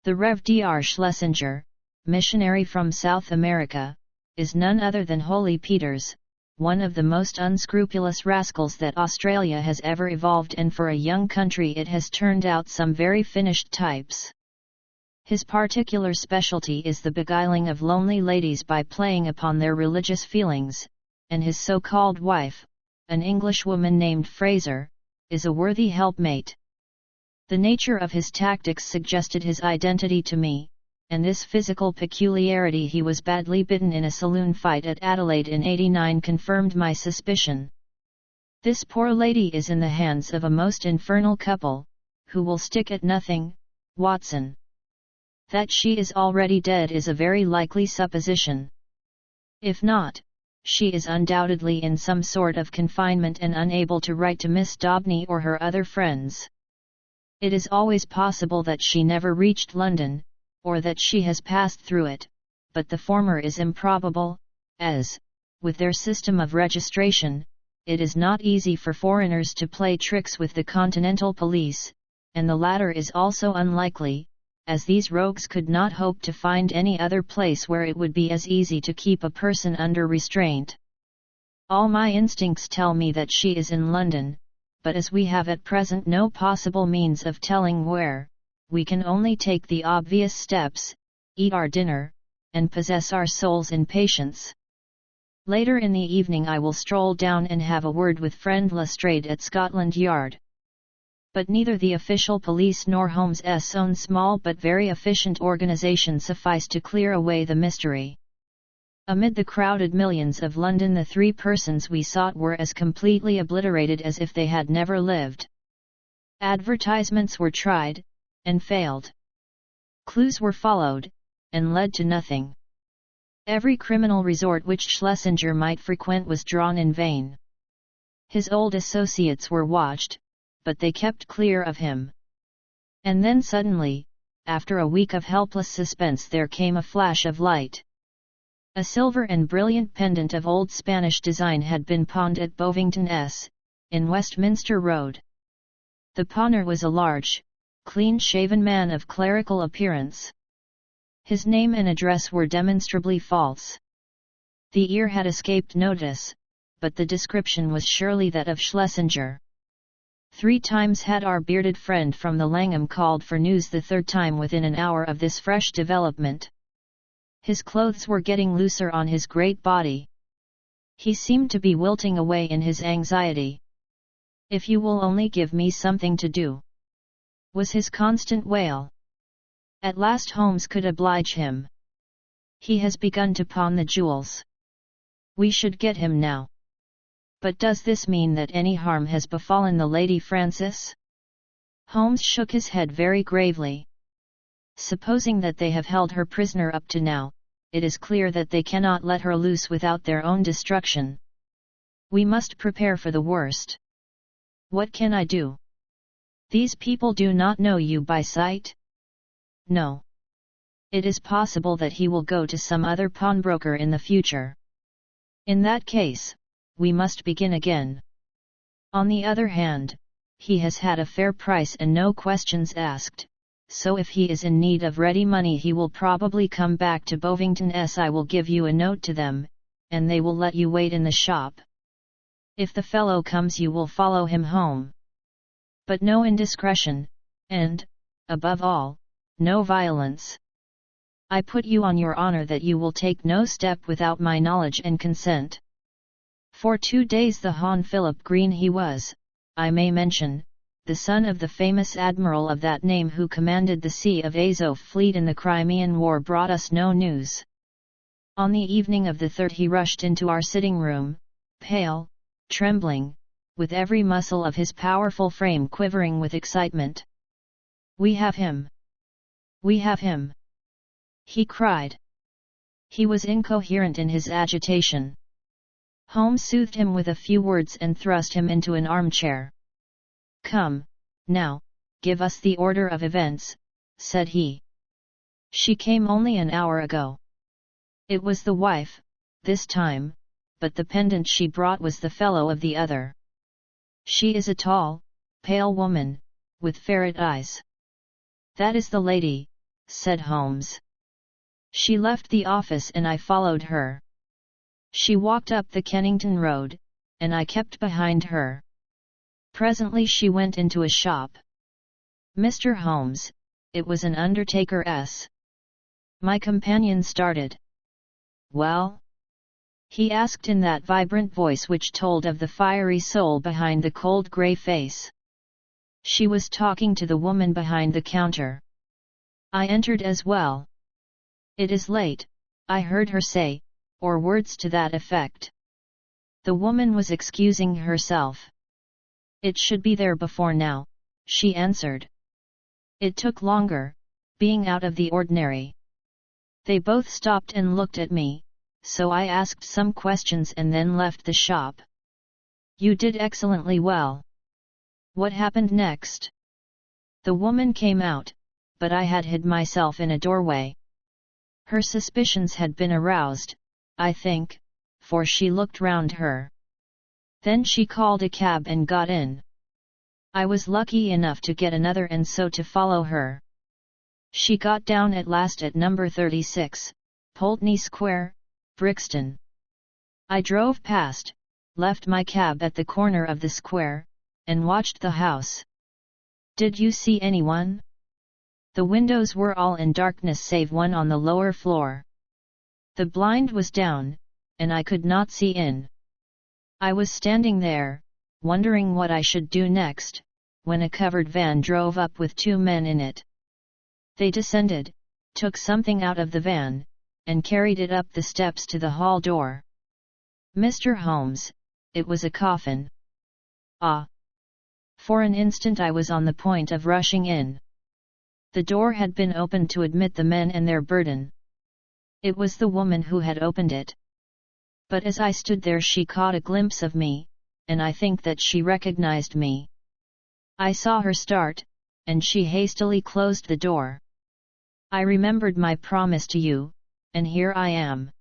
The Rev. Dr. Schlesinger, missionary from South America, is none other than Holy Peter's, one of the most unscrupulous rascals that Australia has ever evolved, and for a young country it has turned out some very finished types. His particular specialty is the beguiling of lonely ladies by playing upon their religious feelings, and his so-called wife, an Englishwoman named Fraser, is a worthy helpmate. The nature of his tactics suggested his identity to me, and this physical peculiarity he was badly bitten in a saloon fight at Adelaide in '89 confirmed my suspicion. This poor lady is in the hands of a most infernal couple, who will stick at nothing, Watson. That she is already dead is a very likely supposition. If not, she is undoubtedly in some sort of confinement and unable to write to Miss Daubney or her other friends. It is always possible that she never reached London, or that she has passed through it, but the former is improbable, as, with their system of registration, it is not easy for foreigners to play tricks with the continental police, and the latter is also unlikely, as these rogues could not hope to find any other place where it would be as easy to keep a person under restraint. All my instincts tell me that she is in London, but as we have at present no possible means of telling where, we can only take the obvious steps, eat our dinner, and possess our souls in patience. Later in the evening I will stroll down and have a word with friend Lestrade at Scotland Yard. But neither the official police nor Holmes's own small but very efficient organization suffice to clear away the mystery. Amid the crowded millions of London the 3 persons we sought were as completely obliterated as if they had never lived. Advertisements were tried, and failed. Clues were followed, and led to nothing. Every criminal resort which Schlesinger might frequent was drawn in vain. His old associates were watched, but they kept clear of him. And then suddenly, after a week of helpless suspense, there came a flash of light. A silver and brilliant pendant of old Spanish design had been pawned at Bovington S., in Westminster Road. The pawner was a large, clean-shaven man of clerical appearance. His name and address were demonstrably false. The ear had escaped notice, but the description was surely that of Schlesinger. 3 times had our bearded friend from the Langham called for news, the 3rd time within an hour of this fresh development. His clothes were getting looser on his great body. He seemed to be wilting away in his anxiety. "If you will only give me something to do," was his constant wail. At last Holmes could oblige him. "He has begun to pawn the jewels. We should get him now." "But does this mean that any harm has befallen the Lady Frances?" Holmes shook his head very gravely. Supposing that they have held her prisoner up to now, it is clear that they cannot let her loose without their own destruction. We must prepare for the worst. What can I do? These people do not know you by sight? No. It is possible that he will go to some other pawnbroker in the future. In that case, we must begin again. On the other hand, he has had a fair price and no questions asked, so if he is in need of ready money he will probably come back to Bovington's. I will give you a note to them, and they will let you wait in the shop. If the fellow comes you will follow him home. But no indiscretion, and, above all, no violence. I put you on your honor that you will take no step without my knowledge and consent. For 2 days the Hon Philip Green he was, I may mention, the son of the famous admiral of that name who commanded the Sea of Azov fleet in the Crimean War, brought us no news. On the evening of the 3rd he rushed into our sitting room, pale, trembling, with every muscle of his powerful frame quivering with excitement. "We have him! We have him!" he cried. He was incoherent in his agitation. Holmes soothed him with a few words and thrust him into an armchair. "Come, now, give us the order of events," said he. "She came only an hour ago." It was the wife, this time, but the pendant she brought was the fellow of the other. "She is a tall, pale woman, with ferret eyes." "That is the lady," said Holmes. "She left the office and I followed her. She walked up the Kennington Road, and I kept behind her. Presently she went into a shop. Mr. Holmes, it was an undertaker's." My companion started. "Well?" he asked in that vibrant voice which told of the fiery soul behind the cold grey face. "She was talking to the woman behind the counter. I entered as well. 'It is late,' I heard her say, or words to that effect. The woman was excusing herself. 'It should be there before now,' she answered. It took longer, being out of the ordinary. They both stopped and looked at me, so I asked some questions and then left the shop." "You did excellently well. What happened next?" "The woman came out, but I had hid myself in a doorway. Her suspicions had been aroused, I think, for she looked round her. Then she called a cab and got in. I was lucky enough to get another and so to follow her. She got down at last at number 36, Pulteney Square, Brixton. I drove past, left my cab at the corner of the square, and watched the house." "Did you see anyone?" "The windows were all in darkness save one on the lower floor. The blind was down, and I could not see in. I was standing there, wondering what I should do next, when a covered van drove up with 2 men in it. They descended, took something out of the van, and carried it up the steps to the hall door." "Mr. Holmes, it was a coffin." "Ah!" For an instant I was on the point of rushing in. The door had been opened to admit the men and their burden. It was the woman who had opened it. But as I stood there she caught a glimpse of me, and I think that she recognized me. I saw her start, and she hastily closed the door. I remembered my promise to you, and here I am."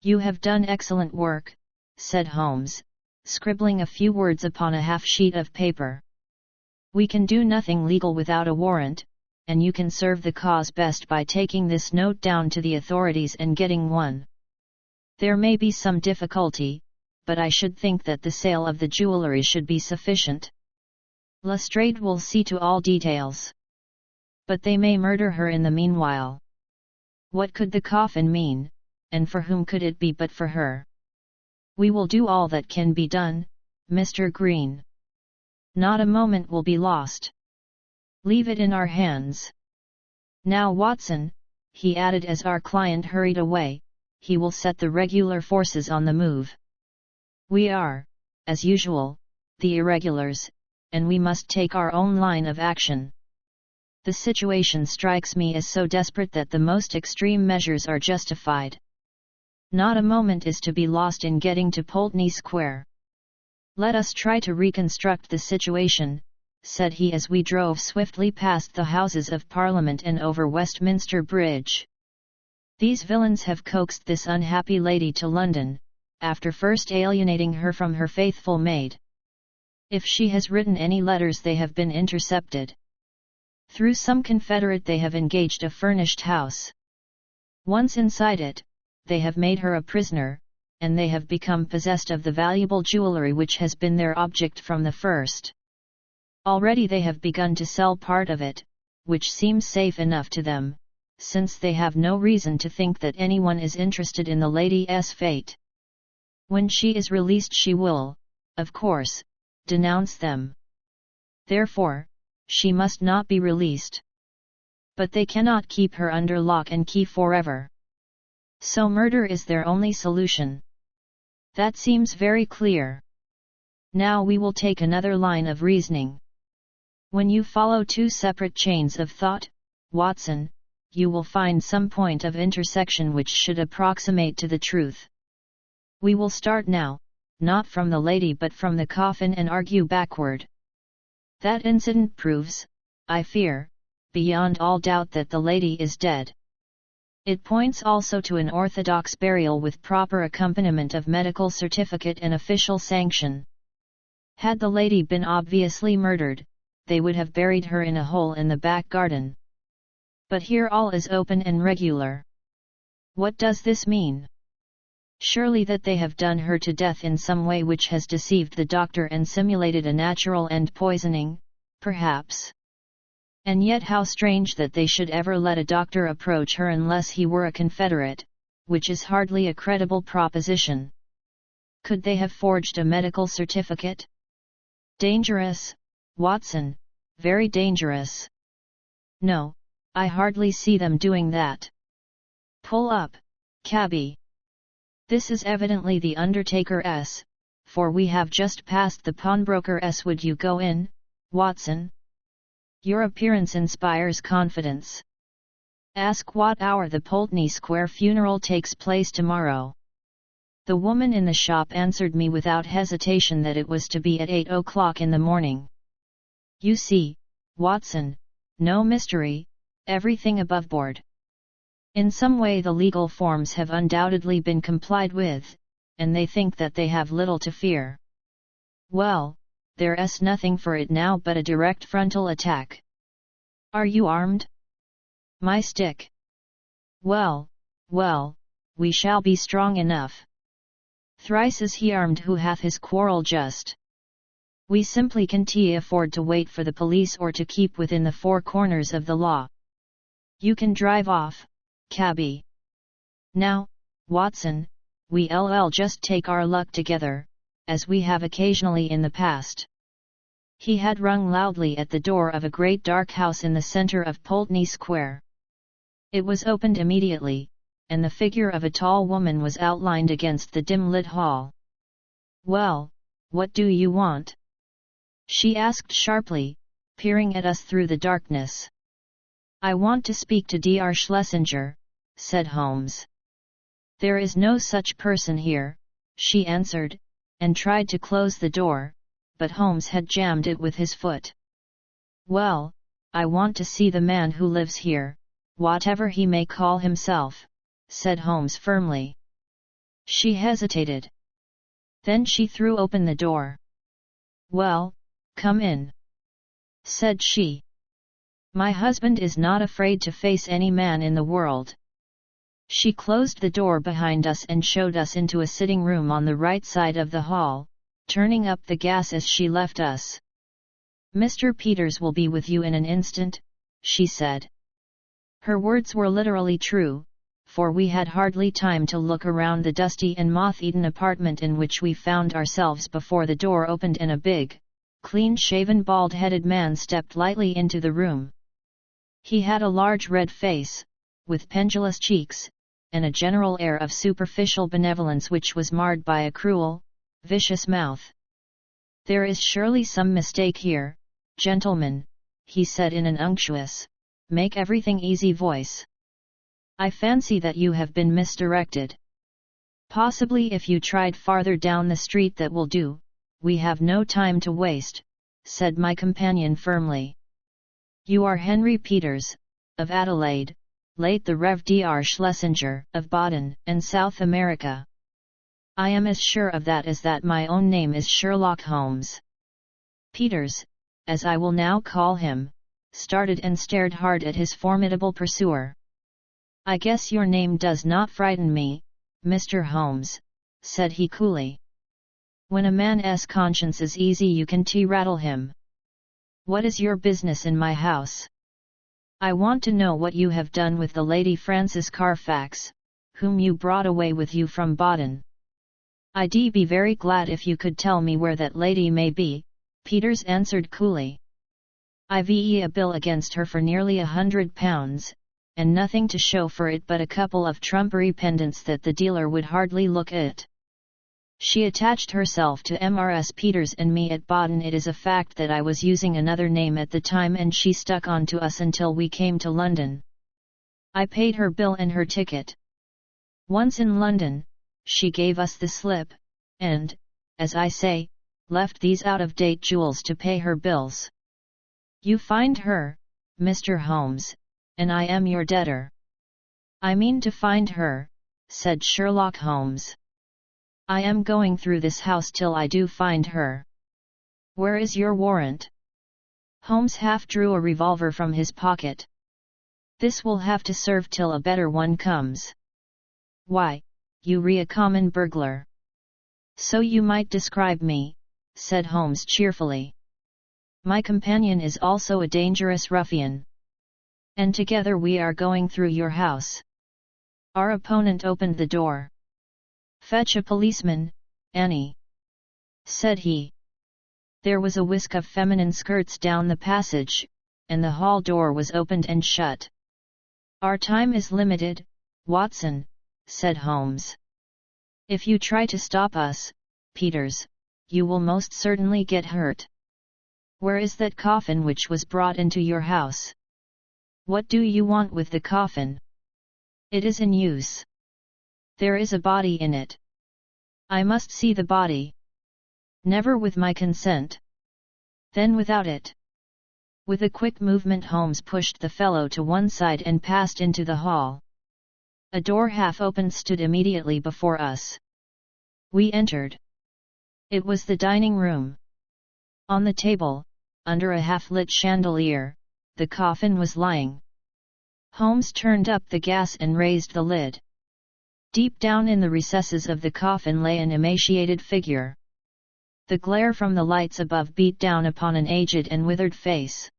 "You have done excellent work," said Holmes, scribbling a few words upon a half-sheet of paper. "We can do nothing legal without a warrant, and you can serve the cause best by taking this note down to the authorities and getting one. There may be some difficulty, but I should think that the sale of the jewellery should be sufficient. Lestrade will see to all details. But they may murder her in the meanwhile. What could the coffin mean, and for whom could it be but for her? We will do all that can be done, Mr. Green. Not a moment will be lost. Leave it in our hands. Now Watson," he added as our client hurried away, "he will set the regular forces on the move. We are, as usual, the irregulars, and we must take our own line of action. The situation strikes me as so desperate that the most extreme measures are justified. Not a moment is to be lost in getting to Pulteney Square. Let us try to reconstruct the situation, said he as we drove swiftly past the Houses of Parliament and over Westminster Bridge. These villains have coaxed this unhappy lady to London, after first alienating her from her faithful maid. If she has written any letters, they have been intercepted. Through some confederate they have engaged a furnished house. Once inside it, they have made her a prisoner, and they have become possessed of the valuable jewellery which has been their object from the first. Already they have begun to sell part of it, which seems safe enough to them, since they have no reason to think that anyone is interested in the lady's fate. When she is released she will, of course, denounce them. Therefore, she must not be released. But they cannot keep her under lock and key forever. So murder is their only solution. That seems very clear. Now we will take another line of reasoning. When you follow two separate chains of thought, Watson, you will find some point of intersection which should approximate to the truth. We will start now, not from the lady but from the coffin, and argue backward. That incident proves, I fear, beyond all doubt that the lady is dead. It points also to an orthodox burial with proper accompaniment of medical certificate and official sanction. Had the lady been obviously murdered, they would have buried her in a hole in the back garden. But here all is open and regular. What does this mean? Surely that they have done her to death in some way which has deceived the doctor and simulated a natural end poisoning, perhaps. And yet how strange that they should ever let a doctor approach her unless he were a confederate, which is hardly a credible proposition. Could they have forged a medical certificate? Dangerous, Watson, very dangerous. No, I hardly see them doing that. Pull up, cabby. This is evidently the undertaker's, for we have just passed the pawnbroker's. Would you go in, Watson? Your appearance inspires confidence. Ask what hour the Pulteney Square funeral takes place tomorrow. The woman in the shop answered me without hesitation that it was to be at 8 o'clock in the morning. You see, Watson, no mystery, everything above board. In some way the legal forms have undoubtedly been complied with, and they think that they have little to fear. Well, there's nothing for it now but a direct frontal attack. Are you armed? My stick. Well, we shall be strong enough. Thrice is he armed who hath his quarrel just. We simply can't afford to wait for the police or to keep within the four corners of the law. You can drive off, cabby. Now, Watson, we'll just take our luck together, as we have occasionally in the past. He had rung loudly at the door of a great dark house in the centre of Pulteney Square. It was opened immediately, and the figure of a tall woman was outlined against the dim-lit hall. Well, what do you want? She asked sharply, peering at us through the darkness. I want to speak to Dr. Schlesinger, said Holmes. There is no such person here, she answered, and tried to close the door, but Holmes had jammed it with his foot. Well, I want to see the man who lives here, whatever he may call himself, said Holmes firmly. She hesitated. Then she threw open the door. Well, come in, said she. My husband is not afraid to face any man in the world. She closed the door behind us and showed us into a sitting room on the right side of the hall, turning up the gas as she left us. Mr. Peters will be with you in an instant, she said. Her words were literally true, for we had hardly time to look around the dusty and moth-eaten apartment in which we found ourselves before the door opened and a big, clean-shaven bald-headed man stepped lightly into the room. He had a large red face, with pendulous cheeks, and a general air of superficial benevolence which was marred by a cruel, vicious mouth. "There is surely some mistake here, gentlemen," he said in an unctuous, make everything easy voice. "I fancy that you have been misdirected. Possibly if you tried farther down the street that will do. We have no time to waste," said my companion firmly. "You are Henry Peters, of Adelaide, late the Rev. Dr. Schlesinger, of Baden and South America." "I am as sure of that as that my own name is Sherlock Holmes." Peters, as I will now call him, started and stared hard at his formidable pursuer. "I guess your name does not frighten me, Mr. Holmes," said he coolly. "When a man's conscience is easy you can rattle him. What is your business in my house? I want to know what you have done with the Lady Frances Carfax, whom you brought away with you from Baden." "I'd be very glad if you could tell me where that lady may be," Peters answered coolly. "I've a bill against her for nearly £100, and nothing to show for it but a couple of trumpery pendants that the dealer would hardly look at. She attached herself to Mrs. Peters and me at Baden. It is a fact that I was using another name at the time and she stuck on to us until we came to London. I paid her bill and her ticket. Once in London, she gave us the slip, and, as I say, left these out-of-date jewels to pay her bills. You find her, Mr. Holmes, and I am your debtor." "I mean to find her," said Sherlock Holmes. "I am going through this house till I do find her." "Where is your warrant?" Holmes half drew a revolver from his pocket. "This will have to serve till a better one comes." "Why, you're a common burglar." "So you might describe me," said Holmes cheerfully. "My companion is also a dangerous ruffian. And together we are going through your house." Our opponent opened the door. "Fetch a policeman, Annie," said he. There was a whisk of feminine skirts down the passage, and the hall door was opened and shut. "Our time is limited, Watson," said Holmes. "If you try to stop us, Peters, you will most certainly get hurt. Where is that coffin which was brought into your house?" "What do you want with the coffin?" "It is in use." "There is a body in it." "I must see the body." "Never with my consent." "Then without it." With a quick movement Holmes pushed the fellow to one side and passed into the hall. A door half opened stood immediately before us. We entered. It was the dining room. On the table, under a half-lit chandelier, the coffin was lying. Holmes turned up the gas and raised the lid. Deep down in the recesses of the coffin lay an emaciated figure. The glare from the lights above beat down upon an aged and withered face.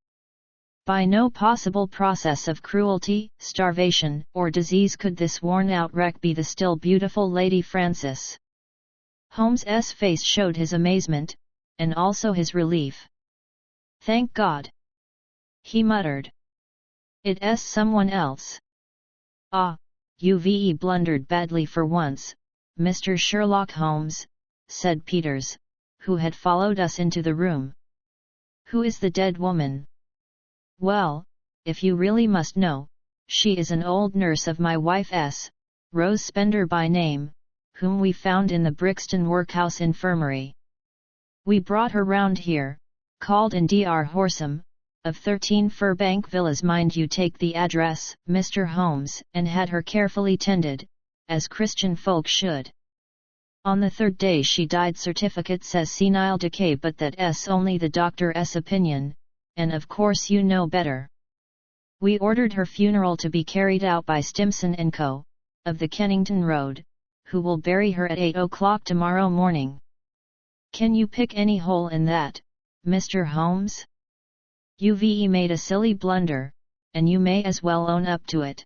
By no possible process of cruelty, starvation, or disease could this worn-out wreck be the still beautiful Lady Frances. Holmes's face showed his amazement, and also his relief. "Thank God!" he muttered. "It's someone else." "Ah, you've blundered badly for once, Mr. Sherlock Holmes," said Peters, who had followed us into the room. "Who is the dead woman?" "Well, if you really must know, she is an old nurse of my wife's, Rose Spender by name, whom we found in the Brixton Workhouse Infirmary. We brought her round here, called in Dr. Horsam, of 13 Furbank Villas. Mind you take the address, Mr. Holmes, and had her carefully tended, as Christian folk should. On the third day she died. Certificate says senile decay, but that's only the doctor's opinion, and of course you know better. We ordered her funeral to be carried out by Stimson & Co., of the Kennington Road, who will bury her at 8 o'clock tomorrow morning. Can you pick any hole in that, Mr. Holmes? You've made a silly blunder, and you may as well own up to it.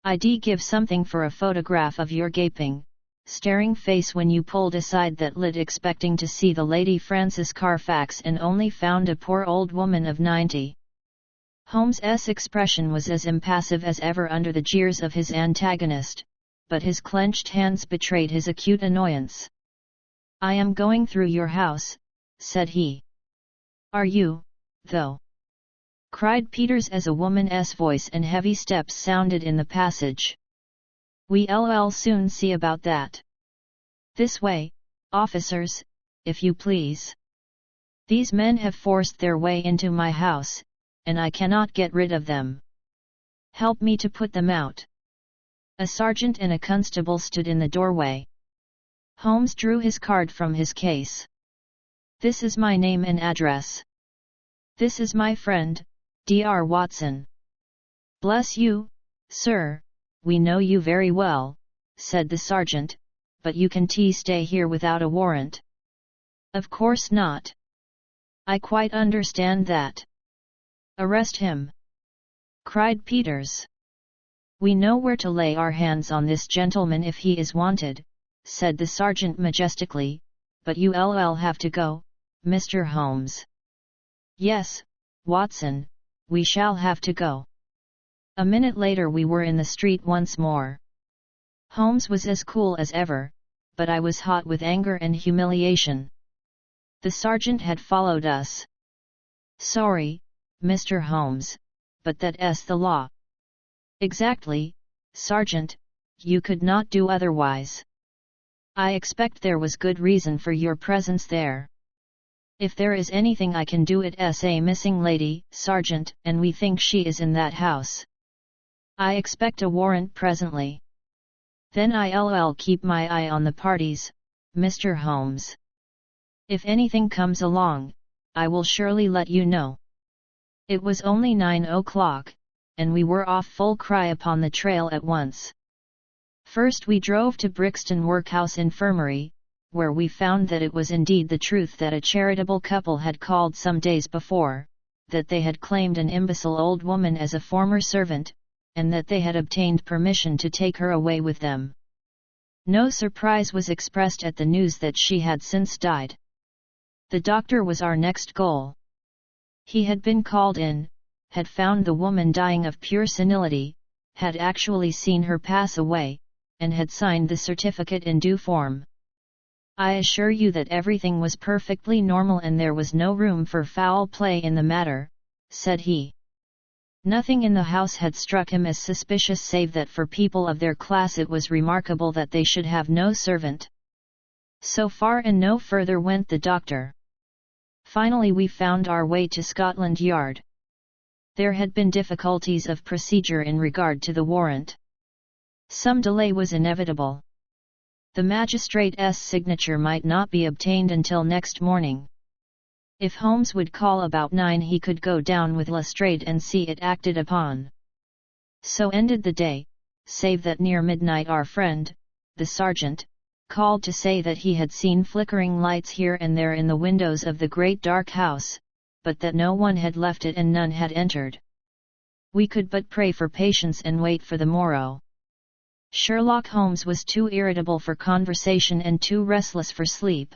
I'd give something for a photograph of your gaping, staring face when you pulled aside that lid expecting to see the Lady Frances Carfax and only found a poor old woman of 90. Holmes's expression was as impassive as ever under the jeers of his antagonist, but his clenched hands betrayed his acute annoyance. I am going through your house, said he. "Are you, though?" cried Peters as a woman's voice and heavy steps sounded in the passage. "We'll soon see about that. This way, officers, if you please. These men have forced their way into my house, and I cannot get rid of them. Help me to put them out." A sergeant and a constable stood in the doorway. Holmes drew his card from his case. "This is my name and address. This is my friend, Dr. Watson." "Bless you, sir, we know you very well," said the sergeant, "but you can stay here without a warrant." "Of course not. I quite understand that." "Arrest him!" cried Peters. "We know where to lay our hands on this gentleman if he is wanted," said the sergeant majestically, "but you'll have to go, Mr. Holmes." "Yes, Watson, we shall have to go." A minute later we were in the street once more. Holmes was as cool as ever, but I was hot with anger and humiliation. The sergeant had followed us. "Sorry, Mr. Holmes, but that's the law." "Exactly, Sergeant, you could not do otherwise. I expect there was good reason for your presence there. If there is anything I can do, it's a missing lady, Sergeant, and we think she is in that house. I expect a warrant presently. Then I'll keep my eye on the parties, Mr. Holmes. If anything comes along, I will surely let you know." It was only 9 o'clock, and we were off full cry upon the trail at once. First we drove to Brixton Workhouse Infirmary, where we found that it was indeed the truth that a charitable couple had called some days before, that they had claimed an imbecile old woman as a former servant, and that they had obtained permission to take her away with them. No surprise was expressed at the news that she had since died. The doctor was our next goal. He had been called in, had found the woman dying of pure senility, had actually seen her pass away, and had signed the certificate in due form. "I assure you that everything was perfectly normal and there was no room for foul play in the matter," said he. Nothing in the house had struck him as suspicious save that for people of their class it was remarkable that they should have no servant. So far and no further went the doctor. Finally we found our way to Scotland Yard. There had been difficulties of procedure in regard to the warrant. Some delay was inevitable. The magistrate's signature might not be obtained until next morning. If Holmes would call about 9 he could go down with Lestrade and see it acted upon. So ended the day, save that near midnight our friend, the sergeant, called to say that he had seen flickering lights here and there in the windows of the great dark house, but that no one had left it and none had entered. We could but pray for patience and wait for the morrow. Sherlock Holmes was too irritable for conversation and too restless for sleep.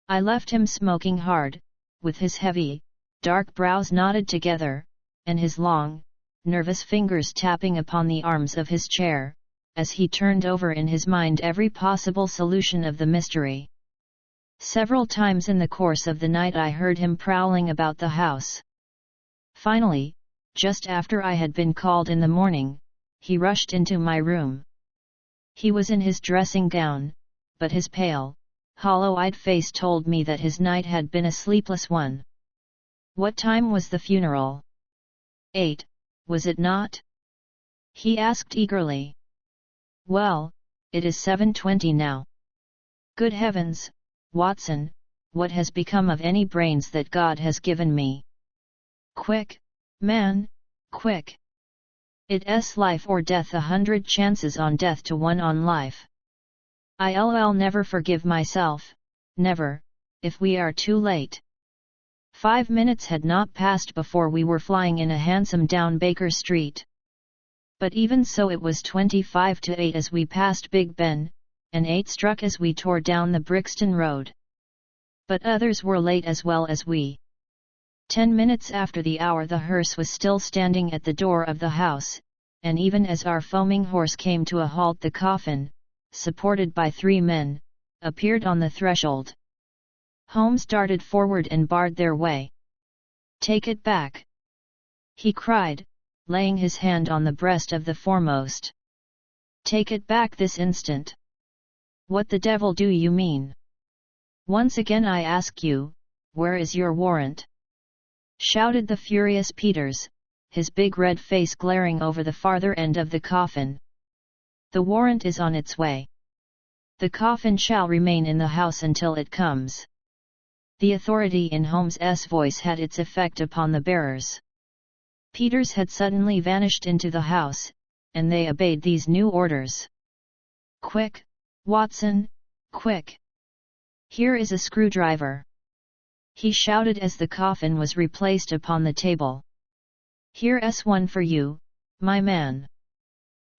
I left him smoking hard, with his heavy, dark brows knotted together, and his long, nervous fingers tapping upon the arms of his chair, as he turned over in his mind every possible solution of the mystery. Several times in the course of the night I heard him prowling about the house. Finally, just after I had been called in the morning, he rushed into my room. He was in his dressing gown, but his pale, hollow-eyed face told me that his night had been a sleepless one. "What time was the funeral?" "8, was it not?" he asked eagerly. "Well, it is 7:20 now." "Good heavens, Watson, what has become of any brains that God has given me? Quick, man, quick! It's life or death, 100 chances on death to 1 on life. I'll never forgive myself, never, if we are too late." 5 minutes had not passed before we were flying in a hansom down Baker Street. But even so it was 25 to 8 as we passed Big Ben, and 8 struck as we tore down the Brixton Road. But others were late as well as we. 10 minutes after the hour the hearse was still standing at the door of the house, and even as our foaming horse came to a halt the coffin, supported by 3 men, appeared on the threshold. Holmes darted forward and barred their way. "Take it back!" he cried, laying his hand on the breast of the foremost. "Take it back this instant!" "What the devil do you mean? Once again I ask you, where is your warrant?" shouted the furious Peters, his big red face glaring over the farther end of the coffin. "The warrant is on its way. The coffin shall remain in the house until it comes." The authority in Holmes's voice had its effect upon the bearers. Peters had suddenly vanished into the house, and they obeyed these new orders. "Quick, Watson, quick! Here is a screwdriver!" he shouted as the coffin was replaced upon the table. "Here's one for you, my man.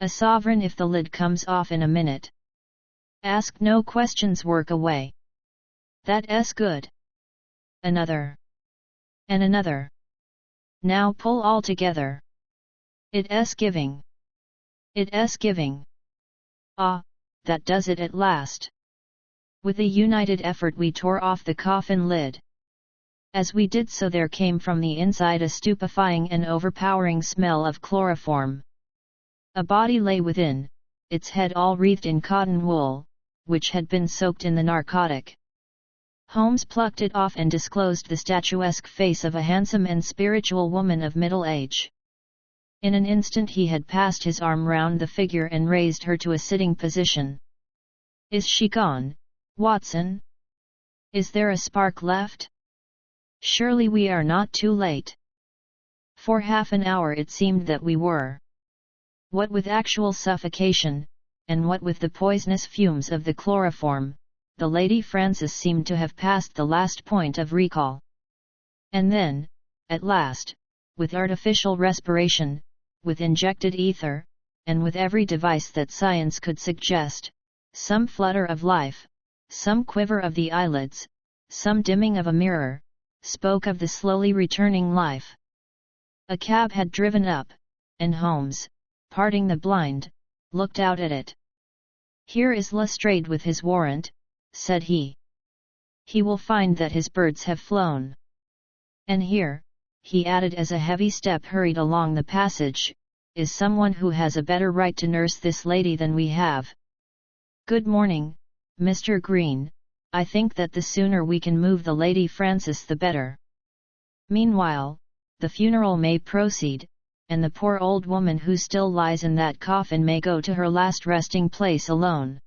A sovereign if the lid comes off in a minute. Ask no questions, work away. That's good. Another. And another. Now pull all together. It's giving. It's giving. Ah, that does it at last." With a united effort we tore off the coffin lid. As we did so there came from the inside a stupefying and overpowering smell of chloroform. A body lay within, its head all wreathed in cotton wool, which had been soaked in the narcotic. Holmes plucked it off and disclosed the statuesque face of a handsome and spiritual woman of middle age. In an instant he had passed his arm round the figure and raised her to a sitting position. "Is she gone, Watson? Is there a spark left? Surely we are not too late." For half an hour it seemed that we were. What with actual suffocation, and what with the poisonous fumes of the chloroform, the Lady Frances seemed to have passed the last point of recall. And then, at last, with artificial respiration, with injected ether, and with every device that science could suggest, some flutter of life, some quiver of the eyelids, some dimming of a mirror, spoke of the slowly returning life. A cab had driven up, and Holmes, parting the blind, looked out at it. "Here is Lestrade with his warrant," said he. "He will find that his birds have flown. And here," he added as a heavy step hurried along the passage, "is someone who has a better right to nurse this lady than we have. Good morning, Mr. Green. I think that the sooner we can move the Lady Frances the better. Meanwhile, the funeral may proceed, and the poor old woman who still lies in that coffin may go to her last resting place alone.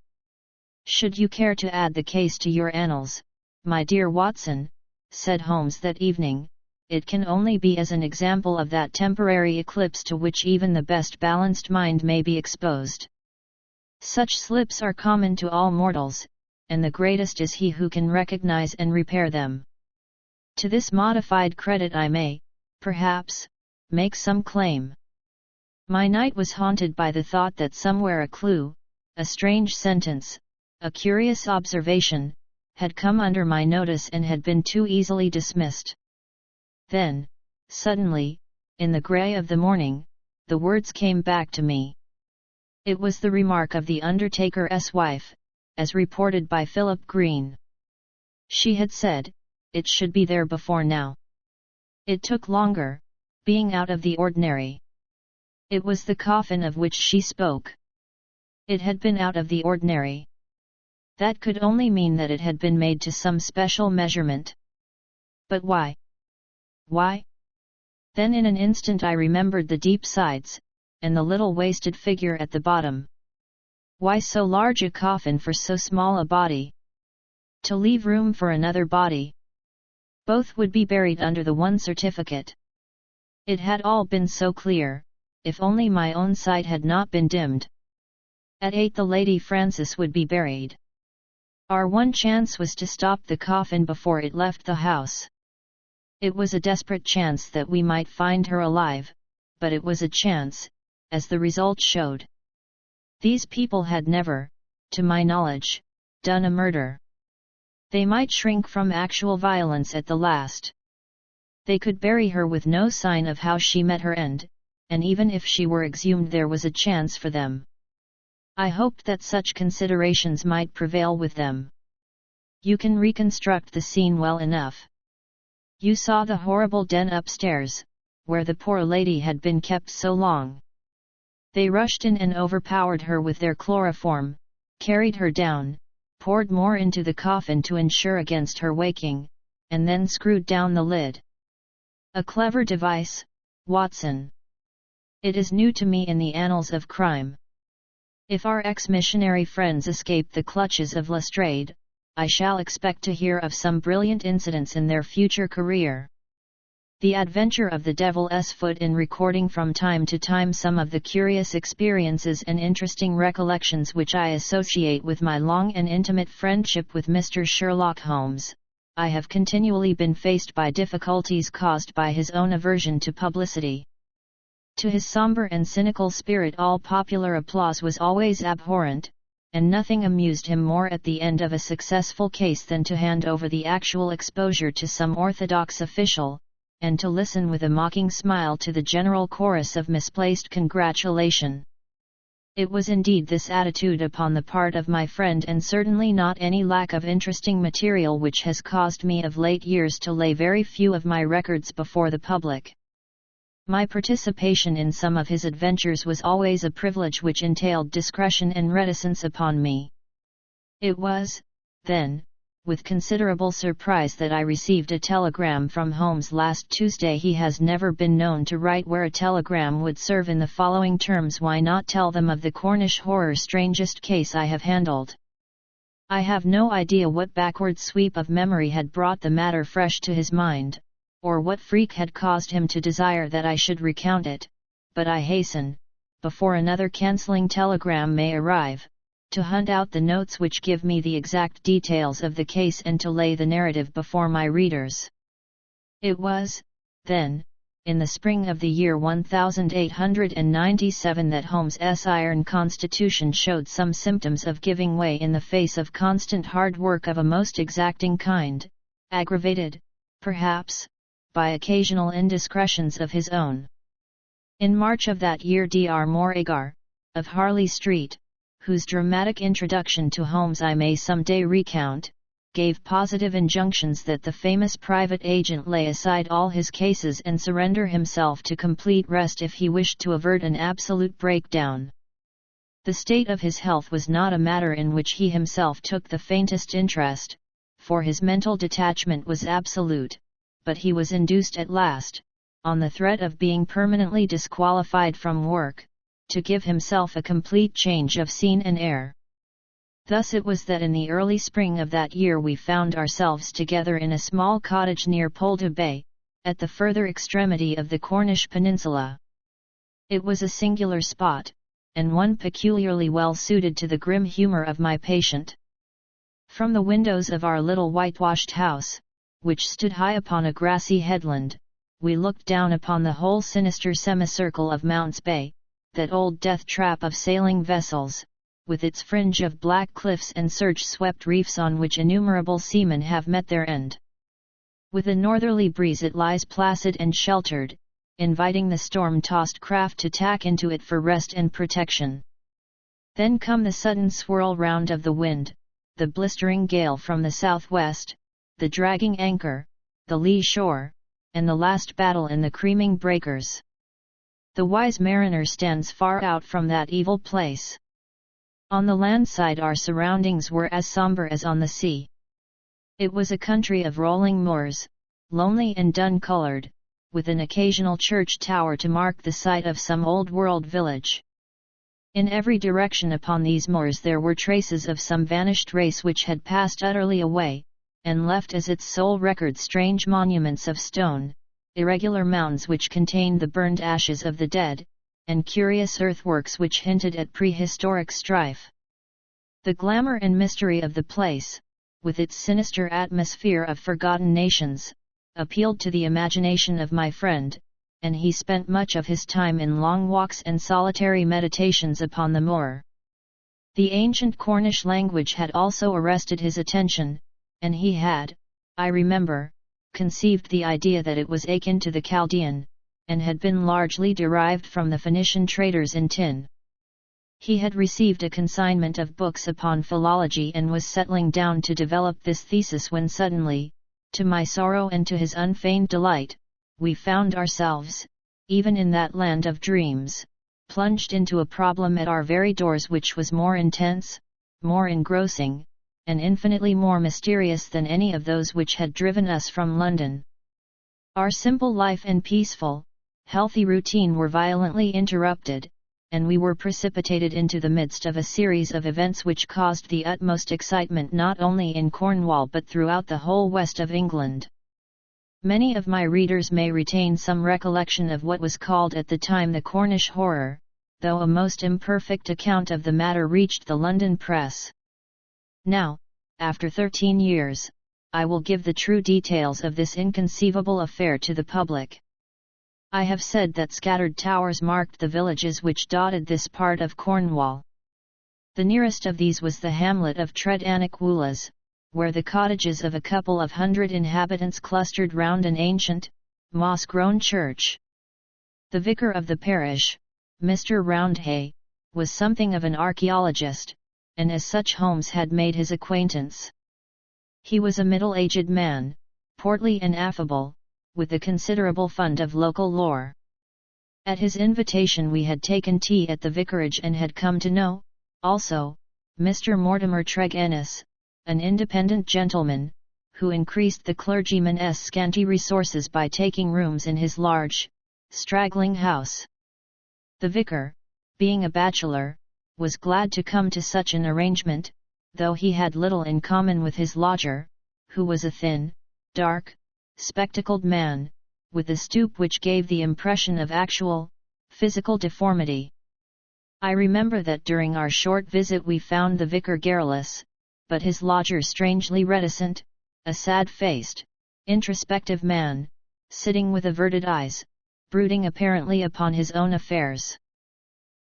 Should you care to add the case to your annals, my dear Watson," said Holmes that evening, "it can only be as an example of that temporary eclipse to which even the best balanced mind may be exposed. Such slips are common to all mortals, and the greatest is he who can recognize and repair them. To this modified credit I may, perhaps, make some claim. My night was haunted by the thought that somewhere a clue, a strange sentence, a curious observation, had come under my notice and had been too easily dismissed. Then, suddenly, in the grey of the morning, the words came back to me. It was the remark of the undertaker's wife, as reported by Philip Green. She had said, "It should be there before now." It took longer, being out of the ordinary. It was the coffin of which she spoke. It had been out of the ordinary. That could only mean that it had been made to some special measurement. But why? Why? Then in an instant I remembered the deep sides, and the little wasted figure at the bottom. Why so large a coffin for so small a body? To leave room for another body. Both would be buried under the one certificate. It had all been so clear, if only my own sight had not been dimmed. At 8 the Lady Frances would be buried. Our one chance was to stop the coffin before it left the house. It was a desperate chance that we might find her alive, but it was a chance, as the result showed. These people had never, to my knowledge, done a murder. They might shrink from actual violence at the last. They could bury her with no sign of how she met her end, and even if she were exhumed there was a chance for them. I hoped that such considerations might prevail with them. You can reconstruct the scene well enough. You saw the horrible den upstairs, where the poor lady had been kept so long. They rushed in and overpowered her with their chloroform, carried her down, poured more into the coffin to ensure against her waking, and then screwed down the lid. A clever device, Watson. It is new to me in the annals of crime. If our ex-missionary friends escape the clutches of Lestrade, I shall expect to hear of some brilliant incidents in their future career. The adventure of the Devil's Foot in recording from time to time some of the curious experiences and interesting recollections which I associate with my long and intimate friendship with Mr. Sherlock Holmes. I have continually been faced by difficulties caused by his own aversion to publicity. To his somber and cynical spirit all popular applause was always abhorrent, and nothing amused him more at the end of a successful case than to hand over the actual exposure to some orthodox official, and to listen with a mocking smile to the general chorus of misplaced congratulation. It was indeed this attitude upon the part of my friend and certainly not any lack of interesting material which has caused me of late years to lay very few of my records before the public. My participation in some of his adventures was always a privilege which entailed discretion and reticence upon me. It was, then, with considerable surprise that I received a telegram from Holmes last Tuesday. He has never been known to write where a telegram would serve in the following terms: why not tell them of the Cornish horror strangest case I have handled? I have no idea what backward sweep of memory had brought the matter fresh to his mind, or what freak had caused him to desire that I should recount it, but I hasten, before another cancelling telegram may arrive, to hunt out the notes which give me the exact details of the case and to lay the narrative before my readers. It was, then, in the spring of the year 1897 that Holmes's iron constitution showed some symptoms of giving way in the face of constant hard work of a most exacting kind, aggravated, perhaps, by occasional indiscretions of his own. In March of that year Dr. Morrigar, of Harley Street, whose dramatic introduction to Holmes I may some day recount, gave positive injunctions that the famous private agent lay aside all his cases and surrender himself to complete rest if he wished to avert an absolute breakdown. The state of his health was not a matter in which he himself took the faintest interest, for his mental detachment was absolute, but he was induced at last, on the threat of being permanently disqualified from work, to give himself a complete change of scene and air. Thus it was that in the early spring of that year we found ourselves together in a small cottage near Polda Bay, at the further extremity of the Cornish peninsula. It was a singular spot, and one peculiarly well suited to the grim humour of my patient. From the windows of our little whitewashed house, which stood high upon a grassy headland, we looked down upon the whole sinister semicircle of Mounts Bay, that old death trap of sailing vessels, with its fringe of black cliffs and surge-swept reefs on which innumerable seamen have met their end. With a northerly breeze it lies placid and sheltered, inviting the storm-tossed craft to tack into it for rest and protection. Then come the sudden swirl round of the wind, the blistering gale from the southwest, the dragging anchor, the lee shore, and the last battle in the creaming breakers. The wise mariner stands far out from that evil place. On the land side our surroundings were as sombre as on the sea. It was a country of rolling moors, lonely and dun-coloured, with an occasional church tower to mark the site of some old-world village. In every direction upon these moors there were traces of some vanished race which had passed utterly away, and left as its sole record strange monuments of stone, irregular mounds which contained the burned ashes of the dead, and curious earthworks which hinted at prehistoric strife. The glamour and mystery of the place, with its sinister atmosphere of forgotten nations, appealed to the imagination of my friend, and he spent much of his time in long walks and solitary meditations upon the moor. The ancient Cornish language had also arrested his attention, and he had, I remember, conceived the idea that it was akin to the Chaldean, and had been largely derived from the Phoenician traders in tin. He had received a consignment of books upon philology and was settling down to develop this thesis when suddenly, to my sorrow and to his unfeigned delight, we found ourselves, even in that land of dreams, plunged into a problem at our very doors which was more intense, more engrossing, and infinitely more mysterious than any of those which had driven us from London. Our simple life and peaceful, healthy routine were violently interrupted, and we were precipitated into the midst of a series of events which caused the utmost excitement not only in Cornwall but throughout the whole west of England. Many of my readers may retain some recollection of what was called at the time the Cornish horror, though a most imperfect account of the matter reached the London press. Now, after 13 years, I will give the true details of this inconceivable affair to the public. I have said that scattered towers marked the villages which dotted this part of Cornwall. The nearest of these was the hamlet of Tredannick-Woollas, where the cottages of a couple of hundred inhabitants clustered round an ancient, moss-grown church. The vicar of the parish, Mr. Roundhay, was something of an archaeologist, and as such Holmes had made his acquaintance. He was a middle-aged man, portly and affable, with a considerable fund of local lore. At his invitation we had taken tea at the vicarage and had come to know, also, Mr. Mortimer Tregennis, an independent gentleman, who increased the clergyman's scanty resources by taking rooms in his large, straggling house. The vicar, being a bachelor, was glad to come to such an arrangement, though he had little in common with his lodger, who was a thin, dark, spectacled man, with a stoop which gave the impression of actual, physical deformity. I remember that during our short visit we found the vicar garrulous, but his lodger strangely reticent, a sad-faced, introspective man, sitting with averted eyes, brooding apparently upon his own affairs.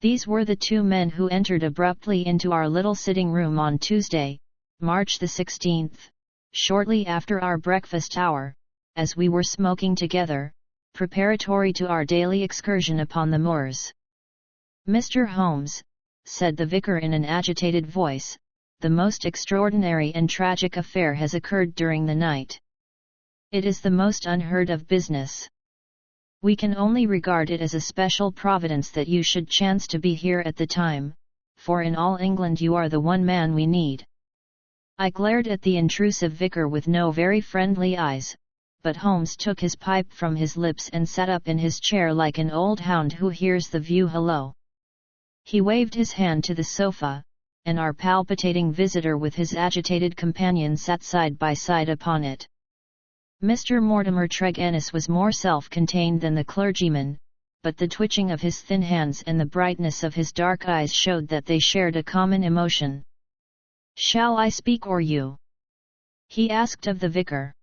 These were the two men who entered abruptly into our little sitting-room on Tuesday, March the 16th, shortly after our breakfast hour, as we were smoking together, preparatory to our daily excursion upon the moors. "Mr. Holmes," said the vicar in an agitated voice, "the most extraordinary and tragic affair has occurred during the night. It is the most unheard of business. We can only regard it as a special providence that you should chance to be here at the time, for in all England you are the one man we need." I glared at the intrusive vicar with no very friendly eyes, but Holmes took his pipe from his lips and sat up in his chair like an old hound who hears the view hello. He waved his hand to the sofa, and our palpitating visitor with his agitated companion sat side by side upon it. Mr. Mortimer Tregennis was more self-contained than the clergyman, but the twitching of his thin hands and the brightness of his dark eyes showed that they shared a common emotion. "Shall I speak or you?" he asked of the vicar.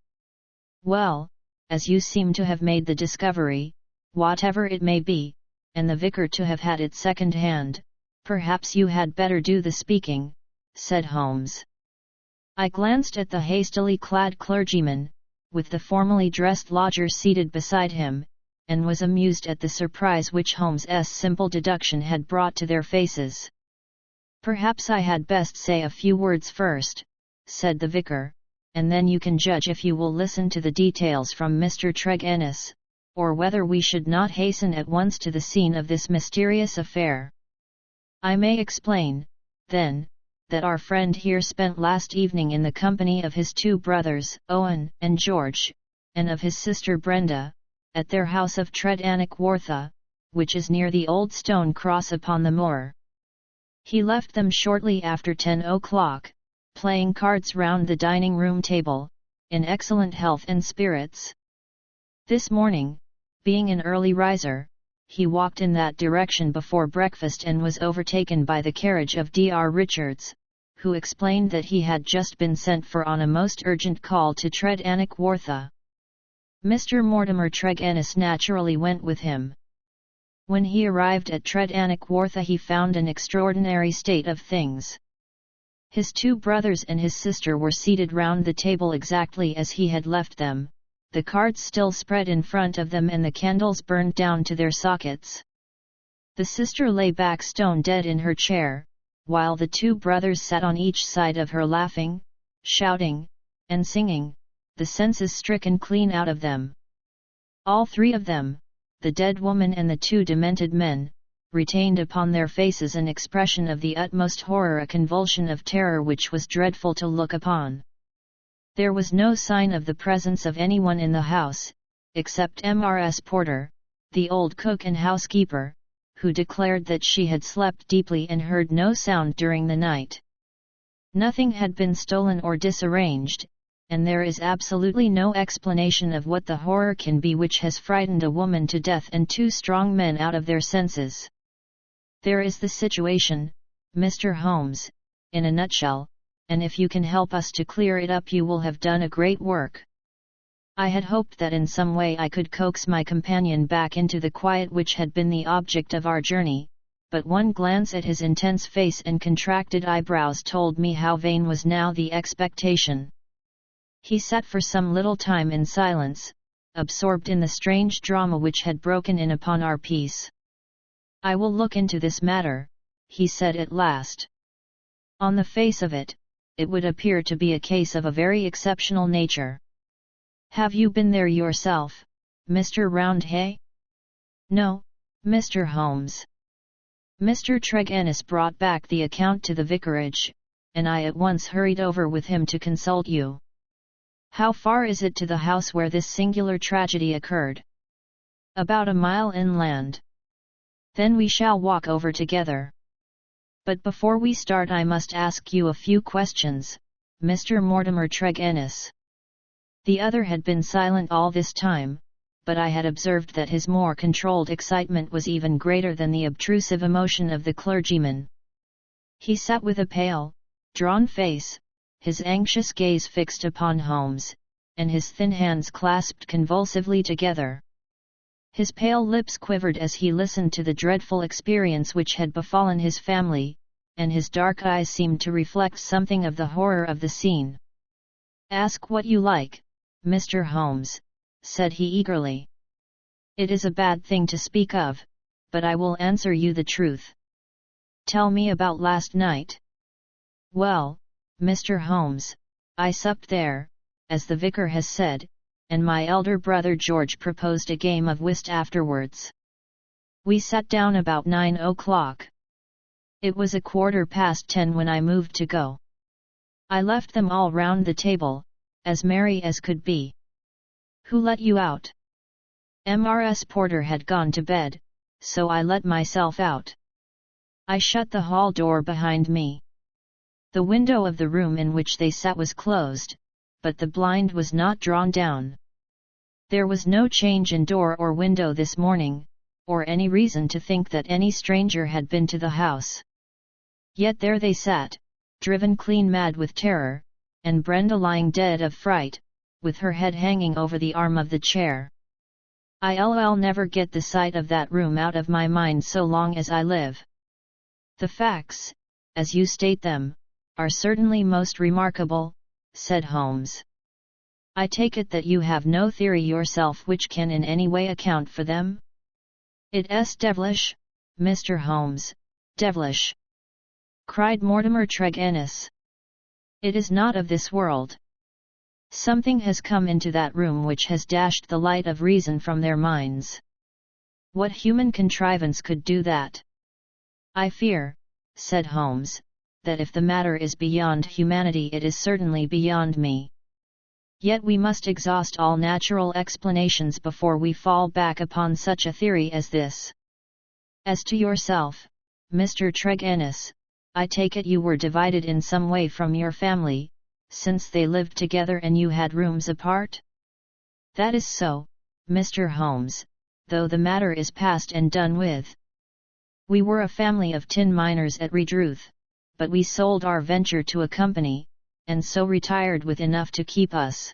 "Well, as you seem to have made the discovery, whatever it may be, and the vicar to have had it second hand, perhaps you had better do the speaking," said Holmes. I glanced at the hastily clad clergyman, with the formally dressed lodger seated beside him, and was amused at the surprise which Holmes's simple deduction had brought to their faces. "Perhaps I had best say a few words first," said the vicar, "and then you can judge if you will listen to the details from Mr. Tregennis, or whether we should not hasten at once to the scene of this mysterious affair. I may explain, then, that our friend here spent last evening in the company of his two brothers, Owen and George, and of his sister Brenda, at their house of Tredannick-Woollas, which is near the old stone cross upon the moor. He left them shortly after 10 o'clock, playing cards round the dining-room table, in excellent health and spirits. This morning, being an early riser, he walked in that direction before breakfast and was overtaken by the carriage of Dr. Richards, who explained that he had just been sent for on a most urgent call to Tredannick-Woollas. Mr. Mortimer Tregennis naturally went with him. When he arrived at Tredannick-Woollas he found an extraordinary state of things. His two brothers and his sister were seated round the table exactly as he had left them, the cards still spread in front of them and the candles burned down to their sockets. The sister lay back stone dead in her chair, while the two brothers sat on each side of her laughing, shouting, and singing, the senses stricken clean out of them. All three of them, the dead woman and the two demented men, retained upon their faces an expression of the utmost horror, a convulsion of terror which was dreadful to look upon. There was no sign of the presence of anyone in the house, except Mrs. Porter, the old cook and housekeeper, who declared that she had slept deeply and heard no sound during the night. Nothing had been stolen or disarranged, and there is absolutely no explanation of what the horror can be which has frightened a woman to death and two strong men out of their senses. There is the situation, Mr. Holmes, in a nutshell, and if you can help us to clear it up you will have done a great work. I had hoped that in some way I could coax my companion back into the quiet which had been the object of our journey, but one glance at his intense face and contracted eyebrows told me how vain was now the expectation. He sat for some little time in silence, absorbed in the strange drama which had broken in upon our peace. "I will look into this matter," he said at last. "On the face of it, it would appear to be a case of a very exceptional nature. Have you been there yourself, Mr. Roundhay?" "No, Mr. Holmes. Mr. Tregennis brought back the account to the vicarage, and I at once hurried over with him to consult you." "How far is it to the house where this singular tragedy occurred?" "About a mile inland." "Then we shall walk over together. But before we start I must ask you a few questions, Mr. Mortimer Tregennis." The other had been silent all this time, but I had observed that his more controlled excitement was even greater than the obtrusive emotion of the clergyman. He sat with a pale, drawn face, his anxious gaze fixed upon Holmes, and his thin hands clasped convulsively together. His pale lips quivered as he listened to the dreadful experience which had befallen his family, and his dark eyes seemed to reflect something of the horror of the scene. "Ask what you like, Mr. Holmes," said he eagerly. "It is a bad thing to speak of, but I will answer you the truth. Tell me about last night." "Well, Mr. Holmes, I supped there, as the vicar has said, and my elder brother George proposed a game of whist afterwards. We sat down about 9 o'clock. It was 10:15 when I moved to go. I left them all round the table, as merry as could be." "Who let you out?" "Mrs. Porter had gone to bed, so I let myself out. I shut the hall door behind me. The window of the room in which they sat was closed, but the blind was not drawn down. There was no change in door or window this morning, or any reason to think that any stranger had been to the house. Yet there they sat, driven clean mad with terror, and Brenda lying dead of fright, with her head hanging over the arm of the chair. I'll never get the sight of that room out of my mind so long as I live. The facts, as you state them, are certainly most remarkable," said Holmes. "I take it that you have no theory yourself which can in any way account for them?" "It's devilish, Mr. Holmes, devilish!" cried Mortimer Tregennis. "It is not of this world. Something has come into that room which has dashed the light of reason from their minds. What human contrivance could do that?" "I fear," said Holmes, "that if the matter is beyond humanity it is certainly beyond me. Yet we must exhaust all natural explanations before we fall back upon such a theory as this. As to yourself, Mr. Tregennis, I take it you were divided in some way from your family, since they lived together and you had rooms apart?" "That is so, Mr. Holmes, though the matter is past and done with. We were a family of tin miners at Redruth, but we sold our venture to a company, and so retired with enough to keep us.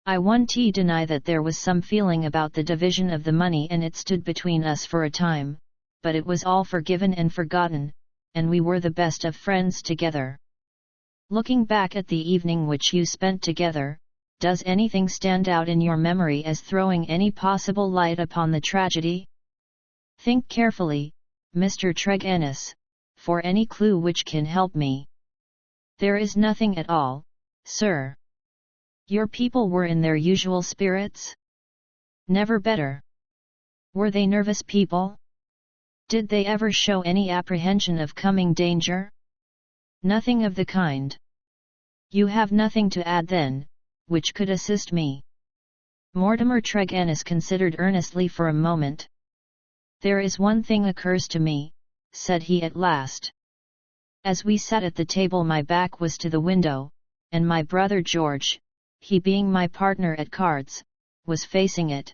I won't deny that there was some feeling about the division of the money and it stood between us for a time, but it was all forgiven and forgotten, and we were the best of friends together. Looking back at the evening which you spent together, does anything stand out in your memory as throwing any possible light upon the tragedy? Think carefully, Mr. Tregennis, for any clue which can help me." "There is nothing at all, sir." "Your people were in their usual spirits?" "Never better." "Were they nervous people? Did they ever show any apprehension of coming danger?" "Nothing of the kind." "You have nothing to add then, which could assist me?" Mortimer Tregennis considered earnestly for a moment. "There is one thing occurs to me," said he at last. "As we sat at the table my back was to the window, and my brother George, he being my partner at cards, was facing it.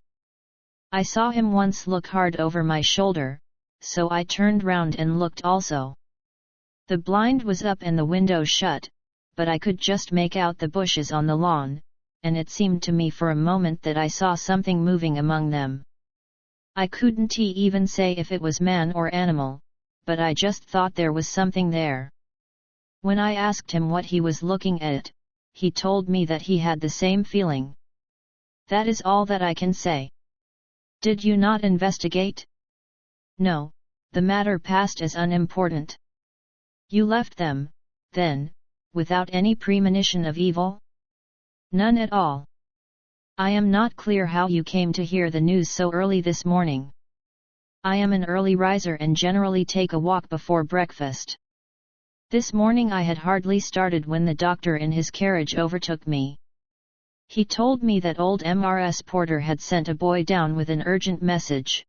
I saw him once look hard over my shoulder, so I turned round and looked also. The blind was up and the window shut, but I could just make out the bushes on the lawn, and it seemed to me for a moment that I saw something moving among them. I couldn't even say if it was man or animal, but I just thought there was something there. When I asked him what he was looking at, he told me that he had the same feeling. That is all that I can say." "Did you not investigate?" "No, the matter passed as unimportant." "You left them, then, without any premonition of evil?" "None at all." "I am not clear how you came to hear the news so early this morning." "I am an early riser and generally take a walk before breakfast. This morning I had hardly started when the doctor in his carriage overtook me. He told me that old Mrs. Porter had sent a boy down with an urgent message.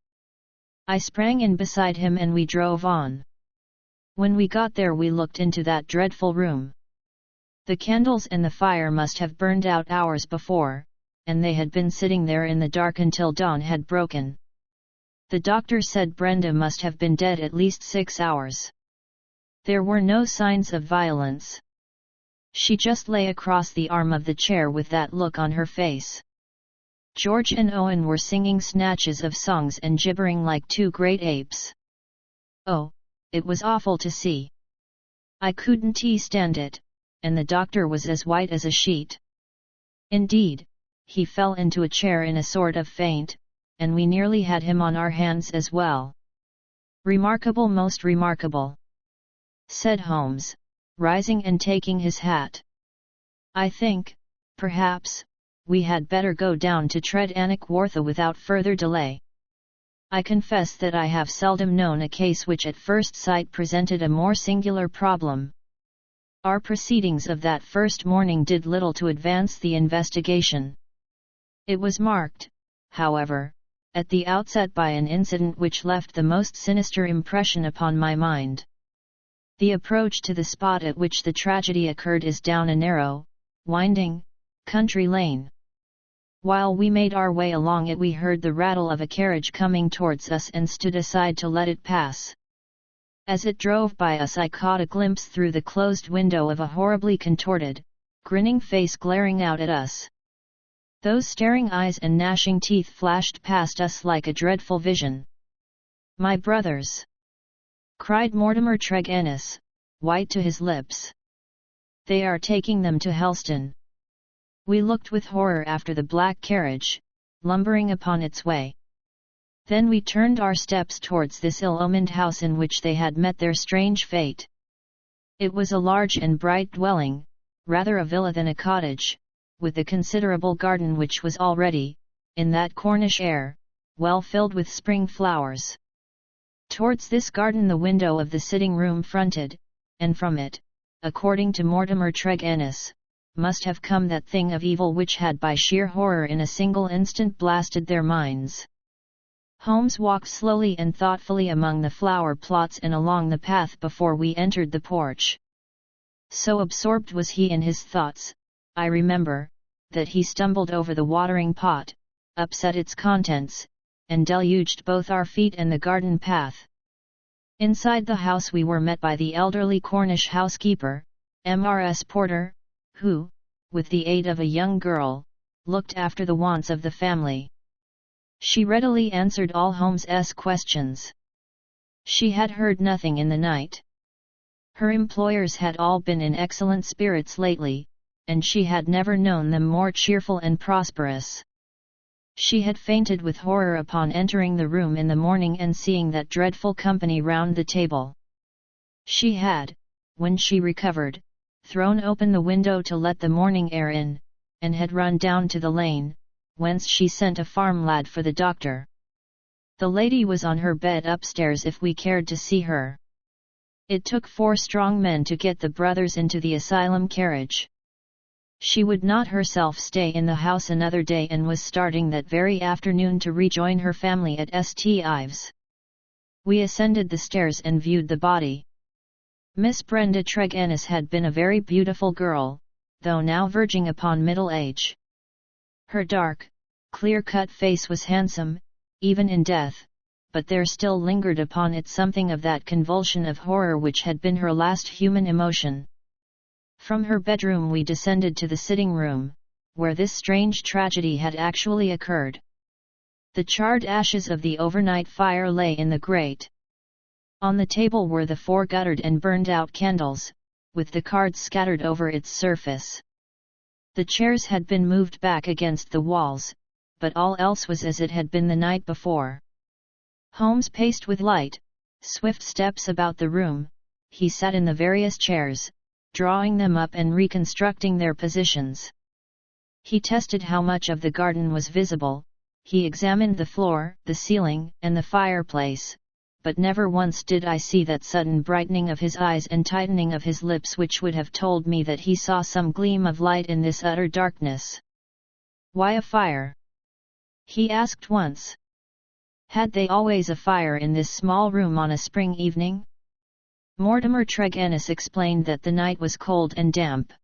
I sprang in beside him and we drove on. When we got there we looked into that dreadful room. The candles and the fire must have burned out hours before, and they had been sitting there in the dark until dawn had broken. The doctor said Brenda must have been dead at least 6 hours. There were no signs of violence. She just lay across the arm of the chair with that look on her face. George and Owen were singing snatches of songs and gibbering like two great apes. Oh, it was awful to see. I couldn't stand it, and the doctor was as white as a sheet. Indeed, he fell into a chair in a sort of faint, and we nearly had him on our hands as well." "Remarkable, most remarkable," said Holmes, rising and taking his hat. "I think, perhaps, we had better go down to Tregennis without further delay. I confess that I have seldom known a case which at first sight presented a more singular problem." Our proceedings of that first morning did little to advance the investigation. It was marked, however, at the outset by an incident which left the most sinister impression upon my mind. The approach to the spot at which the tragedy occurred is down a narrow, winding, country lane. While we made our way along it we heard the rattle of a carriage coming towards us and stood aside to let it pass. As it drove by us I caught a glimpse through the closed window of a horribly contorted, grinning face glaring out at us. Those staring eyes and gnashing teeth flashed past us like a dreadful vision. "My brothers!" cried Mortimer Tregennis, white to his lips. "They are taking them to Helston." We looked with horror after the black carriage, lumbering upon its way. Then we turned our steps towards this ill-omened house in which they had met their strange fate. It was a large and bright dwelling, rather a villa than a cottage, with a considerable garden which was already, in that Cornish air, well filled with spring flowers. Towards this garden the window of the sitting-room fronted, and from it, according to Mortimer Tregennis, must have come that thing of evil which had by sheer horror in a single instant blasted their minds. Holmes walked slowly and thoughtfully among the flower plots and along the path before we entered the porch. So absorbed was he in his thoughts, I remember, that he stumbled over the watering pot, upset its contents, and deluged both our feet and the garden path. Inside the house we were met by the elderly Cornish housekeeper, Mrs. Porter, who, with the aid of a young girl, looked after the wants of the family. She readily answered all Holmes's questions. She had heard nothing in the night. Her employers had all been in excellent spirits lately, and she had never known them more cheerful and prosperous. She had fainted with horror upon entering the room in the morning and seeing that dreadful company round the table. She had, when she recovered, thrown open the window to let the morning air in, and had run down to the lane, whence she sent a farm lad for the doctor. The lady was on her bed upstairs if we cared to see her. It took 4 strong men to get the brothers into the asylum carriage. She would not herself stay in the house another day and was starting that very afternoon to rejoin her family at St. Ives. We ascended the stairs and viewed the body. Miss Brenda Tregennis had been a very beautiful girl, though now verging upon middle age. Her dark, clear-cut face was handsome, even in death, but there still lingered upon it something of that convulsion of horror which had been her last human emotion. From her bedroom we descended to the sitting-room, where this strange tragedy had actually occurred. The charred ashes of the overnight fire lay in the grate. On the table were the 4 guttered and burned-out candles, with the cards scattered over its surface. The chairs had been moved back against the walls, but all else was as it had been the night before. Holmes paced with light, swift steps about the room. He sat in the various chairs, drawing them up and reconstructing their positions. He tested how much of the garden was visible, he examined the floor, the ceiling, and the fireplace, but never once did I see that sudden brightening of his eyes and tightening of his lips which would have told me that he saw some gleam of light in this utter darkness. "Why a fire?" he asked once. Had they always a fire in this small room on a spring evening? Mortimer Tregennis explained that the night was cold and damp.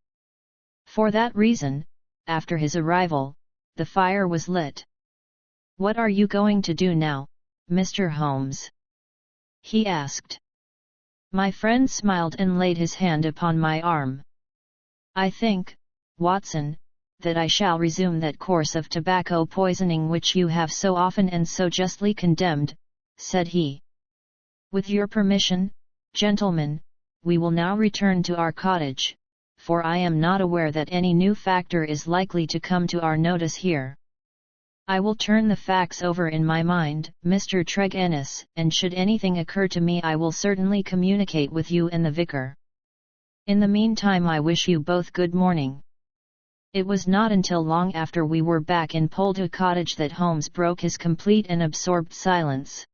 For that reason, after his arrival, the fire was lit. "What are you going to do now, Mr. Holmes?" he asked. My friend smiled and laid his hand upon my arm. "I think, Watson, that I shall resume that course of tobacco poisoning which you have so often and so justly condemned," said he. "With your permission, gentlemen, we will now return to our cottage, for I am not aware that any new factor is likely to come to our notice here. I will turn the facts over in my mind, Mr. Tregennis, and should anything occur to me I will certainly communicate with you and the vicar. In the meantime I wish you both good morning." It was not until long after we were back in Poldhu Cottage that Holmes broke his complete and absorbed silence.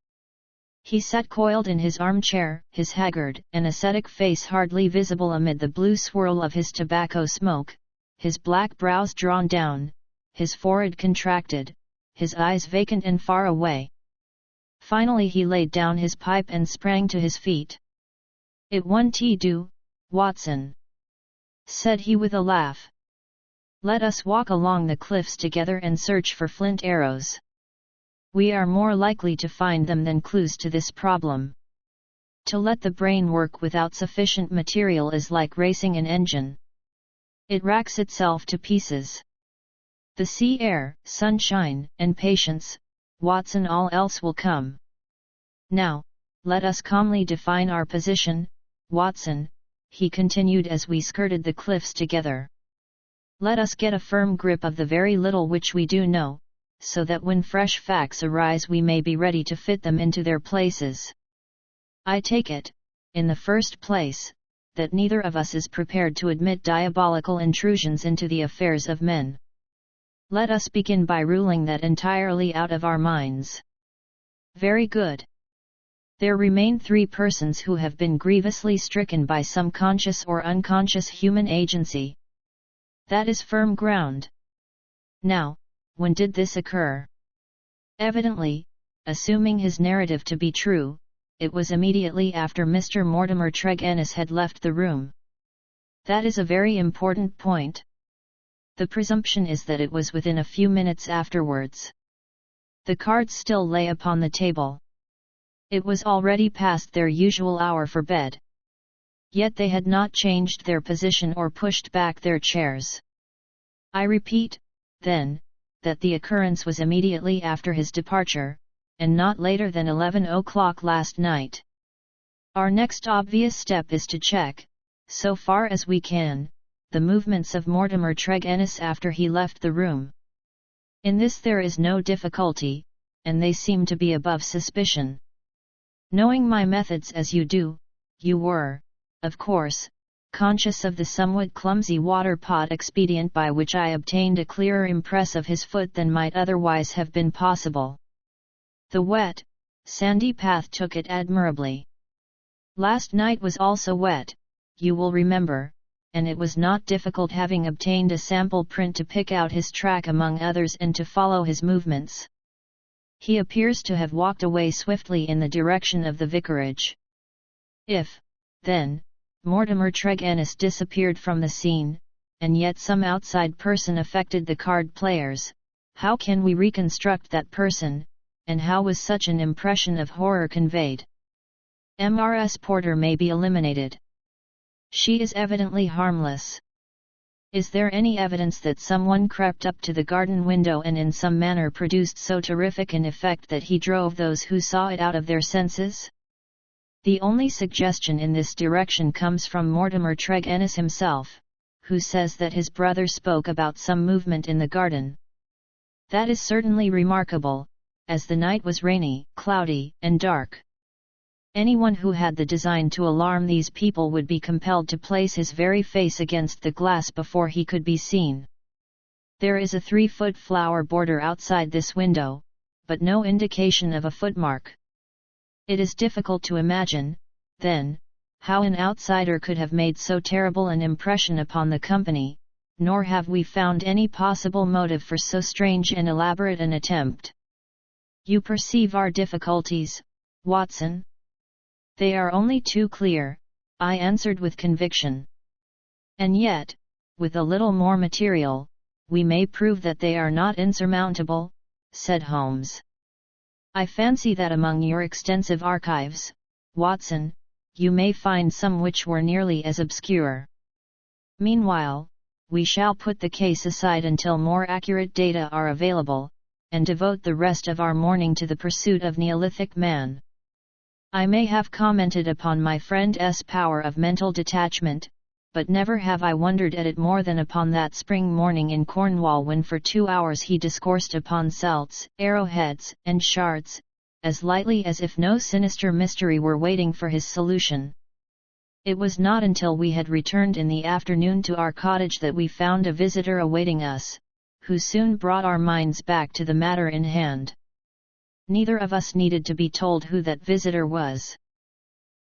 He sat coiled in his armchair, his haggard and ascetic face hardly visible amid the blue swirl of his tobacco smoke, his black brows drawn down, his forehead contracted, his eyes vacant and far away. Finally he laid down his pipe and sprang to his feet. "It won't do, Watson," said he with a laugh. "Let us walk along the cliffs together and search for flint arrows. We are more likely to find them than clues to this problem. To let the brain work without sufficient material is like racing an engine. It racks itself to pieces. The sea air, sunshine, and patience, Watson, all else will come. Now, let us calmly define our position, Watson," he continued as we skirted the cliffs together. "Let us get a firm grip of the very little which we do know, so that when fresh facts arise we may be ready to fit them into their places. I take it, in the first place, that neither of us is prepared to admit diabolical intrusions into the affairs of men. Let us begin by ruling that entirely out of our minds." "Very good. There remain 3 persons who have been grievously stricken by some conscious or unconscious human agency. That is firm ground. Now, when did this occur?" Evidently, assuming his narrative to be true, it was immediately after Mr. Mortimer Tregennis had left the room. "That is a very important point. The presumption is that it was within a few minutes afterwards." The cards still lay upon the table. It was already past their usual hour for bed. Yet they had not changed their position or pushed back their chairs. I repeat, then, that the occurrence was immediately after his departure, and not later than 11 o'clock last night. Our next obvious step is to check, so far as we can, the movements of Mortimer Tregennis after he left the room. In this there is no difficulty, and they seem to be above suspicion. Knowing my methods as you do, you were, of course, conscious of the somewhat clumsy water-pot expedient by which I obtained a clearer impress of his foot than might otherwise have been possible. The wet, sandy path took it admirably. Last night was also wet, you will remember, and it was not difficult, having obtained a sample print, to pick out his track among others and to follow his movements. He appears to have walked away swiftly in the direction of the vicarage. If, then, Mortimer Tregennis disappeared from the scene, and yet some outside person affected the card players, how can we reconstruct that person, and how was such an impression of horror conveyed? Mrs. Porter may be eliminated. She is evidently harmless. Is there any evidence that someone crept up to the garden window and in some manner produced so terrific an effect that he drove those who saw it out of their senses? The only suggestion in this direction comes from Mortimer Tregennis himself, who says that his brother spoke about some movement in the garden. That is certainly remarkable, as the night was rainy, cloudy, and dark. Anyone who had the design to alarm these people would be compelled to place his very face against the glass before he could be seen. There is a 3-foot flower border outside this window, but no indication of a footmark. It is difficult to imagine, then, how an outsider could have made so terrible an impression upon the company, nor have we found any possible motive for so strange and elaborate an attempt. You perceive our difficulties, Watson? They are only too clear, I answered with conviction. And yet, with a little more material, we may prove that they are not insurmountable, said Holmes. I fancy that among your extensive archives, Watson, you may find some which were nearly as obscure. Meanwhile, we shall put the case aside until more accurate data are available, and devote the rest of our morning to the pursuit of Neolithic man. I may have commented upon my friend's power of mental detachment, but never have I wondered at it more than upon that spring morning in Cornwall, when for 2 hours he discoursed upon celts, arrowheads, and shards, as lightly as if no sinister mystery were waiting for his solution. It was not until we had returned in the afternoon to our cottage that we found a visitor awaiting us, who soon brought our minds back to the matter in hand. Neither of us needed to be told who that visitor was.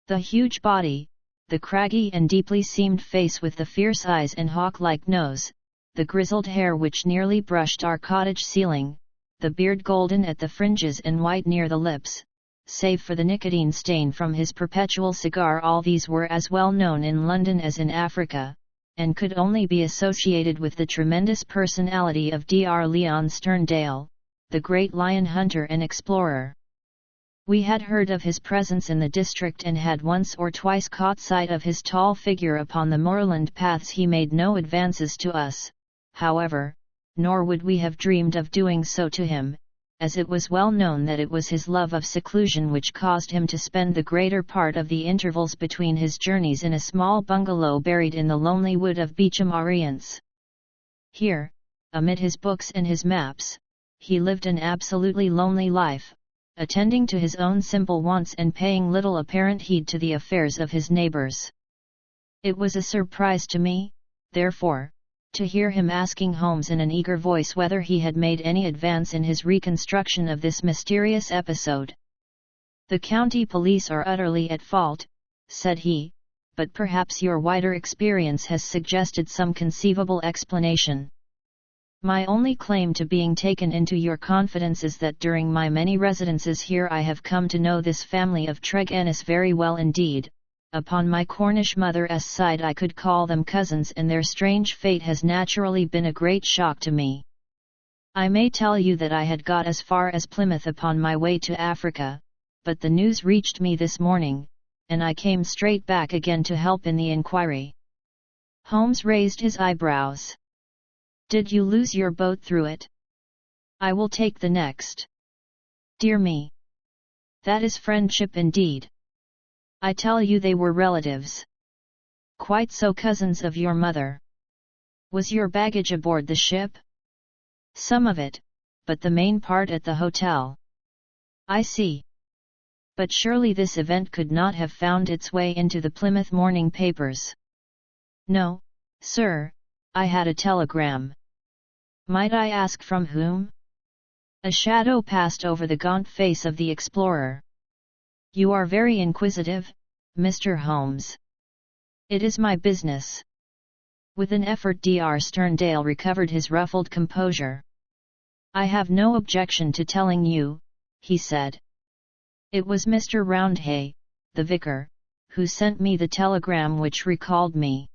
The huge body, the craggy and deeply seamed face with the fierce eyes and hawk-like nose, the grizzled hair which nearly brushed our cottage ceiling, the beard golden at the fringes and white near the lips, save for the nicotine stain from his perpetual cigar, all these were as well known in London as in Africa, and could only be associated with the tremendous personality of Dr. Leon Sterndale, the great lion hunter and explorer. We had heard of his presence in the district and had once or twice caught sight of his tall figure upon the moorland paths. He made no advances to us, however, nor would we have dreamed of doing so to him, as it was well known that it was his love of seclusion which caused him to spend the greater part of the intervals between his journeys in a small bungalow buried in the lonely wood of Beecham Orients. Here, amid his books and his maps, he lived an absolutely lonely life, attending to his own simple wants and paying little apparent heed to the affairs of his neighbors. It was a surprise to me, therefore, to hear him asking Holmes in an eager voice whether he had made any advance in his reconstruction of this mysterious episode. "The county police are utterly at fault," said he, "but perhaps your wider experience has suggested some conceivable explanation. My only claim to being taken into your confidence is that during my many residences here I have come to know this family of Tregennis very well indeed. Upon my Cornish mother's side I could call them cousins, and their strange fate has naturally been a great shock to me. I may tell you that I had got as far as Plymouth upon my way to Africa, but the news reached me this morning, and I came straight back again to help in the inquiry." Holmes raised his eyebrows. "Did you lose your boat through it?" "I will take the next." "Dear me! That is friendship indeed. I tell you they were relatives." "Quite so, cousins of your mother." "Was your baggage aboard the ship?" "Some of it, but the main part at the hotel. I see. But surely this event could not have found its way into the Plymouth morning papers. No, sir, I had a telegram. Might I ask from whom? A shadow passed over the gaunt face of the explorer. You are very inquisitive, Mr. Holmes. It is my business. With an effort Dr. Sterndale recovered his ruffled composure. I have no objection to telling you, he said. It was Mr. Roundhay, the vicar, who sent me the telegram which recalled me.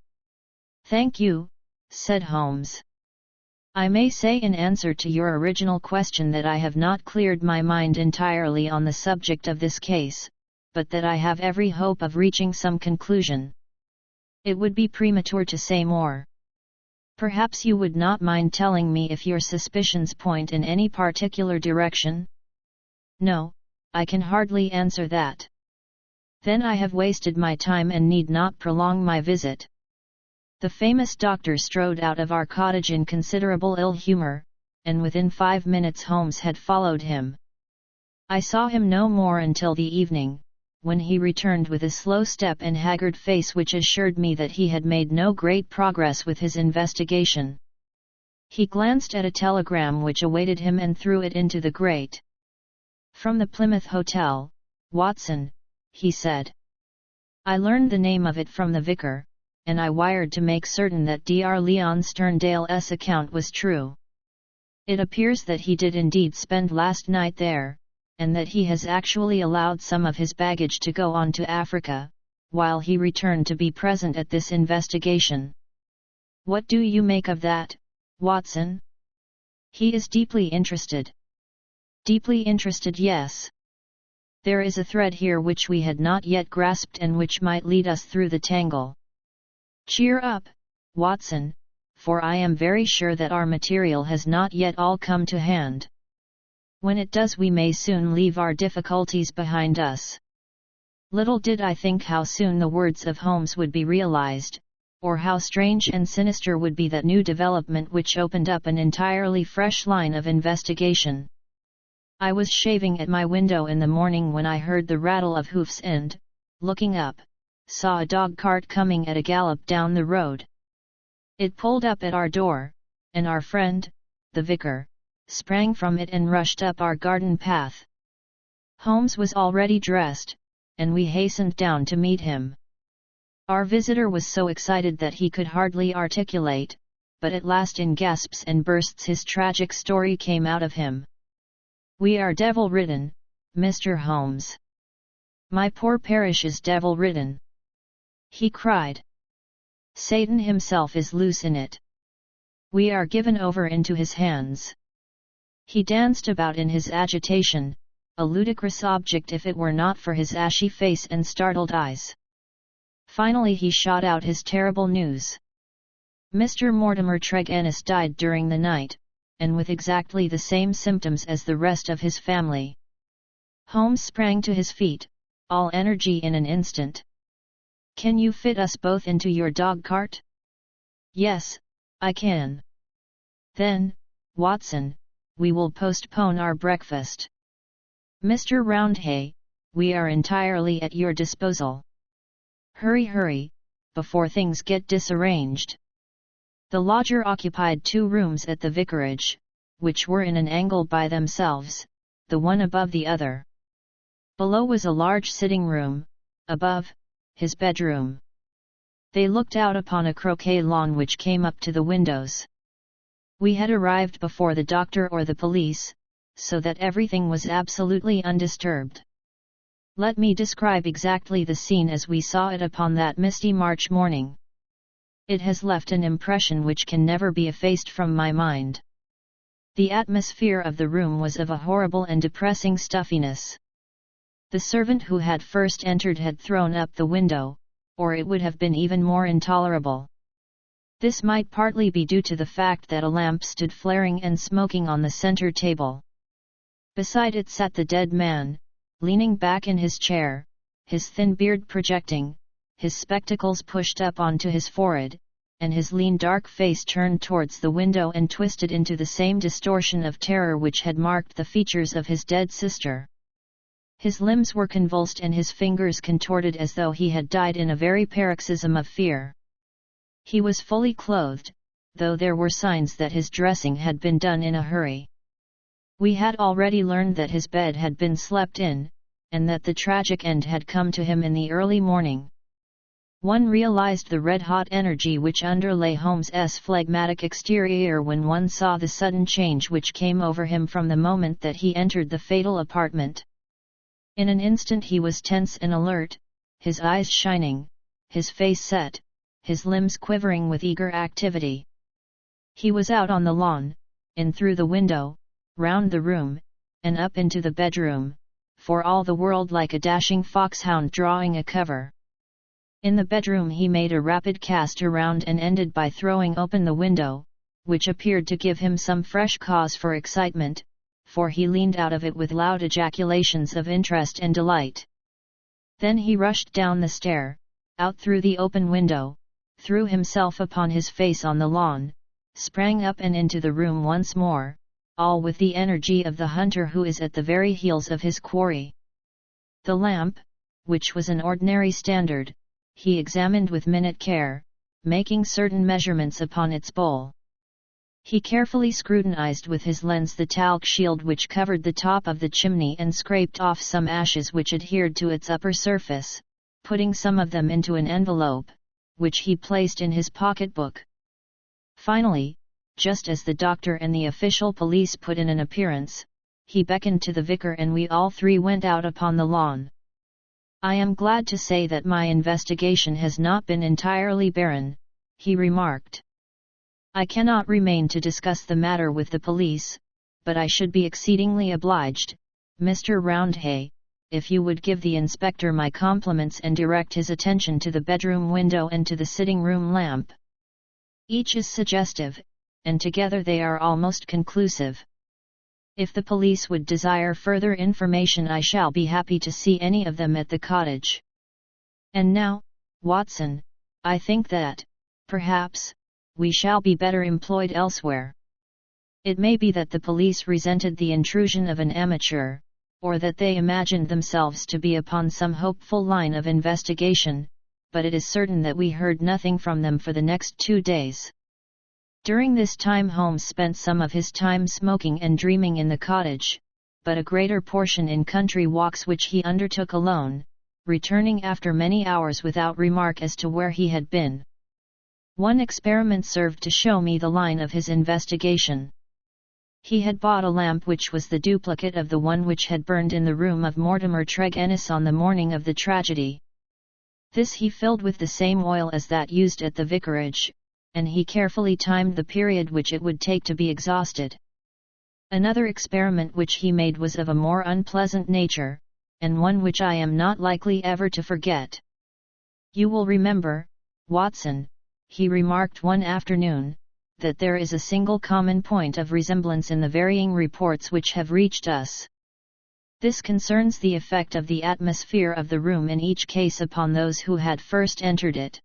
Thank you, said Holmes. I may say in answer to your original question that I have not cleared my mind entirely on the subject of this case, but that I have every hope of reaching some conclusion. It would be premature to say more. Perhaps you would not mind telling me if your suspicions point in any particular direction? No, I can hardly answer that. Then I have wasted my time and need not prolong my visit. The famous doctor strode out of our cottage in considerable ill humor, and within 5 minutes Holmes had followed him. I saw him no more until the evening, when he returned with a slow step and haggard face which assured me that he had made no great progress with his investigation. He glanced at a telegram which awaited him and threw it into the grate. From the Plymouth Hotel, Watson, he said. I learned the name of it from the vicar, and I wired to make certain that Dr. Leon Sterndale's account was true. It appears that he did indeed spend last night there, and that he has actually allowed some of his baggage to go on to Africa, while he returned to be present at this investigation. What do you make of that, Watson? He is deeply interested. Deeply interested, yes. There is a thread here which we had not yet grasped and which might lead us through the tangle. Cheer up, Watson, for I am very sure that our material has not yet all come to hand. When it does we may soon leave our difficulties behind us. Little did I think how soon the words of Holmes would be realized, or how strange and sinister would be that new development which opened up an entirely fresh line of investigation. I was shaving at my window in the morning when I heard the rattle of hoofs and, looking up, saw a dog-cart coming at a gallop down the road. It pulled up at our door, and our friend, the vicar, sprang from it and rushed up our garden path. Holmes was already dressed, and we hastened down to meet him. Our visitor was so excited that he could hardly articulate, but at last in gasps and bursts his tragic story came out of him. We are devil-ridden, Mr. Holmes. My poor parish is devil-ridden, he cried. Satan himself is loose in it. We are given over into his hands. He danced about in his agitation, a ludicrous object if it were not for his ashy face and startled eyes. Finally he shot out his terrible news. Mr. Mortimer Tregennis died during the night, and with exactly the same symptoms as the rest of his family. Holmes sprang to his feet, all energy in an instant. Can you fit us both into your dog-cart? Yes, I can. Then, Watson, we will postpone our breakfast. Mr. Roundhay, we are entirely at your disposal. Hurry, hurry, before things get disarranged. The lodger occupied 2 rooms at the vicarage, which were in an angle by themselves, the one above the other. Below was a large sitting room, above, his bedroom. They looked out upon a croquet lawn which came up to the windows. We had arrived before the doctor or the police, so that everything was absolutely undisturbed. Let me describe exactly the scene as we saw it upon that misty March morning. It has left an impression which can never be effaced from my mind. The atmosphere of the room was of a horrible and depressing stuffiness. The servant who had first entered had thrown up the window, or it would have been even more intolerable. This might partly be due to the fact that a lamp stood flaring and smoking on the center table. Beside it sat the dead man, leaning back in his chair, his thin beard projecting, his spectacles pushed up onto his forehead, and his lean dark face turned towards the window and twisted into the same distortion of terror which had marked the features of his dead sister. His limbs were convulsed and his fingers contorted as though he had died in a very paroxysm of fear. He was fully clothed, though there were signs that his dressing had been done in a hurry. We had already learned that his bed had been slept in, and that the tragic end had come to him in the early morning. One realized the red-hot energy which underlay Holmes's phlegmatic exterior when one saw the sudden change which came over him from the moment that he entered the fatal apartment. In an instant he was tense and alert, his eyes shining, his face set, his limbs quivering with eager activity. He was out on the lawn, in through the window, round the room, and up into the bedroom, for all the world like a dashing foxhound drawing a cover. In the bedroom he made a rapid cast around and ended by throwing open the window, which appeared to give him some fresh cause for excitement, for he leaned out of it with loud ejaculations of interest and delight. Then he rushed down the stair, out through the open window, threw himself upon his face on the lawn, sprang up and into the room once more, all with the energy of the hunter who is at the very heels of his quarry. The lamp, which was an ordinary standard, he examined with minute care, making certain measurements upon its bowl. He carefully scrutinized with his lens the talc shield which covered the top of the chimney and scraped off some ashes which adhered to its upper surface, putting some of them into an envelope, which he placed in his pocket-book. Finally, just as the doctor and the official police put in an appearance, he beckoned to the vicar and we all three went out upon the lawn. "I am glad to say that my investigation has not been entirely barren," he remarked. "I cannot remain to discuss the matter with the police, but I should be exceedingly obliged, Mr. Roundhay, if you would give the inspector my compliments and direct his attention to the bedroom window and to the sitting-room lamp. Each is suggestive, and together they are almost conclusive. If the police would desire further information I shall be happy to see any of them at the cottage. And now, Watson, I think that, perhaps, we shall be better employed elsewhere. It may be that the police resented the intrusion of an amateur, or that they imagined themselves to be upon some hopeful line of investigation, but it is certain that we heard nothing from them for the next 2 days. During this time Holmes spent some of his time smoking and dreaming in the cottage, but a greater portion in country walks which he undertook alone, returning after many hours without remark as to where he had been. One experiment served to show me the line of his investigation. He had bought a lamp which was the duplicate of the one which had burned in the room of Mortimer Tregennis on the morning of the tragedy. This he filled with the same oil as that used at the vicarage, and he carefully timed the period which it would take to be exhausted. Another experiment which he made was of a more unpleasant nature, and one which I am not likely ever to forget. "You will remember, Watson," he remarked one afternoon, "that there is a single common point of resemblance in the varying reports which have reached us. This concerns the effect of the atmosphere of the room in each case upon those who had first entered it.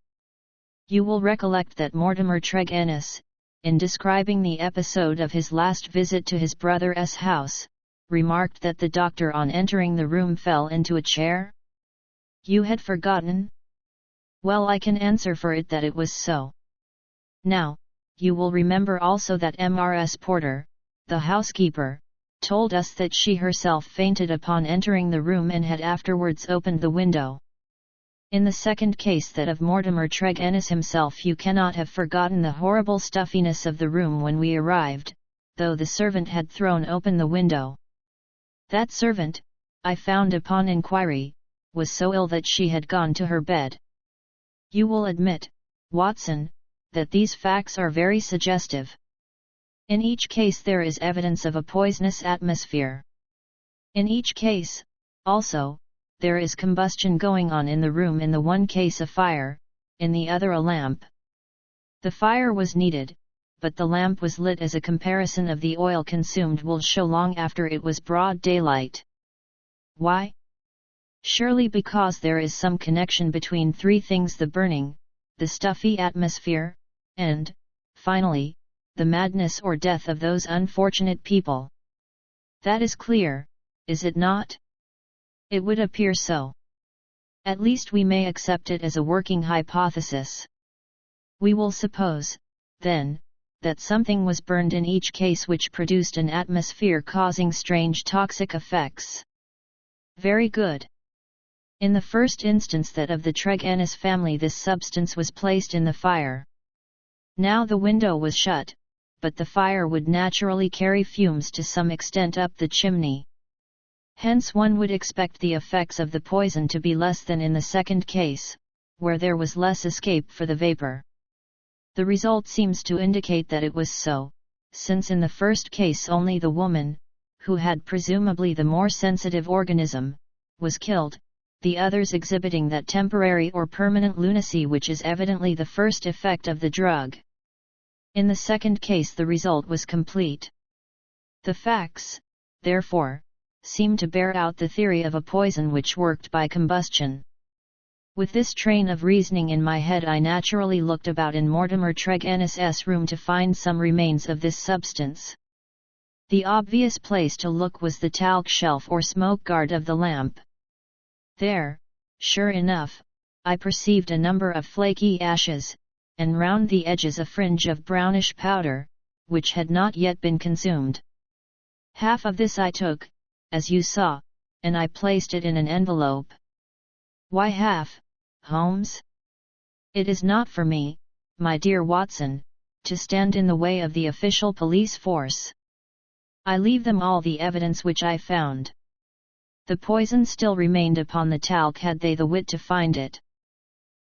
You will recollect that Mortimer Tregennis, in describing the episode of his last visit to his brother's house, remarked that the doctor on entering the room fell into a chair? You had forgotten? Well, I can answer for it that it was so. Now, you will remember also that Mrs. Porter, the housekeeper, told us that she herself fainted upon entering the room and had afterwards opened the window. In the second case, that of Mortimer Tregennis himself, you cannot have forgotten the horrible stuffiness of the room when we arrived, though the servant had thrown open the window. That servant, I found upon inquiry, was so ill that she had gone to her bed. You will admit, Watson, that these facts are very suggestive. In each case there is evidence of a poisonous atmosphere. In each case, also, there is combustion going on in the room, in the one case a fire, in the other a lamp. The fire was needed, but the lamp was lit as a comparison of the oil consumed will show long after it was broad daylight. Why? Surely because there is some connection between three things: the burning, the stuffy atmosphere, and, finally, the madness or death of those unfortunate people. That is clear, is it not? It would appear so. At least we may accept it as a working hypothesis. We will suppose, then, that something was burned in each case which produced an atmosphere causing strange toxic effects. Very good. In the first instance, that of the Tregennis family, this substance was placed in the fire. Now the window was shut, but the fire would naturally carry fumes to some extent up the chimney. Hence one would expect the effects of the poison to be less than in the second case, where there was less escape for the vapor. The result seems to indicate that it was so, since in the first case only the woman, who had presumably the more sensitive organism, was killed, the others exhibiting that temporary or permanent lunacy which is evidently the first effect of the drug. In the second case the result was complete. The facts, therefore, seem to bear out the theory of a poison which worked by combustion. With this train of reasoning in my head, I naturally looked about in Mortimer Tregennis's room to find some remains of this substance. The obvious place to look was the talc shelf or smoke guard of the lamp. There, sure enough, I perceived a number of flaky ashes, and round the edges a fringe of brownish powder, which had not yet been consumed. Half of this I took, as you saw, and I placed it in an envelope. Why half, Holmes? It is not for me, my dear Watson, to stand in the way of the official police force. I leave them all the evidence which I found. The poison still remained upon the talc had they the wit to find it.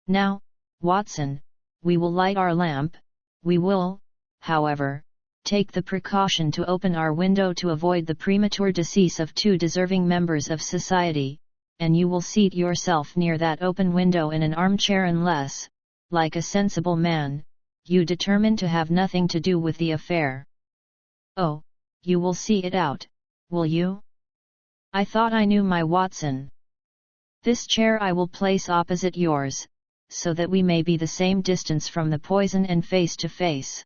Now, Watson, we will light our lamp. We will, however, take the precaution to open our window to avoid the premature decease of two deserving members of society, and you will seat yourself near that open window in an armchair unless, like a sensible man, you determine to have nothing to do with the affair. Oh, you will see it out, will you? I thought I knew my Watson. This chair I will place opposite yours, so that we may be the same distance from the poison and face to face.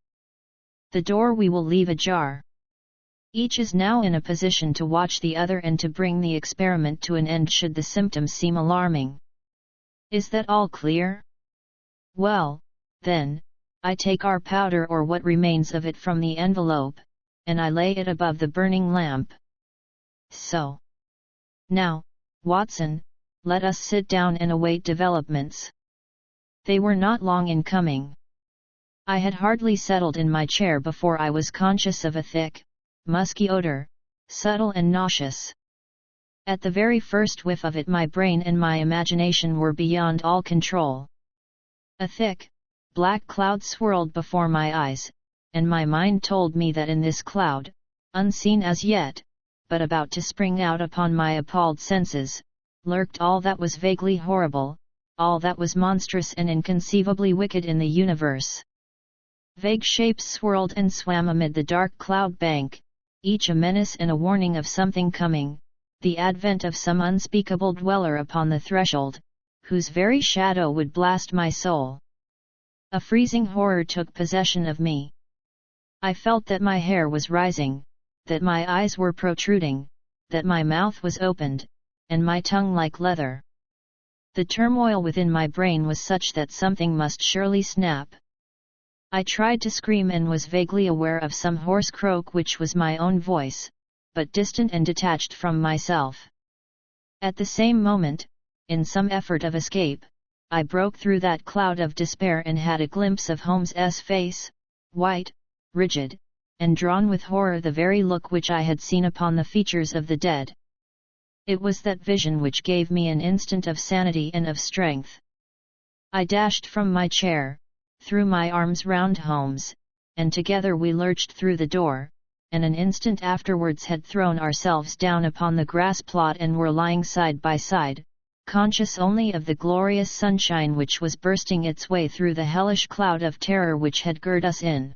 The door we will leave ajar. Each is now in a position to watch the other and to bring the experiment to an end should the symptoms seem alarming. Is that all clear? Well, then, I take our powder or what remains of it from the envelope, and I lay it above the burning lamp. So. Now, Watson, let us sit down and await developments. They were not long in coming. I had hardly settled in my chair before I was conscious of a thick, musky odor, subtle and nauseous. At the very first whiff of it my brain and my imagination were beyond all control. A thick, black cloud swirled before my eyes, and my mind told me that in this cloud, unseen as yet, but about to spring out upon my appalled senses, lurked all that was vaguely horrible, all that was monstrous and inconceivably wicked in the universe. Vague shapes swirled and swam amid the dark cloud bank, each a menace and a warning of something coming, the advent of some unspeakable dweller upon the threshold, whose very shadow would blast my soul. A freezing horror took possession of me. I felt that my hair was rising, that my eyes were protruding, that my mouth was opened, and my tongue like leather. The turmoil within my brain was such that something must surely snap. I tried to scream and was vaguely aware of some hoarse croak which was my own voice, but distant and detached from myself. At the same moment, in some effort of escape, I broke through that cloud of despair and had a glimpse of Holmes's face, white, rigid, and drawn with horror, the very look which I had seen upon the features of the dead. It was that vision which gave me an instant of sanity and of strength. I dashed from my chair, threw my arms round Holmes, and together we lurched through the door, and an instant afterwards had thrown ourselves down upon the grass plot and were lying side by side, conscious only of the glorious sunshine which was bursting its way through the hellish cloud of terror which had girt us in.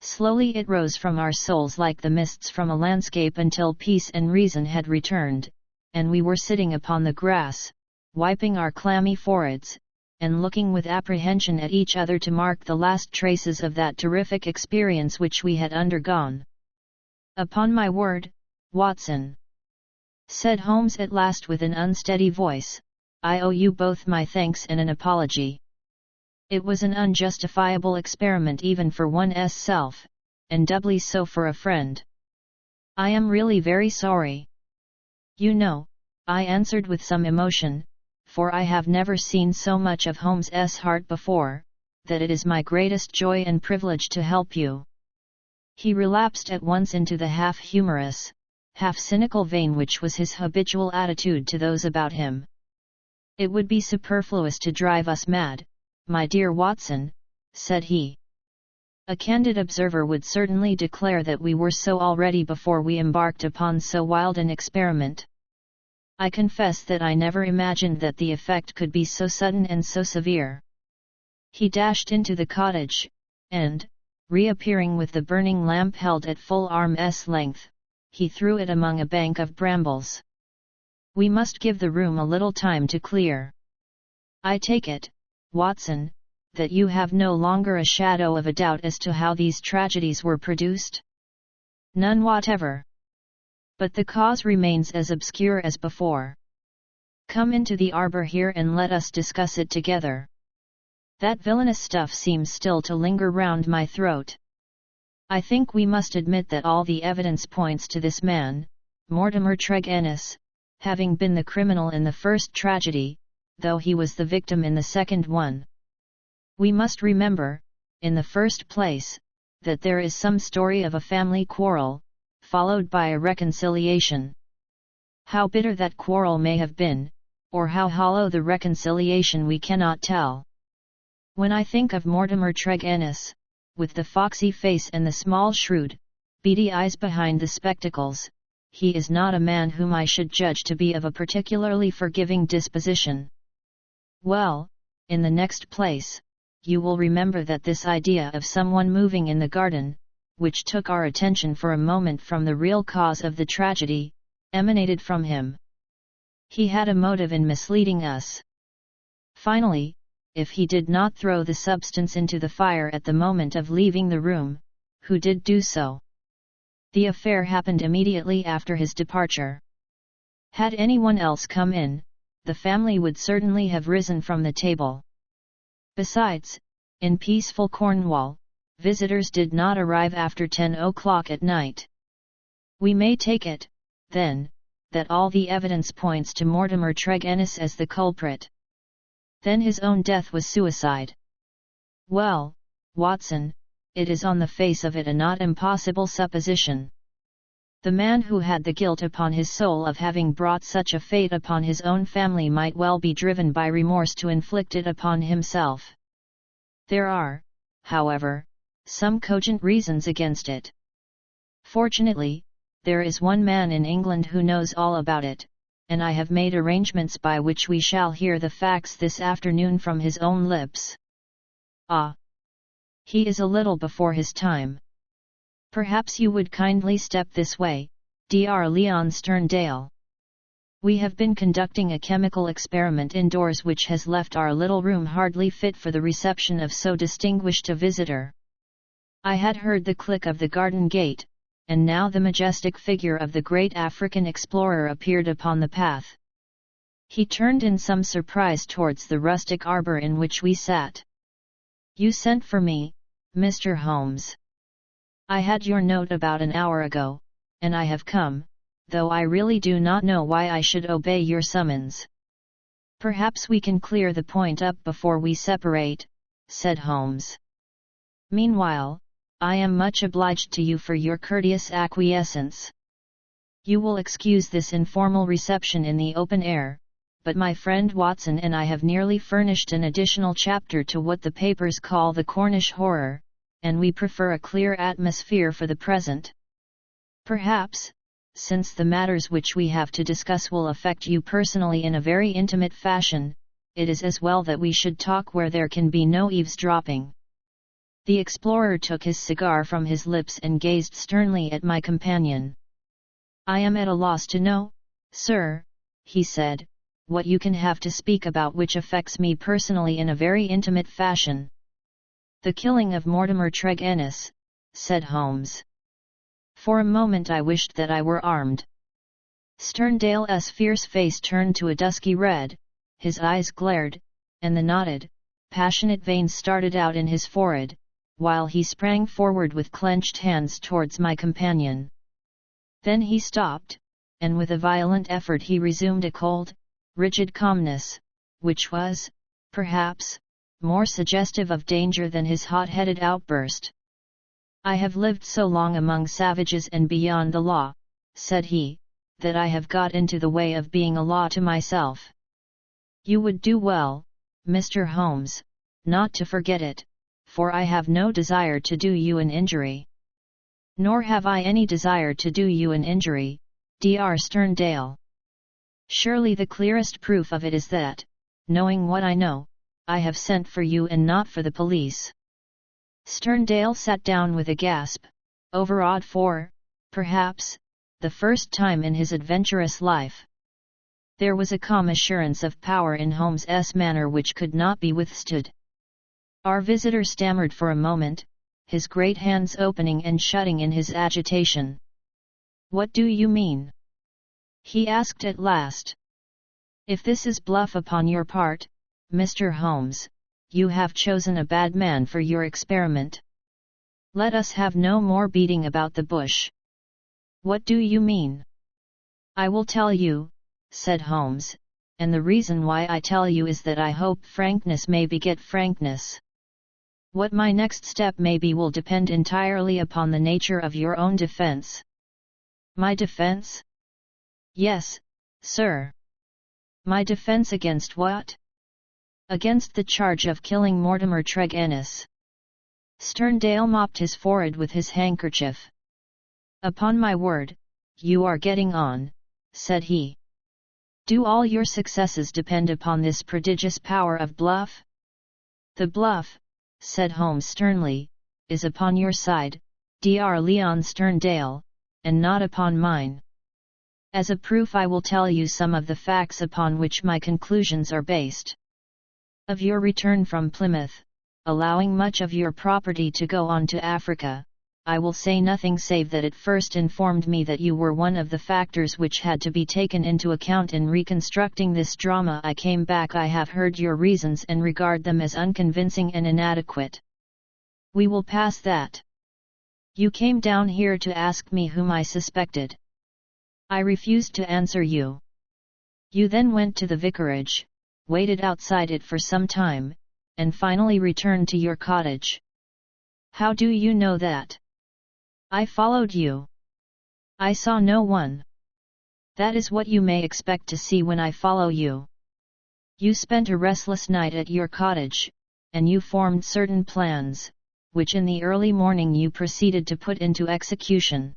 Slowly it rose from our souls like the mists from a landscape until peace and reason had returned, and we were sitting upon the grass, wiping our clammy foreheads, and looking with apprehension at each other to mark the last traces of that terrific experience which we had undergone. "Upon my word, Watson," said Holmes at last with an unsteady voice, "I owe you both my thanks and an apology. It was an unjustifiable experiment even for one's self, and doubly so for a friend. I am really very sorry." "You know," I answered with some emotion, for I have never seen so much of Holmes's heart before, "that it is my greatest joy and privilege to help you." He relapsed at once into the half-humorous, half-cynical vein which was his habitual attitude to those about him. "It would be superfluous to drive us mad, my dear Watson," said he. "A candid observer would certainly declare that we were so already before we embarked upon so wild an experiment. I confess that I never imagined that the effect could be so sudden and so severe." He dashed into the cottage, and, reappearing with the burning lamp held at full arm's length, he threw it among a bank of brambles. "We must give the room a little time to clear. I take it, Watson, that you have no longer a shadow of a doubt as to how these tragedies were produced?" "None whatever. But the cause remains as obscure as before. Come into the arbor here and let us discuss it together. That villainous stuff seems still to linger round my throat. I think we must admit that all the evidence points to this man, Mortimer Tregennis, having been the criminal in the first tragedy, though he was the victim in the second one. We must remember, in the first place, that there is some story of a family quarrel, followed by a reconciliation. How bitter that quarrel may have been, or how hollow the reconciliation, we cannot tell. When I think of Mortimer Tregennis, with the foxy face and the small shrewd, beady eyes behind the spectacles, he is not a man whom I should judge to be of a particularly forgiving disposition. Well, in the next place, you will remember that this idea of someone moving in the garden, which took our attention for a moment from the real cause of the tragedy, emanated from him. He had a motive in misleading us. Finally, if he did not throw the substance into the fire at the moment of leaving the room, who did do so? The affair happened immediately after his departure. Had anyone else come in, the family would certainly have risen from the table. Besides, in peaceful Cornwall, visitors did not arrive after 10 o'clock at night. We may take it, then, that all the evidence points to Mortimer Tregennis as the culprit. Then his own death was suicide. Well, Watson, it is on the face of it a not impossible supposition. The man who had the guilt upon his soul of having brought such a fate upon his own family might well be driven by remorse to inflict it upon himself. There are, however, some cogent reasons against it. Fortunately, there is one man in England who knows all about it, and I have made arrangements by which we shall hear the facts this afternoon from his own lips. Ah! He is a little before his time. Perhaps you would kindly step this way, Dr. Leon Sterndale. We have been conducting a chemical experiment indoors which has left our little room hardly fit for the reception of so distinguished a visitor. I had heard the click of the garden gate, and now the majestic figure of the great African explorer appeared upon the path. He turned in some surprise towards the rustic arbor in which we sat. "You sent for me, Mr. Holmes. I had your note about an hour ago, and I have come, though I really do not know why I should obey your summons." "Perhaps we can clear the point up before we separate," said Holmes. "Meanwhile, I am much obliged to you for your courteous acquiescence. You will excuse this informal reception in the open air, but my friend Watson and I have nearly furnished an additional chapter to what the papers call the Cornish horror, and we prefer a clear atmosphere for the present. Perhaps, since the matters which we have to discuss will affect you personally in a very intimate fashion, it is as well that we should talk where there can be no eavesdropping." The explorer took his cigar from his lips and gazed sternly at my companion. "I am at a loss to know, sir," he said, what you can have to speak about which affects me personally in a very intimate fashion." "The killing of Mortimer Tregennis," said Holmes. "For a moment I wished that I were armed." Sterndale's fierce face turned to a dusky red, his eyes glared, and the knotted, passionate veins started out in his forehead, while he sprang forward with clenched hands towards my companion. Then he stopped, and with a violent effort he resumed a cold, rigid calmness, which was, perhaps, more suggestive of danger than his hot-headed outburst. "I have lived so long among savages and beyond the law," said he, "that I have got into the way of being a law to myself. You would do well, Mr. Holmes, not to forget it, for I have no desire to do you an injury." "Nor have I any desire to do you an injury, Dr. Sterndale. Surely the clearest proof of it is that, knowing what I know, I have sent for you and not for the police." Sterndale sat down with a gasp, overawed for, perhaps, the first time in his adventurous life. There was a calm assurance of power in Holmes's manner which could not be withstood. Our visitor stammered for a moment, his great hands opening and shutting in his agitation. "What do you mean?" he asked at last. "If this is bluff upon your part, Mr. Holmes, you have chosen a bad man for your experiment. Let us have no more beating about the bush." "What do you mean?" "I will tell you," said Holmes, "and the reason why I tell you is that I hope frankness may beget frankness. What my next step may be will depend entirely upon the nature of your own defense." "My defense?" "Yes, sir." "My defense against what?" "Against the charge of killing Mortimer Tregennis." Sterndale mopped his forehead with his handkerchief. "Upon my word, you are getting on," said he. "Do all your successes depend upon this prodigious power of bluff?" "The bluff," said Holmes sternly, "is upon your side, Dr. Leon Sterndale, and not upon mine. As a proof I will tell you some of the facts upon which my conclusions are based. Of your return from Plymouth, allowing much of your property to go on to Africa, I will say nothing save that it first informed me that you were one of the factors which had to be taken into account in reconstructing this drama. I came back. I have heard your reasons and regard them as unconvincing and inadequate. We will pass that. You came down here to ask me whom I suspected. I refused to answer you. You then went to the vicarage, waited outside it for some time, and finally returned to your cottage. How do you know that?" "I followed you. I saw no one." "That is what you may expect to see when I follow you. You spent a restless night at your cottage, and you formed certain plans, which in the early morning you proceeded to put into execution.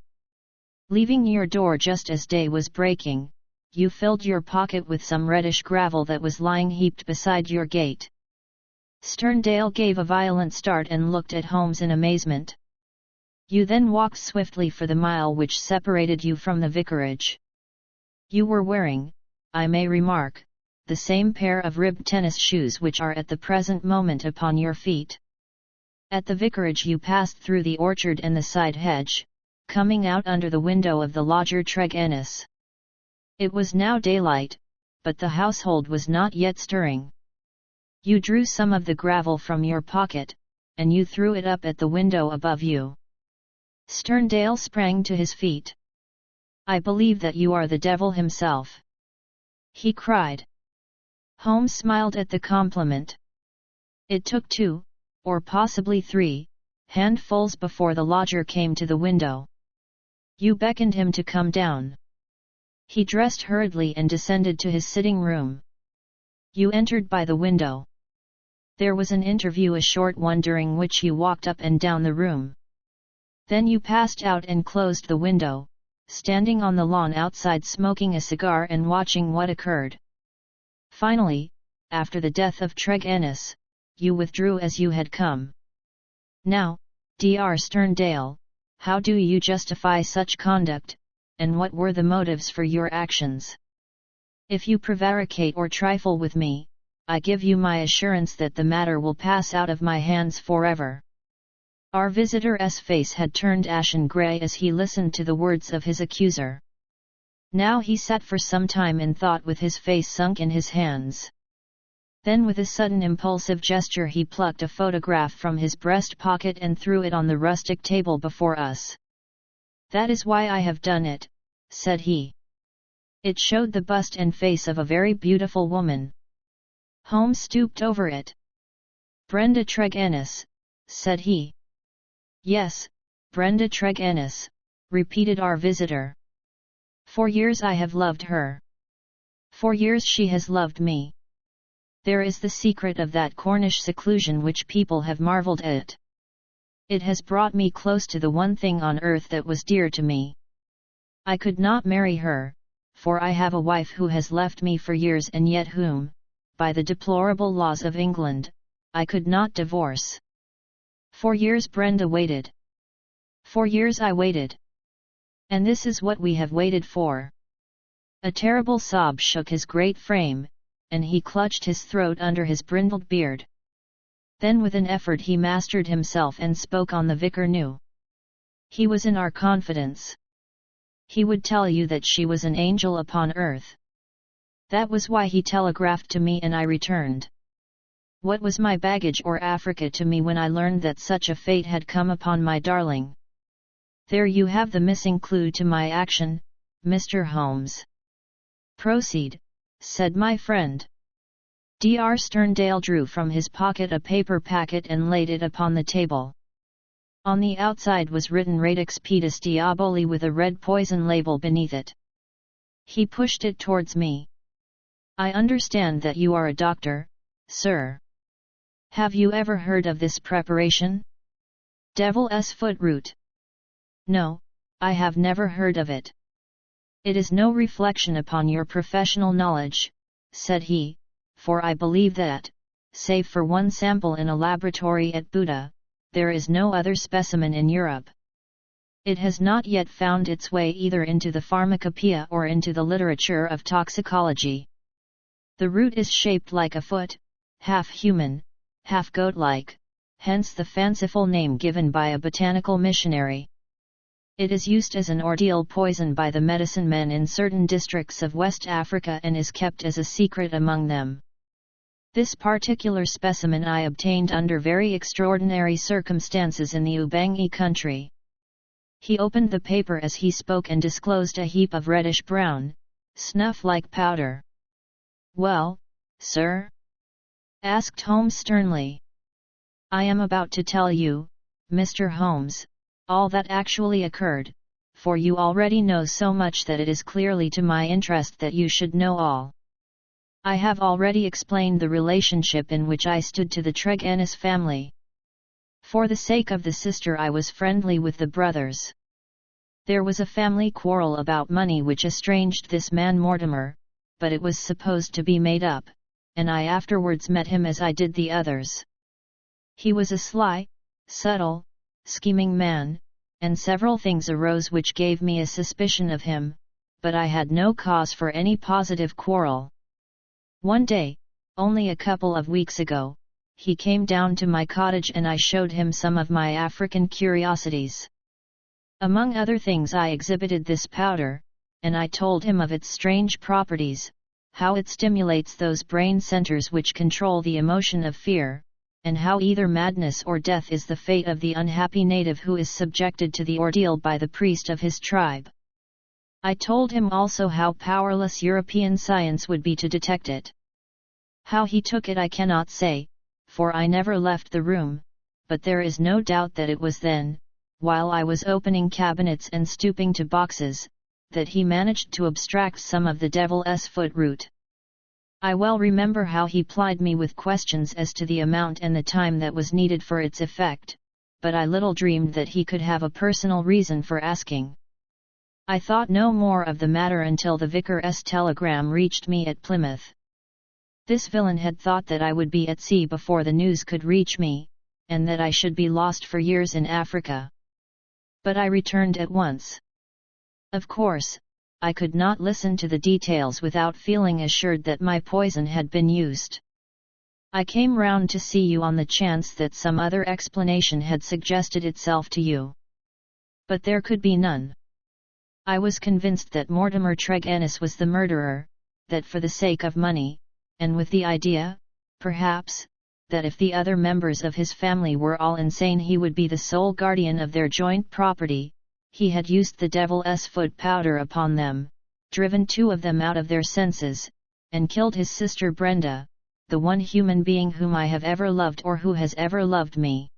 Leaving your door just as day was breaking, you filled your pocket with some reddish gravel that was lying heaped beside your gate." Sterndale gave a violent start and looked at Holmes in amazement. "You then walked swiftly for the mile which separated you from the vicarage. You were wearing, I may remark, the same pair of ribbed tennis shoes which are at the present moment upon your feet. At the vicarage you passed through the orchard and the side hedge, coming out under the window of the lodger Tregennis. It was now daylight, but the household was not yet stirring. You drew some of the gravel from your pocket, and you threw it up at the window above you." Sterndale sprang to his feet. "I believe that you are the devil himself," he cried. Holmes smiled at the compliment. It took 2, or possibly 3, handfuls before the lodger came to the window. "You beckoned him to come down." He dressed hurriedly and descended to his sitting room. "You entered by the window." There was an interview, a short one, during which you walked up and down the room. Then you passed out and closed the window, standing on the lawn outside smoking a cigar and watching what occurred. Finally, after the death of Tregennis, you withdrew as you had come. Now, Dr. Sterndale, how do you justify such conduct, and what were the motives for your actions?" If you prevaricate or trifle with me, I give you my assurance that the matter will pass out of my hands forever." Our visitor's face had turned ashen grey as he listened to the words of his accuser. Now he sat for some time in thought with his face sunk in his hands. Then with a sudden impulsive gesture he plucked a photograph from his breast pocket and threw it on the rustic table before us. "That is why I have done it," said he. It showed the bust and face of a very beautiful woman. Holmes stooped over it. "Brenda Tregennis," said he. "Yes, Brenda Tregennis," repeated our visitor. "For years I have loved her. For years she has loved me. There is the secret of that Cornish seclusion which people have marvelled at. It has brought me close to the one thing on earth that was dear to me. I could not marry her, for I have a wife who has left me for years and yet whom, by the deplorable laws of England, I could not divorce. For years Brenda waited. For years I waited. And this is what we have waited for." A terrible sob shook his great frame, and he clutched his throat under his brindled beard. Then with an effort he mastered himself and spoke on the vicar knew. He was in our confidence. He would tell you that she was an angel upon earth. That was why he telegraphed to me and I returned. What was my baggage or Africa to me when I learned that such a fate had come upon my darling? There you have the missing clue to my action, Mr. Holmes." "Proceed," said my friend. Dr. Sterndale drew from his pocket a paper packet and laid it upon the table. On the outside was written Radix Pedis Diaboli with a red poison label beneath it. He pushed it towards me. "I understand that you are a doctor, sir. Have you ever heard of this preparation? Devil's foot root?" "No, I have never heard of it." "It is no reflection upon your professional knowledge," said he, "for I believe that, save for one sample in a laboratory at Buda, there is no other specimen in Europe. It has not yet found its way either into the pharmacopoeia or into the literature of toxicology. The root is shaped like a foot, half human, half goat-like, hence the fanciful name given by a botanical missionary. It is used as an ordeal poison by the medicine men in certain districts of West Africa and is kept as a secret among them. This particular specimen I obtained under very extraordinary circumstances in the Ubangi country." He opened the paper as he spoke and disclosed a heap of reddish-brown, snuff-like powder. "Well, sir?" asked Holmes sternly. "I am about to tell you, Mr. Holmes, all that actually occurred, for you already know so much that it is clearly to my interest that you should know all. I have already explained the relationship in which I stood to the Tregennis family. For the sake of the sister I was friendly with the brothers. There was a family quarrel about money which estranged this man Mortimer, but it was supposed to be made up, and I afterwards met him as I did the others. He was a sly, subtle, scheming man, and several things arose which gave me a suspicion of him, but I had no cause for any positive quarrel. One day, only a couple of weeks ago, he came down to my cottage and I showed him some of my African curiosities. Among other things I exhibited this powder, and I told him of its strange properties, how it stimulates those brain centers which control the emotion of fear, and how either madness or death is the fate of the unhappy native who is subjected to the ordeal by the priest of his tribe. I told him also how powerless European science would be to detect it. How he took it I cannot say, for I never left the room, but there is no doubt that it was then, while I was opening cabinets and stooping to boxes, that he managed to abstract some of the devil's foot root. I well remember how he plied me with questions as to the amount and the time that was needed for its effect, but I little dreamed that he could have a personal reason for asking. I thought no more of the matter until the vicar's telegram reached me at Plymouth. This villain had thought that I would be at sea before the news could reach me, and that I should be lost for years in Africa. But I returned at once. Of course, I could not listen to the details without feeling assured that my poison had been used. I came round to see you on the chance that some other explanation had suggested itself to you. But there could be none. I was convinced that Mortimer Tregennis was the murderer, that for the sake of money, and with the idea, perhaps, that if the other members of his family were all insane he would be the sole guardian of their joint property, he had used the devil's foot powder upon them, driven 2 of them out of their senses, and killed his sister Brenda, the one human being whom I have ever loved or who has ever loved me.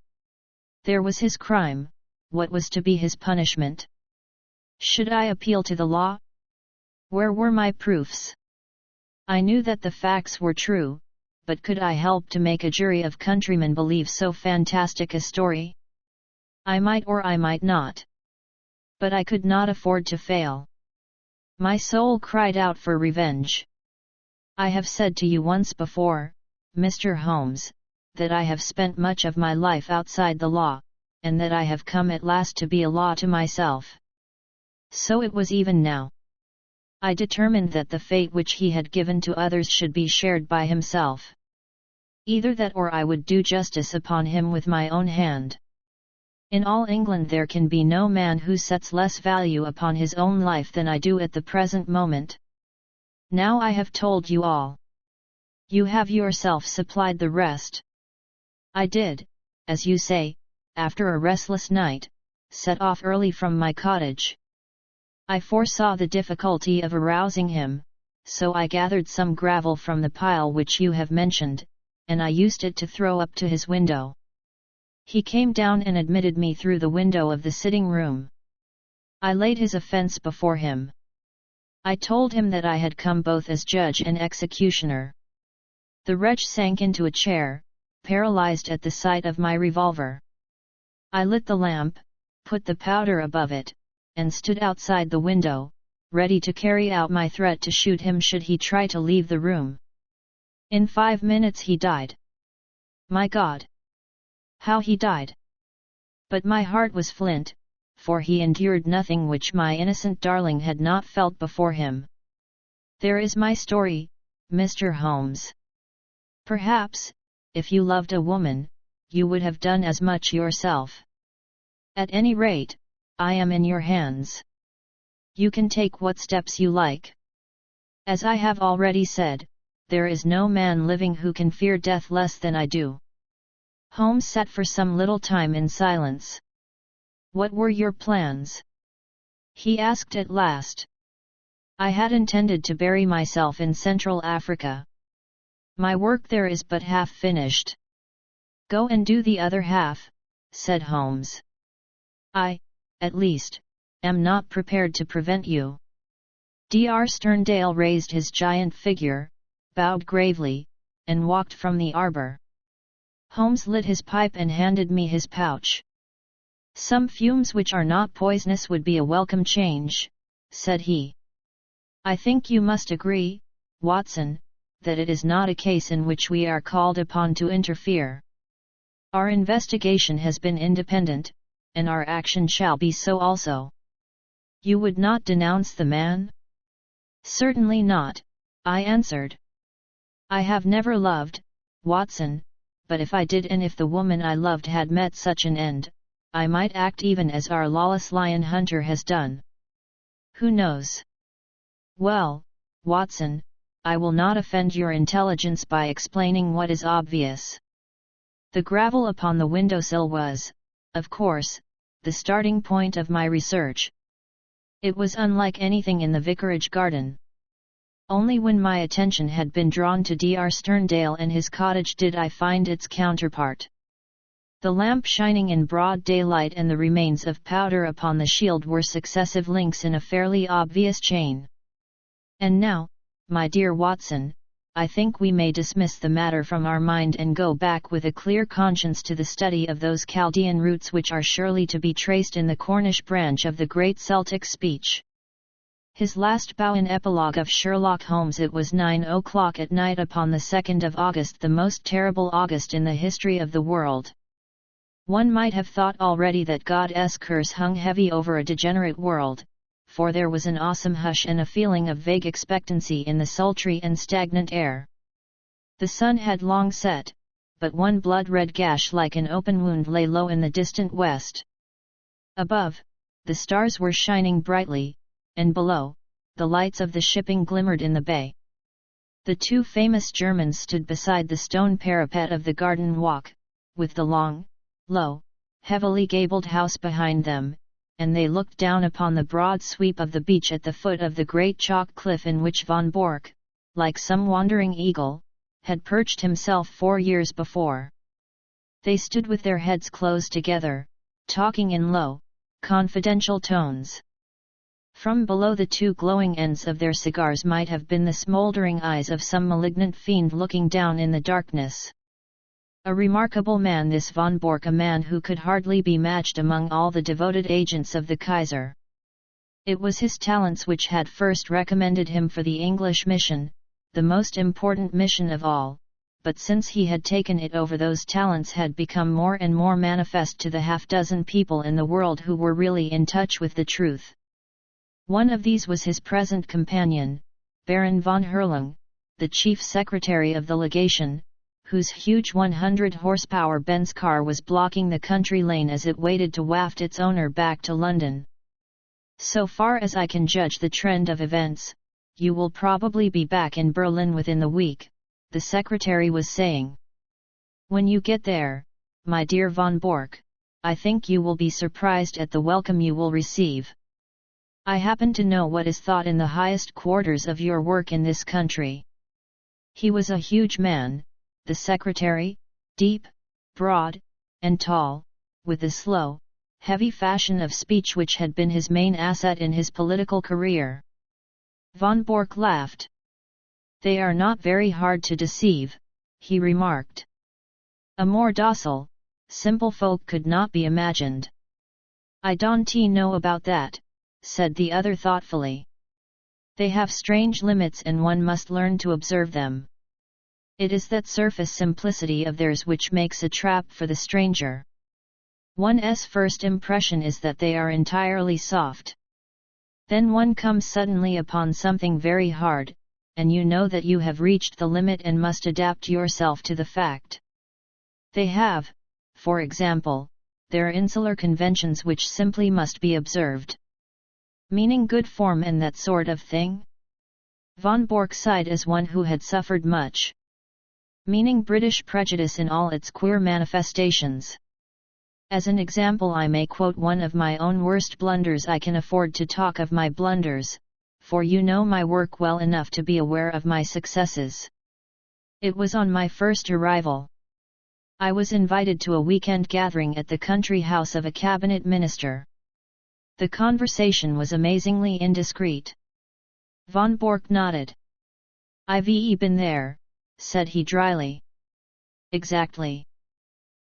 There was his crime. What was to be his punishment? Should I appeal to the law? Where were my proofs? I knew that the facts were true, but could I help to make a jury of countrymen believe so fantastic a story? I might or I might not. But I could not afford to fail. My soul cried out for revenge. I have said to you once before, Mr. Holmes, that I have spent much of my life outside the law, and that I have come at last to be a law to myself. So it was even now. I determined that the fate which he had given to others should be shared by himself. Either that or I would do justice upon him with my own hand. In all England there can be no man who sets less value upon his own life than I do at the present moment. Now I have told you all. You have yourself supplied the rest. I did, as you say, after a restless night, set off early from my cottage. I foresaw the difficulty of arousing him, so I gathered some gravel from the pile which you have mentioned, and I used it to throw up to his window. He came down and admitted me through the window of the sitting room. I laid his offence before him. I told him that I had come both as judge and executioner. The wretch sank into a chair, paralyzed at the sight of my revolver. I lit the lamp, put the powder above it, and stood outside the window, ready to carry out my threat to shoot him should he try to leave the room. In 5 minutes he died. My God! How he died! But my heart was flint, for he endured nothing which my innocent darling had not felt before him. There is my story, Mr. Holmes. Perhaps, if you loved a woman, you would have done as much yourself. At any rate, I am in your hands. You can take what steps you like. As I have already said, there is no man living who can fear death less than I do. Holmes sat for some little time in silence. What were your plans? He asked at last. I had intended to bury myself in Central Africa. My work there is but half finished. Go and do the other half, said Holmes. I, at least, am not prepared to prevent you. Dr. Sterndale raised his giant figure, bowed gravely, and walked from the arbor. Holmes lit his pipe and handed me his pouch. Some fumes which are not poisonous would be a welcome change, said he. I think you must agree, Watson, that it is not a case in which we are called upon to interfere. Our investigation has been independent, and our action shall be so also. You would not denounce the man? Certainly not, I answered. I have never loved, Watson, but if I did and if the woman I loved had met such an end, I might act even as our lawless lion hunter has done. Who knows? Well, Watson, I will not offend your intelligence by explaining what is obvious. The gravel upon the windowsill was, of course, the starting point of my research. It was unlike anything in the vicarage garden. Only when my attention had been drawn to Dr. Sterndale and his cottage did I find its counterpart. The lamp shining in broad daylight and the remains of powder upon the shield were successive links in a fairly obvious chain. And now, my dear Watson, I think we may dismiss the matter from our mind and go back with a clear conscience to the study of those Chaldean roots which are surely to be traced in the Cornish branch of the great Celtic speech. His last bow in Epilogue of Sherlock Holmes. It was 9 o'clock at night upon the 2nd of August, the most terrible August in the history of the world. One might have thought already that God's curse hung heavy over a degenerate world, for there was an awesome hush and a feeling of vague expectancy in the sultry and stagnant air. The sun had long set, but one blood-red gash like an open wound lay low in the distant west. Above, the stars were shining brightly, and below, the lights of the shipping glimmered in the bay. The two famous Germans stood beside the stone parapet of the garden walk, with the long, low, heavily gabled house behind them, and they looked down upon the broad sweep of the beach at the foot of the great chalk cliff in which von Bork, like some wandering eagle, had perched himself 4 years before. They stood with their heads close together, talking in low, confidential tones. From below the two glowing ends of their cigars might have been the smoldering eyes of some malignant fiend looking down in the darkness. A remarkable man this von Bork, a man who could hardly be matched among all the devoted agents of the Kaiser. It was his talents which had first recommended him for the English mission, the most important mission of all, but since he had taken it over, those talents had become more and more manifest to the half-dozen people in the world who were really in touch with the truth. One of these was his present companion, Baron von Herlung, the chief secretary of the legation, whose huge 100-horsepower Benz car was blocking the country lane as it waited to waft its owner back to London. "So far as I can judge the trend of events, you will probably be back in Berlin within the week," the secretary was saying. "When you get there, my dear von Bork, I think you will be surprised at the welcome you will receive. I happen to know what is thought in the highest quarters of your work in this country." He was a huge man, the secretary, deep, broad, and tall, with the slow, heavy fashion of speech which had been his main asset in his political career. Von Bork laughed. "They are not very hard to deceive," he remarked. "A more docile, simple folk could not be imagined." "I don't know about that," said the other thoughtfully. "They have strange limits and one must learn to observe them. It is that surface simplicity of theirs which makes a trap for the stranger. One's first impression is that they are entirely soft. Then one comes suddenly upon something very hard, and you know that you have reached the limit and must adapt yourself to the fact. They have, for example, their insular conventions which simply must be observed. Meaning good form and that sort of thing?" Von Bork sighed as one who had suffered much. "Meaning British prejudice in all its queer manifestations. As an example I may quote one of my own worst blunders. I can afford to talk of my blunders, for you know my work well enough to be aware of my successes. It was on my first arrival. I was invited to a weekend gathering at the country house of a cabinet minister. The conversation was amazingly indiscreet." Von Bork nodded. "I've been there," said he dryly. "Exactly.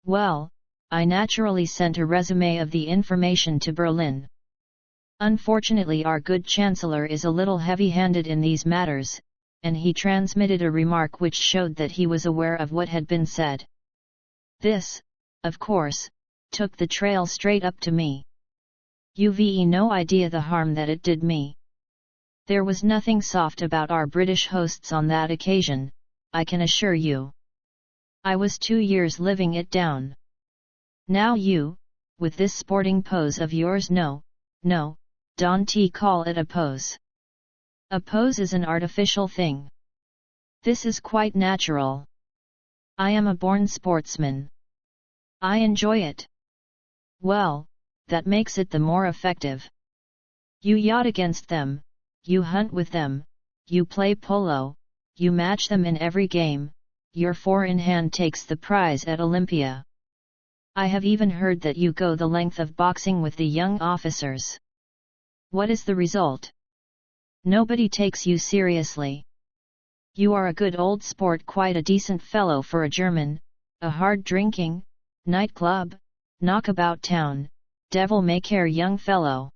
Well, I naturally sent a resume of the information to Berlin. Unfortunately our good Chancellor is a little heavy-handed in these matters, and he transmitted a remark which showed that he was aware of what had been said. This, of course, took the trail straight up to me. You've no idea the harm that it did me. There was nothing soft about our British hosts on that occasion, I can assure you. I was 2 years living it down. Now you, with this sporting pose of yours, no, don't call it a pose. A pose is an artificial thing. This is quite natural. I am a born sportsman. I enjoy it. Well, that makes it the more effective. You yacht against them, you hunt with them, you play polo, you match them in every game, your four-in-hand takes the prize at Olympia. I have even heard that you go the length of boxing with the young officers. What is the result? Nobody takes you seriously. You are a good old sport, quite a decent fellow for a German, a hard-drinking, nightclub, knockabout town, devil-may-care young fellow.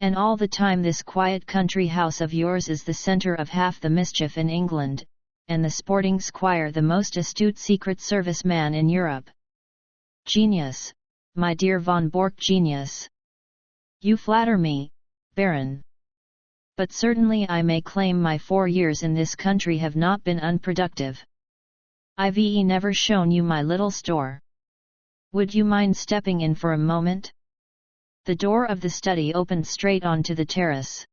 And all the time this quiet country house of yours is the centre of half the mischief in England, and the sporting squire the most astute Secret Service man in Europe. Genius, my dear von Bork, genius. You flatter me, Baron. But certainly I may claim my 4 years in this country have not been unproductive. I've never shown you my little store. Would you mind stepping in for a moment? The door of the study opened straight onto the terrace.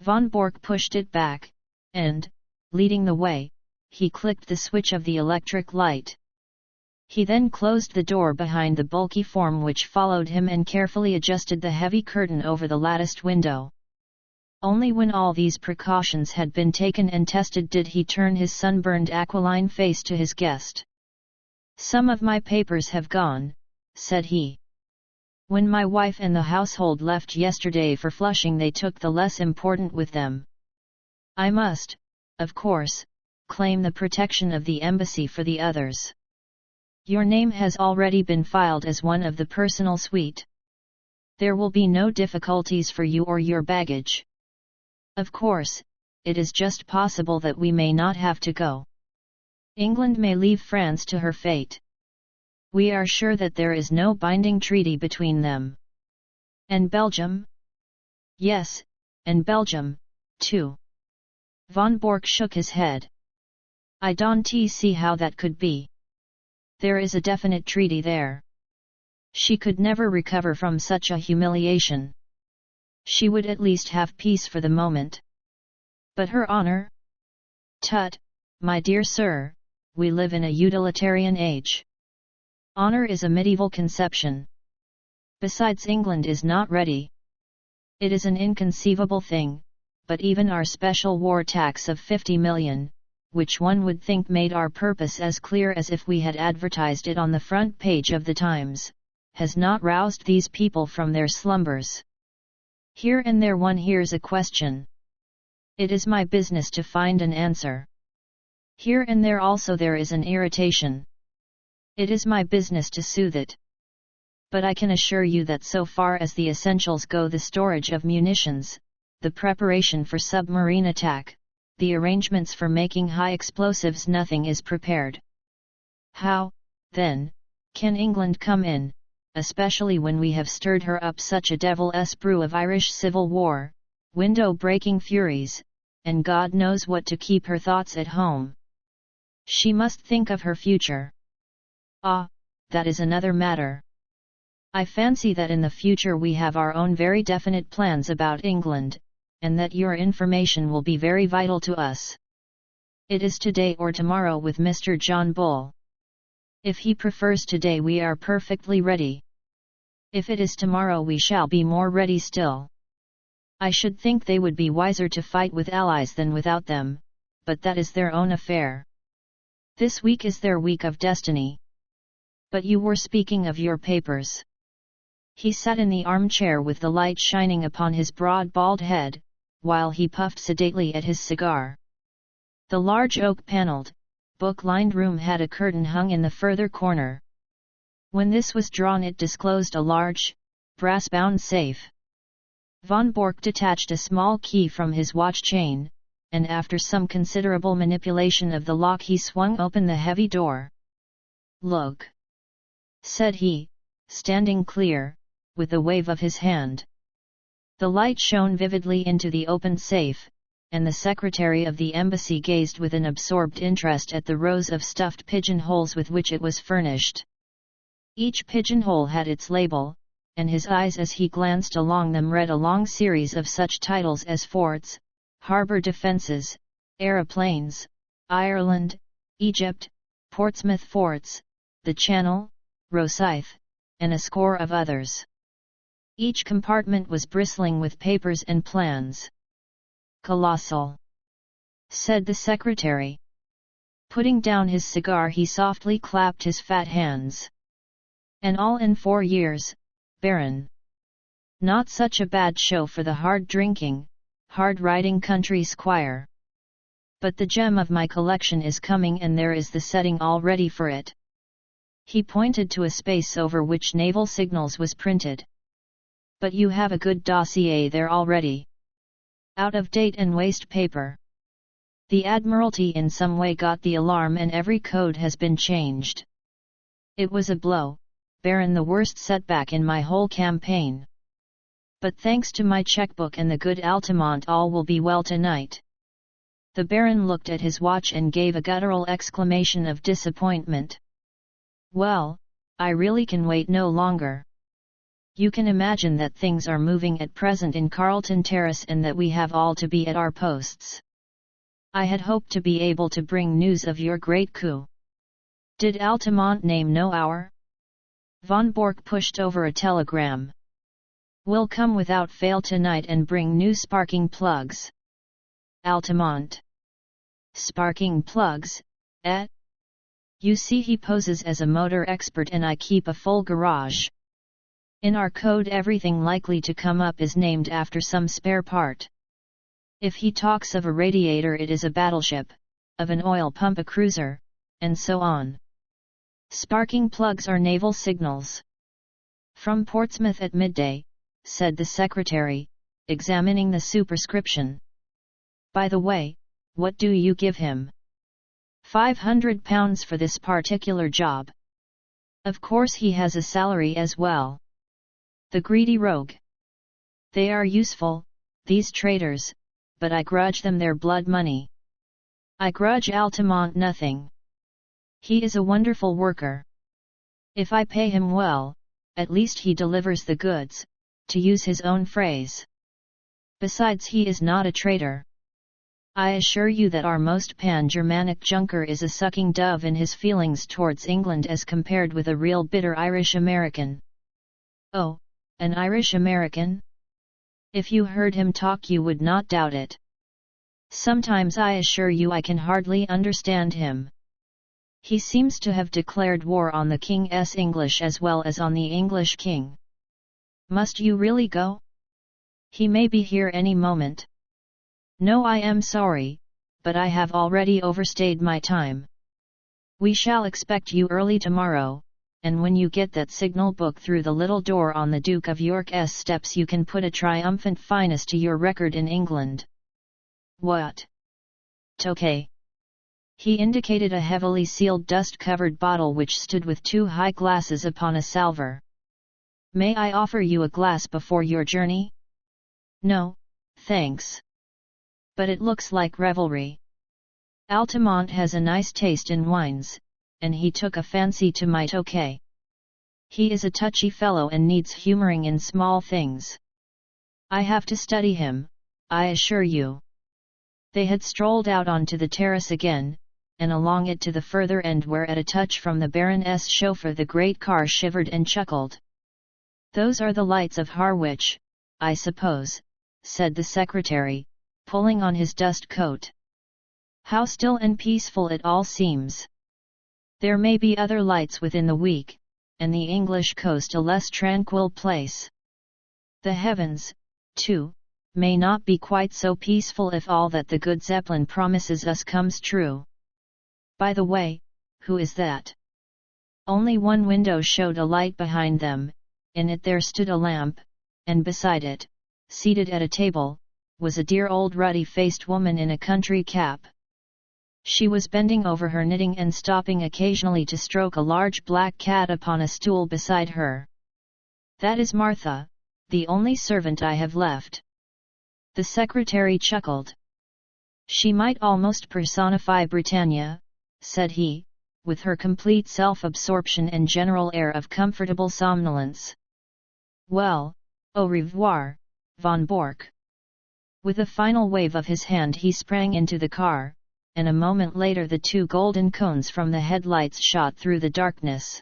Von Bork pushed it back, and, leading the way, he clicked the switch of the electric light. He then closed the door behind the bulky form which followed him and carefully adjusted the heavy curtain over the latticed window. Only when all these precautions had been taken and tested did he turn his sunburned aquiline face to his guest. "Some of my papers have gone," said he. "When my wife and the household left yesterday for Flushing they took the less important with them. I must, of course, claim the protection of the embassy for the others. Your name has already been filed as one of the personal suite. There will be no difficulties for you or your baggage. Of course, it is just possible that we may not have to go. England may leave France to her fate. We are sure that there is no binding treaty between them. And Belgium?" "Yes, and Belgium, too." Von Bork shook his head. "I don't see how that could be. There is a definite treaty there. She could never recover from such a humiliation. She would at least have peace for the moment. But her honor? Tut, my dear sir, we live in a utilitarian age. Honor is a medieval conception. Besides, England is not ready. It is an inconceivable thing, but even our special war tax of 50 million, which one would think made our purpose as clear as if we had advertised it on the front page of the Times, has not roused these people from their slumbers. Here and there one hears a question. It is my business to find an answer. Here and there also there is an irritation. It is my business to soothe it. But I can assure you that so far as the essentials go, the storage of munitions, the preparation for submarine attack, the arrangements for making high explosives, nothing is prepared. How, then, can England come in, especially when we have stirred her up such a devil's brew of Irish civil war, window-breaking furies, and God knows what to keep her thoughts at home? She must think of her future. Ah, that is another matter. I fancy that in the future we have our own very definite plans about England, and that your information will be very vital to us. It is today or tomorrow with Mr. John Bull. If he prefers today, we are perfectly ready. If it is tomorrow, we shall be more ready still. I should think they would be wiser to fight with allies than without them, but that is their own affair. This week is their week of destiny. But you were speaking of your papers." He sat in the armchair with the light shining upon his broad bald head, while he puffed sedately at his cigar. The large oak-panelled, book-lined room had a curtain hung in the further corner. When this was drawn, it disclosed a large, brass-bound safe. Von Bork detached a small key from his watch chain, and after some considerable manipulation of the lock he swung open the heavy door. "Look," said he, standing clear, with a wave of his hand. The light shone vividly into the open safe, and the secretary of the embassy gazed with an absorbed interest at the rows of stuffed pigeonholes with which it was furnished. Each pigeonhole had its label, and his eyes as he glanced along them read a long series of such titles as forts, harbour defences, aeroplanes, Ireland, Egypt, Portsmouth forts, the Channel, Rosyth, and a score of others. Each compartment was bristling with papers and plans. "Colossal," said the secretary. Putting down his cigar, he softly clapped his fat hands. "And all in 4 years, Baron. Not such a bad show for the hard-drinking, hard-riding country squire. But the gem of my collection is coming, and there is the setting all ready for it." He pointed to a space over which naval signals was printed. "But you have a good dossier there already. Out of date and waste paper. The Admiralty in some way got the alarm and every code has been changed. It was a blow, Baron, the worst setback in my whole campaign. But thanks to my checkbook and the good Altamont, all will be well tonight." The Baron looked at his watch and gave a guttural exclamation of disappointment. "Well, I really can wait no longer. You can imagine that things are moving at present in Carlton Terrace and that we have all to be at our posts. I had hoped to be able to bring news of your great coup." "Did Altamont name no hour?" Von Bork pushed over a telegram. "Will come without fail tonight and bring new sparking plugs." "Altamont? Sparking plugs, eh? You see, he poses as a motor expert and I keep a full garage. In our code everything likely to come up is named after some spare part. If he talks of a radiator it is a battleship, of an oil pump a cruiser, and so on. Sparking plugs are naval signals." "From Portsmouth at midday," said the secretary, examining the superscription. "By the way, what do you give him?" £500 for this particular job. Of course he has a salary as well. The greedy rogue. They are useful, these traitors, but I grudge them their blood money. I grudge Altamont nothing. He is a wonderful worker. If I pay him well, at least he delivers the goods, to use his own phrase. Besides, he is not a traitor. I assure you that our most pan-Germanic junker is a sucking dove in his feelings towards England as compared with a real bitter Irish-American." "Oh, an Irish-American? If you heard him talk you would not doubt it. Sometimes I assure you I can hardly understand him. He seems to have declared war on the King's English as well as on the English king. Must you really go? He may be here any moment." "No, I am sorry, but I have already overstayed my time. We shall expect you early tomorrow, and when you get that signal book through the little door on the Duke of York's steps you can put a triumphant fineness to your record in England." "What? Tokay?" He indicated a heavily sealed dust-covered bottle which stood with 2 high glasses upon a salver. "May I offer you a glass before your journey?" "No, thanks. But it looks like revelry. Altamont has a nice taste in wines, and he took a fancy to my Tokay. He is a touchy fellow and needs humouring in small things. I have to study him, I assure you." They had strolled out onto the terrace again, and along it to the further end where at a touch from the Baroness' chauffeur the great car shivered and chuckled. "Those are the lights of Harwich, I suppose," said the secretary, pulling on his dust coat. "How still and peaceful it all seems. There may be other lights within the week, and the English coast a less tranquil place. The heavens, too, may not be quite so peaceful if all that the good Zeppelin promises us comes true. By the way, who is that?" Only one window showed a light behind them, in it there stood a lamp, and beside it, seated at a table, was a dear old ruddy-faced woman in a country cap. She was bending over her knitting and stopping occasionally to stroke a large black cat upon a stool beside her. "That is Martha, the only servant I have left." The secretary chuckled. "She might almost personify Britannia," said he, with her complete self-absorption and general air of comfortable somnolence. "Well, au revoir, von Bork." With a final wave of his hand he sprang into the car, and a moment later the 2 golden cones from the headlights shot through the darkness.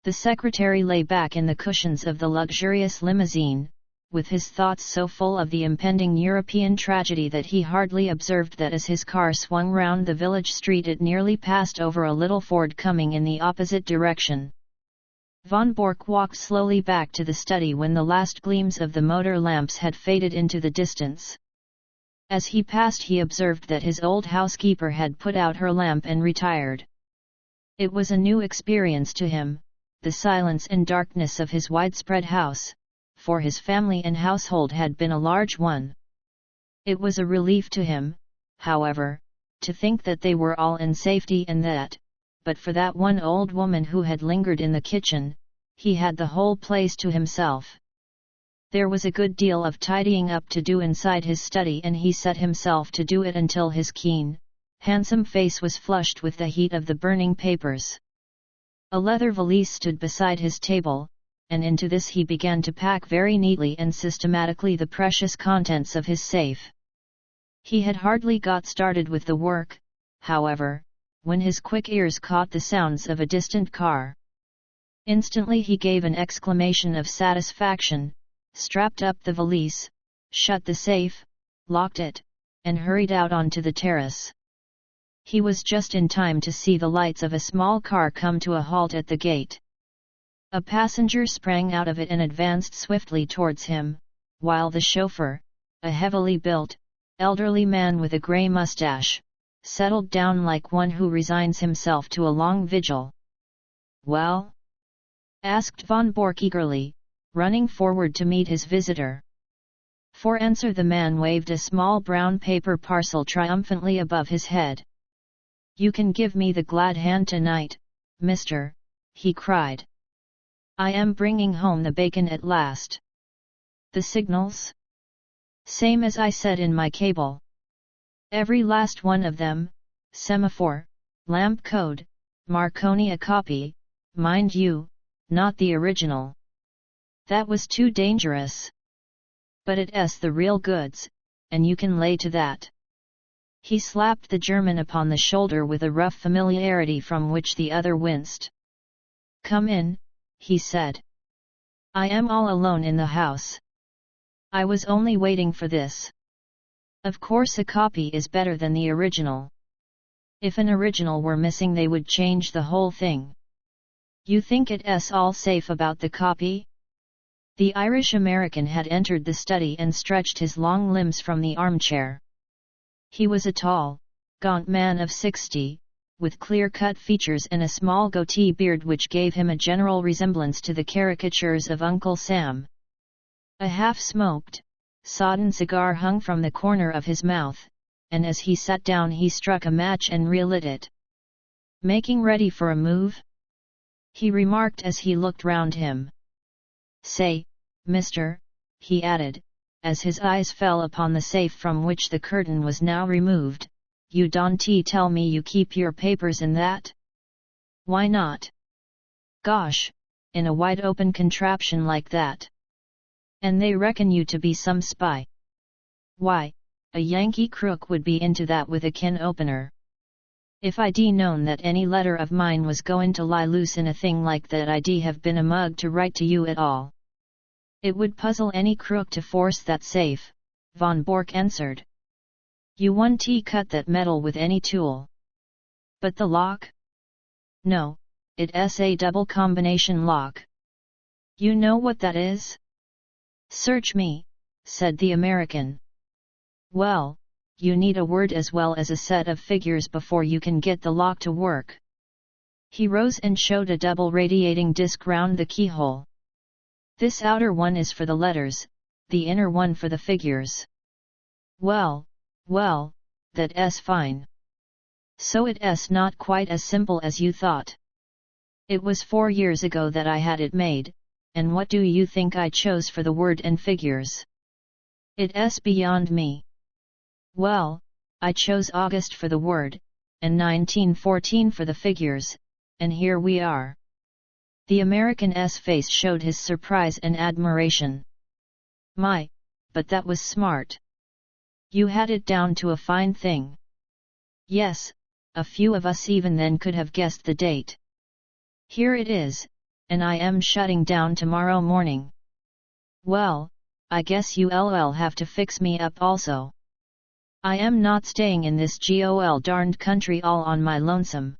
The secretary lay back in the cushions of the luxurious limousine, with his thoughts so full of the impending European tragedy that he hardly observed that as his car swung round the village street it nearly passed over a little Ford coming in the opposite direction. Von Bork walked slowly back to the study when the last gleams of the motor lamps had faded into the distance. As he passed he observed that his old housekeeper had put out her lamp and retired. It was a new experience to him, the silence and darkness of his widespread house, for his family and household had been a large one. It was a relief to him, however, to think that they were all in safety and that, but for that one old woman who had lingered in the kitchen, he had the whole place to himself. There was a good deal of tidying up to do inside his study, and he set himself to do it until his keen, handsome face was flushed with the heat of the burning papers. A leather valise stood beside his table, and into this he began to pack very neatly and systematically the precious contents of his safe. He had hardly got started with the work, however, when his quick ears caught the sounds of a distant car. Instantly he gave an exclamation of satisfaction, strapped up the valise, shut the safe, locked it, and hurried out onto the terrace. He was just in time to see the lights of a small car come to a halt at the gate. A passenger sprang out of it and advanced swiftly towards him, while the chauffeur, a heavily built, elderly man with a grey mustache, settled down like one who resigns himself to a long vigil. "Well?" asked von Bork eagerly, running forward to meet his visitor. For answer the man waved a small brown paper parcel triumphantly above his head. "You can give me the glad hand tonight, mister," he cried. "I am bringing home the bacon at last." "The signals?" "Same as I said in my cable. Every last one of them, semaphore, lamp code, Marconi a copy, mind you, not the original. That was too dangerous. But it's the real goods, and you can lay to that." He slapped the German upon the shoulder with a rough familiarity from which the other winced. "Come in," he said. "I am all alone in the house. I was only waiting for this. Of course a copy is better than the original. If an original were missing they would change the whole thing. You think it's all safe about the copy?" The Irish-American had entered the study and stretched his long limbs from the armchair. He was a tall, gaunt man of 60, with clear-cut features and a small goatee beard which gave him a general resemblance to the caricatures of Uncle Sam. A half-smoked, sodden cigar hung from the corner of his mouth, and as he sat down he struck a match and relit it. "Making ready for a move?" he remarked as he looked round him. "Say, mister," he added, as his eyes fell upon the safe from which the curtain was now removed, "you don't tell me you keep your papers in that?" "Why not?" "Gosh, in a wide-open contraption like that. And they reckon you to be some spy. Why, a Yankee crook would be into that with a can opener. If I'd known that any letter of mine was going to lie loose in a thing like that I'd have been a mug to write to you at all." "It would puzzle any crook to force that safe," von Bork answered. "You wouldn't cut that metal with any tool." "But the lock?" "No, it's a double combination lock." "You know what that is?" "Search me," said the American. "Well, you need a word as well as a set of figures before you can get the lock to work." He rose and showed a double radiating disc round the keyhole. "This outer one is for the letters, the inner one for the figures." Well, that's fine. So it's not quite as simple as you thought." "It was 4 years ago that I had it made, and what do you think I chose for the word and figures?" "It's beyond me." "Well, I chose August for the word, and 1914 for the figures, and here we are." The American's face showed his surprise and admiration. "My, but that was smart. You had it down to a fine thing." "Yes, a few of us even then could have guessed the date. Here it is, and I am shutting down tomorrow morning." "Well, I guess you'll have to fix me up also. I am not staying in this gol darned country all on my lonesome.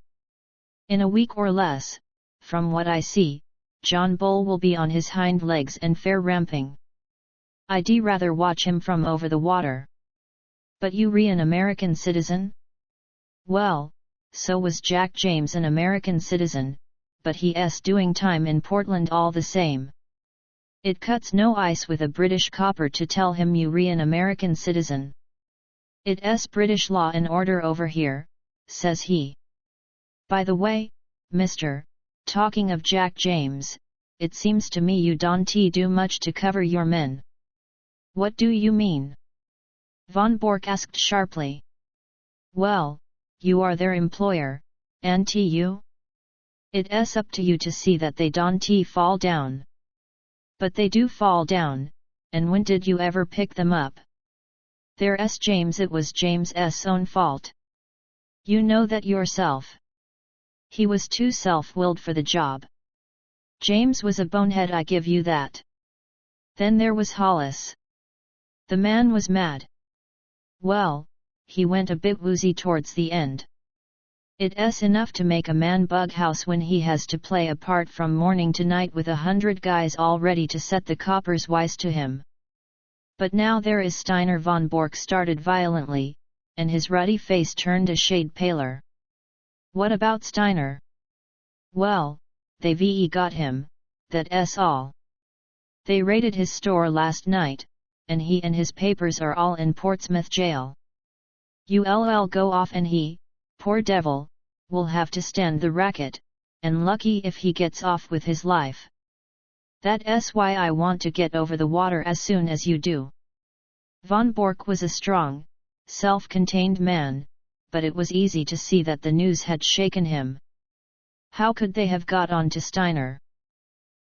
In a week or less, from what I see, John Bull will be on his hind legs and fair ramping. I'd rather watch him from over the water." "But you an American citizen?" "Well, so was Jack James an American citizen, but he's doing time in Portland all the same. It cuts no ice with a British copper to tell him you an American citizen. It's British law and order over here," says he. "By the way, mister, talking of Jack James, it seems to me you don't do much to cover your men. What do you mean? Von Bork asked sharply. Well, you are their employer, ain't you? It's up to you to see that they don't fall down. But they do fall down, and when did you ever pick them up? There's James, it was James's own fault. You know that yourself. He was too self-willed for the job. James was a bonehead, I give you that. Then there was Hollis. The man was mad. Well, he went a bit woozy towards the end. It's enough to make a man bug house when he has to play a part from morning to night with 100 guys all ready to set the coppers wise to him. But now there is Steiner. Von Bork started violently, and his ruddy face turned a shade paler. What about Steiner? Well, they've got him, that's all. They raided his store last night, and he and his papers are all in Portsmouth jail. You'll go off and he, poor devil, will have to stand the racket, and lucky if he gets off with his life. That's why I want to get over the water as soon as you do. Von Bork was a strong, self-contained man, but it was easy to see that the news had shaken him. How could they have got on to Steiner?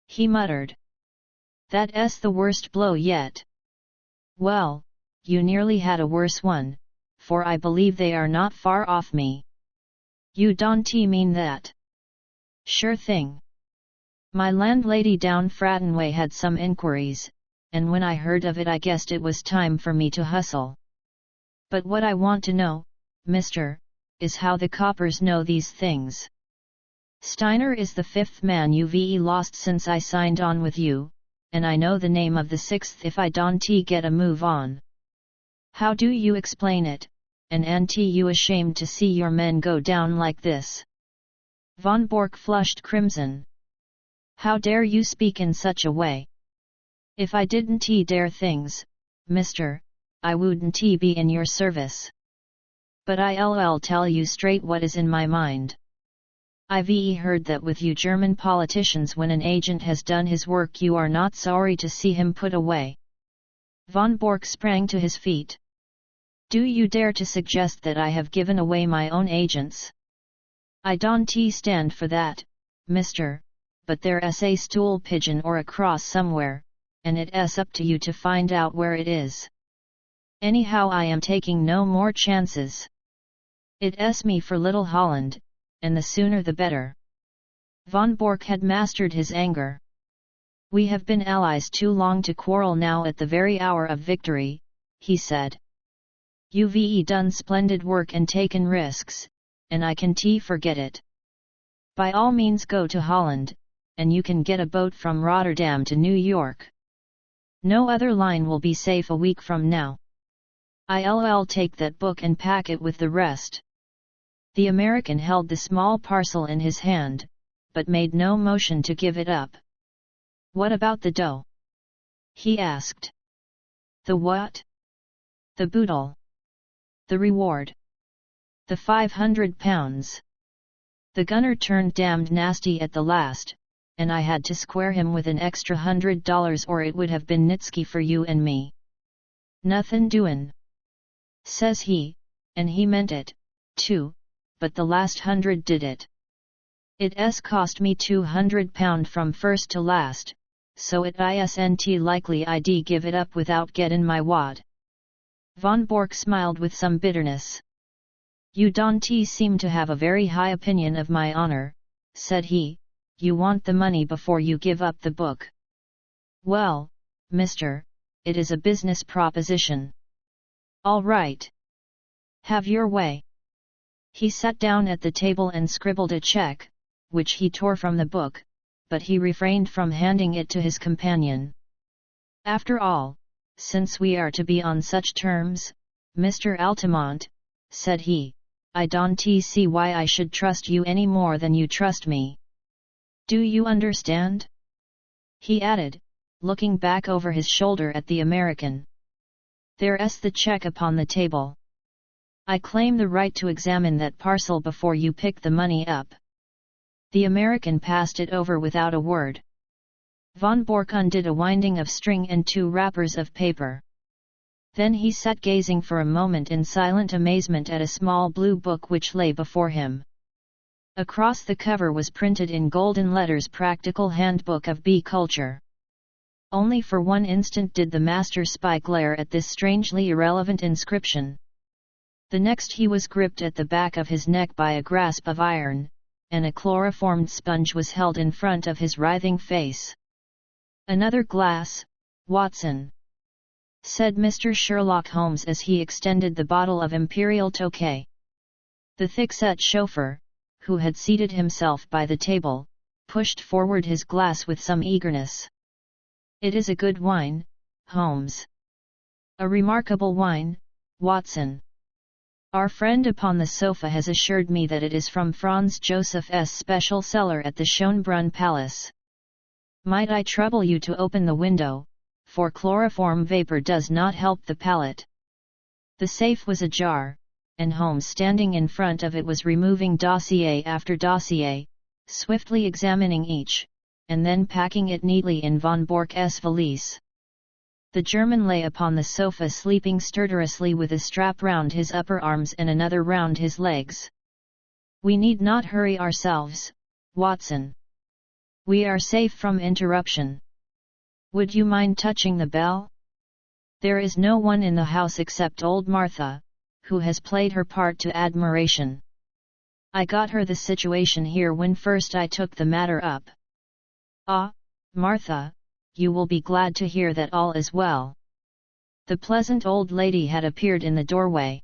He muttered. That's the worst blow yet. Well, you nearly had a worse one, for I believe they are not far off me. You don't mean that? Sure thing. My landlady down Fratton Way had some inquiries, and when I heard of it I guessed it was time for me to hustle. But what I want to know, mister, is how the coppers know these things. Steiner is the 5th man you've lost since I signed on with you, and I know the name of the 6th if I don't get a move on. How do you explain it, and ain't you ashamed to see your men go down like this? Von Bork flushed crimson. How dare you speak in such a way? If I didn't dare things, mister, I wouldn't be in your service. But I'll tell you straight what is in my mind. I've heard that with you German politicians, when an agent has done his work you are not sorry to see him put away. Von Bork sprang to his feet. Do you dare to suggest that I have given away my own agents? I don't stand for that, mister, but there's a stool pigeon or a cross somewhere, and it's up to you to find out where it is. Anyhow, I am taking no more chances. It's me for Little Holland, and the sooner the better. Von Bork had mastered his anger. We have been allies too long to quarrel now at the very hour of victory, he said. You've done splendid work and taken risks, and I can't forget it. By all means go to Holland, and you can get a boat from Rotterdam to New York. No other line will be safe a week from now. I'll take that book and pack it with the rest. The American held the small parcel in his hand, but made no motion to give it up. What about the dough? He asked. The what? The boodle. The reward. The £500. The gunner turned damned nasty at the last, and I had to square him with an extra $100 or it would have been nitsky for you and me. Nothin' doin', says he, and he meant it, too, but the last 100 did it. It's cost me £200 from first to last, so it isn't likely I'd give it up without gettin' my wad. Von Bork smiled with some bitterness. You don't seem to have a very high opinion of my honor, said he. You want the money before you give up the book. Well, mister, it is a business proposition. All right. Have your way. He sat down at the table and scribbled a check, which he tore from the book, but he refrained from handing it to his companion. After all, since we are to be on such terms, Mr. Altamont, said he, I don't see why I should trust you any more than you trust me. Do you understand? He added, looking back over his shoulder at the American. There's the check upon the table. I claim the right to examine that parcel before you pick the money up. The American passed it over without a word. Von Bork undid a winding of string and 2 wrappers of paper. Then he sat gazing for a moment in silent amazement at a small blue book which lay before him. Across the cover was printed in golden letters Practical Handbook of Bee Culture. Only for one instant did the master spy glare at this strangely irrelevant inscription. The next he was gripped at the back of his neck by a grasp of iron, and a chloroformed sponge was held in front of his writhing face. "Another glass, Watson," said Mr. Sherlock Holmes as he extended the bottle of Imperial Tokay. The thick-set chauffeur, who had seated himself by the table, pushed forward his glass with some eagerness. "It is a good wine, Holmes." "A remarkable wine, Watson. Our friend upon the sofa has assured me that it is from Franz Joseph's special cellar at the Schönbrunn Palace. Might I trouble you to open the window, for chloroform vapor does not help the palate." The safe was ajar, and Holmes standing in front of it was removing dossier after dossier, swiftly examining each, and then packing it neatly in von Bork's valise. The German lay upon the sofa sleeping stertorously with a strap round his upper arms and another round his legs. "We need not hurry ourselves, Watson. We are safe from interruption. Would you mind touching the bell? There is no one in the house except old Martha, who has played her part to admiration. I got her the situation here when first I took the matter up." "Ah, Martha, you will be glad to hear that all is well." The pleasant old lady had appeared in the doorway.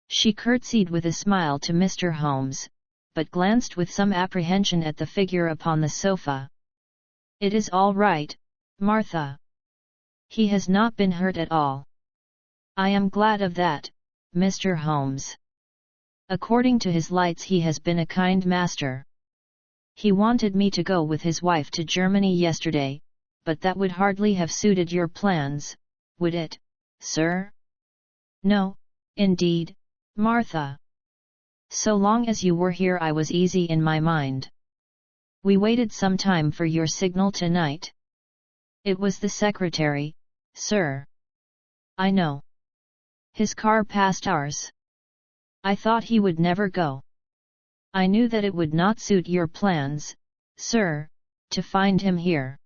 She curtsied with a smile to Mr. Holmes, but glanced with some apprehension at the figure upon the sofa. "It is all right, Martha. He has not been hurt at all." "I am glad of that, Mr. Holmes. According to his lights he has been a kind master. He wanted me to go with his wife to Germany yesterday, but that would hardly have suited your plans, would it, sir?" "No, indeed, Martha. So long as you were here I was easy in my mind. We waited some time for your signal tonight." "It was the secretary, sir." "I know. His car passed ours. I thought he would never go. I knew that it would not suit your plans, sir, to find him here."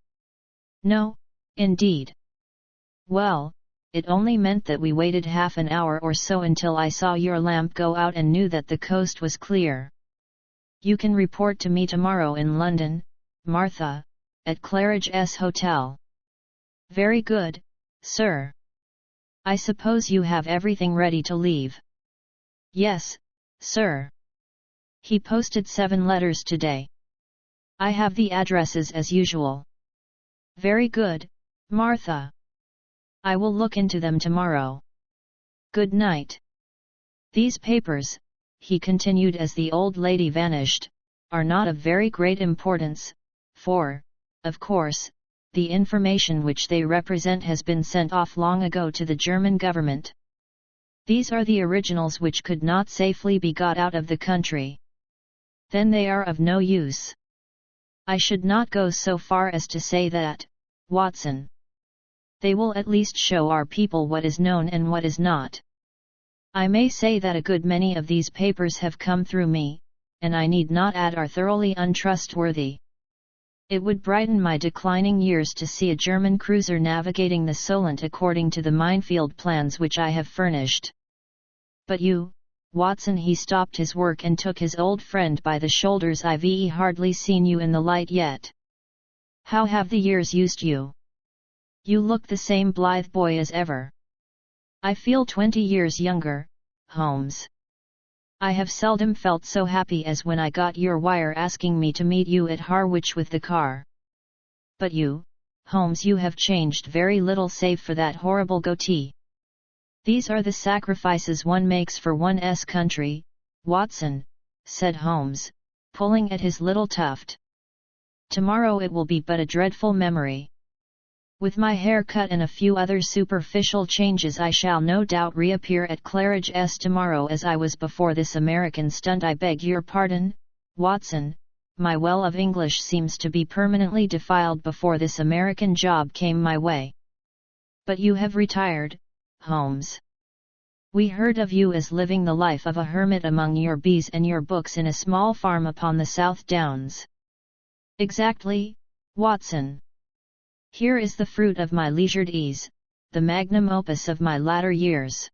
"No, indeed." "Well, it only meant that we waited half an hour or so until I saw your lamp go out and knew that the coast was clear. You can report to me tomorrow in London, Martha, at Claridge's Hotel." "Very good, sir. I suppose you have everything ready to leave?" "Yes, sir. He posted 7 letters today. I have the addresses as usual." "Very good, Martha. I will look into them tomorrow. Good night. These papers," he continued as the old lady vanished, "are not of very great importance, for, of course, the information which they represent has been sent off long ago to the German government. These are the originals which could not safely be got out of the country. Then they are of no use. I should not go so far as to say that, Watson. They will at least show our people what is known and what is not. I may say that a good many of these papers have come through me, and I need not add are thoroughly untrustworthy. It would brighten my declining years to see a German cruiser navigating the Solent according to the minefield plans which I have furnished. But you, Watson," he stopped his work and took his old friend by the shoulders, "I've hardly seen you in the light yet. How have the years used you? You look the same blithe boy as ever." "I feel 20 years younger, Holmes. I have seldom felt so happy as when I got your wire asking me to meet you at Harwich with the car. But you, Holmes, you have changed very little save for that horrible goatee. These are the sacrifices one makes for one's country, Watson," said Holmes, pulling at his little tuft. "Tomorrow it will be but a dreadful memory. With my hair cut and a few other superficial changes I shall no doubt reappear at Claridge's tomorrow as I was before this American stunt. I beg your pardon, Watson, my well of English seems to be permanently defiled before this American job came my way. But you have retired, Holmes. We heard of you as living the life of a hermit among your bees and your books in a small farm upon the South Downs. Exactly, Watson. Here is the fruit of my leisured ease, the magnum opus of my latter years.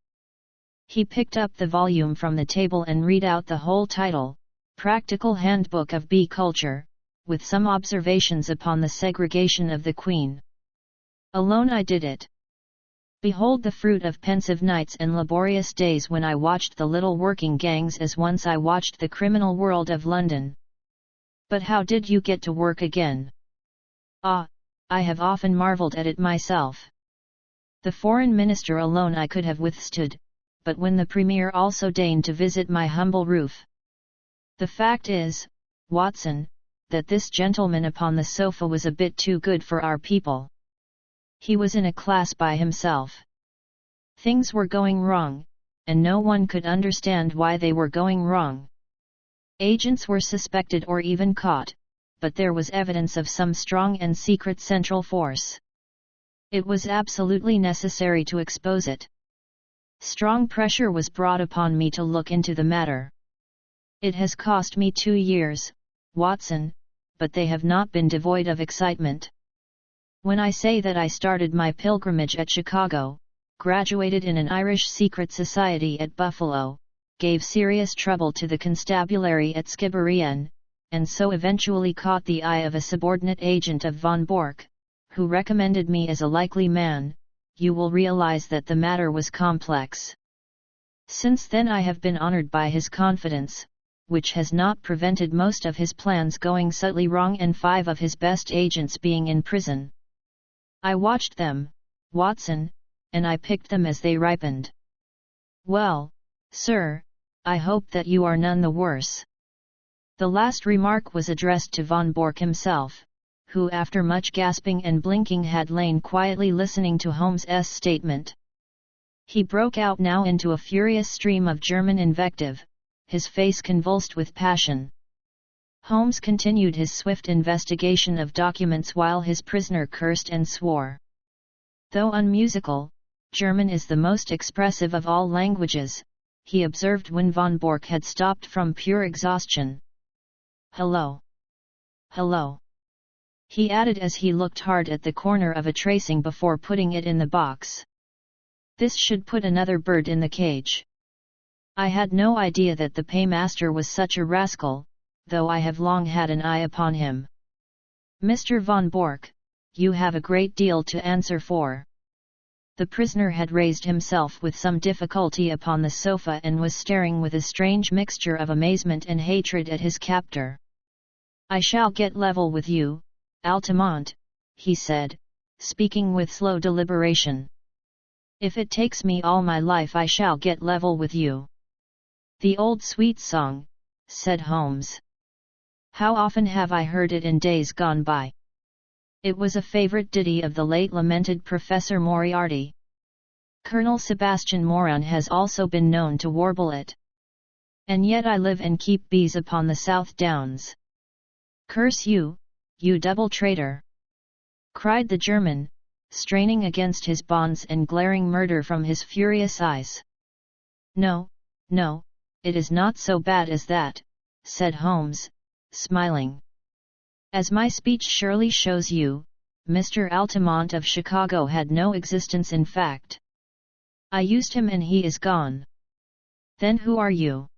He picked up the volume from the table and read out the whole title, Practical Handbook of Bee Culture, with some observations upon the segregation of the queen. Alone I did it. Behold the fruit of pensive nights and laborious days when I watched the little working gangs as once I watched the criminal world of London. But how did you get to work again? Ah, I have often marvelled at it myself. The foreign minister alone I could have withstood, but when the Premier also deigned to visit my humble roof. The fact is, Watson, that this gentleman upon the sofa was a bit too good for our people. He was in a class by himself. Things were going wrong, and no one could understand why they were going wrong. Agents were suspected or even caught, but there was evidence of some strong and secret central force. It was absolutely necessary to expose it. Strong pressure was brought upon me to look into the matter. It has cost me 2 years, Watson, but they have not been devoid of excitement. When I say that I started my pilgrimage at Chicago, graduated in an Irish secret society at Buffalo, gave serious trouble to the constabulary at Skibbereen, and so eventually caught the eye of a subordinate agent of von Bork, who recommended me as a likely man, you will realize that the matter was complex. Since then I have been honored by his confidence, which has not prevented most of his plans going subtly wrong and 5 of his best agents being in prison. I watched them, Watson, and I picked them as they ripened. Well, sir, I hope that you are none the worse. The last remark was addressed to von Bork himself, who after much gasping and blinking had lain quietly listening to Holmes's statement. He broke out now into a furious stream of German invective, his face convulsed with passion. Holmes continued his swift investigation of documents while his prisoner cursed and swore. Though unmusical, German is the most expressive of all languages, he observed when von Bork had stopped from pure exhaustion. Hello. Hello. He added as he looked hard at the corner of a tracing before putting it in the box. This should put another bird in the cage. I had no idea that the paymaster was such a rascal, though I have long had an eye upon him. Mr. von Bork, you have a great deal to answer for. The prisoner had raised himself with some difficulty upon the sofa and was staring with a strange mixture of amazement and hatred at his captor. I shall get level with you, Altamont, he said, speaking with slow deliberation. If it takes me all my life I shall get level with you. The old sweet song, said Holmes. How often have I heard it in days gone by? It was a favorite ditty of the late lamented Professor Moriarty. Colonel Sebastian Moran has also been known to warble it. And yet I live and keep bees upon the South Downs. Curse you, you double traitor! Cried the German, straining against his bonds and glaring murder from his furious eyes. No, no, it is not so bad as that, said Holmes, smiling. As my speech surely shows you, Mr. Altamont of Chicago had no existence in fact. I used him and he is gone. Then who are you?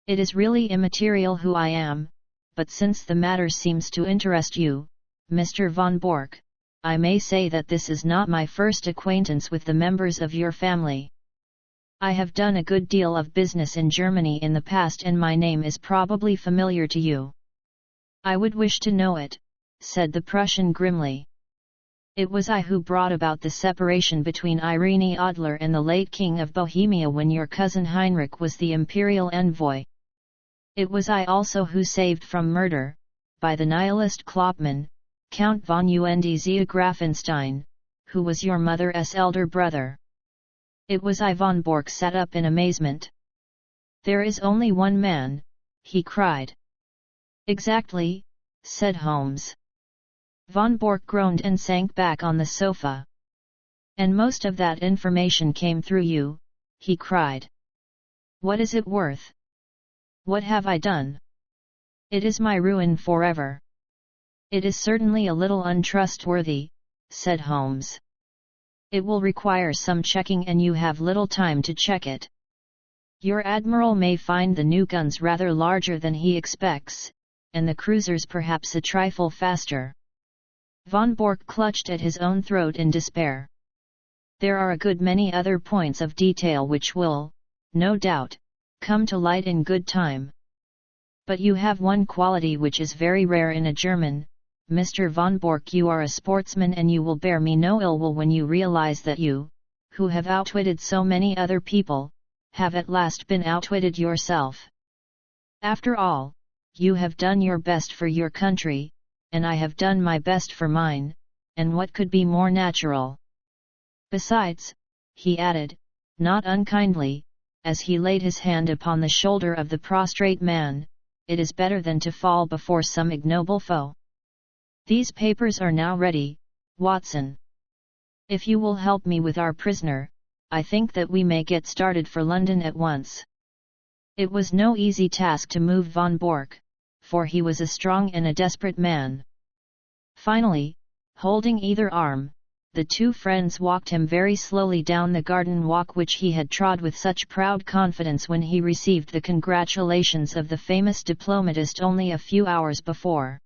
It is really immaterial who I am, but since the matter seems to interest you, Mr. von Bork, I may say that this is not my first acquaintance with the members of your family. I have done a good deal of business in Germany in the past and my name is probably familiar to you. I would wish to know it, said the Prussian grimly. It was I who brought about the separation between Irene Adler and the late King of Bohemia when your cousin Heinrich was the imperial envoy. It was I also who saved from murder, by the nihilist Klopman, Count von Undzia Grafenstein, who was your mother's elder brother. It was I. Von Bork sat up in amazement. There is only one man, he cried. Exactly, said Holmes. Von Bork groaned and sank back on the sofa. And most of that information came through you, he cried. What is it worth? What have I done? It is my ruin forever. It is certainly a little untrustworthy, said Holmes. It will require some checking and you have little time to check it. Your admiral may find the new guns rather larger than he expects, and the cruisers perhaps a trifle faster. Von Bork clutched at his own throat in despair. There are a good many other points of detail which will, no doubt, come to light in good time. But you have one quality which is very rare in a German, Mr. von Bork. You are a sportsman and you will bear me no ill will when you realize that you, who have outwitted so many other people, have at last been outwitted yourself. After all, you have done your best for your country, and I have done my best for mine, and what could be more natural? Besides, he added, not unkindly, as he laid his hand upon the shoulder of the prostrate man, it is better than to fall before some ignoble foe. These papers are now ready, Watson. If you will help me with our prisoner, I think that we may get started for London at once. It was no easy task to move von Bork, for he was a strong and a desperate man. Finally, holding either arm, the two friends walked him very slowly down the garden walk which he had trod with such proud confidence when he received the congratulations of the famous diplomatist only a few hours before.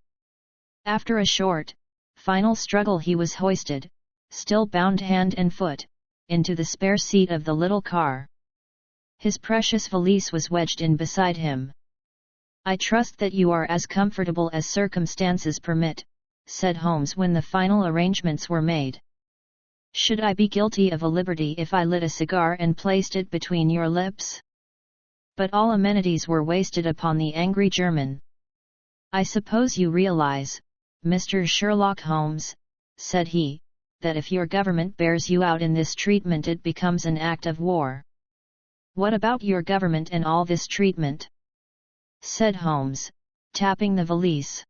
After a short, final struggle he was hoisted, still bound hand and foot, into the spare seat of the little car. His precious valise was wedged in beside him. I trust that you are as comfortable as circumstances permit, said Holmes when the final arrangements were made. Should I be guilty of a liberty if I lit a cigar and placed it between your lips? But all amenities were wasted upon the angry German. I suppose you realize, Mr. Sherlock Holmes, said he, that if your government bears you out in this treatment it becomes an act of war. What about your government and all this treatment? Said Holmes, tapping the valise.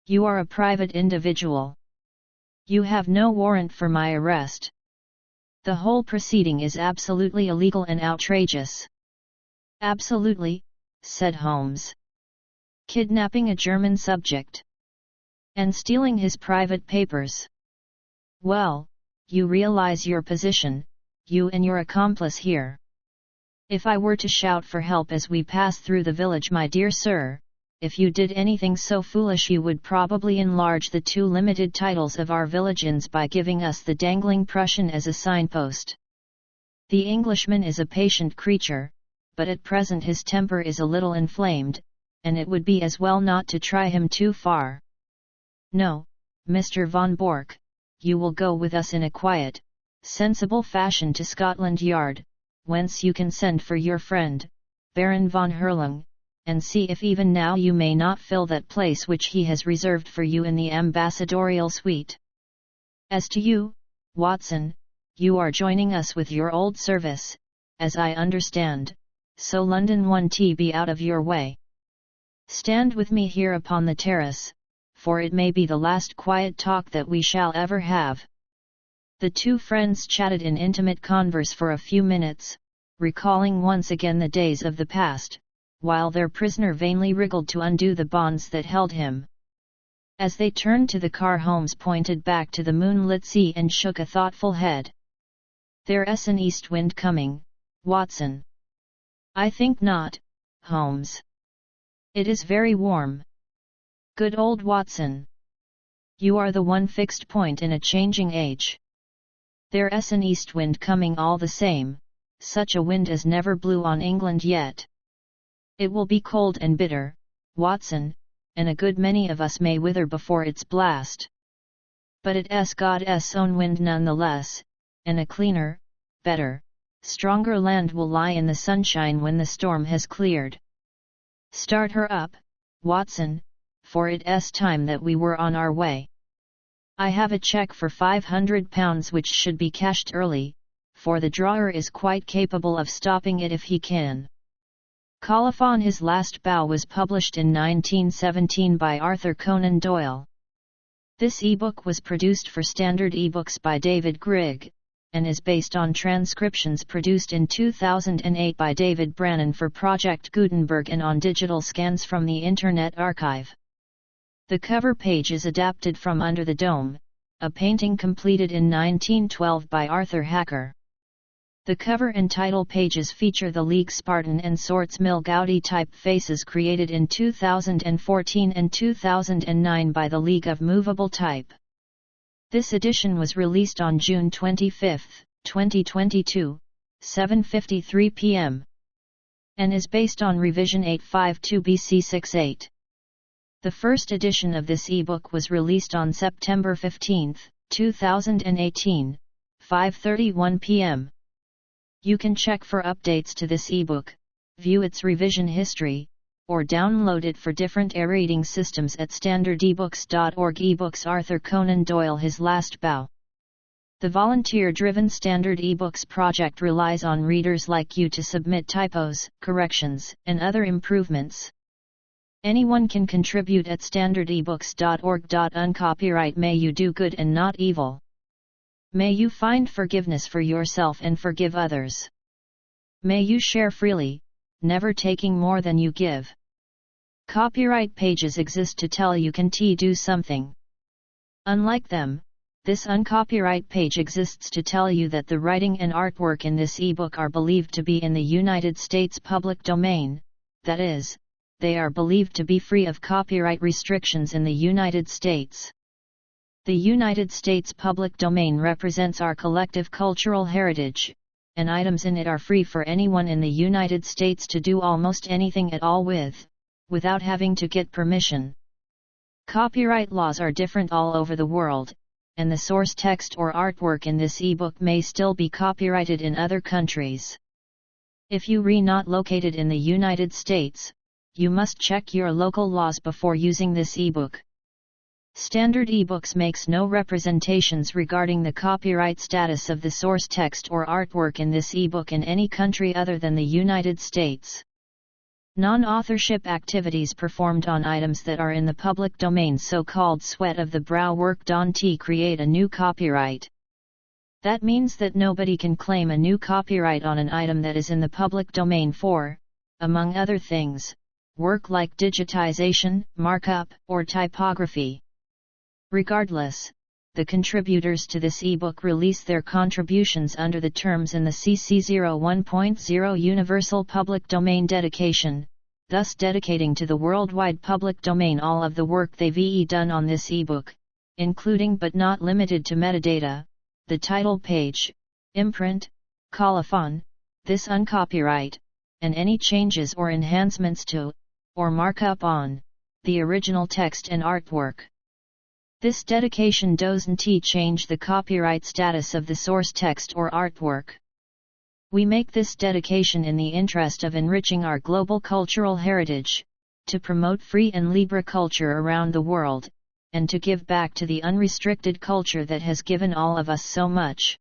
You are a private individual. You have no warrant for my arrest. The whole proceeding is absolutely illegal and outrageous. Absolutely, said Holmes. Kidnapping a German subject. And stealing his private papers. Well, you realize your position, you and your accomplice here. If I were to shout for help as we pass through the village, my dear sir, if you did anything so foolish you would probably enlarge the two limited titles of our village inns by giving us the dangling Prussian as a signpost. The Englishman is a patient creature, but at present his temper is a little inflamed, and it would be as well not to try him too far. No, Mr. von Bork, you will go with us in a quiet, sensible fashion to Scotland Yard, whence you can send for your friend, Baron von Herlung, and see if even now you may not fill that place which he has reserved for you in the ambassadorial suite. As to you, Watson, you are joining us with your old service, as I understand, so London 1T be out of your way. Stand with me here upon the terrace, for it may be the last quiet talk that we shall ever have. The two friends chatted in intimate converse for a few minutes, recalling once again the days of the past, while their prisoner vainly wriggled to undo the bonds that held him. As they turned to the car, Holmes pointed back to the moonlit sea and shook a thoughtful head. There's an east wind coming, Watson. I think not, Holmes. It is very warm. Good old Watson. You are the one fixed point in a changing age. There's an east wind coming all the same, such a wind as never blew on England yet. It will be cold and bitter, Watson, and a good many of us may wither before its blast. But it's God's own wind nonetheless, and a cleaner, better, stronger land will lie in the sunshine when the storm has cleared. Start her up, Watson, for it's time that we were on our way. I have a cheque for £500 which should be cashed early, for the drawer is quite capable of stopping it if he can. Colophon. His Last Bow was published in 1917 by Arthur Conan Doyle. This ebook was produced for Standard eBooks by David Grigg, and is based on transcriptions produced in 2008 by David Brannon for Project Gutenberg and on digital scans from the Internet Archive. The cover page is adapted from Under the Dome, a painting completed in 1912 by Arthur Hacker. The cover and title pages feature the League Spartan and Sorts Mill Gaudi typefaces created in 2014 and 2009 by the League of Movable Type. This edition was released on June 25, 2022, 7:53 p.m. and is based on revision 852 BC68. The first edition of this ebook was released on September 15, 2018, 5:31 p.m. You can check for updates to this ebook, view its revision history, or download it for different e-reading systems at standardebooks.org. eBooks. Arthur Conan Doyle. His Last Bow. The volunteer-driven Standard eBooks project relies on readers like you to submit typos, corrections, and other improvements. Anyone can contribute at standardebooks.org. Uncopyright. May you do good and not evil. May you find forgiveness for yourself and forgive others. May you share freely, never taking more than you give. Copyright pages exist to tell you can do something. Unlike them, this uncopyright page exists to tell you that the writing and artwork in this ebook are believed to be in the United States public domain, that is, they are believed to be free of copyright restrictions in the United States. The United States public domain represents our collective cultural heritage, and items in it are free for anyone in the United States to do almost anything at all without having to get permission. Copyright laws are different all over the world, and the source text or artwork in this ebook may still be copyrighted in other countries. If you are not located in the United States, you must check your local laws before using this ebook. Standard eBooks makes no representations regarding the copyright status of the source text or artwork in this ebook in any country other than the United States. Non-authorship activities performed on items that are in the public domain, so-called sweat of the brow work, don't create a new copyright. That means that nobody can claim a new copyright on an item that is in the public domain for, among other things, work like digitization, markup, or typography. Regardless, the contributors to this ebook release their contributions under the terms in the CC 01.0 Universal Public Domain Dedication, thus dedicating to the worldwide public domain all of the work they've done on this ebook, including but not limited to metadata, the title page, imprint, colophon, this uncopyright, and any changes or enhancements to, or markup on, the original text and artwork. This dedication doesn't change the copyright status of the source text or artwork. We make this dedication in the interest of enriching our global cultural heritage, to promote free and libre culture around the world, and to give back to the unrestricted culture that has given all of us so much.